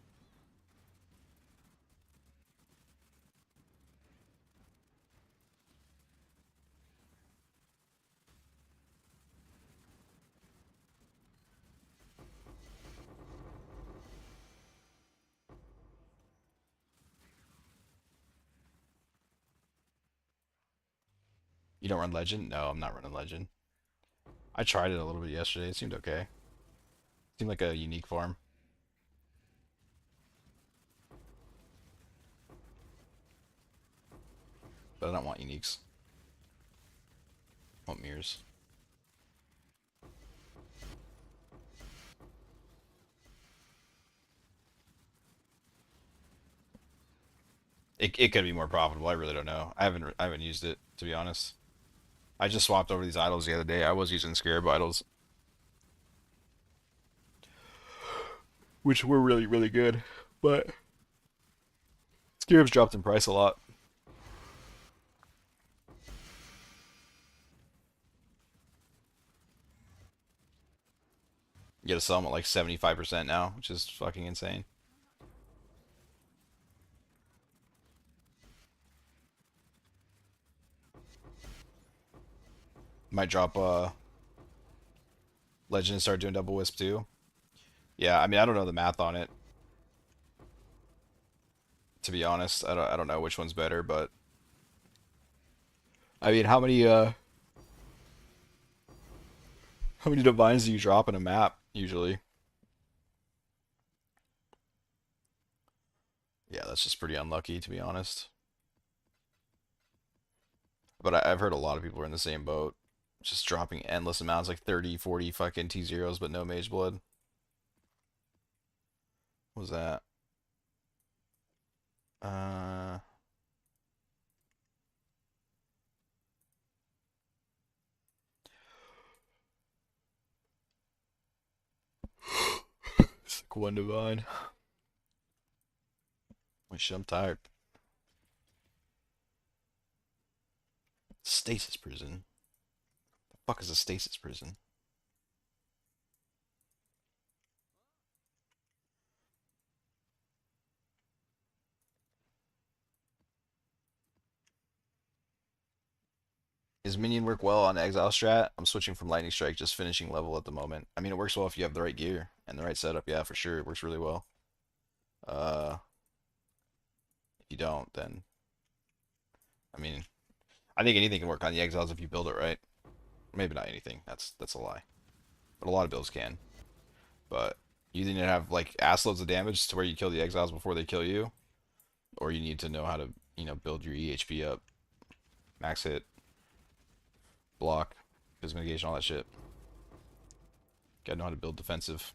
You don't run Legend? No, I'm not running Legend. I tried it a little bit yesterday. It seemed okay. Seemed like a unique farm, but I don't want uniques. I want mirrors. It could be more profitable. I really don't know. I haven't used it to be honest. I just swapped over these idols the other day. I was using Scarab idols, which were really really good, but Scarabs dropped in price a lot. You gotta sell them at like 75% now, which is fucking insane. Might drop Legend and start doing double Wisp too. Yeah, I mean I don't know the math on it, to be honest. I don't know which one's better, but I mean how many divines do you drop in a map usually? Yeah, that's just pretty unlucky, to be honest. But I've heard a lot of people are in the same boat, just dropping endless amounts, like 30, 40 fucking T0s, but no Mage Blood. What was that? Uh, it's like one divine. Oh shit, I'm tired. Stasis prison. The fuck is a stasis prison? Is minion work well on Exile strat? I'm switching from Lightning Strike, just finishing level at the moment. I mean, it works well if you have the right gear and the right setup. Yeah, for sure, it works really well. Uh, if you don't, then I mean, I think anything can work on the Exiles if you build it right. Maybe not anything. That's a lie, but a lot of builds can. But you need to have like ass loads of damage to where you kill the Exiles before they kill you, or you need to know how to build your EHP up, max hit, block, physical mitigation, all that shit. Gotta know how to build defensive.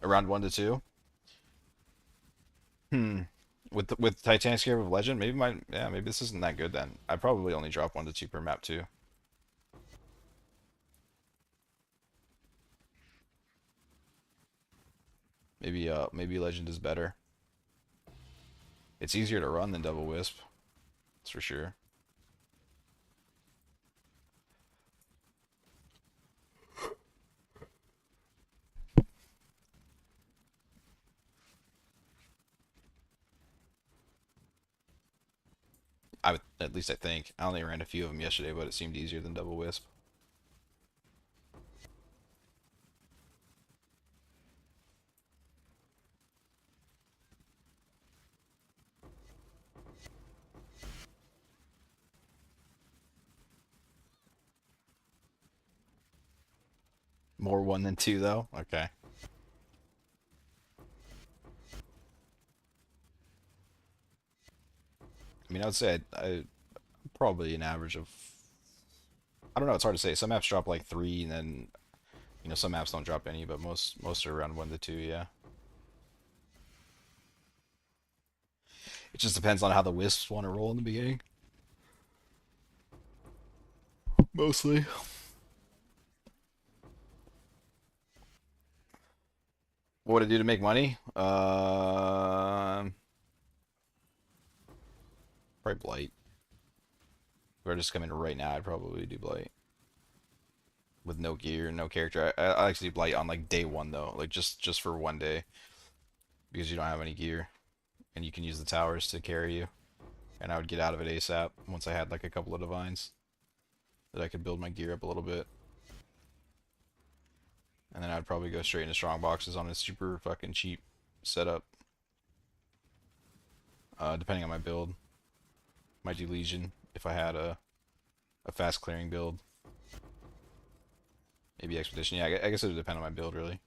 Around 1 to 2. Hmm. With Titanic Scarab of Legend, maybe this isn't that good then. I probably only drop 1 to 2 per map too. Maybe Legend is better. It's easier to run than Double Wisp. That's for sure. At least I think. I only ran a few of them yesterday, but it seemed easier than Double Wisp. More 1 than 2 though. Okay. I mean, I would say I probably an average of. I don't know. It's hard to say. Some maps drop like 3, and then some maps don't drop any, but most are around 1 to 2. Yeah. It just depends on how the wisps want to roll in the beginning. Mostly. What would I do to make money? Probably Blight. If I just come in right now, I'd probably do Blight with no gear, no character. I actually do Blight on like day 1 though, like just for 1 day because you don't have any gear and you can use the towers to carry you. And I would get out of it ASAP once I had like a couple of divines that I could build my gear up a little bit. And then I'd probably go straight into strong boxes on a super fucking cheap setup. Depending on my build. Might do Legion if I had a fast clearing build. Maybe Expedition. Yeah, I guess it would depend on my build really.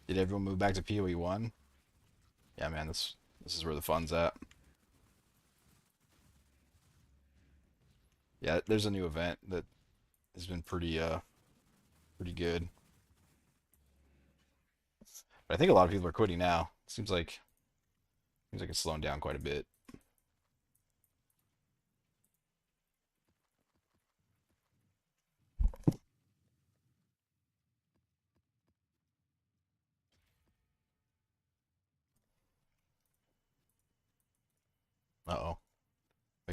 Did everyone move back to PoE 1? Yeah, man, this is where the fun's at. Yeah, there's a new event that has been pretty good. But I think a lot of people are quitting now. Seems like it's slowing down quite a bit.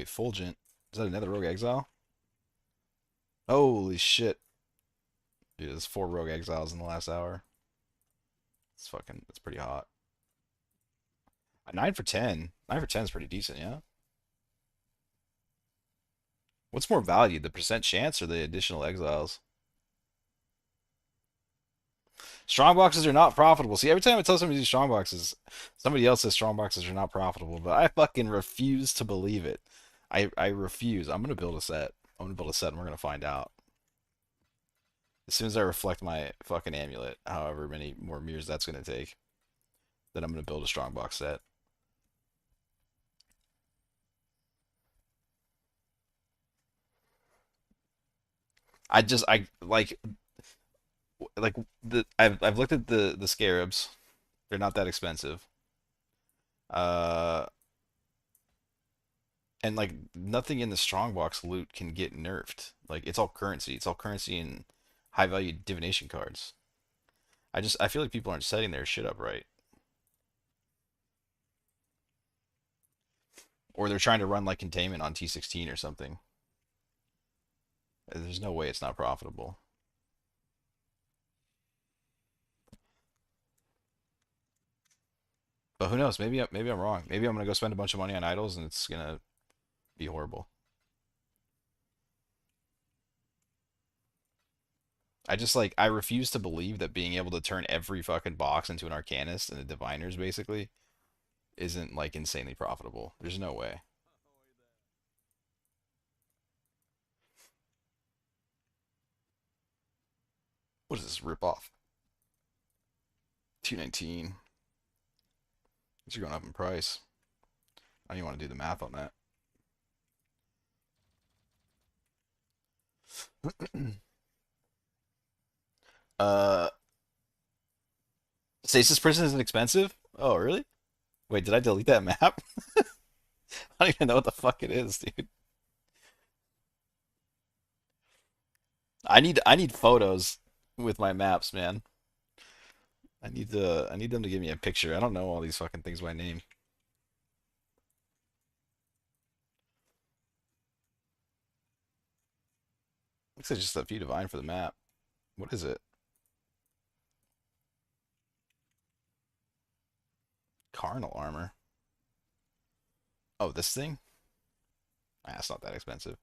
Fulgent. Is that another Rogue Exile? Holy shit. Dude, there's 4 Rogue Exiles in the last hour. It's pretty hot. 9 for 10. 9 for 10 is pretty decent, yeah? What's more valued, the percent chance or the additional exiles? Strong boxes are not profitable. See, every time I tell somebody to do strong boxes, somebody else says strong boxes are not profitable, but I fucking refuse to believe it. I refuse. I'm gonna build a set. I'm gonna build a set and we're gonna find out. As soon as I reflect my fucking amulet, however many more mirrors that's gonna take, then I'm gonna build a strong box set. I like I've looked at the scarabs. They're not that expensive. Uh, and like nothing in the strongbox loot can get nerfed. Like it's all currency. It's all currency and high value divination cards. I feel like people aren't setting their shit up right, or they're trying to run like containment on T16 or something. There's no way it's not profitable. But who knows? Maybe I'm wrong. Maybe I'm gonna go spend a bunch of money on idols and it's gonna be horrible. I refuse to believe that being able to turn every fucking box into an Arcanist and a Diviners basically isn't like insanely profitable. There's no way. What is this rip off? 219. These are going up in price. I don't even want to do the math on that. uh, Stasis Prison isn't expensive? Oh, really? Wait, did I delete that map? I don't even know what the fuck it is, dude. I need photos with my maps, man. I need them to give me a picture. I don't know all these fucking things by name. Looks like just a few divine for the map. What is it? Carnal armor. Oh, this thing? Ah, it's not that expensive.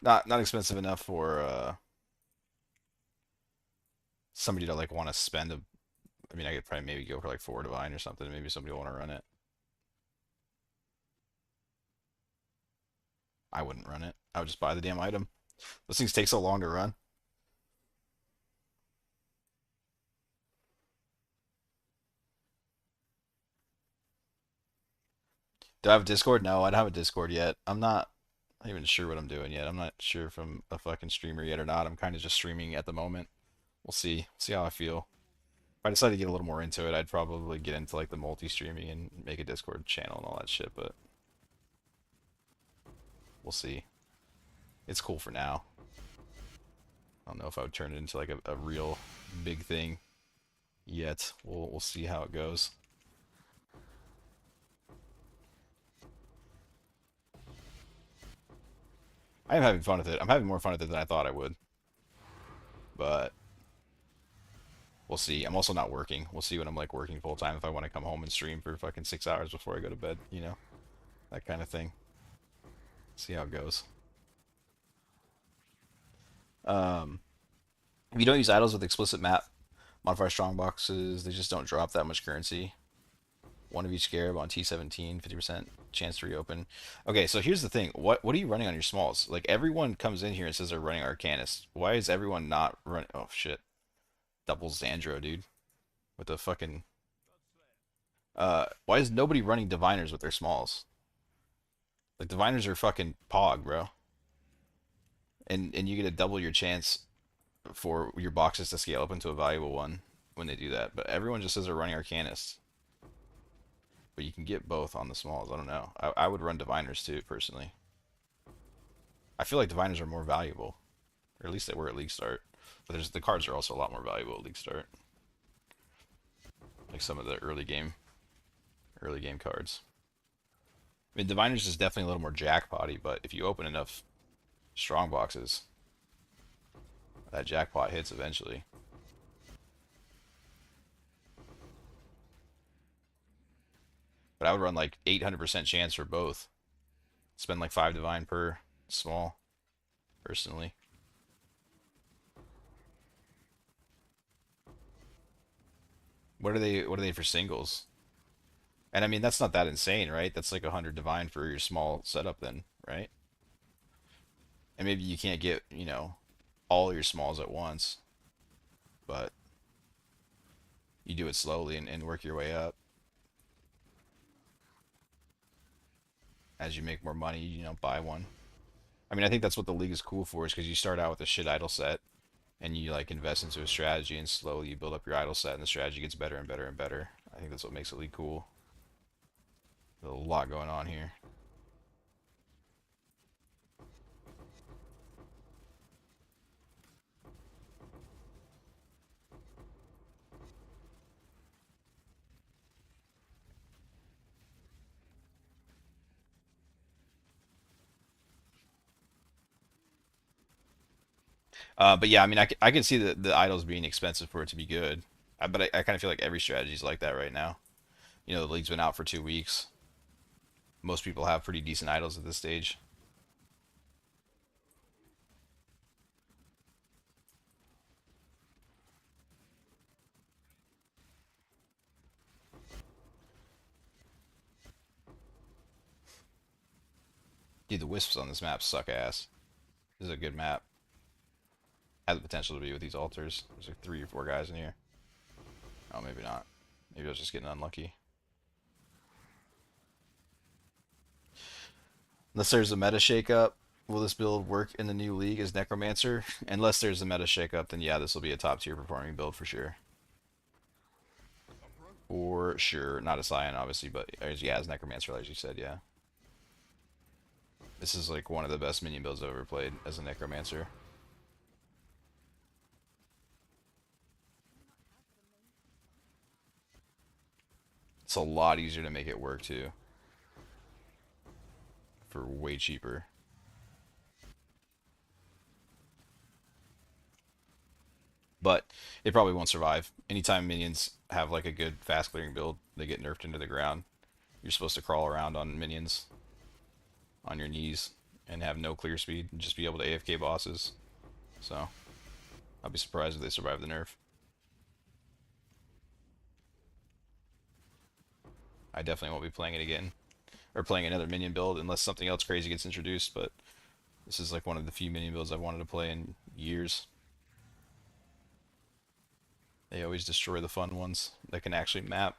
Not expensive enough for somebody to like want to spend a. I mean, I could probably maybe go for like 4 divine or something. Maybe somebody will want to run it. I wouldn't run it. I would just buy the damn item. Those things take so long to run. Do I have a Discord? No, I don't have a Discord yet. I'm not even sure what I'm doing yet. I'm not sure if I'm a fucking streamer yet or not. I'm kind of just streaming at the moment. We'll see. See how I feel. If I decide to get a little more into it, I'd probably get into like the multi-streaming and make a Discord channel and all that shit, but we'll see. It's cool for now. I don't know if I would turn it into like a real big thing yet. We'll see how it goes. I am having fun with it. I'm having more fun with it than I thought I would. But we'll see. I'm also not working. We'll see when I'm like working full time if I want to come home and stream for fucking 6 hours before I go to bed, you know? That kind of thing. See how it goes. Um, if you don't use idols with explicit map, modifier strong boxes, they just don't drop that much currency. One of each scarab on T17, 50% chance to reopen. Okay, so here's the thing. What are you running on your smalls? Like everyone comes in here and says they're running Arcanist. Why is everyone not running? Oh shit, double Xandro, dude, with the fucking. Why is nobody running Diviners with their smalls? Like Diviners are fucking pog, bro. And you get to double your chance for your boxes to scale up into a valuable one when they do that. But everyone just says they're running Arcanists. But you can get both on the smalls. I don't know. I would run Diviners too, personally. I feel like Diviners are more valuable. Or at least they were at League Start. But the cards are also a lot more valuable at League Start. like some of the early game cards. I mean, Diviners is definitely a little more jackpotty, but if you open enough strong boxes, that jackpot hits eventually. But I would run like 800% chance for both. Spend like 5 divine per small, personally. What are they for singles? And I mean that's not that insane, right? That's like 100 divine for your small setup then, right? And maybe you can't get, all your smalls at once, but you do it slowly and work your way up. As you make more money, buy one. I mean, I think that's what the league is cool for, is because you start out with a shit idle set, and you like invest into a strategy, and slowly you build up your idle set, and the strategy gets better and better and better. I think that's what makes the league cool. There's a lot going on here. But yeah, I mean, I can see the idols being expensive for it to be good. But I kind of feel like every strategy is like that right now. The league's been out for 2 weeks. Most people have pretty decent idols at this stage. Dude, the wisps on this map suck ass. This is a good map. Has the potential to be with these altars. There's like 3 or 4 guys in here. Oh, maybe not. Maybe I was just getting unlucky. Unless there's a meta shakeup, will this build work in the new league as Necromancer? Unless there's a meta shakeup, then yeah, this will be a top tier performing build for sure. For sure. Not a Scion, obviously, but yeah, as Necromancer, as you said, yeah. This is like one of the best minion builds I've ever played as a Necromancer. It's a lot easier to make it work too. For way cheaper. But it probably won't survive. Anytime minions have like a good fast clearing build, they get nerfed into the ground. You're supposed to crawl around on minions on your knees and have no clear speed and just be able to AFK bosses. So I'll be surprised if they survive the nerf. I definitely won't be playing it again or playing another minion build unless something else crazy gets introduced, but this is like one of the few minion builds I've wanted to play in years. They always destroy the fun ones that can actually map.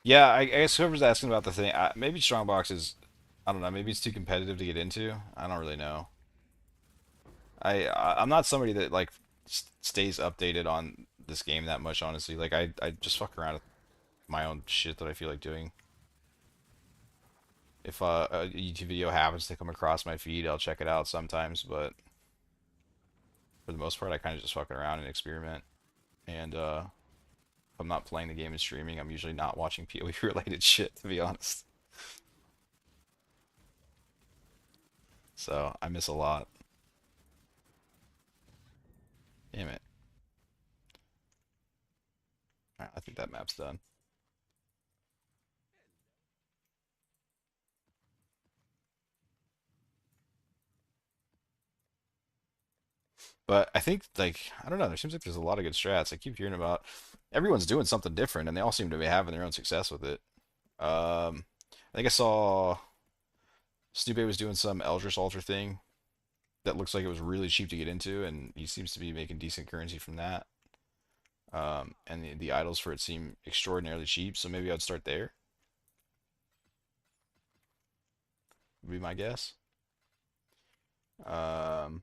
Yeah, I guess whoever's asking about the thing, maybe Strongbox is, I don't know, maybe it's too competitive to get into. I don't really know. I'm not somebody that like stays updated on this game that much, honestly. Like I just fuck around with my own shit that I feel like doing. If a YouTube video happens to come across my feed, I'll check it out sometimes, but for the most part, I kind of just fucking around and experiment. And if I'm not playing the game and streaming, I'm usually not watching PoE related shit, to be honest. So I miss a lot. Damn it. Alright, I think that map's done. But I think, like, I don't know, there seems like there's a lot of good strats. I keep hearing about everyone's doing something different, and they all seem to be having their own success with it. I think I saw Stupid was doing some Eldritch Altar thing that looks like it was really cheap to get into, and he seems to be making decent currency from that. And the idols for it seem extraordinarily cheap, so maybe I'd start there, would be my guess. Um,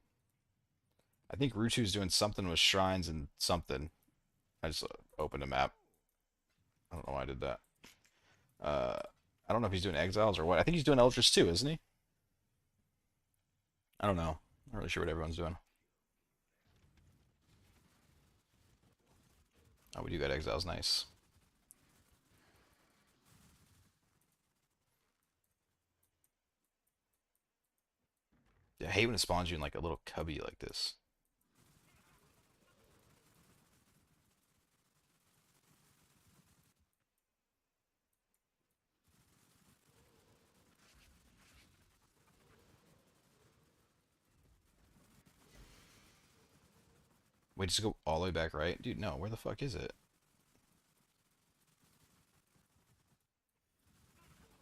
I think Rutu's doing something with shrines and something. I just opened a map. I don't know why I did that. Uh, I don't know if he's doing exiles or what. I think he's doing Eldritch too, isn't he? I don't know. I'm not really sure what everyone's doing. Oh, we do got exiles. Nice. Yeah, I hate when it spawns you in like a little cubby like this. Wait, just go all the way back right? Dude, no. Where the fuck is it?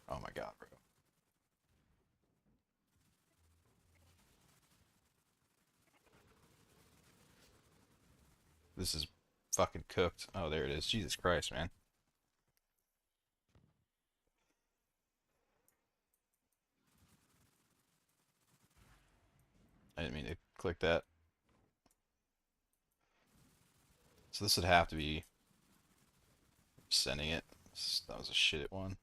Oh my god, bro. This is fucking cooked. Oh, there it is. Jesus Christ, man. I didn't mean to click that. So this would have to be sending it. That was a shit one.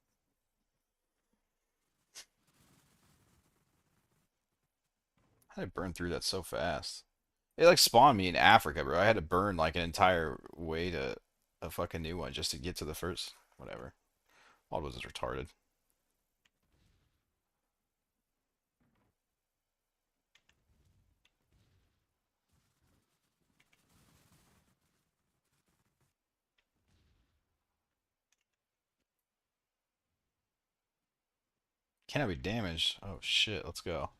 How did I burn through that so fast? It like spawned me in Africa, bro. I had to burn like an entire way to a fucking new one just to get to the first. Whatever. All was retarded. Cannot be damaged. Oh shit, let's go.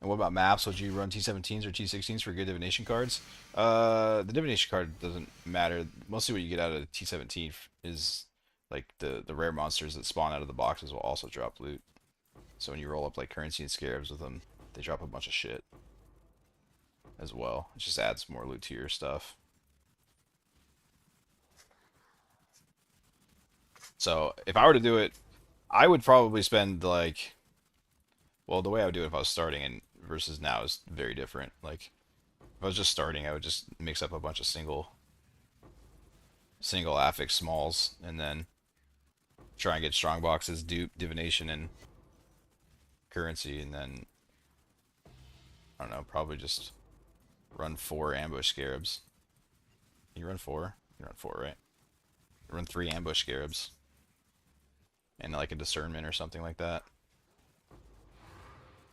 And what about maps? Would you run T17s or T16s for good divination cards? The divination card doesn't matter. Mostly what you get out of T17 is like the rare monsters that spawn out of the boxes will also drop loot. So when you roll up like currency and scarabs with them, they drop a bunch of shit as well. It just adds more loot to your stuff. So if I were to do it, I would probably spend like, well, the way I would do it if I was starting and versus now is very different. Like if I was just starting, I would just mix up a bunch of single affix smalls and then try and get strong boxes, dupe, divination, and currency, and then I don't know, probably just run 4 ambush scarabs. You run four? You run four, right? Run 3 ambush scarabs and like a discernment or something like that,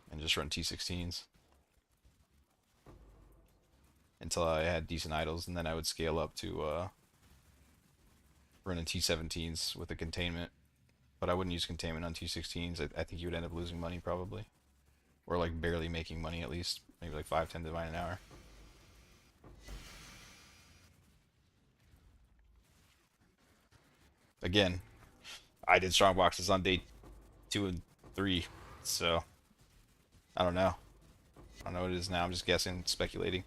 and just run T16s until I had decent idols, and then I would scale up to running T17s with a containment. But I wouldn't use containment on T16s. I think you would end up losing money probably, or like barely making money at least, maybe like 5-10 divine an hour. Again, I did strong boxes on day 2 and 3, so I don't know. I don't know what it is now. I'm just guessing, speculating.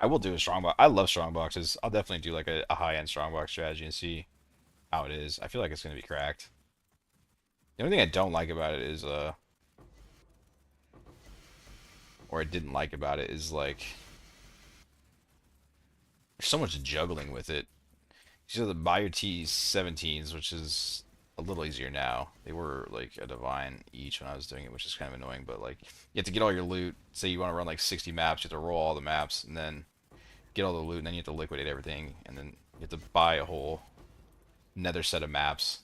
I will do a strong box. I love strong boxes. I'll definitely do like a high end strong box strategy and see how it is. I feel like it's gonna be cracked. The only thing I don't like about it is or I didn't like about it is like there's so much juggling with it. You have to buy your T17s, which is a little easier now. They were like a divine each when I was doing it, which is kind of annoying. But like you have to get all your loot. Say you want to run like 60 maps, you have to roll all the maps and then get all the loot, and then you have to liquidate everything, and then you have to buy a whole another set of maps,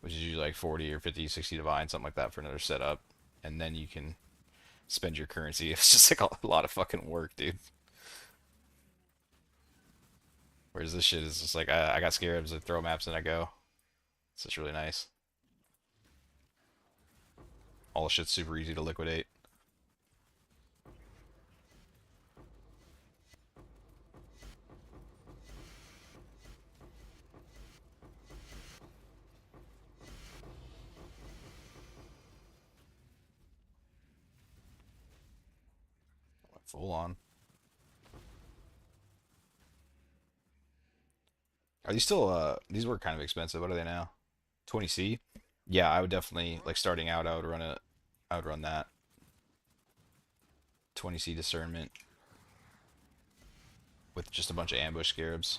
which is usually like 40 or 50, 60 divine, something like that for another setup, and then you can spend your currency. It's just like a lot of fucking work, dude. Whereas this shit is just like I got scarabs, I throw maps and I go. It's just really nice. All the shit's super easy to liquidate. Full on. Are these still these were kind of expensive. What are they now? 20C? Yeah, I would definitely like starting out I would run it I would run that. 20C discernment with just a bunch of ambush scarabs.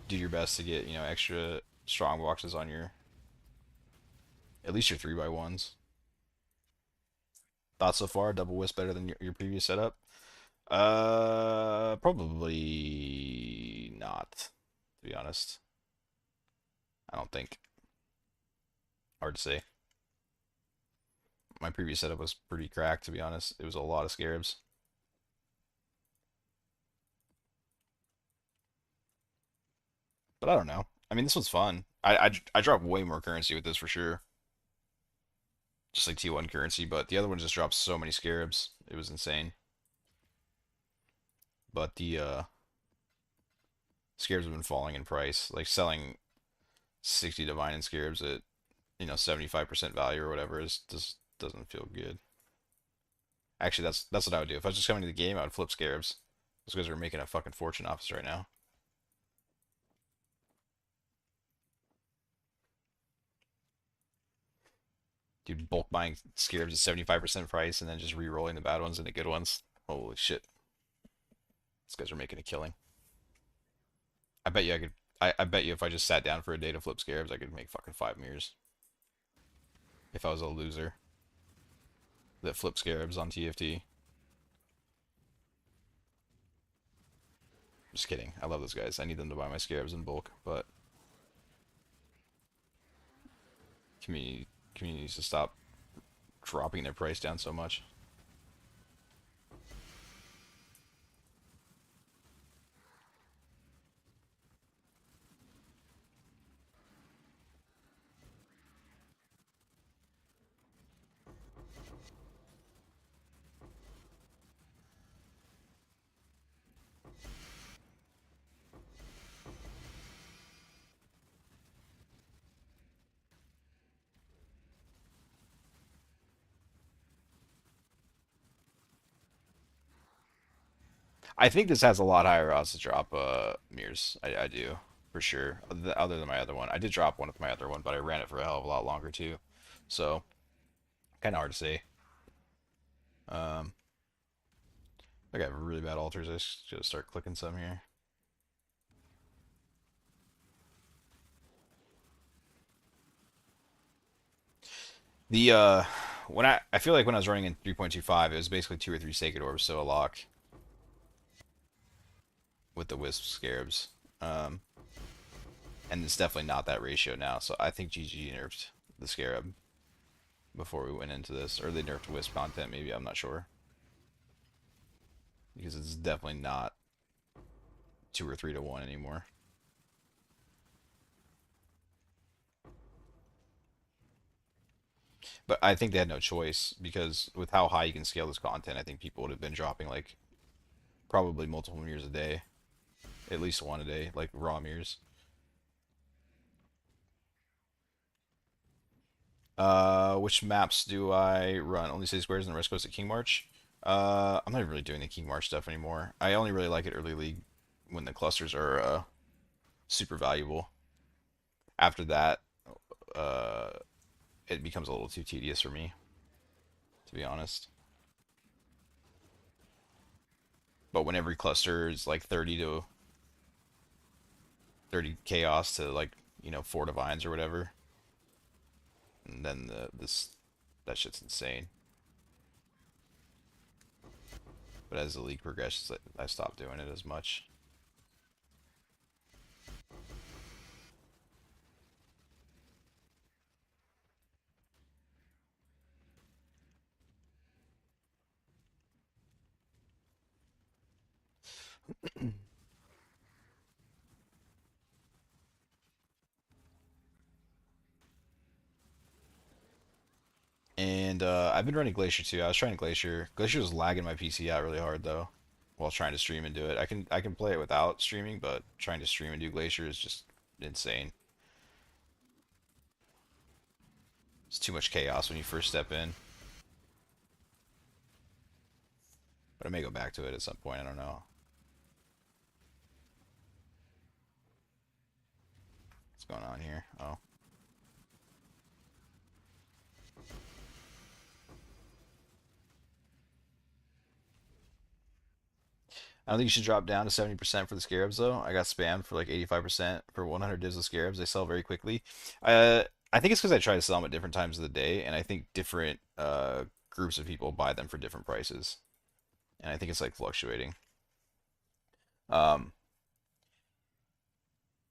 Do your best to get, extra strong boxes on your at least your 3x1s. Thoughts so far? Double Wisp better than your previous setup? Probably not, to be honest. I don't think. Hard to say. My previous setup was pretty cracked, to be honest. It was a lot of scarabs. But I don't know. I mean, this one's fun. I dropped way more currency with this for sure. Just like T1 currency, but the other one just dropped so many scarabs. It was insane. But the scarabs have been falling in price. Like selling 60 divine and scarabs at 75% value or whatever is just doesn't feel good. Actually, that's what I would do. If I was just coming to the game, I would flip scarabs. Those guys are making a fucking fortune off us right now. Dude, bulk buying scarabs at 75% price and then just re-rolling the bad ones into good ones. Holy shit. These guys are making a killing. I bet you I could I bet you if I just sat down for a day to flip scarabs, I could make fucking 5 mirrors. If I was a loser that flipped scarabs on TFT. Just kidding. I love those guys. I need them to buy my scarabs in bulk, but community needs to stop dropping their price down so much. I think this has a lot higher odds to drop mirrors. I do for sure. Other than my other one, I did drop one with my other one, but I ran it for a hell of a lot longer too. So kind of hard to say. Um, I got really bad altars. I should start clicking some here. The when I feel like when I was running in 3.25, it was basically 2 or 3 sacred orbs, so a lock with the wisp scarabs. Um, and it's definitely not that ratio now. So I think GG nerfed the scarab before we went into this, or they nerfed wisp content. Maybe I'm not sure because it's definitely not 2 or 3 to 1 anymore. But I think they had no choice because with how high you can scale this content, I think people would have been dropping like probably multiple mirrors a day, at least one a day, like raw mirrors. Which maps do I run? Only City Squares and the rest goes to King March. I'm not even really doing the King March stuff anymore. I only really like it early league when the clusters are super valuable. After that, uh, it becomes a little too tedious for me, to be honest. But when every cluster is like 30 chaos to like 4 divines or whatever, and then that shit's insane. But as the league progresses, I stopped doing it as much. And I've been running Glacier too. I was trying Glacier. Glacier was lagging my PC out really hard though, while trying to stream and do it. I can play it without streaming, but trying to stream and do Glacier is just insane. It's too much chaos when you first step in. But I may go back to it at some point. I don't know. What's going on here? Oh. I don't think you should drop down to 70% for the Scarabs though. I got spammed for like 85% for 100 divs of Scarabs. They sell very quickly. I think it's because I try to sell them at different times of the day, and I think different groups of people buy them for different prices. And I think it's like fluctuating. Um,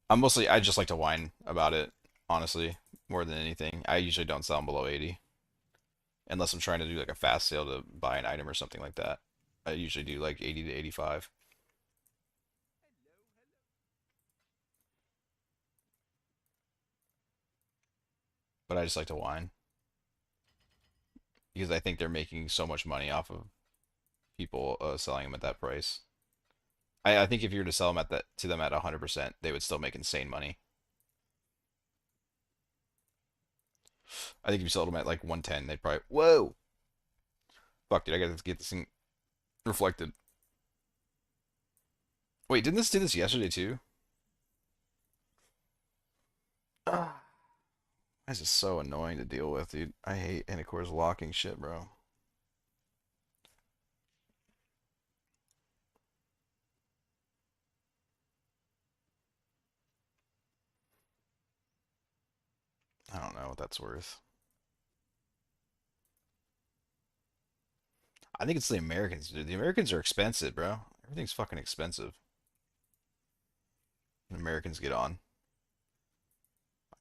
I just like to whine about it, honestly, more than anything. I usually don't sell them below 80 unless I'm trying to do like a fast sale to buy an item or something like that. I usually do like 80 to 85. But I just like to whine because I think they're making so much money off of people selling them at that price. I think if you were to sell them at that to them at 100%, they would still make insane money. I think if you sold them at like 110, they'd probably whoa. Fuck, dude, I gotta get this thing reflected. Wait, didn't this do this yesterday too? Ah. This is so annoying to deal with, dude. I hate Anicor's locking shit, bro. I don't know what that's worth. I think it's the Americans, dude. The Americans are expensive, bro. Everything's fucking expensive. And Americans get on.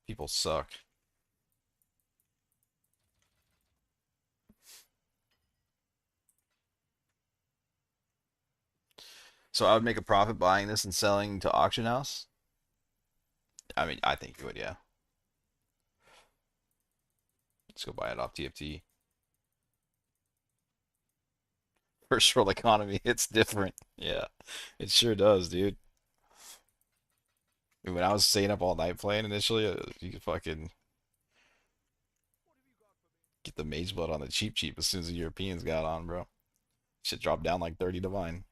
People suck. So I would make a profit buying this and selling to auction house. I mean, I think you would, yeah. Let's go buy it off TFT. First world economy, it's different. Yeah, it sure does, dude. When I was staying up all night playing initially, you could fucking get the mage blood on the cheap cheap as soon as the Europeans got on, bro. Shit dropped down like 30 divine.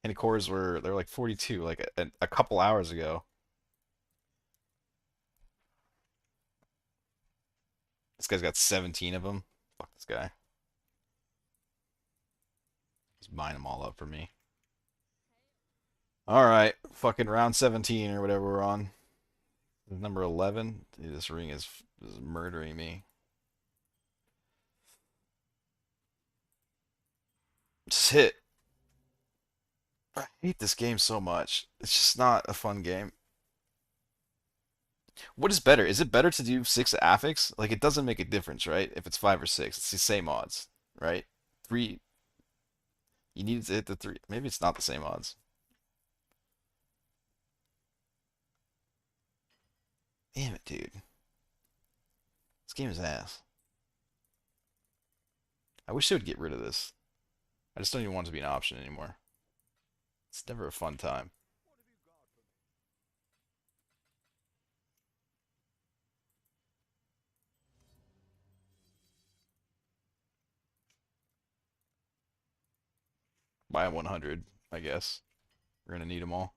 And cores they're like 42 like a couple hours ago. This guy's got 17 of them. Fuck this guy. He's buying them all up for me. All right, fucking round 17 or whatever we're on. Number 11. Dude, this ring is murdering me. Just hit. I hate this game so much. It's just not a fun game. What is better? Is it better to do six affix? Like it doesn't make a difference, right? If it's five or six, it's the same odds, right? Three, you need to hit the three. Maybe it's not the same odds. Damn it, dude. This game is ass. I wish they would get rid of this. I just don't even want it to be an option anymore. It's never a fun time. Buy a 100, I guess. We're gonna need them all.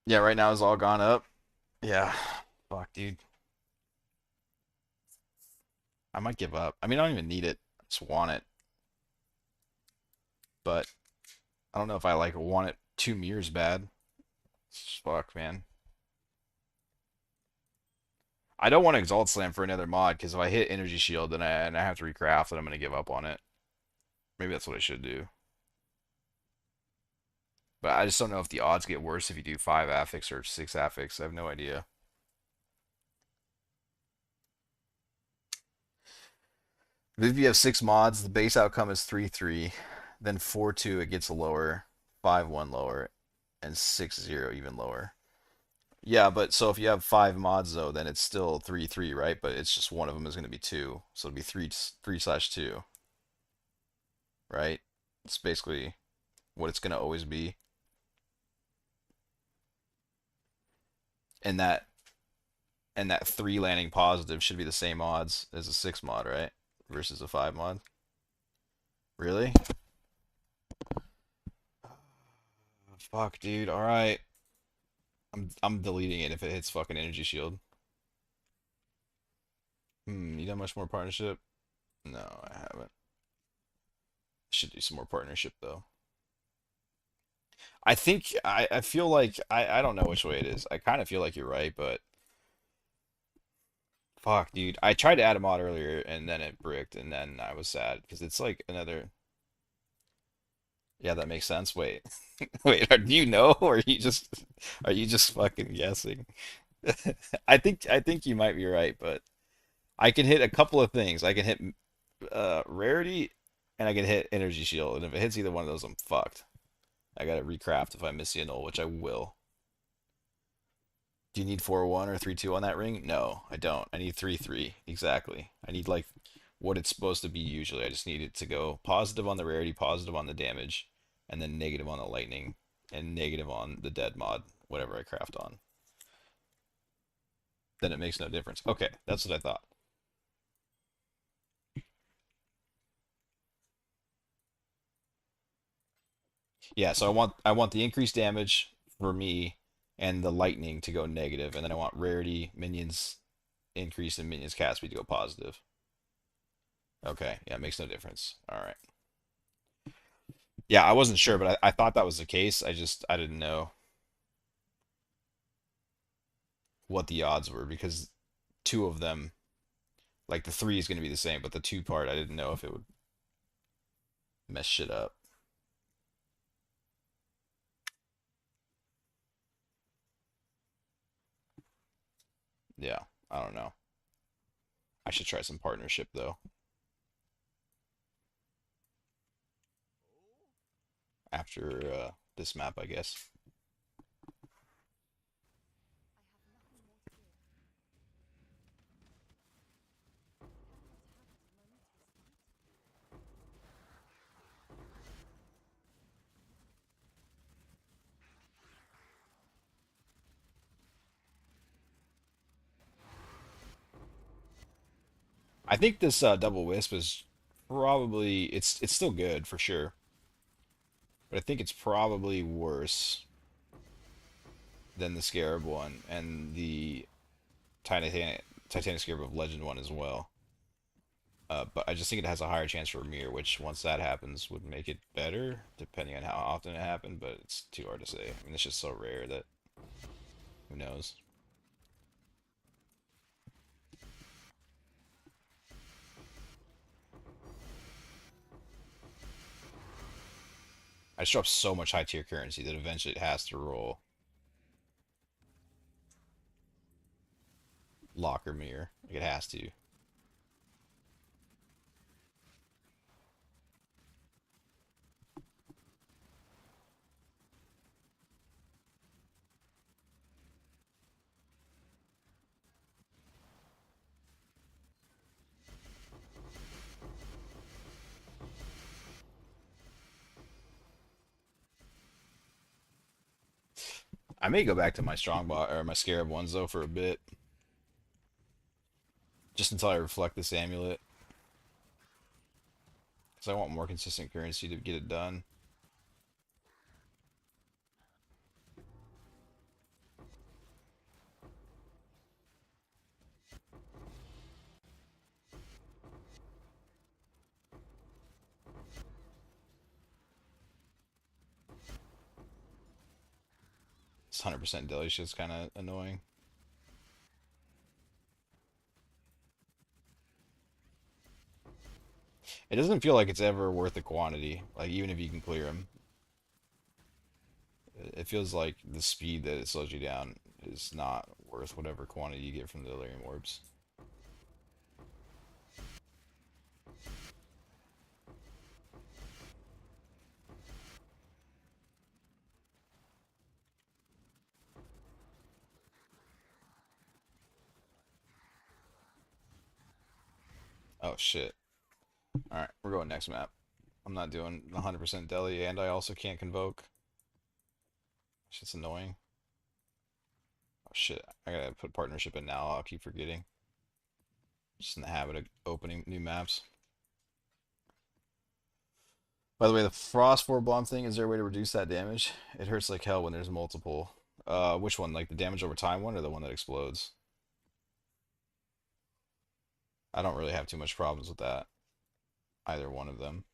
Yeah, right now it's all gone up. Yeah. Fuck, dude. I might give up. I mean, I don't even need it. I just want it. But I don't know if I like want it 2 mirrors bad. Fuck, man. I don't want to Exalt Slam for another mod because if I hit Energy Shield and I have to recraft, then I'm gonna give up on it. Maybe that's what I should do. But I just don't know if the odds get worse if you do 5 affix or 6 affix. I have no idea. If you have 6 mods, the base outcome is 3-3. Then 4-2, it gets lower. 5-1 lower. And 6-0 even lower. Yeah, but so if you have 5 mods though, then it's still 3-3, right? But it's just one of them is going to be 2. So it'll be 3/2, right? It's basically what it's going to always be. And that 3 landing positive should be the same odds as a 6 mod, right? Versus a 5 mod. Really? Fuck, dude. All right. I'm deleting it if it hits fucking energy shield. You done much more partnership? No, I haven't. Should do some more partnership though. I feel like I don't know which way it is. I kind of feel like you're right, but fuck, dude. I tried to add a mod earlier and then it bricked and then I was sad because it's like another. Yeah, that makes sense. Wait, wait. Do you know, or are you just fucking guessing? I think you might be right, but I can hit a couple of things. I can hit rarity, and I can hit energy shield, and if it hits either one of those, I'm fucked. I gotta recraft if I miss the annul, which I will. Do you need 4-1 or 3-2 on that ring? No, I don't. I need 3-3 exactly. I need like what it's supposed to be usually. I just need it to go positive on the rarity, positive on the damage, and then negative on the lightning, and negative on the dead mod, whatever I craft on. Then it makes no difference. Okay, that's what I thought. Yeah, so I want the increased damage for me and the lightning to go negative, and then I want rarity, minions increase, and minions cast speed to go positive. Okay, yeah, it makes no difference. All right. Yeah, I wasn't sure, but I thought that was the case. I didn't know what the odds were because two of them, like the three is going to be the same, but the two part I didn't know if it would mess shit up. Yeah, I don't know. I should try some partnership though after this map, I guess. I think this double wisp is probably it's still good for sure, but I think it's probably worse than the Scarab one and the Titanic Scarab of Legend one as well. But I just think it has a higher chance for mirror, which once that happens would make it better, depending on how often it happened. But it's too hard to say. I mean, it's just so rare that who knows. I just dropped so much high tier currency that eventually it has to roll locker mirror. Like it has to. I may go back to my strongbot or my scarab ones though for a bit, just until I reflect this amulet, because I want more consistent currency to get it done. It's 100% deli shit's kind of annoying. It doesn't feel like it's ever worth the quantity. Like even if you can clear them, it feels like the speed that it slows you down is not worth whatever quantity you get from the delirium orbs. Oh shit. Alright, we're going next map. I'm not doing 100% deli, and I also can't convoke. Shit's annoying. Oh shit, I gotta put partnership in now, I'll keep forgetting. Just in the habit of opening new maps. By the way, the Frost 4 bomb thing, is there a way to reduce that damage? It hurts like hell when there's multiple. Which one? Like the damage over time one or the one that explodes? I don't really have too much problems with that. Either one of them.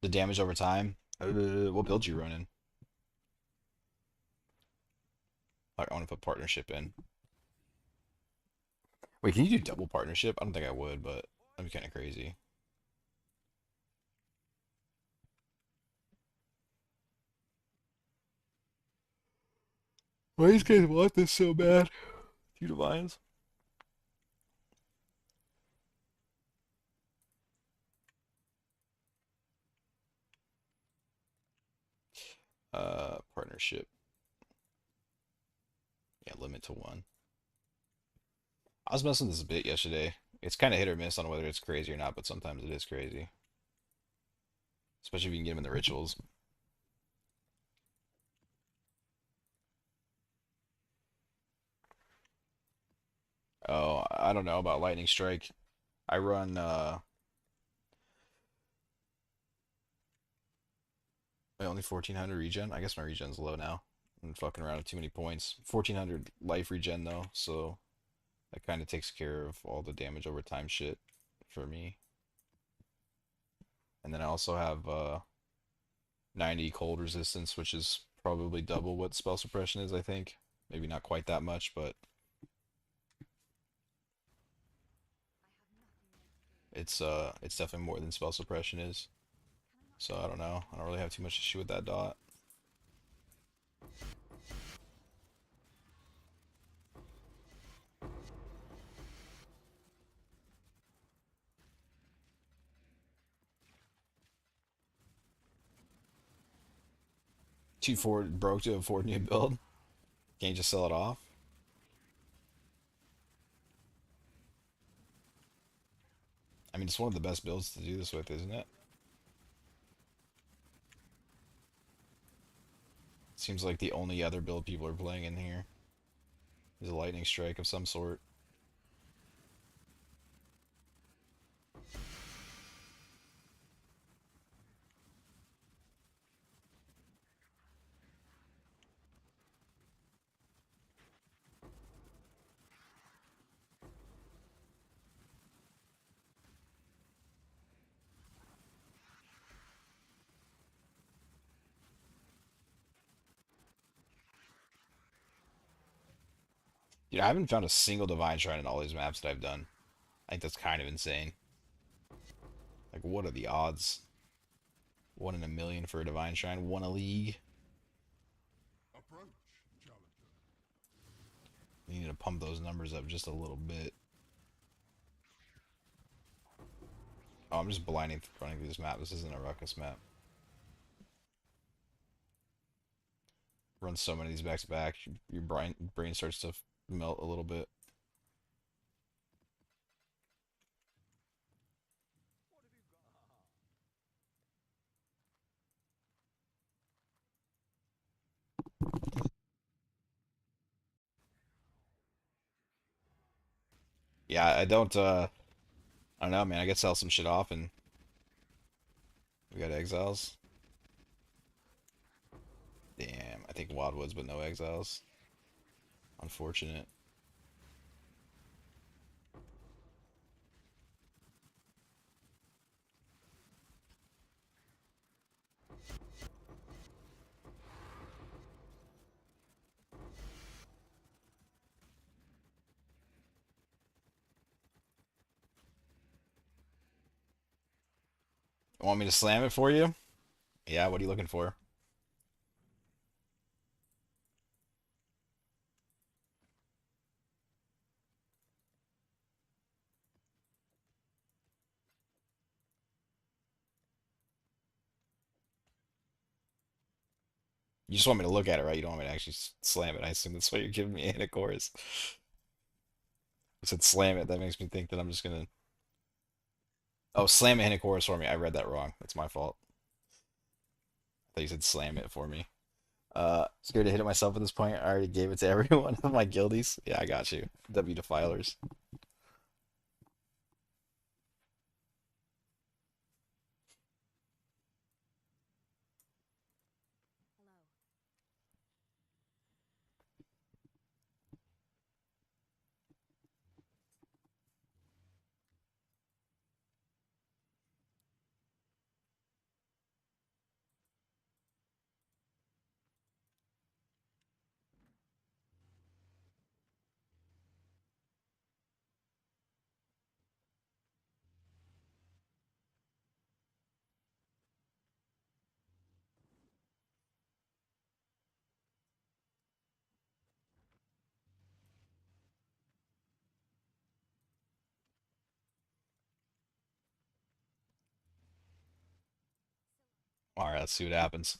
The damage over time? What build you running? I want to put partnership in. Wait, can you do double partnership? I don't think I would, but that'd be kind of crazy. Why these guys want this so bad? Two divines? Partnership. Yeah, limit to one. I was messing with this a bit yesterday. It's kind of hit or miss on whether it's crazy or not, but sometimes it is crazy. Especially if you can get them in the rituals. Oh, I don't know about Lightning Strike. I run only 1400 regen. I guess my regen's low now. I'm fucking around with too many points. 1400 life regen though, so that kind of takes care of all the damage over time shit for me. And then I also have 90 cold resistance, which is probably double what spell suppression is, I think. Maybe not quite that much, but it's definitely more than spell suppression is. So I don't know. I don't really have too much issue with that dot. Two forward broke to afford new build. Can't you just sell it off? I mean, it's one of the best builds to do this with, isn't it? Seems like the only other build people are playing in here is a lightning strike of some sort. Dude, I haven't found a single divine shrine in all these maps that I've done. I think that's kind of insane. Like, what are the odds? One in a million for a divine shrine, one a league. You need to pump those numbers up just a little bit. Oh, I'm just blinding running through this map. This isn't a ruckus map. Run so many of these back to back, your brain starts to melt a little bit. Yeah, I don't know, man. I could sell some shit off and We got exiles. Damn, I think Wildwoods, but no exiles. Unfortunate. Want me to slam it for you? Yeah, what are you looking for? You just want me to look at it, right? You don't want me to actually slam it. I assume that's why you're giving me a chorus. I said slam it. That makes me think that I'm just gonna. Oh, slam it in a chorus for me. I read that wrong. That's my fault. I thought you said slam it for me. Scared to hit it myself at this point. I already gave it to every one of my guildies. Yeah, I got you. W defilers. All right, let's see what happens.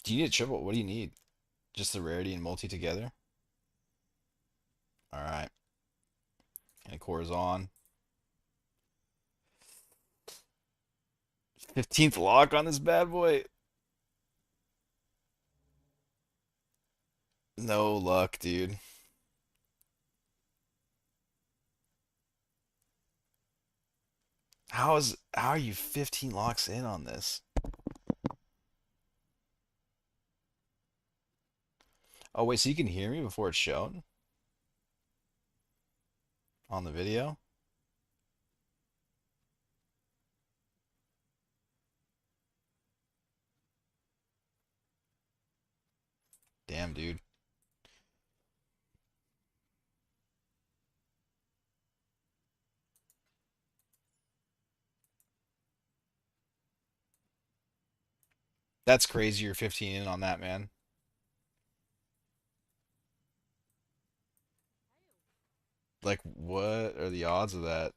Do you need a triple? What do you need? Just the rarity and multi together? All right. And core's on. 15th lock on this bad boy. No luck, dude. How are you 15 locks in on this? Oh wait, so you can hear me before it's shown on the video? Damn, dude. That's crazy. You're 15 in on that, man. Like, what are the odds of that?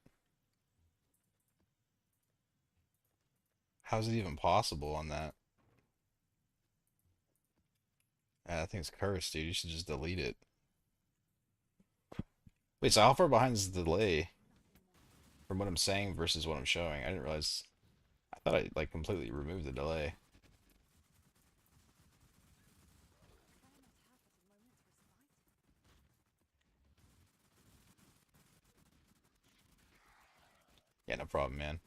How's it even possible on that? Yeah, that thing's cursed, dude. You should just delete it. Wait, so how far behind is the delay from what I'm saying versus what I'm showing? I didn't realize. I thought I like completely removed the delay. Yeah, no problem, man.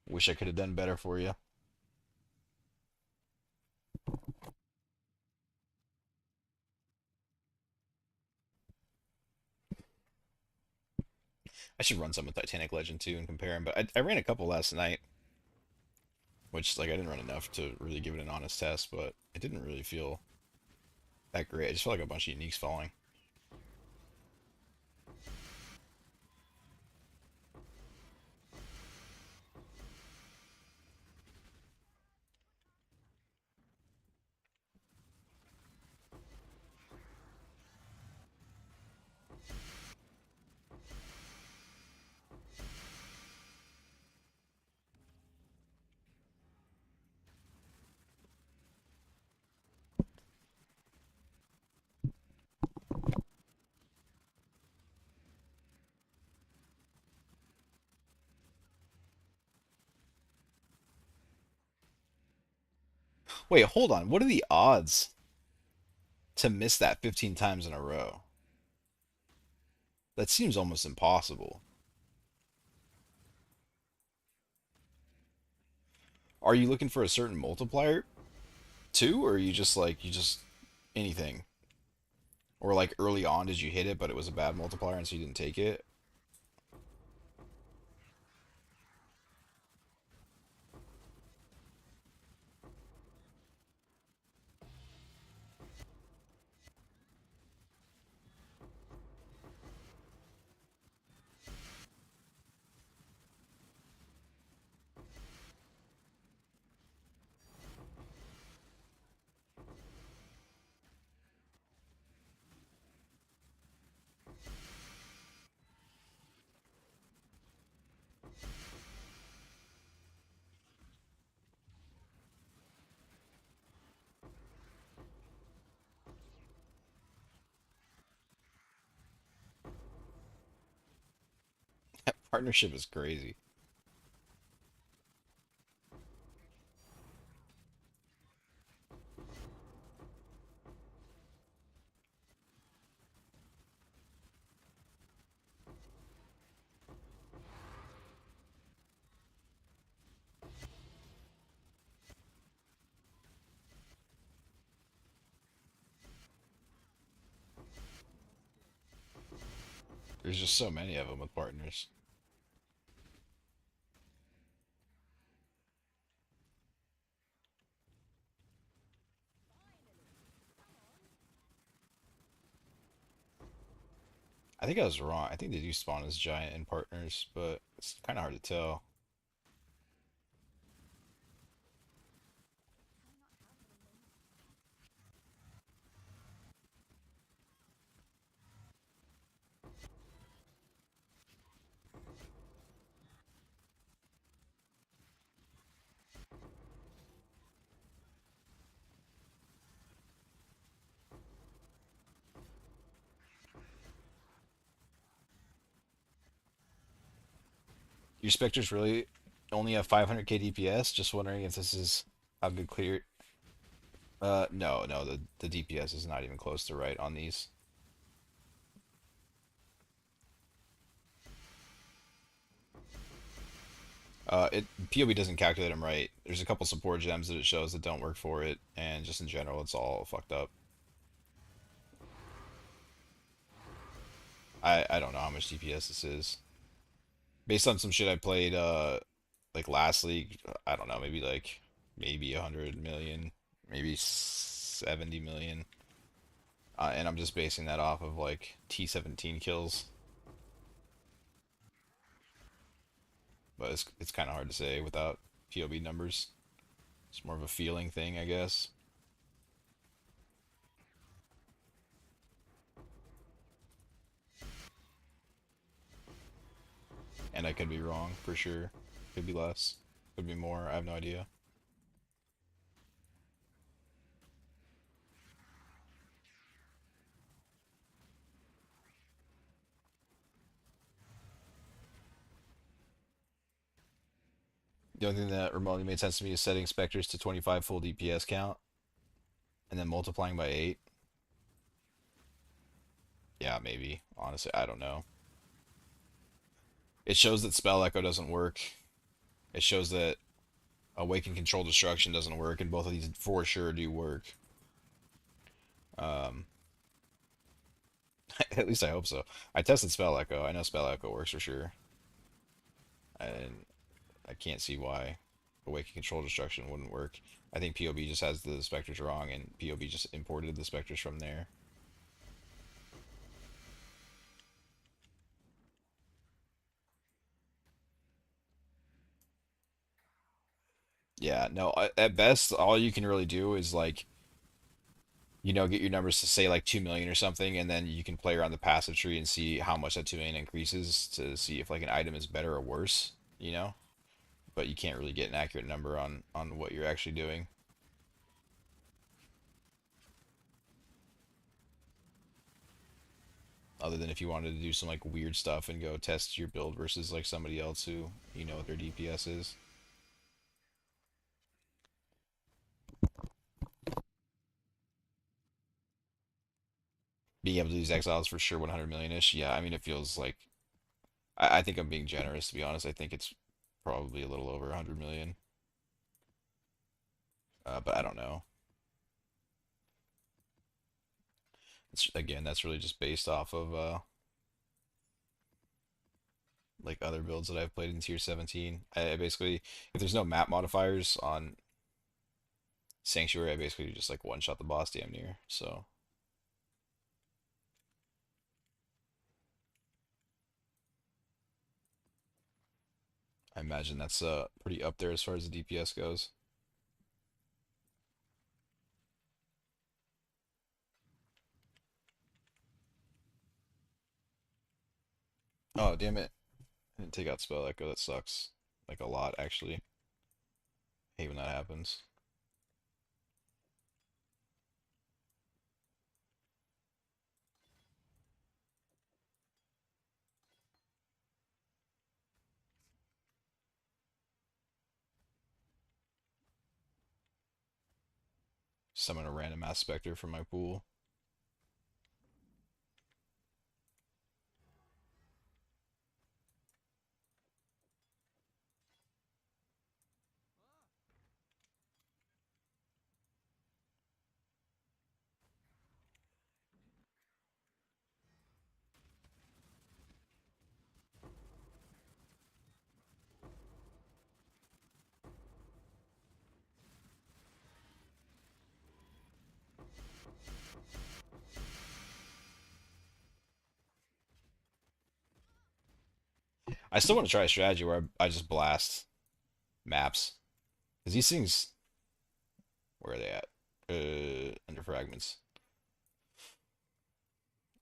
Wish I could have done better for you. I should run some with Titanic Legend too and compare them, but I ran a couple last night, which like I didn't run enough to really give it an honest test, but it didn't really feel that great. I just felt like a bunch of uniques falling. Wait, hold on. What are the odds to miss that 15 times in a row? That seems almost impossible. Are you looking for a certain multiplier too, or are you just like you just anything? Or like early on did you hit it but it was a bad multiplier and so you didn't take it? Partnership is crazy. There's just so many of them with partners. I think I was wrong. I think they do spawn as giant in partners, but it's kind of hard to tell. Your Spectres really only have 500k DPS? Just wondering if this is how good clear. No, no, the DPS is not even close to right on these. It POB doesn't calculate them right. There's a couple support gems that it shows that don't work for it, and just in general, it's all fucked up. I don't know how much DPS this is. Based on some shit I played, like last league, I don't know, maybe 100 million, maybe 70 million. And I'm just basing that off of like T17 kills. But it's kind of hard to say without POB numbers. It's more of a feeling thing, I guess. And I could be wrong for sure. Could be less. Could be more. I have no idea. The only thing that remotely made sense to me is setting specters to 25 full DPS count and then multiplying by 8. Yeah, maybe. Honestly, I don't know. It shows that spell echo doesn't work. It shows that awaken control destruction doesn't work, and both of these for sure do work. Um, at least I hope so. I tested spell echo. I know spell echo works for sure, and I can't see why awaken control destruction wouldn't work. I think POB just has the specters wrong, and POB just imported the specters from there. Yeah, no. At best, all you can really do is like get your numbers to say like 2 million or something, and then you can play around the passive tree and see how much that 2 million increases to see if like an item is better or worse, you know? But you can't really get an accurate number on what you're actually doing. Other than if you wanted to do some like weird stuff and go test your build versus like somebody else who you know what their DPS is. Being able to use exiles for sure 100 million-ish. Yeah, I mean, it feels like I think I'm being generous, to be honest. I think it's probably a little over 100 million. But I don't know. Again, that's really just based off of like other builds that I've played in tier 17. I basically, if there's no map modifiers on Sanctuary, I basically just like one shot the boss damn near. So I imagine that's pretty up there as far as the DPS goes. Oh, damn it. I didn't take out Spell Echo. That sucks. Like a lot, actually. Hate when that happens. Summon a random Mass Spectre from my pool. I still want to try a strategy where I just blast maps. Because these things, where are they at? Under fragments.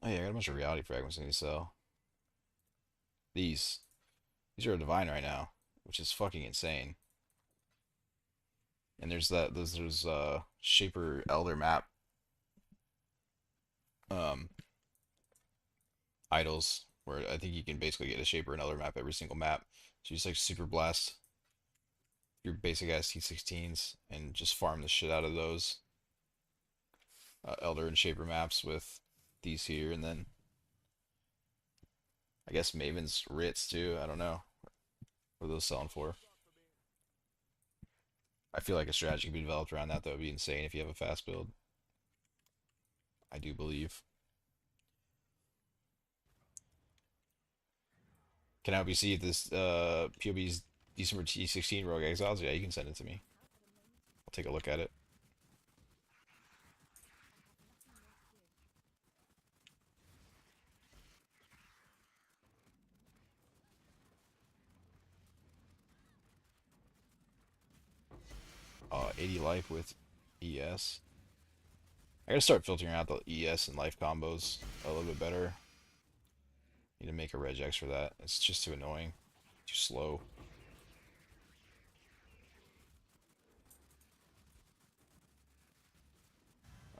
Oh yeah, I got a bunch of reality fragments I need to sell. These. These are a divine right now, which is fucking insane. And there's Shaper Elder map um idols where I think you can basically get a Shaper and Elder map every single map. So you just like super blast your basic ass T16s and just farm the shit out of those Elder and Shaper maps with these here, and then I guess Maven's Writs too. I don't know what are those selling for. I feel like a strategy could be developed around that. That would be insane if you have a fast build. I do believe. Can I help you see if this POB's December T16 Rogue Exiles? Yeah, you can send it to me. I'll take a look at it. 80 life with ES. I gotta start filtering out the ES and life combos a little bit better. Need to make a regex for that. It's just too annoying. Too slow.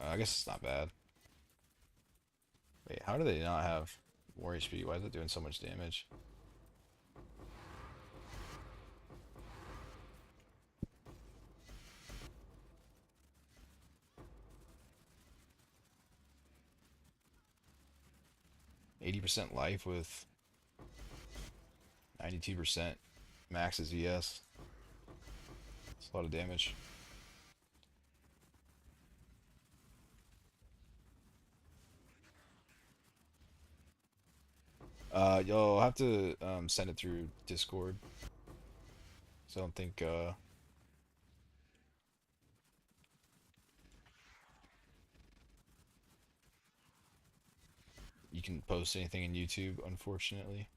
I guess it's not bad. Wait, how do they not have more HP? Why is it doing so much damage? %life with 92% max is ES. It's a lot of damage. You'll have to send it through Discord. So I don't think you can post anything in YouTube, unfortunately.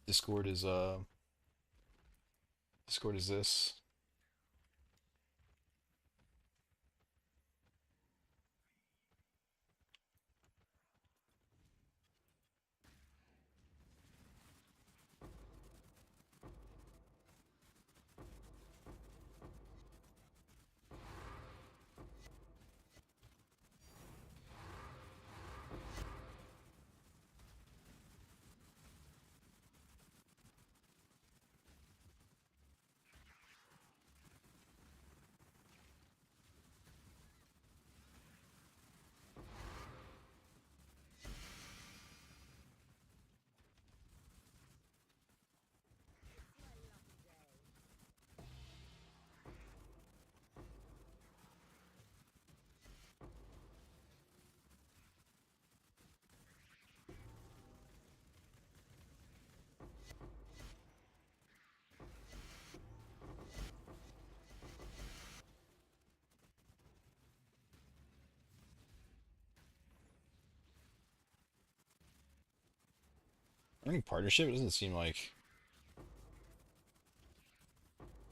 Discord is Discord is this. Running partnership, it doesn't seem like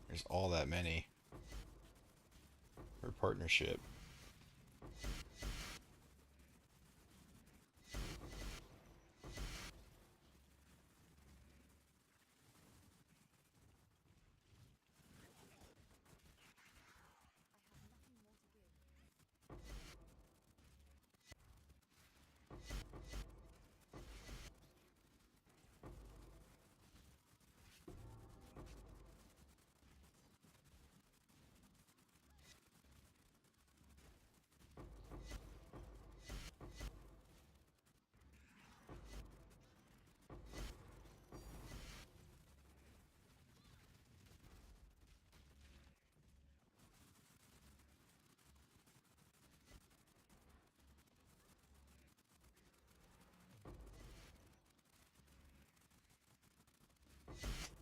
there's all that many for partnership.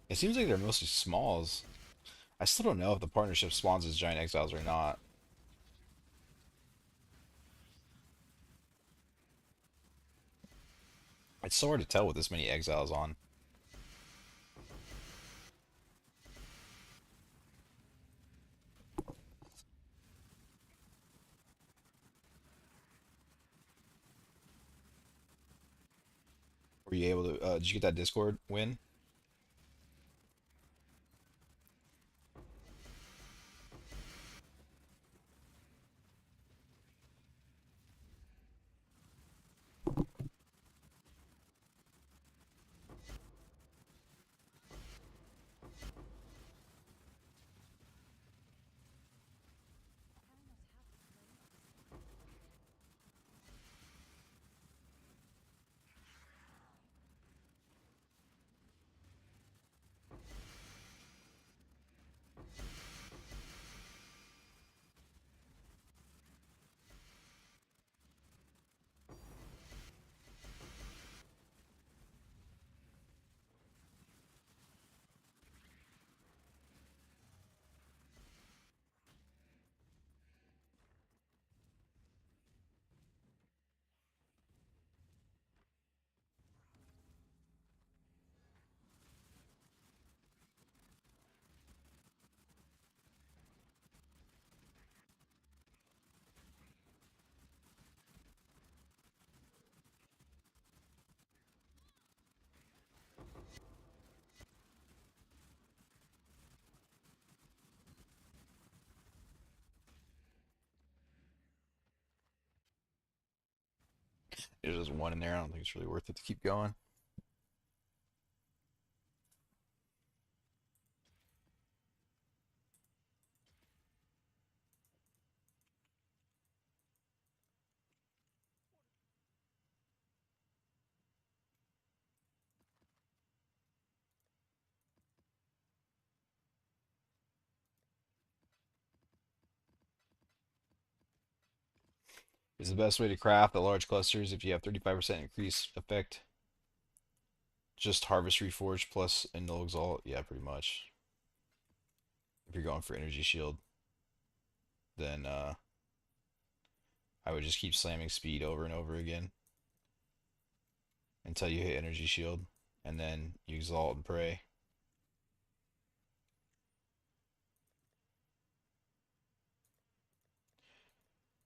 It seems like they're mostly smalls. I still don't know if the partnership spawns as giant exiles or not. It's so hard to tell with this many exiles on. Were you able to? Did you get that Discord win? There's just one in there. I don't think it's really worth it to keep going. Is the best way to craft the large clusters if you have 35% increase effect. Just harvest reforge plus a null exalt. Yeah, pretty much. If you're going for energy shield, then I would just keep slamming speed over and over again until you hit energy shield, and then you exalt and pray.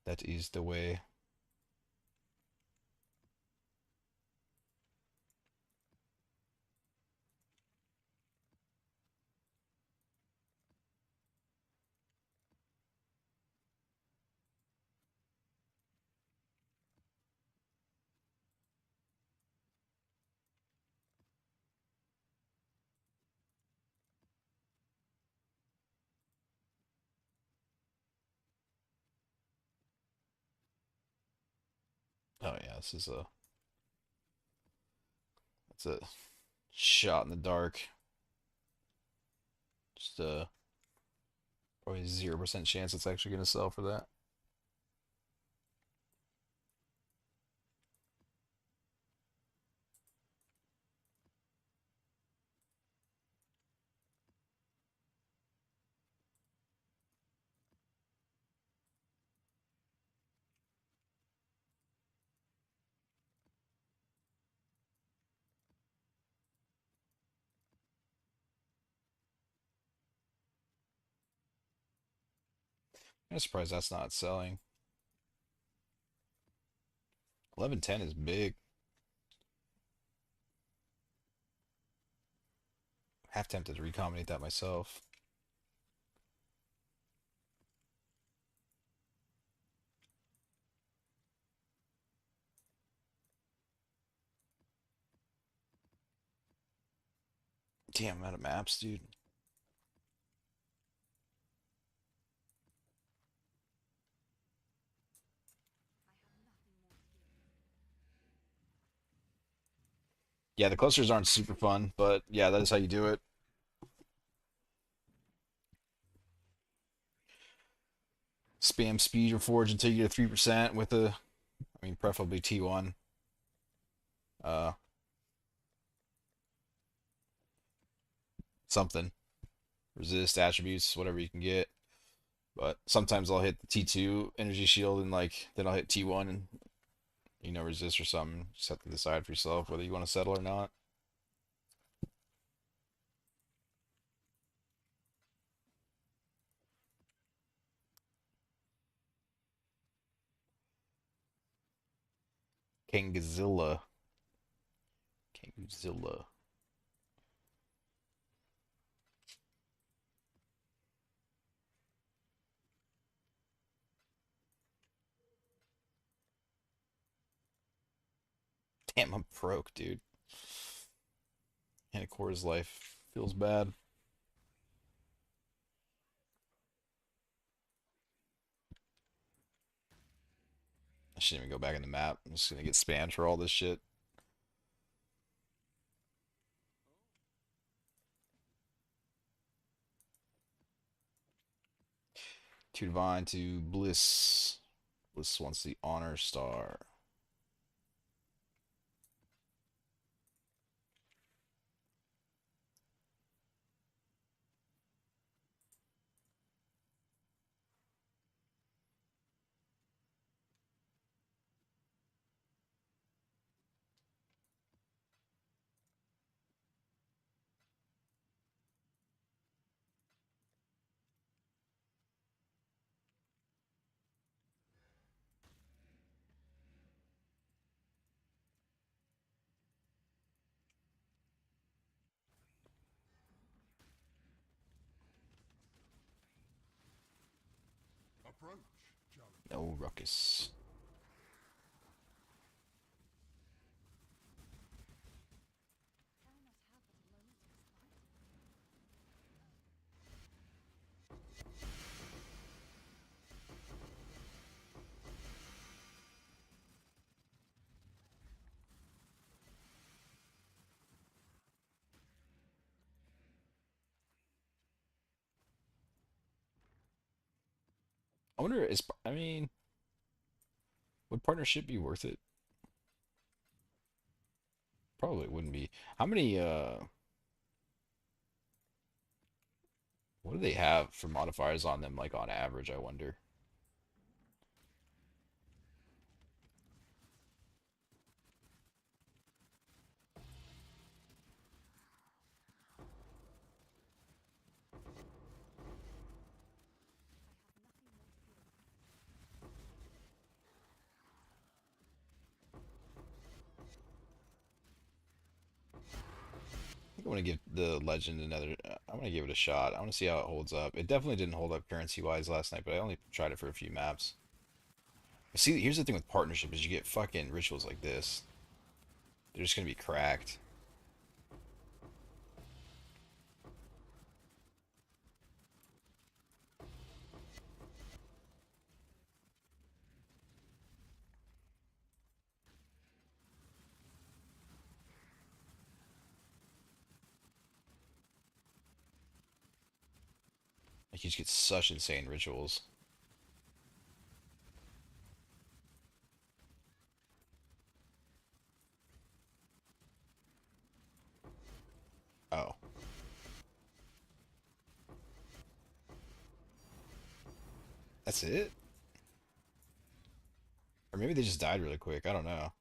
That is the way. Oh yeah, this is a that's a shot in the dark. Just probably 0% chance it's actually gonna sell for that. I'm surprised that's not selling. 1110 is big. Half tempted to recombinate that myself. Damn, I'm out of maps, dude. Yeah, the clusters aren't super fun, but yeah, that is how you do it. Spam speed your forge until you get a 3% with a, I mean, preferably T1. Uh, Something. Resist, attributes, whatever you can get. But sometimes I'll hit the T2 energy shield and like then I'll hit T1 and resist or something. Just have to decide for yourself whether you want to settle or not. Kangzilla. Kangzilla. Damn, I'm broke, dude. And Core's life feels bad. I shouldn't even go back in the map. I'm just gonna get spammed for all this shit. Too divine to bliss. Bliss wants the honor star. No ruckus. I wonder, I mean, would partnership be worth it? Probably wouldn't be. How many, what do they have for modifiers on them, like on average, I wonder? I think I want to give the legend another, I want to give it a shot. I want to see how it holds up. It definitely didn't hold up currency-wise last night, but I only tried it for a few maps. See, here's the thing with partnership is you get fucking rituals like this. They're just gonna be cracked. Like you just get such insane rituals. Oh, that's it? Or maybe they just died really quick. I don't know.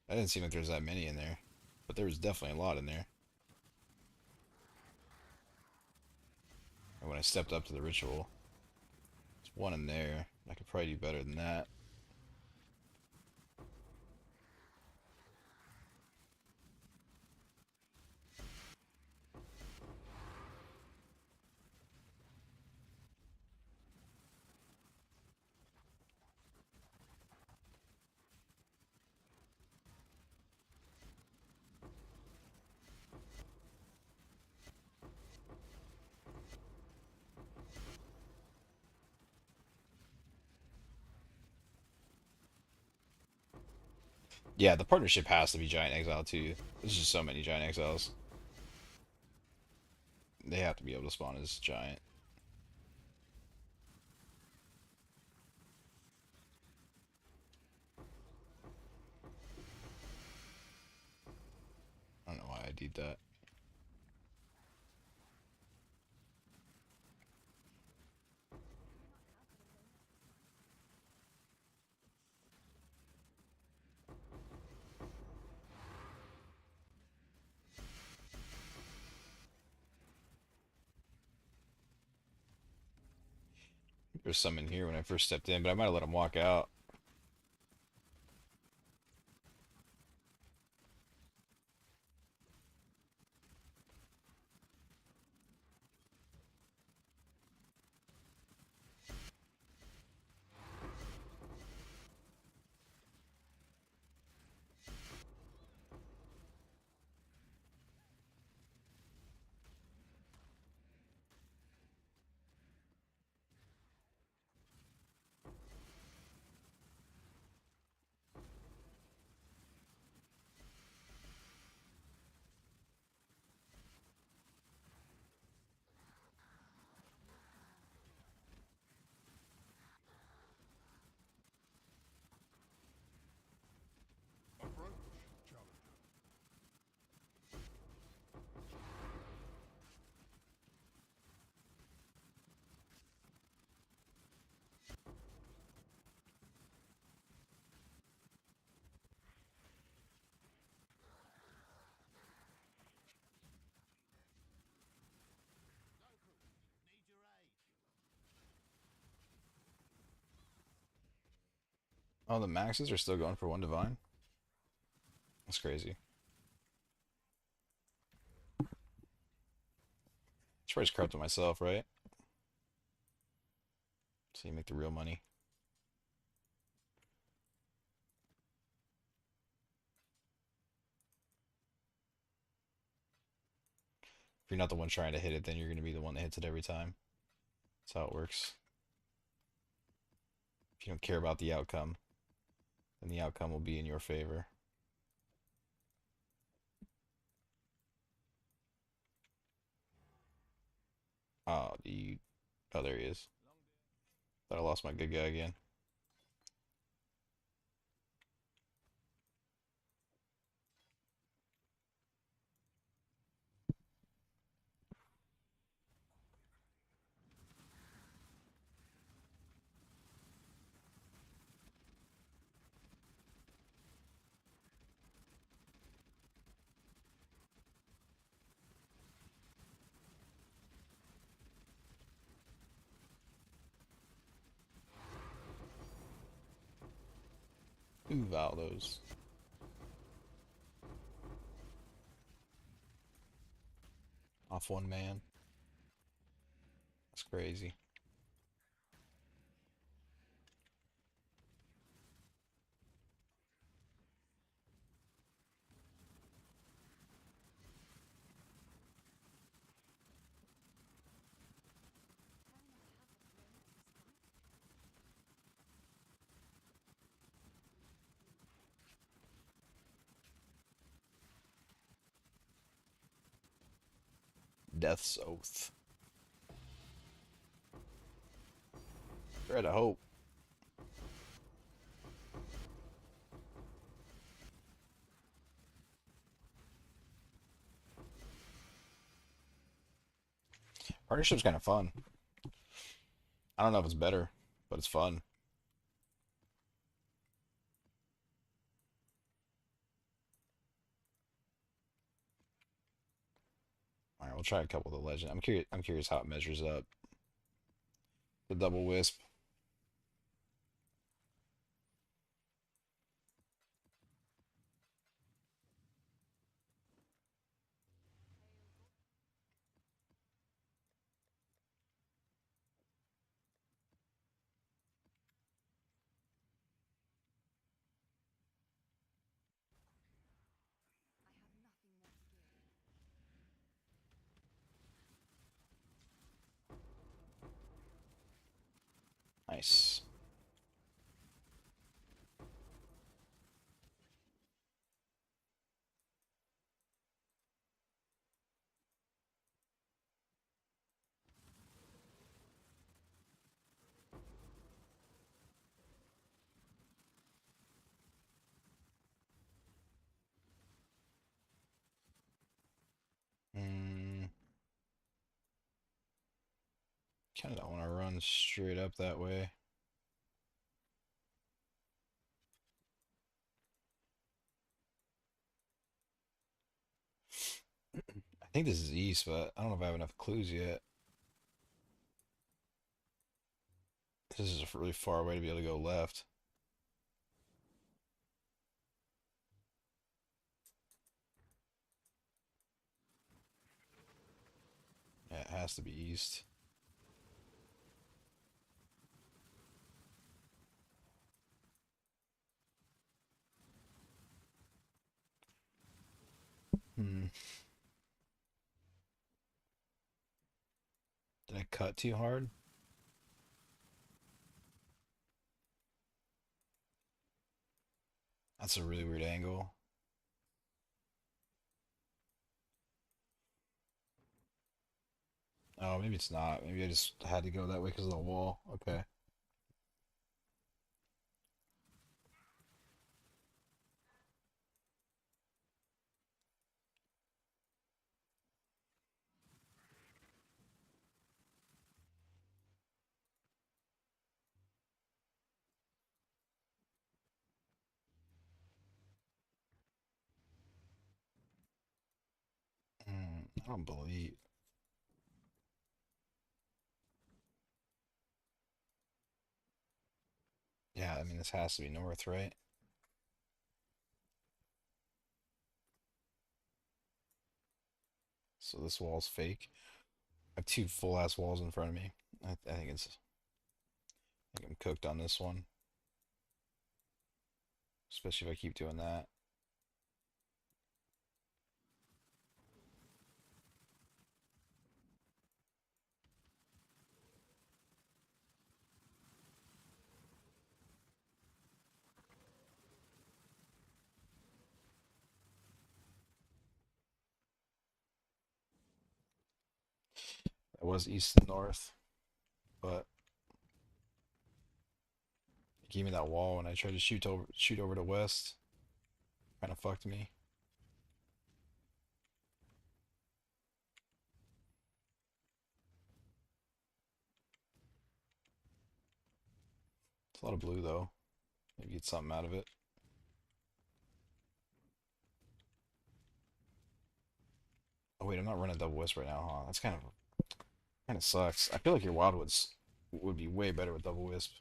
I didn't seem like there's that many in there, but there was definitely a lot in there. And when I stepped up to the ritual, one in there. I could probably do better than that. Yeah, the partnership has to be Giant Exile too. There's just so many Giant Exiles. They have to be able to spawn as Giant. I don't know why I did that. There's some in here when I first stepped in, but I might have let him walk out. Oh, the maxes are still going for one divine? That's crazy. Should just corrupt it myself, right? So you make the real money. If you're not the one trying to hit it, then you're going to be the one that hits it every time. That's how it works. If you don't care about the outcome, then the outcome will be in your favor. Oh, the... Oh, there he is. Thought I lost my good guy again. Ooh, Valdos. Off one man. That's crazy. Death's Oath. Thread of Hope. Partnership's kind of fun. I don't know if it's better, but it's fun. All right, we'll try a couple of the legend. I'm curious how it measures up. The double wisp. Kind of don't want to run straight up that way. I think this is east, but I don't know if I have enough clues yet. This is a really far away to be able to go left. Yeah, it has to be east. Hmm. Did I cut too hard? That's a really weird angle. Oh, maybe it's not. Maybe I just had to go that way because of the wall. Okay. I don't believe. Yeah, I mean, this has to be north, right? So this wall's fake. I have two full ass walls in front of me. I think I think I'm cooked on this one, especially if I keep doing that. It was east and north, but it gave me that wall when I tried to shoot over to west. Kind of fucked me. It's a lot of blue though. Maybe get something out of it. Oh wait, I'm not running double wisp right now, huh? That's kind of sucks. I feel like your wildwoods would be way better with double wisp,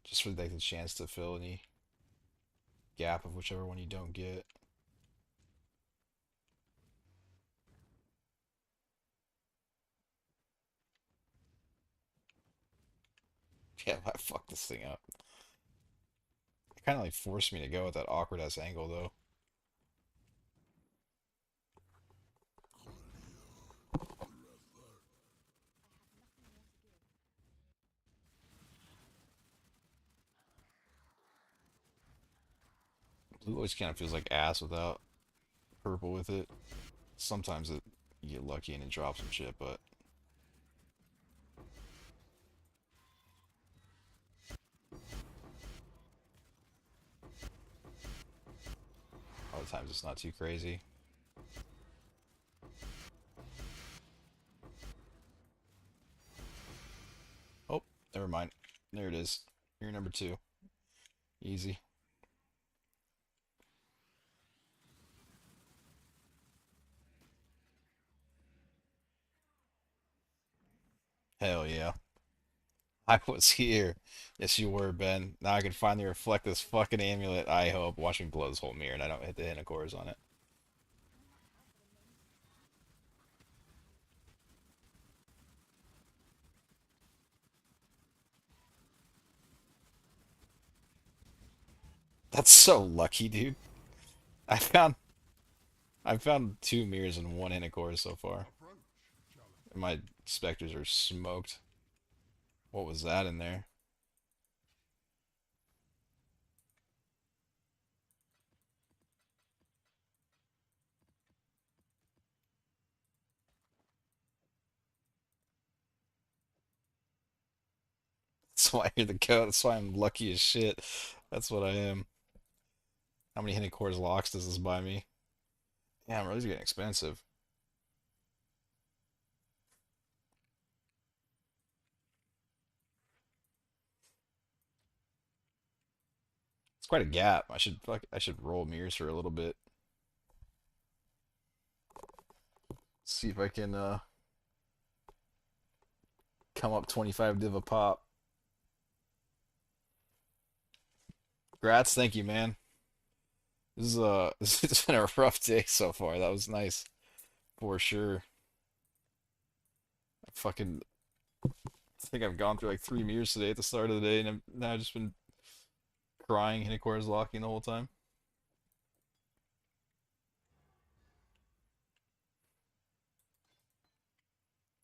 just for like the chance to fill any gap of whichever one you don't get. Yeah, I fucked this thing up. It kind of like forced me to go with that awkward ass angle though. Blue always kind of feels like ass without purple with it. Sometimes you get lucky and it drops some shit, but other times it's not too crazy. Oh, never mind. There it is. You're number two. Easy. Hell yeah. I was here. Yes, you were, Ben. Now I can finally reflect this fucking amulet. I hope. Watch me blow this whole mirror and I don't hit the Hinacores on it. That's so lucky, dude. I found I found two mirrors and one Hinacore so far. And my specters are smoked. What was that in there? That's why you're the goat. That's why I'm lucky as shit. That's what I am. How many Hinacores locks does this buy me? Yeah, really getting expensive. It's quite a gap. I should roll mirrors for a little bit. See if I can come up 25 div a pop. Grats, thank you, man. This is this has been a rough day so far. That was nice for sure. I fucking think I've gone through like 3 mirrors today at the start of the day, and now I've just been crying. Hinicor's locking the whole time.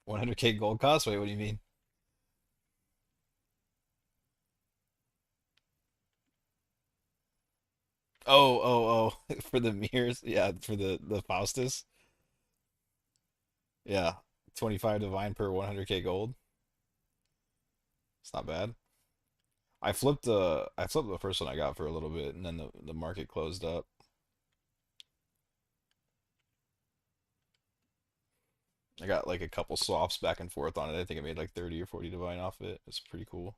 100k gold cost. Wait, what do you mean? Oh, for the mirrors. Yeah, for the Faustus. Yeah, 25 divine per 100k gold. It's not bad. I flipped the first one I got for a little bit, and then the market closed up. I got like a couple swaps back and forth on it. I think I made like 30 or 40 divine off it. It's pretty cool.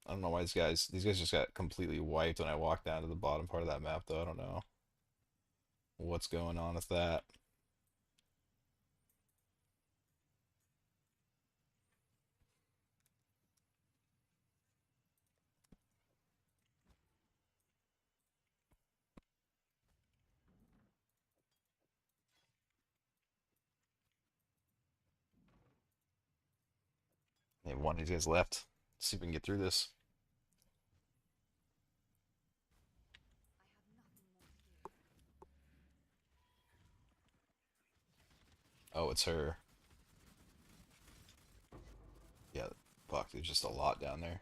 I don't know why these guys just got completely wiped when I walked down to the bottom part of that map though. I don't know what's going on with that. Maybe one of these guys left. Let's see if we can get through this. Oh, it's her. Yeah, fuck, there's just a lot down there.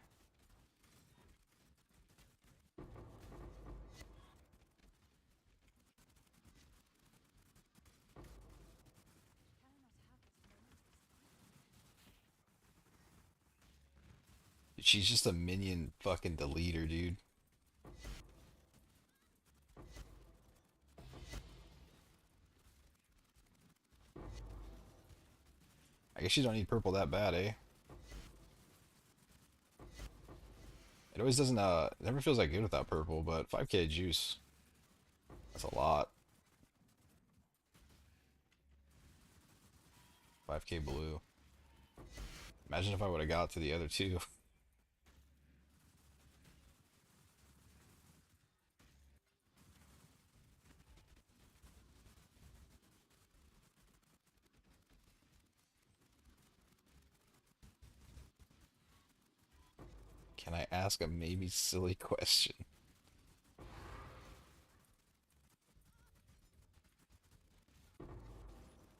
She's just a minion fucking deleter, dude. I guess you don't need purple that bad, eh? It always doesn't it never feels that good without purple, but 5k juice. That's a lot. 5k blue. Imagine if I would have got to the other two. Can I ask a maybe silly question?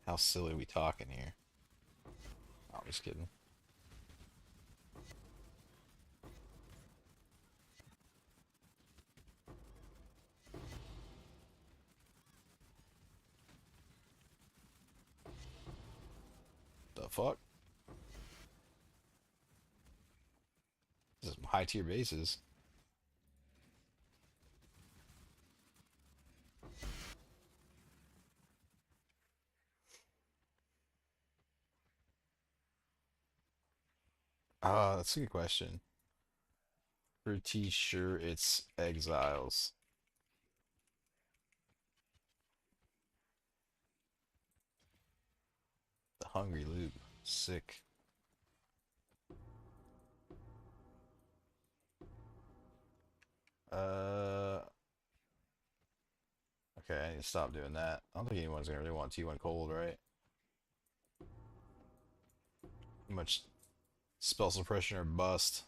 How silly are we talking here? Oh, I'm just kidding. The fuck? This is high tier bases. That's a good question. Pretty sure it's exiles. The hungry loop. Sick. Uh, okay, I need to stop doing that. I don't think anyone's gonna really want T1 cold, right? Too much spell suppression or bust.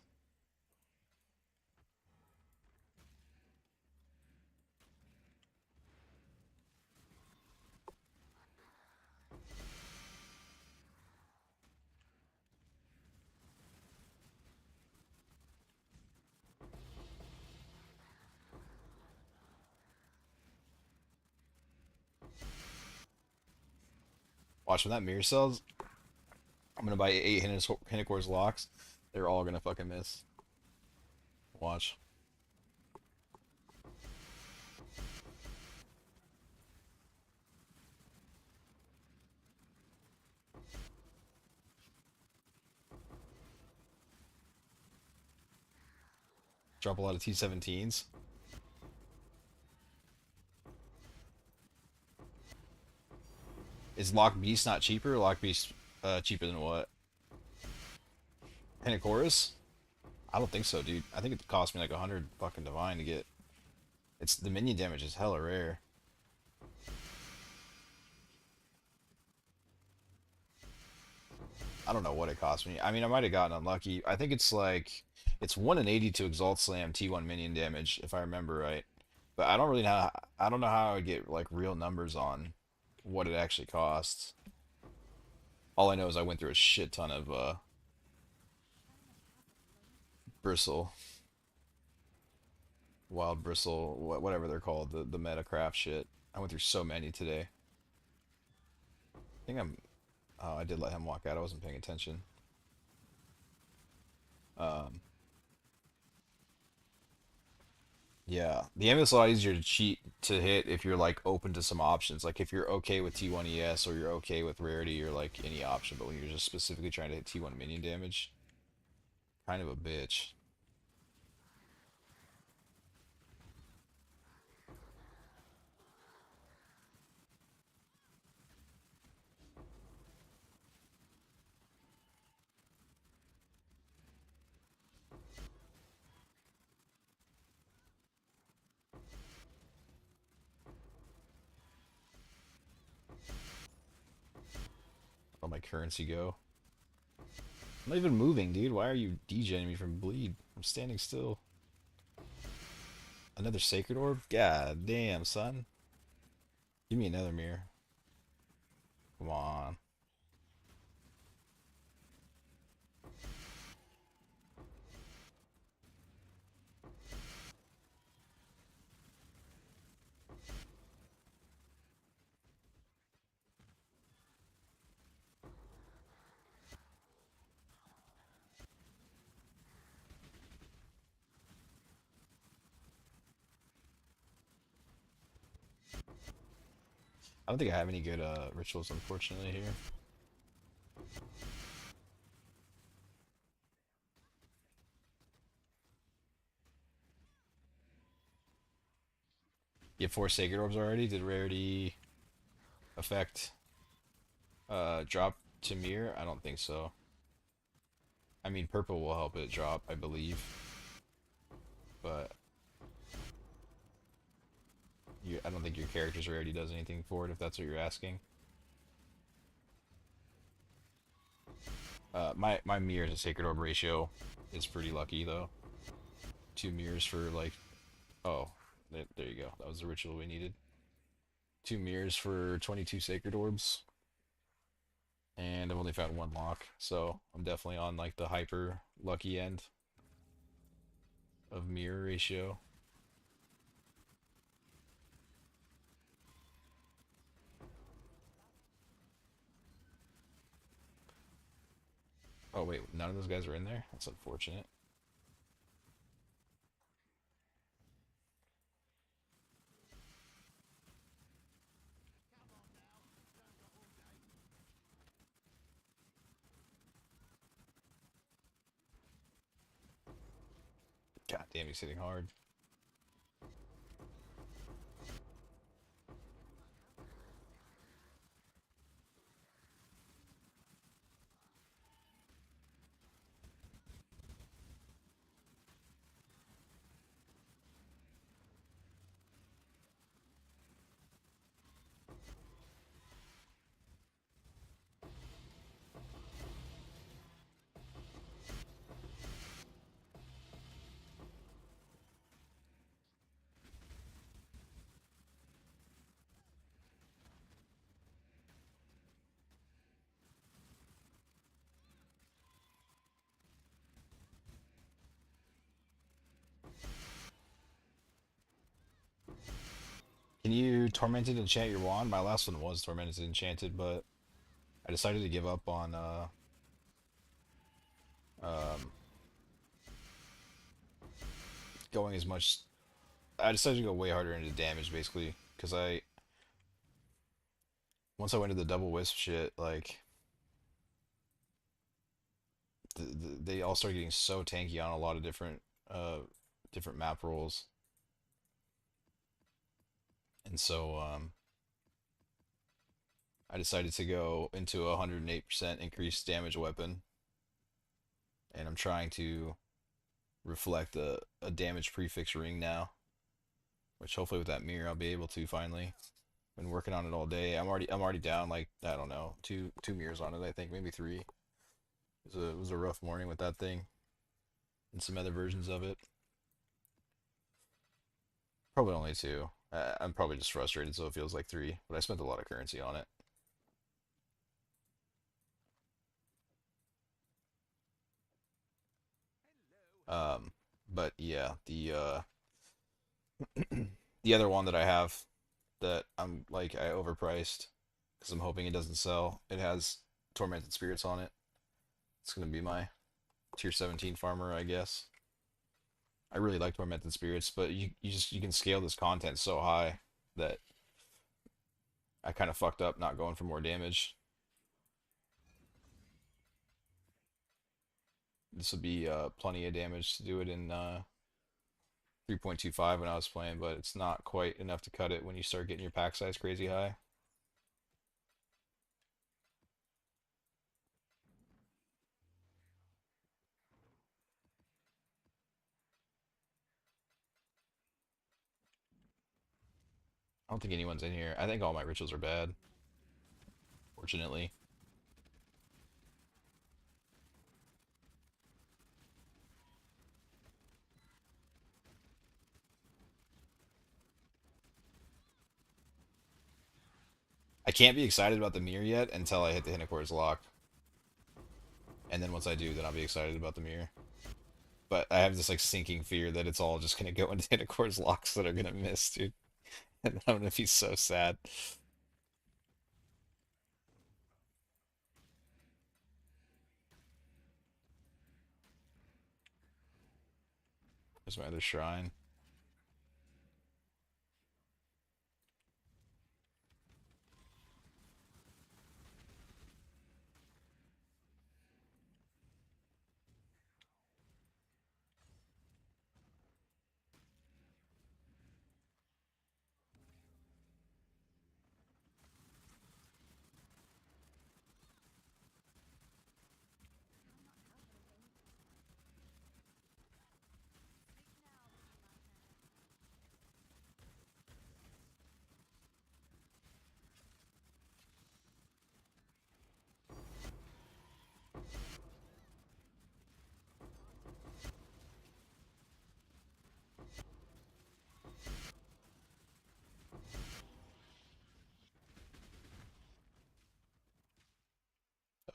Watch when that mirror sells. I'm gonna buy 8 Hinicor's locks. They're all gonna fucking miss. Watch. Drop a lot of T17s. Is Lock Beast not cheaper? Lock Beast cheaper than what? Pentacoris? I don't think so, dude. I think it cost me like 100 fucking divine to get. It's the minion damage is hella rare. I don't know what it cost me. I mean, I might have gotten unlucky. I think it's like it's 1 in 80 to Exalt Slam T1 minion damage, if I remember right. But I don't really know. I don't know how I would get like real numbers on what it actually costs. All I know is I went through a shit ton of bristle, wild bristle, whatever they're called, the metacraft shit. I went through so many today. I think I'm. Oh, I did let him walk out. I wasn't paying attention. Um, yeah, the amulet's a lot easier to cheat to hit if you're like open to some options. Like if you're okay with T1 ES or you're okay with rarity or like any option, but when you're just specifically trying to hit T1 minion damage, kind of a bitch. Let my currency go. I'm not even moving, dude. Why are you degenning me from bleed? I'm standing still. Another sacred orb? God damn, son. Give me another mirror. Come on. I don't think I have any good rituals, unfortunately, here. You have 4 sacred orbs already? Did rarity affect drop to mirror? I don't think so. I mean, purple will help it drop, I believe. But I don't think your character's rarity does anything for it, if that's what you're asking. My mirror to sacred orb ratio is pretty lucky, though. 2 mirrors for, like... Oh, there you go. That was the ritual we needed. 2 mirrors for 22 sacred orbs. And I've only found 1 lock, so I'm definitely on like the hyper lucky end of mirror ratio. Oh wait, none of those guys are in there? That's unfortunate. God damn, he's hitting hard. Can you tormented enchant your wand? My last one was tormented enchanted, but I decided to give up on um, going as much. I decided to go way harder into damage basically because I once I went to the double wisp shit, like they all started getting so tanky on a lot of different different map rolls. And so I decided to go into a 108% increased damage weapon. And I'm trying to reflect a damage prefix ring now. Which hopefully with that mirror I'll be able to finally. Been working on it all day. I'm already down like I don't know, two mirrors on it, I think, maybe three. It was a rough morning with that thing. And some other versions of it. Probably only two. I'm probably just frustrated, so it feels like three. But I spent a lot of currency on it. But yeah, the other one that I have that I'm like I overpriced because I'm hoping it doesn't sell. It has tormented spirits on it. It's gonna be my tier 17 farmer, I guess. I really like tormented spirits, but you can scale this content so high that I kind of fucked up not going for more damage. This would be plenty of damage to do it in 3.25 when I was playing, but it's not quite enough to cut it when you start getting your pack size crazy high. I don't think anyone's in here. I think all my rituals are bad, fortunately. I can't be excited about the mirror yet until I hit the Hinocor's lock. And then once I do, then I'll be excited about the mirror. But I have this like sinking fear that it's all just gonna go into Hinocor's locks that are gonna miss, dude. And I'm gonna be so sad. There's my other shrine.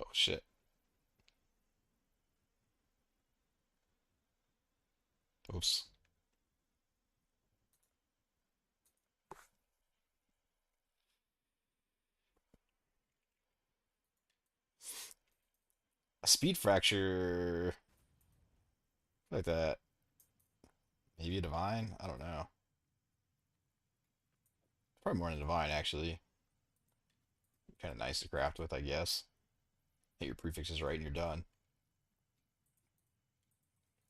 Oh shit. Oops. A speed fracture like that. Maybe a divine? I don't know. Probably more than a divine, actually. Kind of nice to craft with, I guess. Hit your prefixes right and you're done.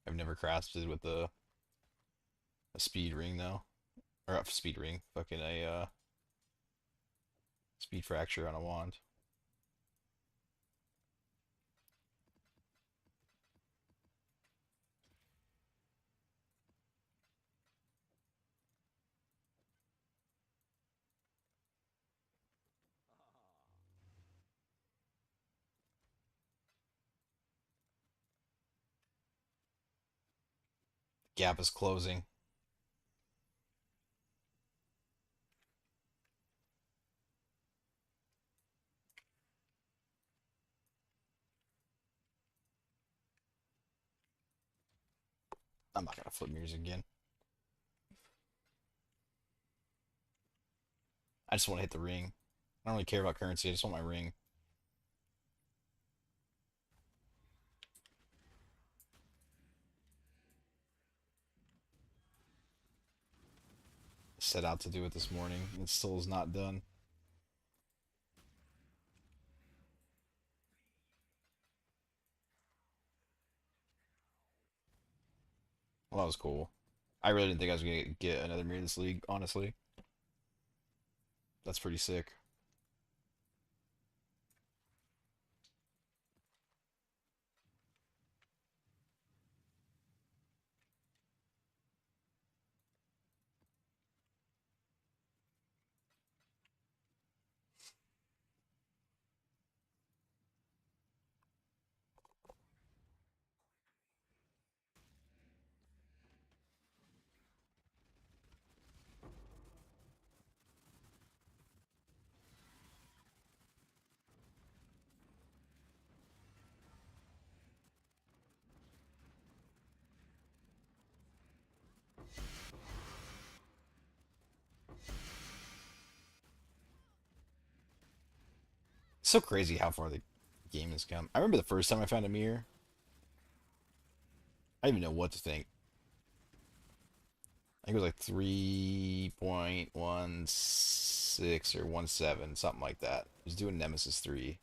I've never crafted with a speed ring though. Or a speed ring. Fucking a speed fracture on a wand. Gap is closing. I'm not gonna flip mirrors again. I just want to hit the ring. I don't really care about currency, I just want my ring. Set out to do it this morning. It still is not done. Well, that was cool. I really didn't think I was gonna get another mirror in this league, honestly. That's pretty sick. It's so crazy how far the game has come. I remember the first time I found a mirror. I didn't even know what to think. I think it was like 3.16 or 17, something like that. I was doing Nemesis 3,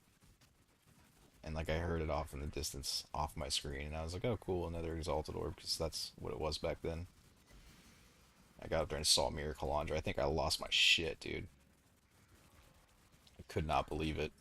and like I heard it off in the distance, off my screen, and I was like, "Oh, cool, another Exalted Orb," because that's what it was back then. I got up there and saw Mirror Calandra. I think I lost my shit, dude. I could not believe it.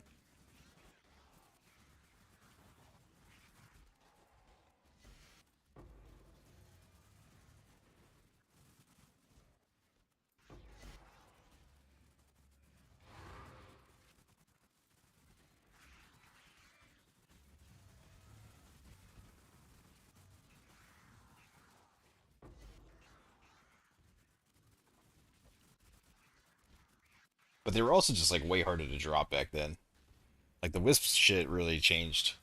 But they were also just like way harder to drop back then. Like the Wisp shit really changed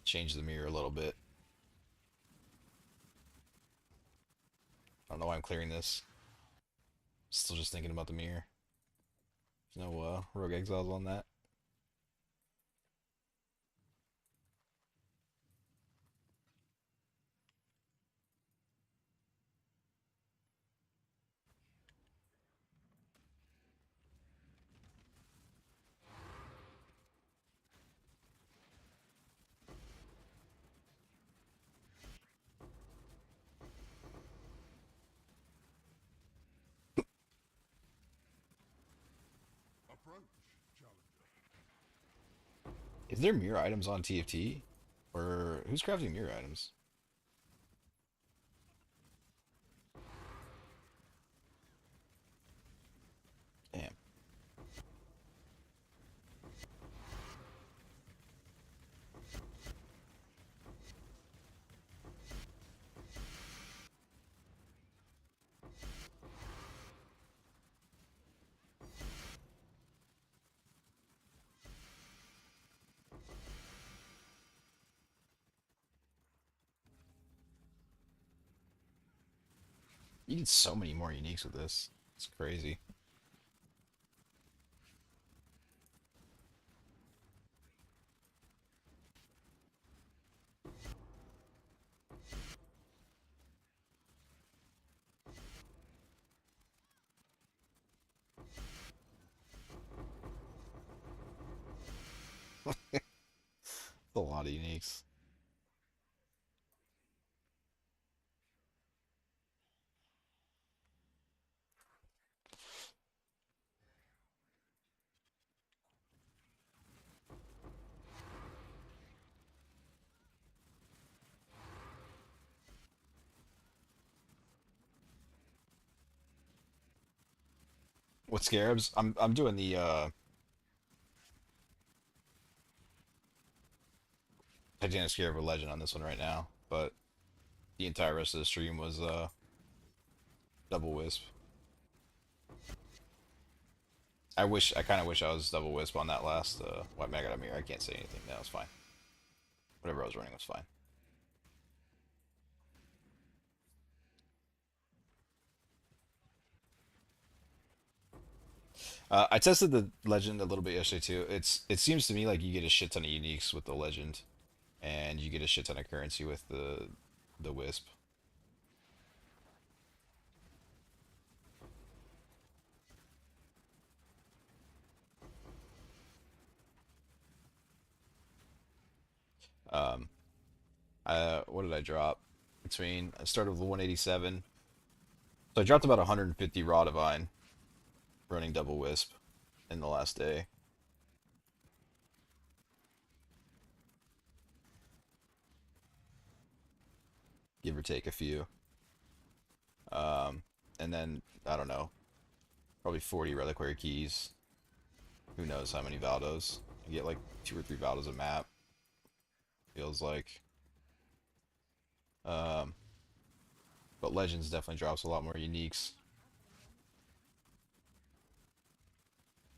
the mirror a little bit. I don't know why I'm clearing this. Still just thinking about the mirror. There's no Rogue Exiles on that. Is there mirror items on TFT? Or who's crafting mirror items? Damn. You get so many more uniques with this. It's crazy. A lot of uniques. What Scarabs? I'm doing the Titanic Scarab of Legend on this one right now, but the entire rest of the stream was double Wisp. I kind of wish I was double Wisp on that last White Maggot mirror. I can't say anything. That was fine. Whatever I was running was fine. I tested the legend a little bit yesterday too. It seems to me like you get a shit ton of uniques with the legend, and you get a shit ton of currency with the wisp. Um, what did I drop? I started with 187, So I dropped about 150 raw divine running double wisp in the last day. Give or take a few. Um, and then, I don't know, probably 40 reliquary keys. Who knows how many Valdos. You get like 2 or 3 Valdos a map, feels like. Um, but Legends definitely drops a lot more uniques.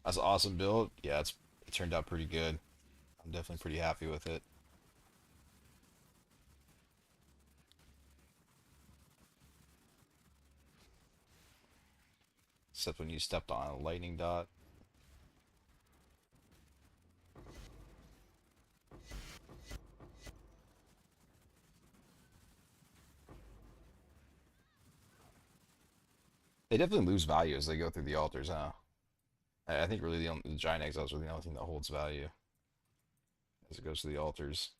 That's an awesome build. Yeah, it turned out pretty good. I'm definitely pretty happy with it. Except when you stepped on a lightning dot. They definitely lose value as they go through the altars, huh? I think really the giant exiles are the only thing that holds value as it goes to the altars.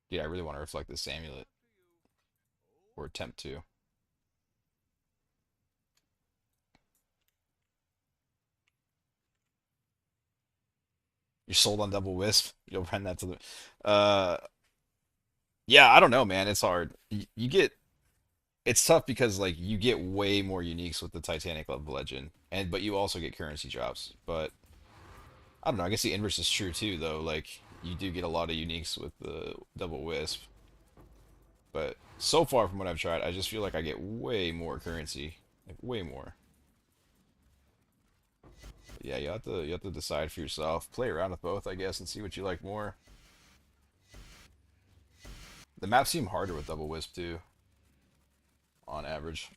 Yeah, I really want to reflect this amulet or attempt to. You're sold on double wisp. You'll run that to the. Yeah, I don't know, man. It's hard. You get it's tough because like you get way more uniques with the Titanic level legend, and but you also get currency drops. But I don't know. I guess the inverse is true too, though. Like you do get a lot of uniques with the double wisp, but so far from what I've tried, I just feel like I get way more currency, like way more. But yeah, you have to decide for yourself. Play around with both, I guess, and see what you like more. The maps seem harder with double wisp too, on average.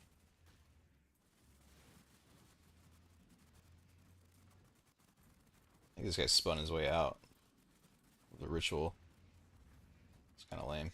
I think this guy spun his way out. The ritual. It's kind of lame.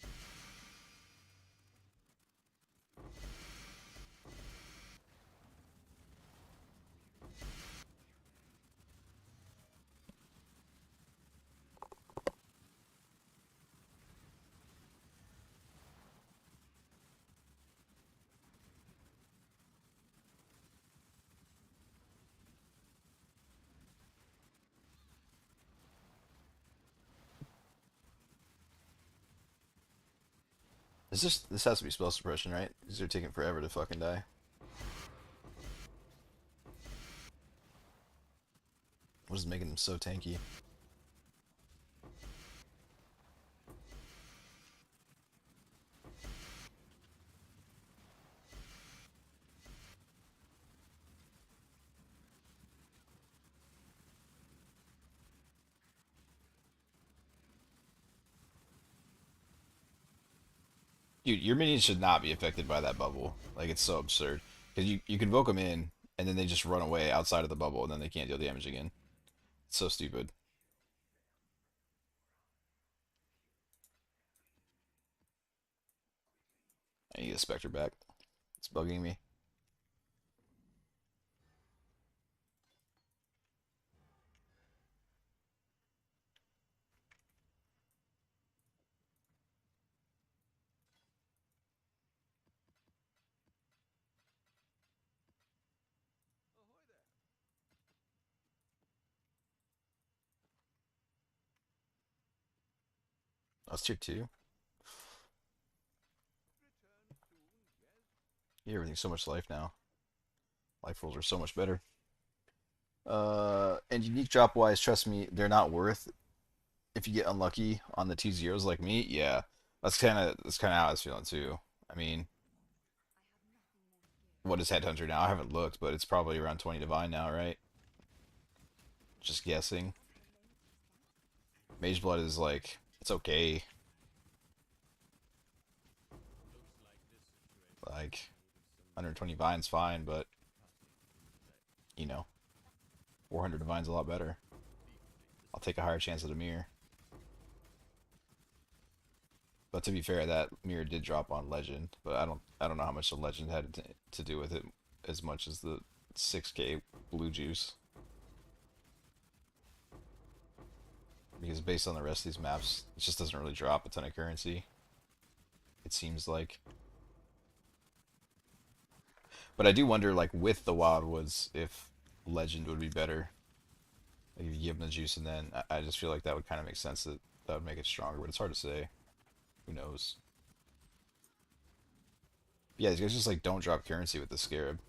This has to be spell suppression, right? These are taking forever to fucking die. What is making them so tanky? Dude, your minions should not be affected by that bubble. Like it's so absurd. Because you convoke them in, and then they just run away outside of the bubble, and then they can't deal damage again. It's so stupid. I need a Spectre back. It's bugging me. Oh, it's tier 2. Yeah, everything's so much life now. Life rolls are so much better. And unique drop wise, trust me, they're not worth if you get unlucky on the 2 zeros like me. Yeah, that's kind of how I was feeling too. I mean, what is Headhunter now? I haven't looked, but it's probably around 20 divine now, right? Just guessing. Mage Blood is like it's okay. Like 120 divine's fine, but you know, 400 divine's a lot better. I'll take a higher chance at a mirror. But to be fair, that mirror did drop on Legend, but I don't know how much the Legend had to do with it as much as the 6K blue juice. Because based on the rest of these maps, it just doesn't really drop a ton of currency. It seems like. But I do wonder, like, with the Wildwoods, if Legend would be better. Like, if you give them the juice and then I just feel like that would kind of make sense that that would make it stronger, but it's hard to say. Who knows? Yeah, these guys just like don't drop currency with the Scarab.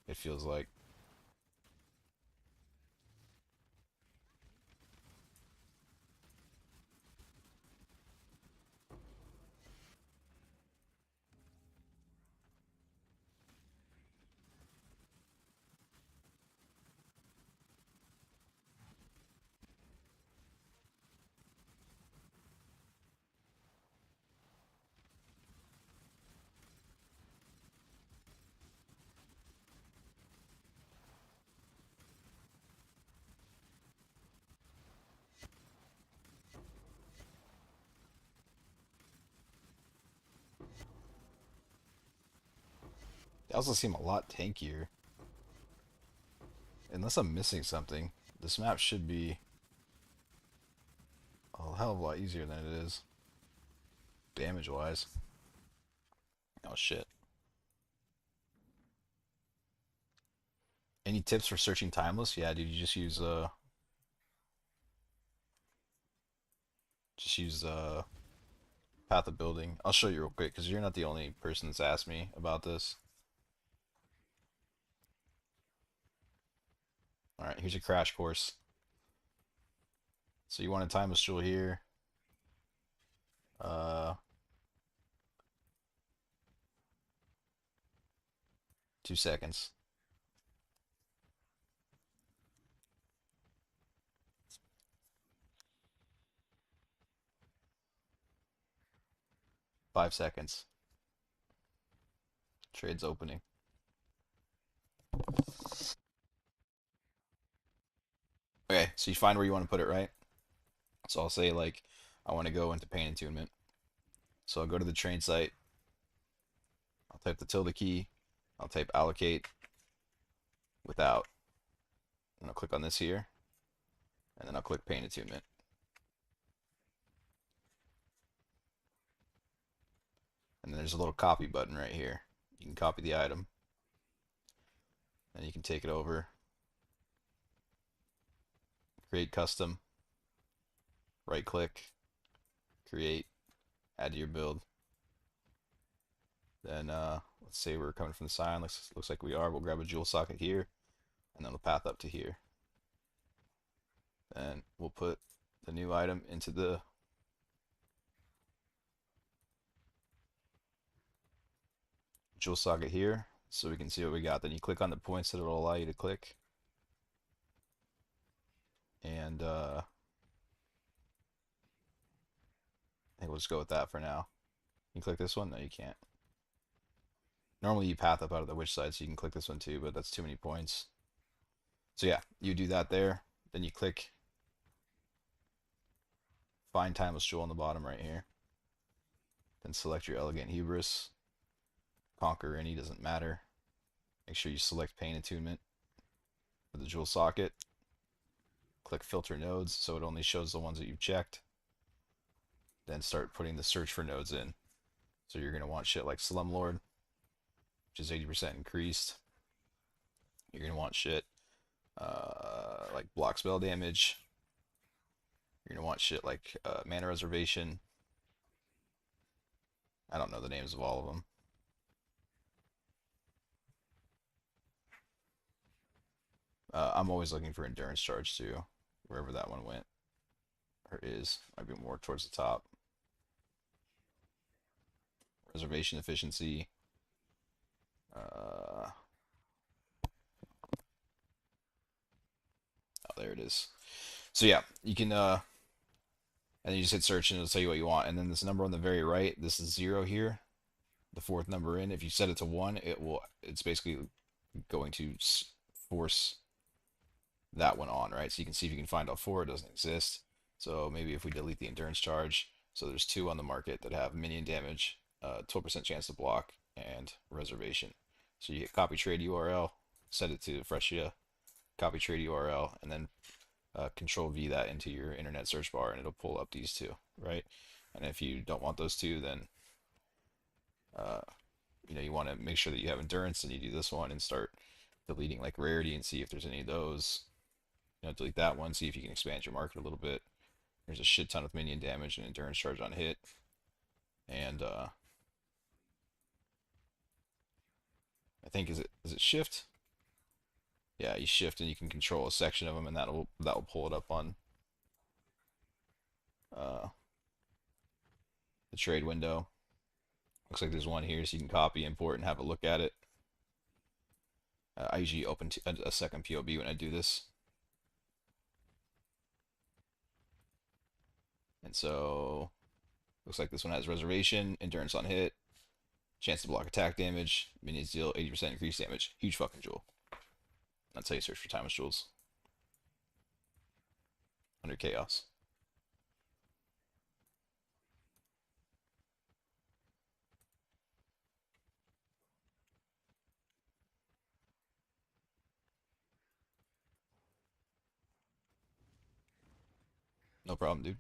It feels like. They also seem a lot tankier. Unless I'm missing something, this map should be a hell of a lot easier than it is, damage-wise. Oh shit. Any tips for searching timeless? Yeah, dude, you just use path of building. I'll show you real quick because you're not the only person that's asked me about this. All right, here's a crash course. So you want a timeless jewel here. Uh, 2 seconds. $5. Trade's opening. Okay, so you find where you want to put it, right? So I'll say like I want to go into pain attunement. So I'll go to the train site. I'll type the tilde key. I'll type allocate without. And I'll click on this here. And then I'll click pain attunement. And then there's a little copy button right here. You can copy the item. And you can take it over. Create custom. Right click. Create. Add to your build. Then let's say we're coming from the sign. Looks like we are. We'll grab a jewel socket here. And then we'll path up to here. And we'll put the new item into the jewel socket here so we can see what we got. Then you click on the points that it will allow you to click. And I think we'll just go with that for now. You click this one? No, you can't. Normally you path up out of the witch side, so you can click this one too, but that's too many points. So yeah, you do that there. Then you click Find Timeless Jewel on the bottom right here. Then select your Elegant Hubris. Conqueror any, doesn't matter. Make sure you select Pain Attunement for the jewel socket. Click Filter Nodes so it only shows the ones that you've checked. Then start putting the search for nodes in. So you're going to want shit like Slumlord, which is 80% increased. You're going to want shit like block spell damage. You're going to want shit like mana reservation. I don't know the names of all of them. I'm always looking for endurance charge too, wherever that one went or is. Might be more towards the top. Reservation efficiency. Oh, there it is. So yeah, you can and then you just hit search and it'll tell you what you want. And then this number on the very right, this is 0 here, the fourth number in. If you set it to 1, it's basically going to force that one on, right? So you can see if you can find all 4. It doesn't exist. So maybe if we delete the endurance charge, So there's two on the market that have minion damage, 12% chance to block, and reservation. So you get copy trade URL, set it to Freshia, copy trade URL, and then Control V that into your internet search bar, and it'll pull up these two, right? And if you don't want those two, then uh, you want to make sure that you have endurance, and you do this one and start deleting like rarity and see if there's any of those. Delete that one, see if you can expand your market a little bit. There's a shit ton of minion damage and endurance charge on hit, and I think is it shift? Yeah, you shift and you can control a section of them, and that will pull it up on uh, the trade window. Looks like there's one here, so you can copy, import, and have a look at it. I usually open a second POB when I do this. And so, looks like this one has reservation, endurance on hit, chance to block attack damage, minions deal 80% increased damage. Huge fucking jewel. That's how you search for timeless jewels. Under chaos. No problem, dude.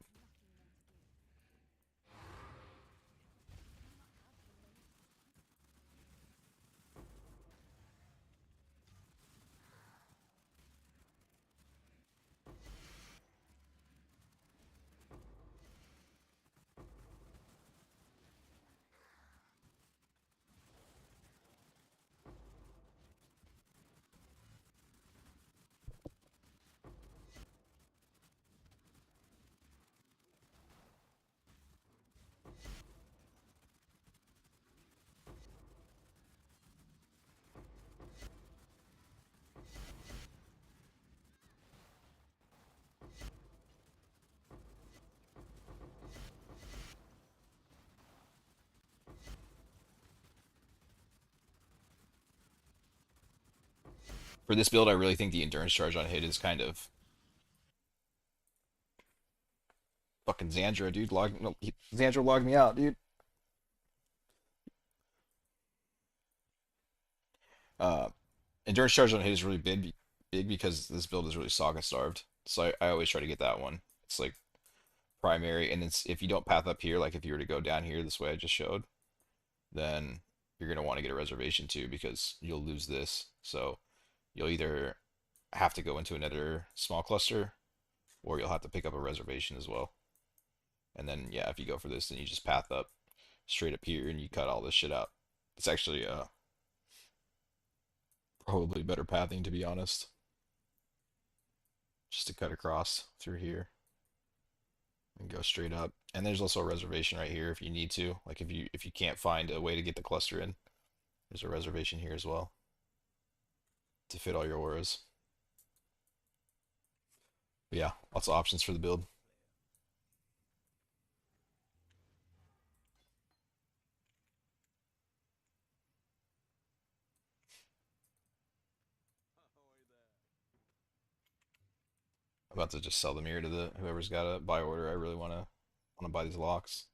For this build, I really think the endurance charge on hit is kind of fucking Xandra, dude. No, Xandra logged me out, dude. Uh, endurance charge on hit is really big because this build is really saga starved. So I always try to get that one. It's like primary, and it's if you don't path up here, like if you were to go down here this way I just showed, then you're gonna want to get a reservation too because you'll lose this. So you'll either have to go into another small cluster, or you'll have to pick up a reservation as well. And then yeah, if you go for this, then you just path up straight up here and you cut all this shit out. It's actually probably better pathing to be honest, just to cut across through here and go straight up. And there's also a reservation right here if you need to. Like if you can't find a way to get the cluster in, there's a reservation here as well to fit all your auras. But yeah, lots of options for the build. I'm about to just sell the mirror to the whoever's got a buy order. I really wanna buy these locks.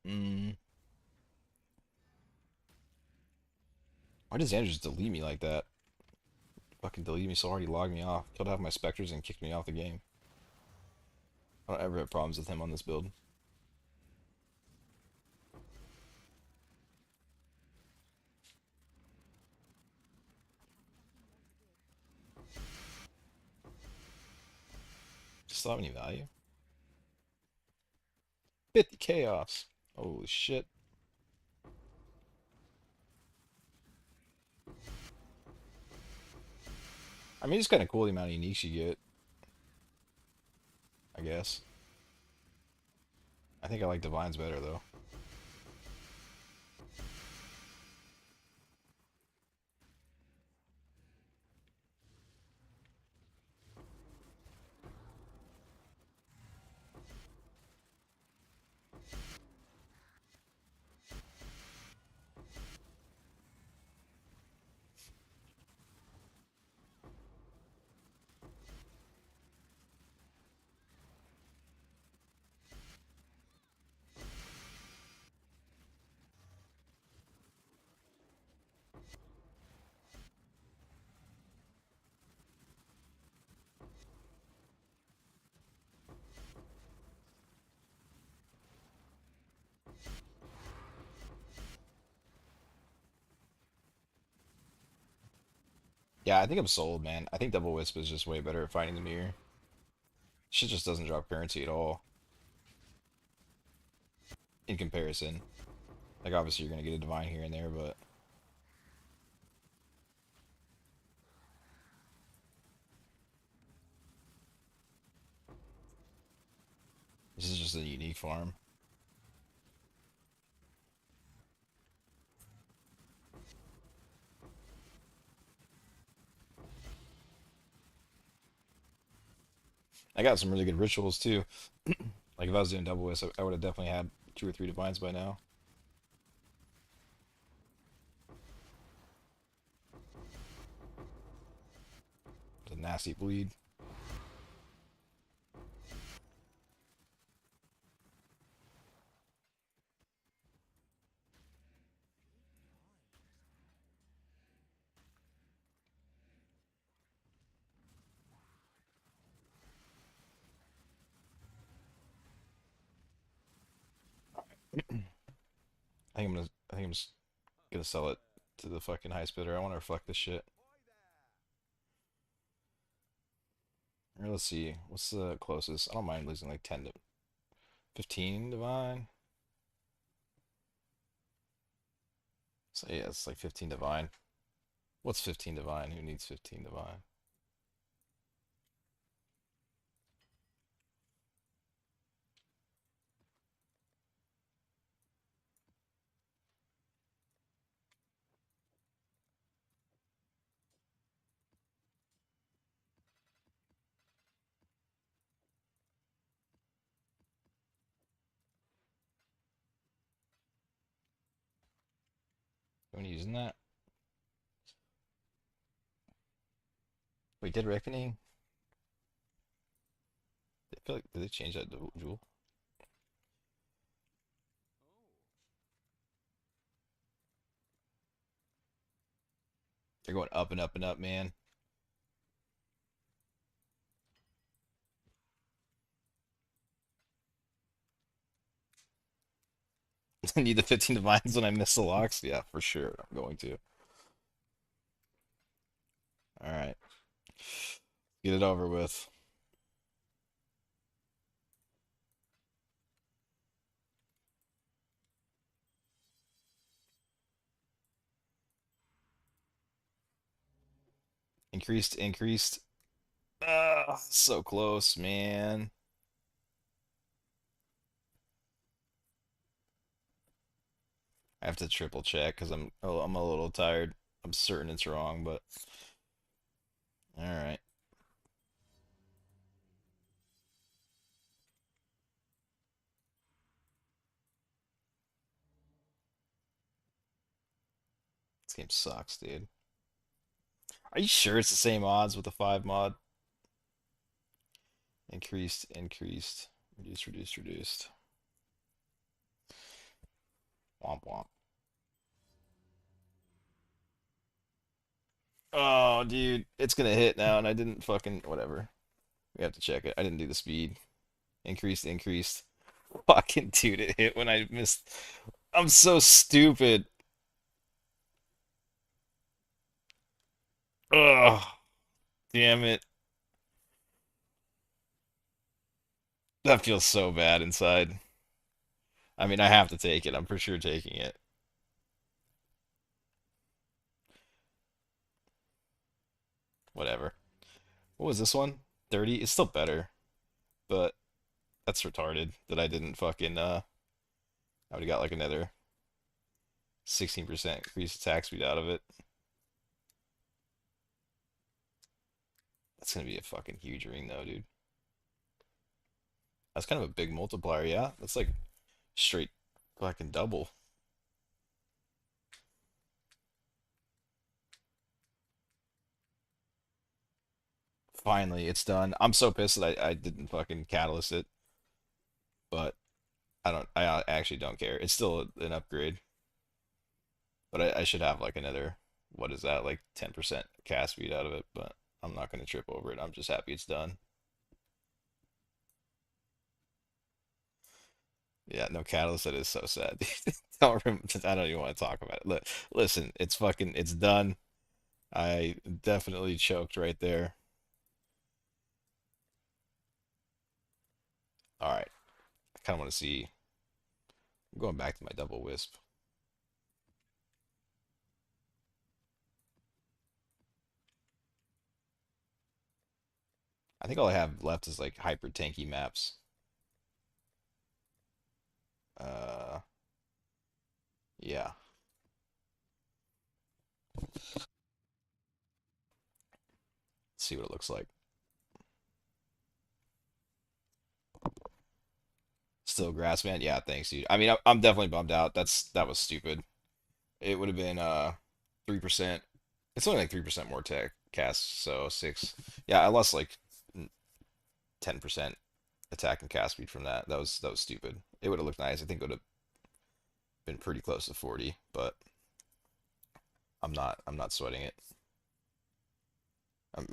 Mm. Why does Andrew just delete me like that? Fucking delete me so hard he logged me off. Killed half my specters and kicked me off the game. I don't ever have problems with him on this build. Just don't have any value. 50 chaos. Holy shit. I mean, it's kind of cool the amount of uniques you get. I guess. I think I like divines better though. Yeah, I think I'm sold, man. I think Double Wisp is just way better at finding the mirror. Shit just doesn't drop currency at all in comparison. Like obviously you're gonna get a divine here and there, but this is just a unique farm. I got some really good rituals too. Like if I was doing Double Wisp, I would have definitely had 2 or 3 divines by now. It's a nasty bleed. I think I'm just gonna sell it to the fucking high bidder. I want to reflect this shit. Or let's see, what's the closest? I don't mind losing like 10 to 15 divine. So yeah, it's like 15 divine. What's 15 divine? Who needs 15 divine? When using that? Wait, did Reckoning? I feel like did they change that jewel? They're going up and up and up, man. I need the 15 divines when I miss the locks. Yeah, for sure. I'm going to. All right. Get it over with. Increased, increased. So close, man. I have to triple check because I'm a little tired. I'm certain it's wrong, but all right. This game sucks, dude. Are you sure it's the same odds with the 5 mod? Increased, increased, reduced, reduced, reduced. Womp womp. Oh, dude, it's gonna hit now, and I didn't fucking whatever. We have to check it. I didn't do the speed. Increased, increased. Fucking dude, it hit when I missed. I'm so stupid. Ugh, damn it. That feels so bad inside. I mean, I have to take it. I'm for sure taking it. Whatever. What was this one? 30? It's still better, but That's retarded that I didn't fucking I would have got like another 16% increased attack speed out of it. That's gonna be a fucking huge ring though, dude. That's kind of a big multiplier, yeah. That's like straight fucking double. Finally, it's done. I'm so pissed that I didn't fucking catalyst it, but I actually don't care. It's still an upgrade, but I should have like another, what is that, like 10% cast speed out of it, but I'm not gonna trip over it. I'm just happy it's done. Yeah, no catalyst. That is so sad. I don't even want to talk about it. Listen, it's fucking, it's done. I definitely choked right there. All right, I kind of want to see. I'm going back to my double wisp. I think all I have left is like hyper tanky maps. Uh, yeah. Let's see what it looks like. Still Grassman. Yeah, thanks, dude. I mean, I'm definitely bummed out. That was stupid. It would have been 3%. It's only like 3% more tech cast, so six. Yeah, I lost like 10% attack and cast speed from that. That was stupid. It would have looked nice. I think it would have been pretty close to 40, but I'm not sweating it.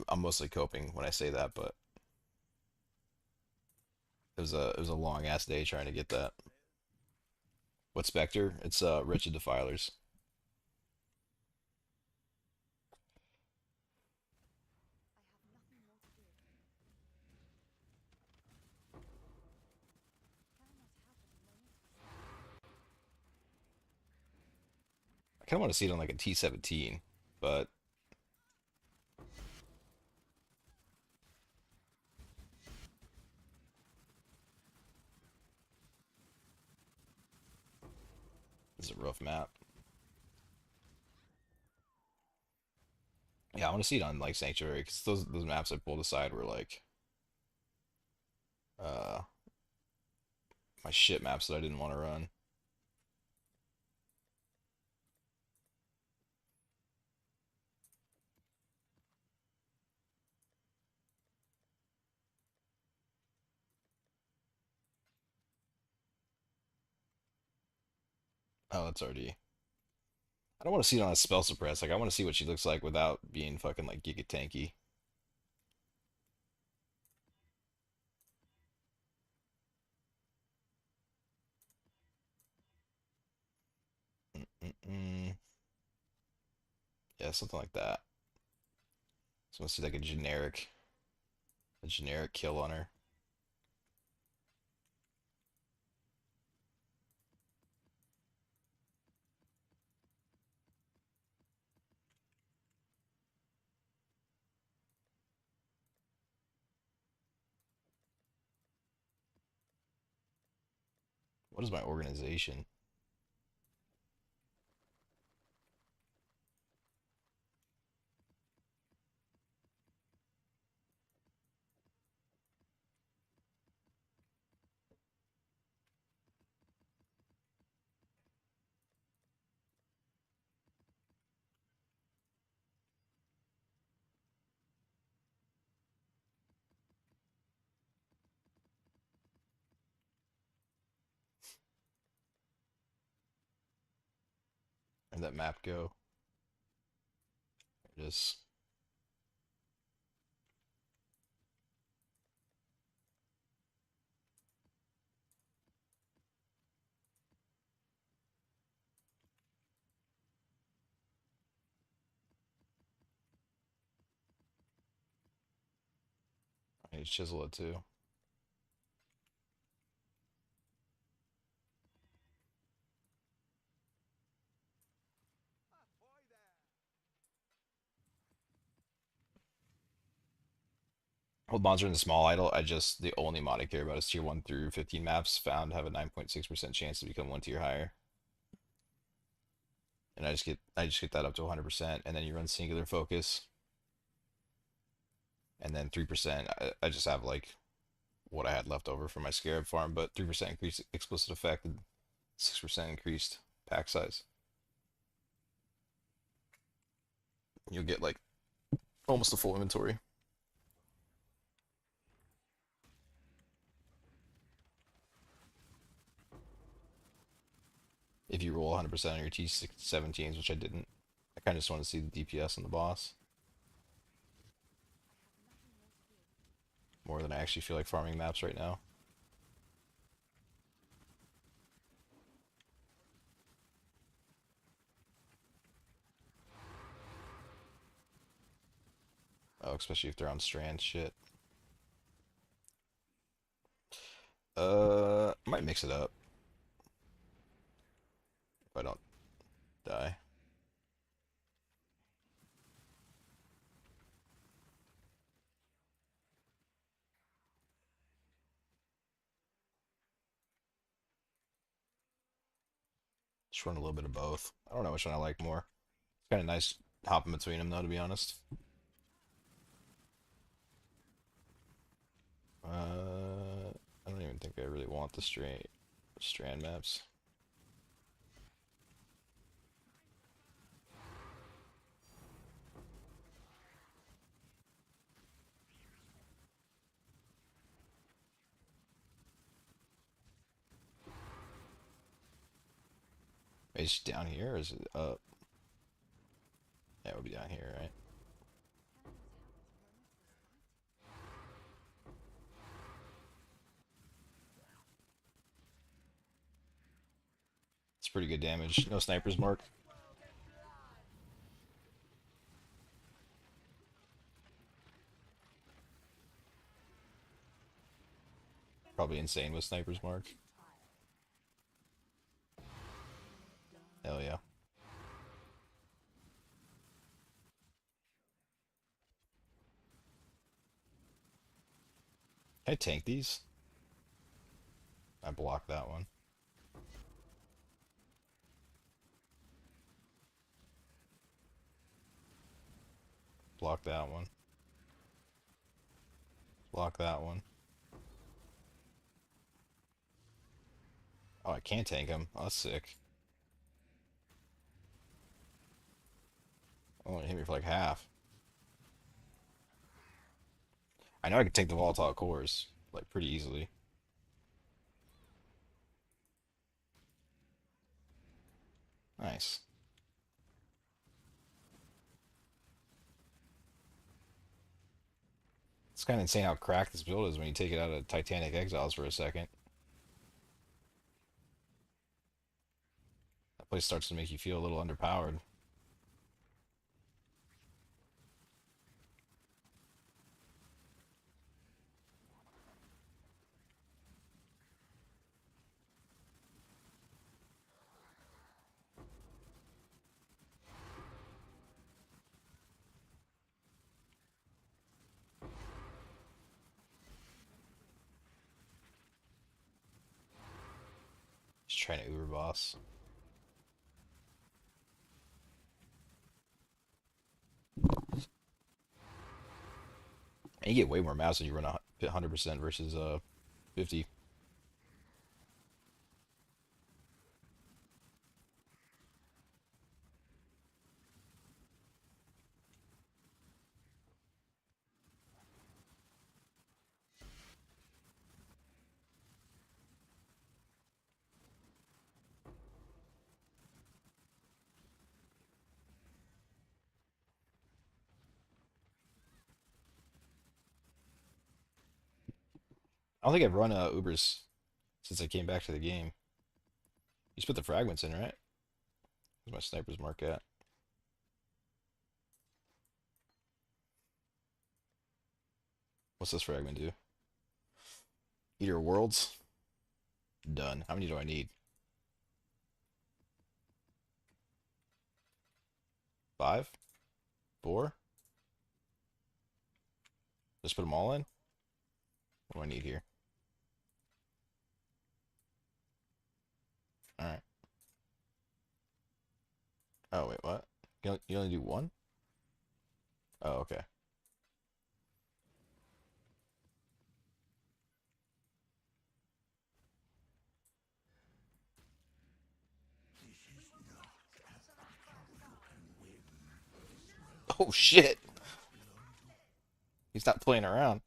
I'm mostly coping when I say that, but it was a long ass day trying to get that. What Spectre? It's Wretched Defilers. I kind of want to see it on like a T17, but it's a rough map. Yeah, I want to see it on like Sanctuary because those maps I pulled aside were like uh my shit maps that I didn't want to run. Oh, that's already. I don't want to see it on a spell suppress. Like I want to see what she looks like without being fucking like giga tanky. Mm-mm-mm. Yeah, something like that. So I want to see like a generic kill on her. What is my organization? Where'd that map go? There it is. I need to chisel it too. Hold monster in the small idle. The only mod I care about is tier 1 through 15 maps found have a 9.6% chance to become 1 tier higher. And I just get that up to 100%, and then you run singular focus, and then 3%. I just have like what I had left over from my Scarab farm, but 3% increased explicit effect and 6% increased pack size. You'll get like almost a full inventory. If you roll 100% on your T17s, which I didn't. I kind of just want to see the DPS on the boss more than I actually feel like farming maps right now. Oh, especially if they're on strand shit. I might mix it up if I don't die. Just run a little bit of both. I don't know which one I like more. It's kind of nice hopping between them, though, to be honest. I don't even think I really want the strand maps. Is it down here or is it up? Yeah, it would be down here, right? It's pretty good damage. No sniper's mark. Probably insane with sniper's mark. Hell yeah. Can I tank these? I blocked that one. Block that one. Block that one. Oh, I can't tank him. Oh, that's sick. Only hit me for like half. I know I can take the volatile cores like pretty easily. Nice. It's kind of insane how cracked this build is when you take it out of Titanic Exiles for a second. That place starts to make you feel a little underpowered. Just trying to Uber boss. And you get way more maps when you run 100% versus 50. I don't think I've run Ubers since I came back to the game. You just put the fragments in, right? Where's my sniper's mark at? What's this fragment do? Eater of Worlds? Done. How many do I need? 5? 4? Just put them all in? What do I need here? Alright. Oh, wait, what? You only do one? Oh, okay. Oh, shit! He's not playing around.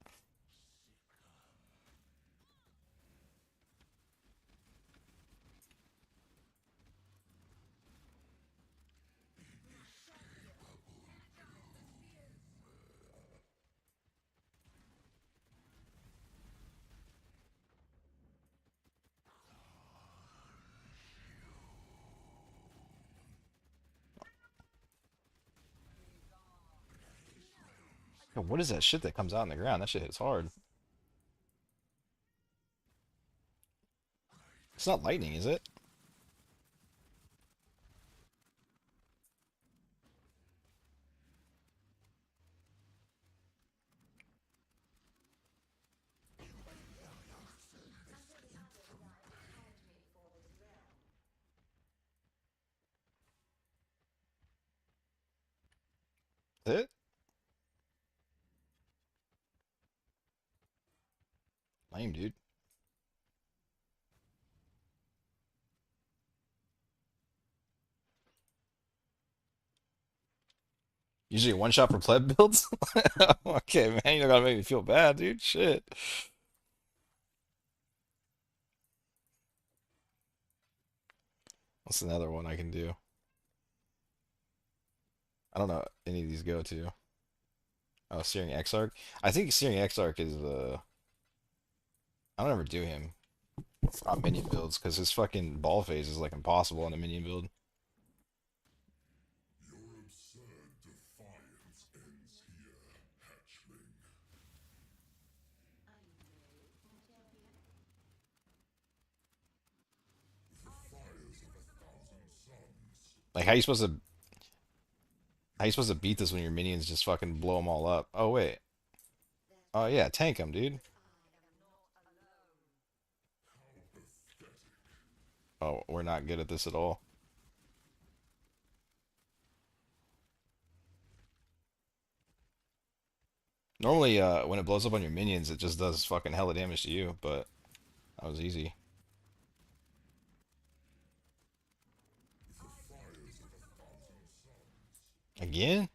Yo, what is that shit that comes out on the ground? That shit hits hard. It's not lightning, is it? Is it? Lame, dude. Usually a one shot for pleb builds? Okay, man, you don't gotta make me feel bad, dude. Shit. What's another one I can do? I don't know any of these go to. Oh, Searing Exarch. I think Searing Exarch is I don't ever do him on minion builds because his fucking ball phase is like impossible on a minion build. Like how you supposed to beat this when your minions just fucking blow them all up? Oh wait. Oh yeah, tank him, dude. Oh, we're not good at this at all. Normally, when it blows up on your minions, it just does fucking hella damage to you, but that was easy. Again?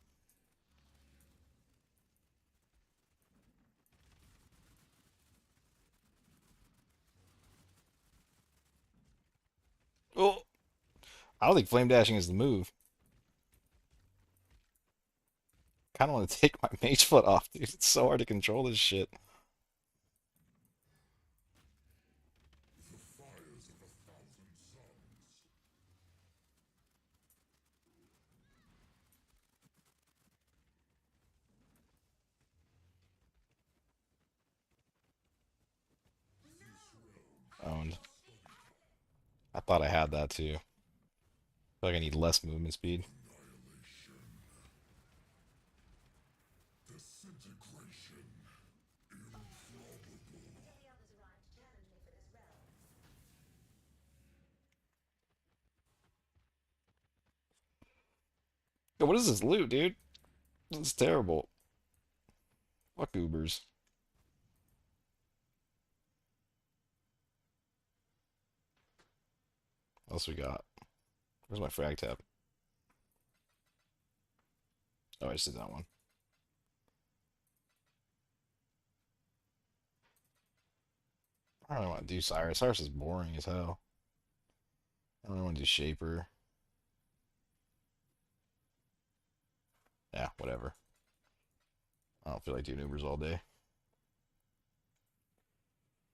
Oh, I don't think flame dashing is the move. Kind of want to take my mage foot off, dude. It's so hard to control this shit. Owned. I thought I had that too. Feel like I need less movement speed. Yo, what is this loot, dude? This is terrible. Fuck Ubers. What else we got? Where's my frag tab? Oh, I just did that one. I don't really want to do Cyrus. Cyrus is boring as hell. I don't really want to do Shaper. Yeah, whatever. I don't feel like doing Ubers all day.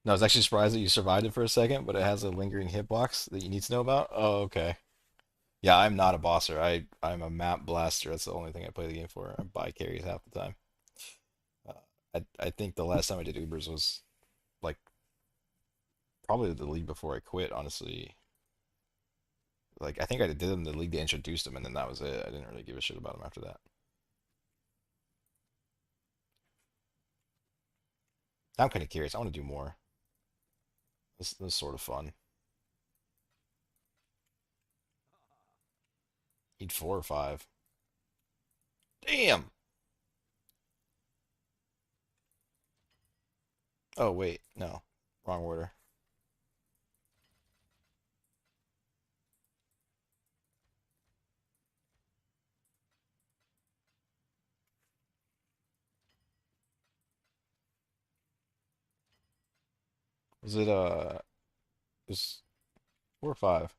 No, I was actually surprised that you survived it for a second, but it has a lingering hitbox that you need to know about. Oh, okay. Yeah, I'm not a bosser. I'm a map blaster. That's the only thing I play the game for. I buy carries half the time. Uh, I think the last time I did Ubers was like probably the league before I quit, honestly. Like I think I did them the league that introduced them, and then that was it. I didn't really give a shit about them after that. I'm kind of curious. I want to do more. This is sort of fun. Need 4 or 5. Damn! Oh, wait. No. Wrong order. Was it, it was 4 or 5?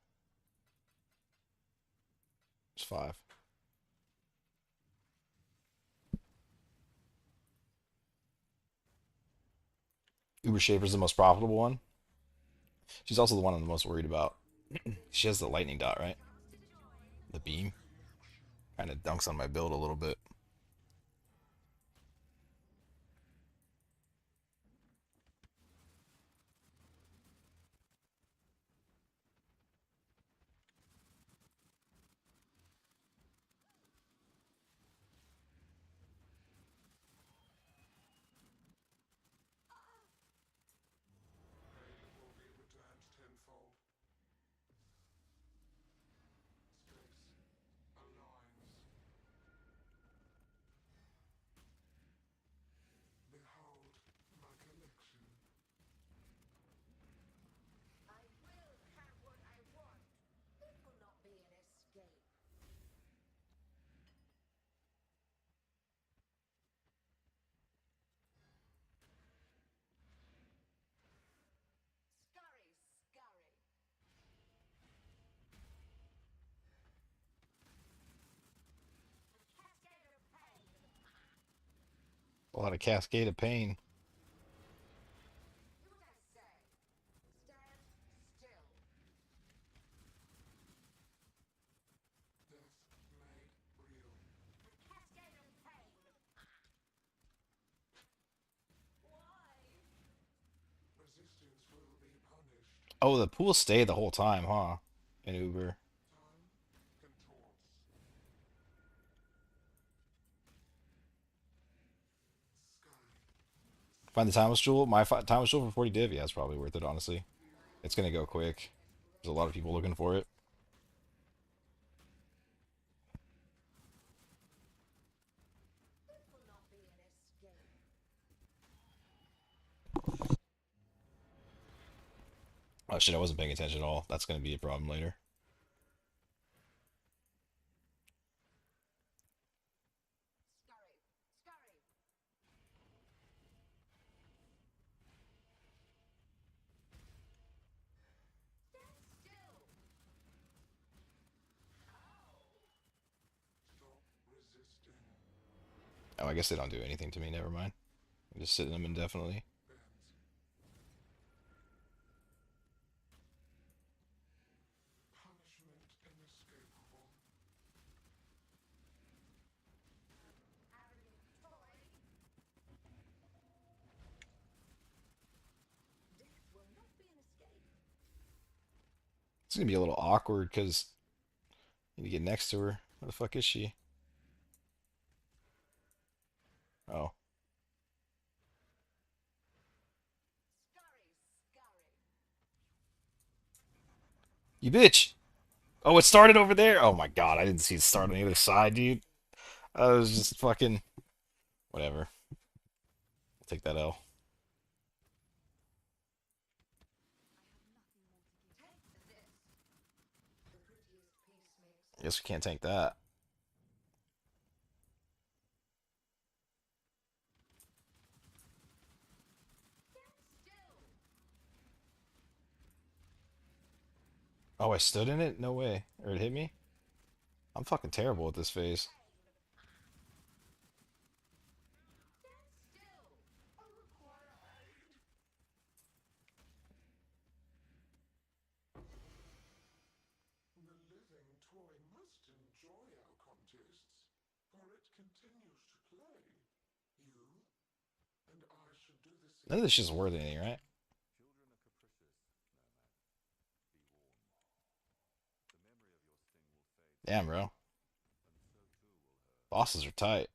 It's 5. Uber Shaper's the most profitable one. She's also the one I'm the most worried about. She has the lightning dot, right? The beam. Kind of dunks on my build a little bit. A lot of Cascade of Pain. Oh, the pool stayed the whole time, huh? In Uber. Find the timeless jewel. My timeless jewel for 40 div. Yeah, it's probably worth it, honestly. It's gonna go quick. There's a lot of people looking for it. Oh shit, I wasn't paying attention at all. That's gonna be a problem later. Oh, I guess they don't do anything to me. Never mind. I'm just sitting them indefinitely. It's gonna be a little awkward because you need to get next to her. Where the fuck is she? Oh, you bitch! Oh, it started over there. Oh my god, I didn't see it start on the other side, dude. I was just fucking whatever. I'll take that L. Guess we can't tank that. Oh, I stood in it? No way. Or it hit me? I'm fucking terrible at this phase. None of this shit's worth anything, right? Damn, bro. Bosses are tight.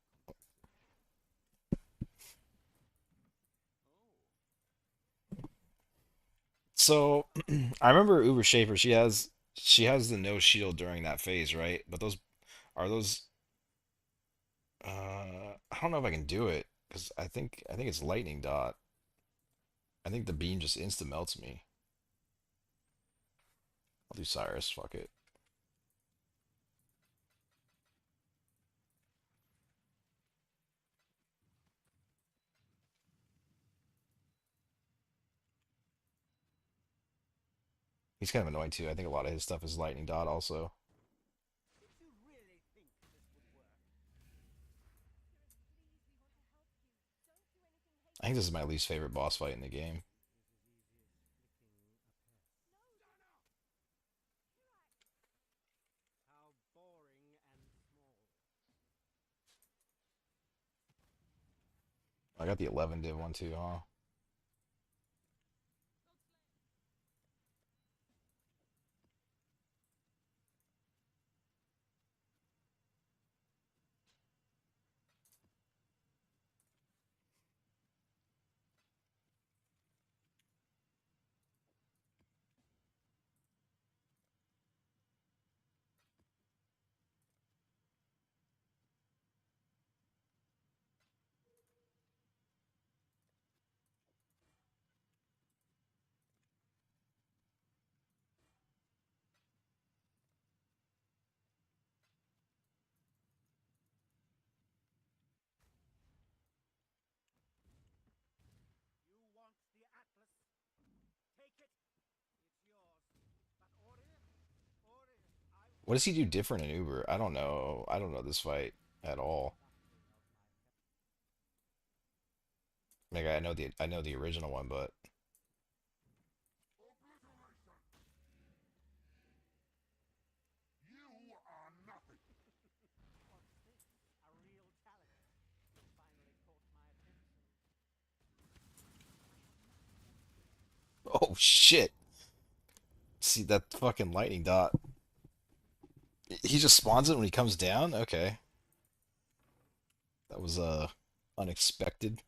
So I remember Uber Shaper. She has the no shield during that phase, right? But those are those. I don't know if I can do it because I think it's lightning dot. I think the beam just insta melts me. I'll do Cyrus. Fuck it. He's kind of annoying too. I think a lot of his stuff is lightning dot also. I think this is my least favorite boss fight in the game. I got the 11 div one too, huh? What does he do different in Uber? I don't know. I don't know this fight at all. Like I know the original one, but oh shit. See that fucking lightning dot. He just spawns it when he comes down? Okay. That was unexpected.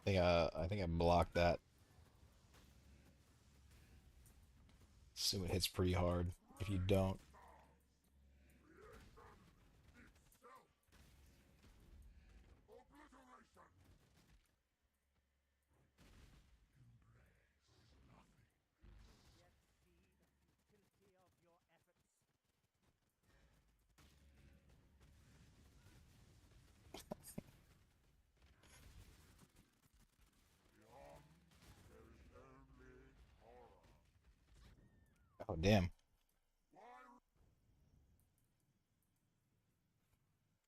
I think I blocked that. Assume it hits pretty hard. If you don't. Oh damn.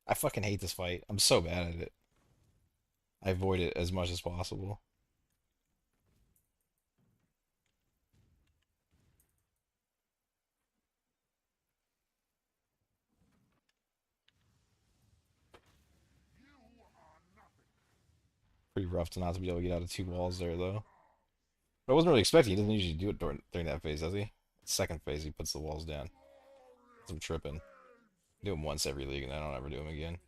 I fucking hate this fight. I'm so bad at it. I avoid it as much as possible. Pretty rough to not to be able to get out of two walls there though. But I wasn't really expecting. He doesn't usually do it during that phase, does he? Second phase, he puts the walls down. I'm tripping. Do him once every league, and I don't ever do him again.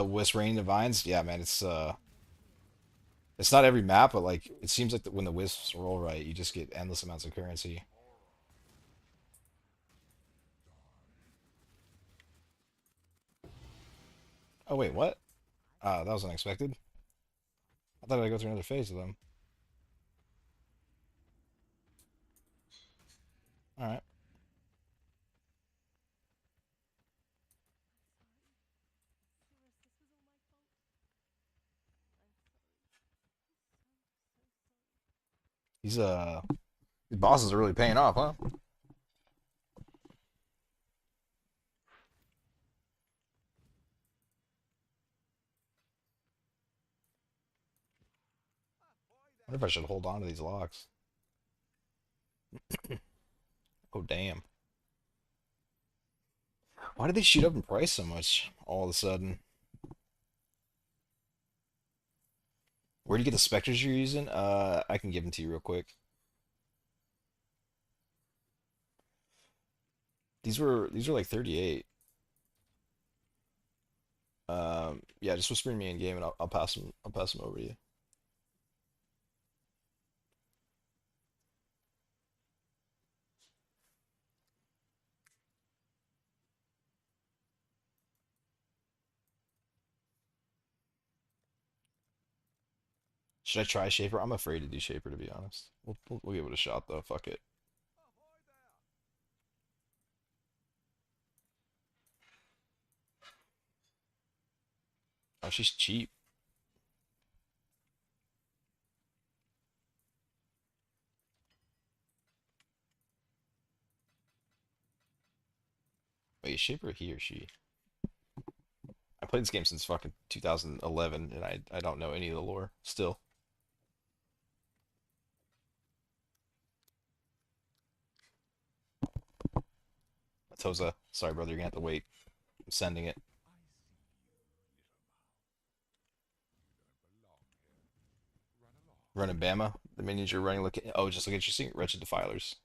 The Wisp Rain Divines, yeah, man, it's not every map, but like it seems like when the Wisps roll right, you just get endless amounts of currency. Oh wait, what? That was unexpected. I thought I'd go through another phase of them. All right. These these bosses are really paying off, huh? I wonder if I should hold on to these locks. Oh damn. Why did they shoot up in price so much all of a sudden? Where do you get the specters you're using? I can give them to you real quick. These were like 38. Yeah, just whisper me in game and I'll pass them. I'll pass them over to you. Should I try Shaper? I'm afraid to do Shaper, to be honest. We'll give it a shot though. Fuck it. Oh, she's cheap. Wait, is Shaper he or she? I played this game since fucking 2011, and I don't know any of the lore still. Toza, sorry brother, you're gonna have to wait. I'm sending it. Running Bama. The minions you're running look at, oh, just look interesting. Wretched Defilers.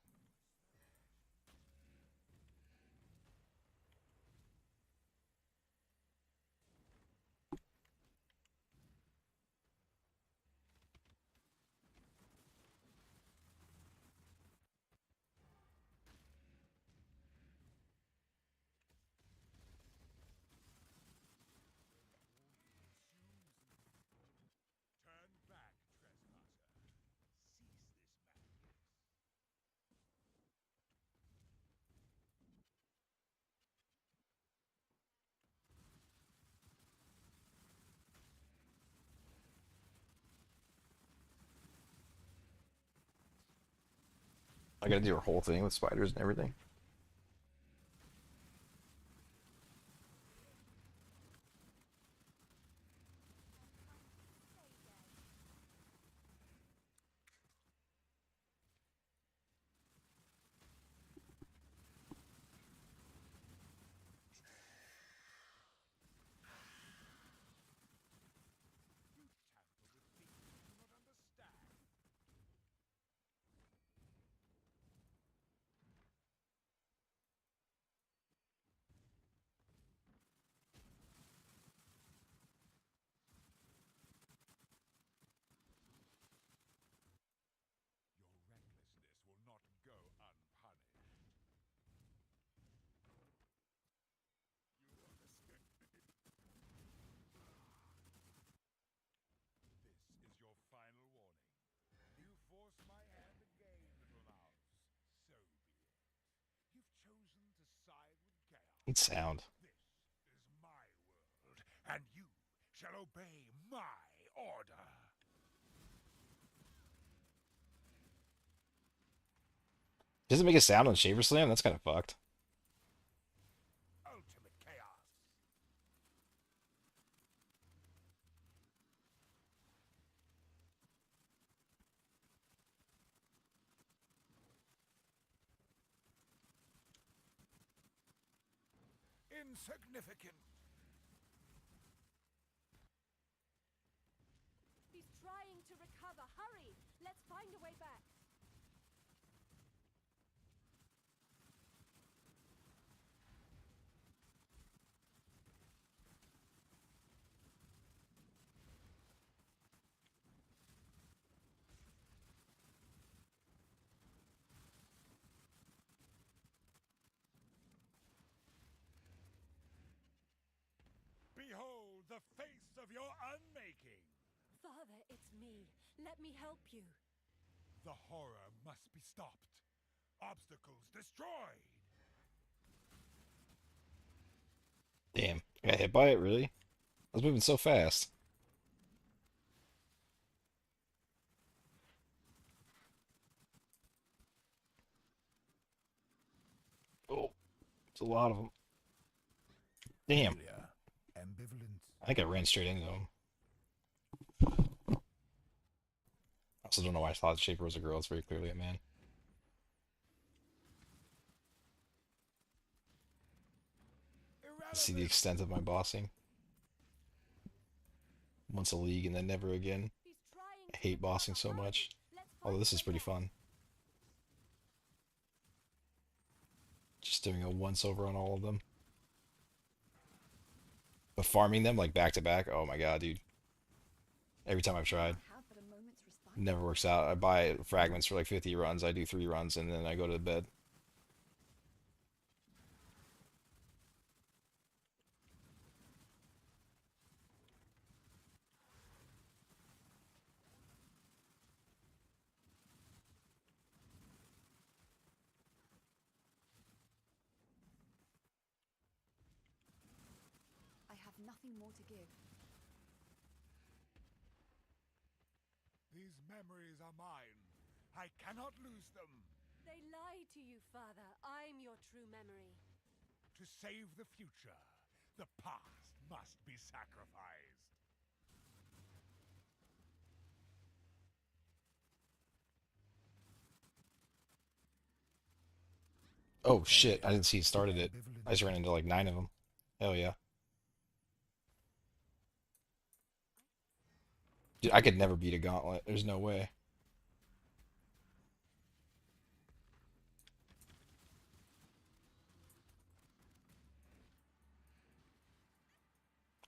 I gotta do her whole thing with spiders and everything. Neat sound.
And you shall obey my order.
Does it make a sound on Shaper Slam? That's kind of fucked.
Ultimate chaos. Insignificant.
He's trying to recover. Hurry! Let's find a way back. Father, it's me. Let me help you.
The horror must be stopped. Obstacles destroyed.
Damn. I got hit by it, really? I was moving so fast. Oh, it's a lot of them. Damn.
Failure. Ambivalence.
I think I ran straight into him. I also don't know why I thought Shaper was a girl. It's very clearly a man. See the
Irrelevant.
extent of my bossing. Once a league and then never again.
He's trying
I
to
hate
recover
bossing so
Hurry.
much.
Let's
Although
fight
this
to
is
the
pretty
death.
fun. Just doing a once over on all of them. But farming them like back to back, oh my god, dude. Every time I've tried.
Have but a moment's respite.
Never works out. I buy fragments for like 50 runs. I do 3 runs and then I go to bed.
I have nothing more to give.
These memories are mine. I cannot lose them.
They lie to you, Father. I'm your true memory.
To save the future, the past must be sacrificed.
Oh shit, I didn't see it started it. I just ran into like 9 of them. Hell yeah. Dude, I could never beat a gauntlet. There's no way.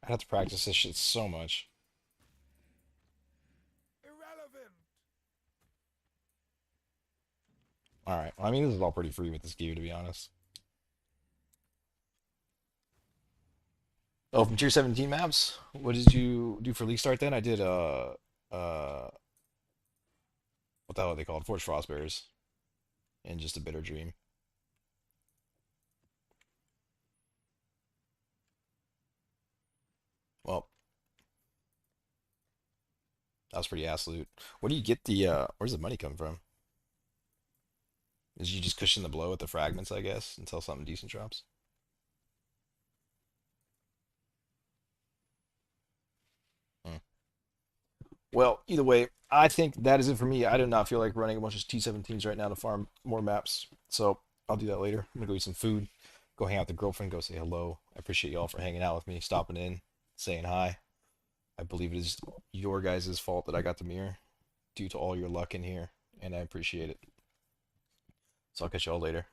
I have to practice this shit so much.
Irrelevant.
Alright, well, I mean, this is all pretty free with this gear, to be honest. Oh, from tier 17 maps? What did you do for League Start then? I did, what the hell are they called? Forged Frostbearers. And just a Bitter Dream. Well, that was pretty ass loot. Where do you get the, where's the money come from? Is you just cushion the blow with the fragments, I guess, until something decent drops? Hmm. Well, either way, I think that is it for me. I do not feel like running a bunch of T17s right now to farm more maps. So I'll do that later. I'm gonna go eat some food, go hang out with the girlfriend, go say hello. I appreciate y'all for hanging out with me, stopping in, saying hi. I believe it is your guys' fault that I got the mirror due to all your luck in here, and I appreciate it. So I'll catch y'all later.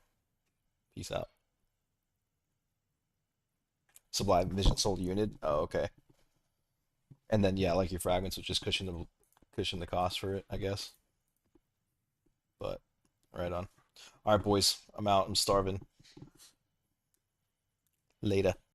Peace out. Sublime Vision Soul Unit. Oh, okay. And then yeah, like your fragments would just cushion the cost for it, I guess. But right on. All right, boys. I'm out. I'm starving. Later.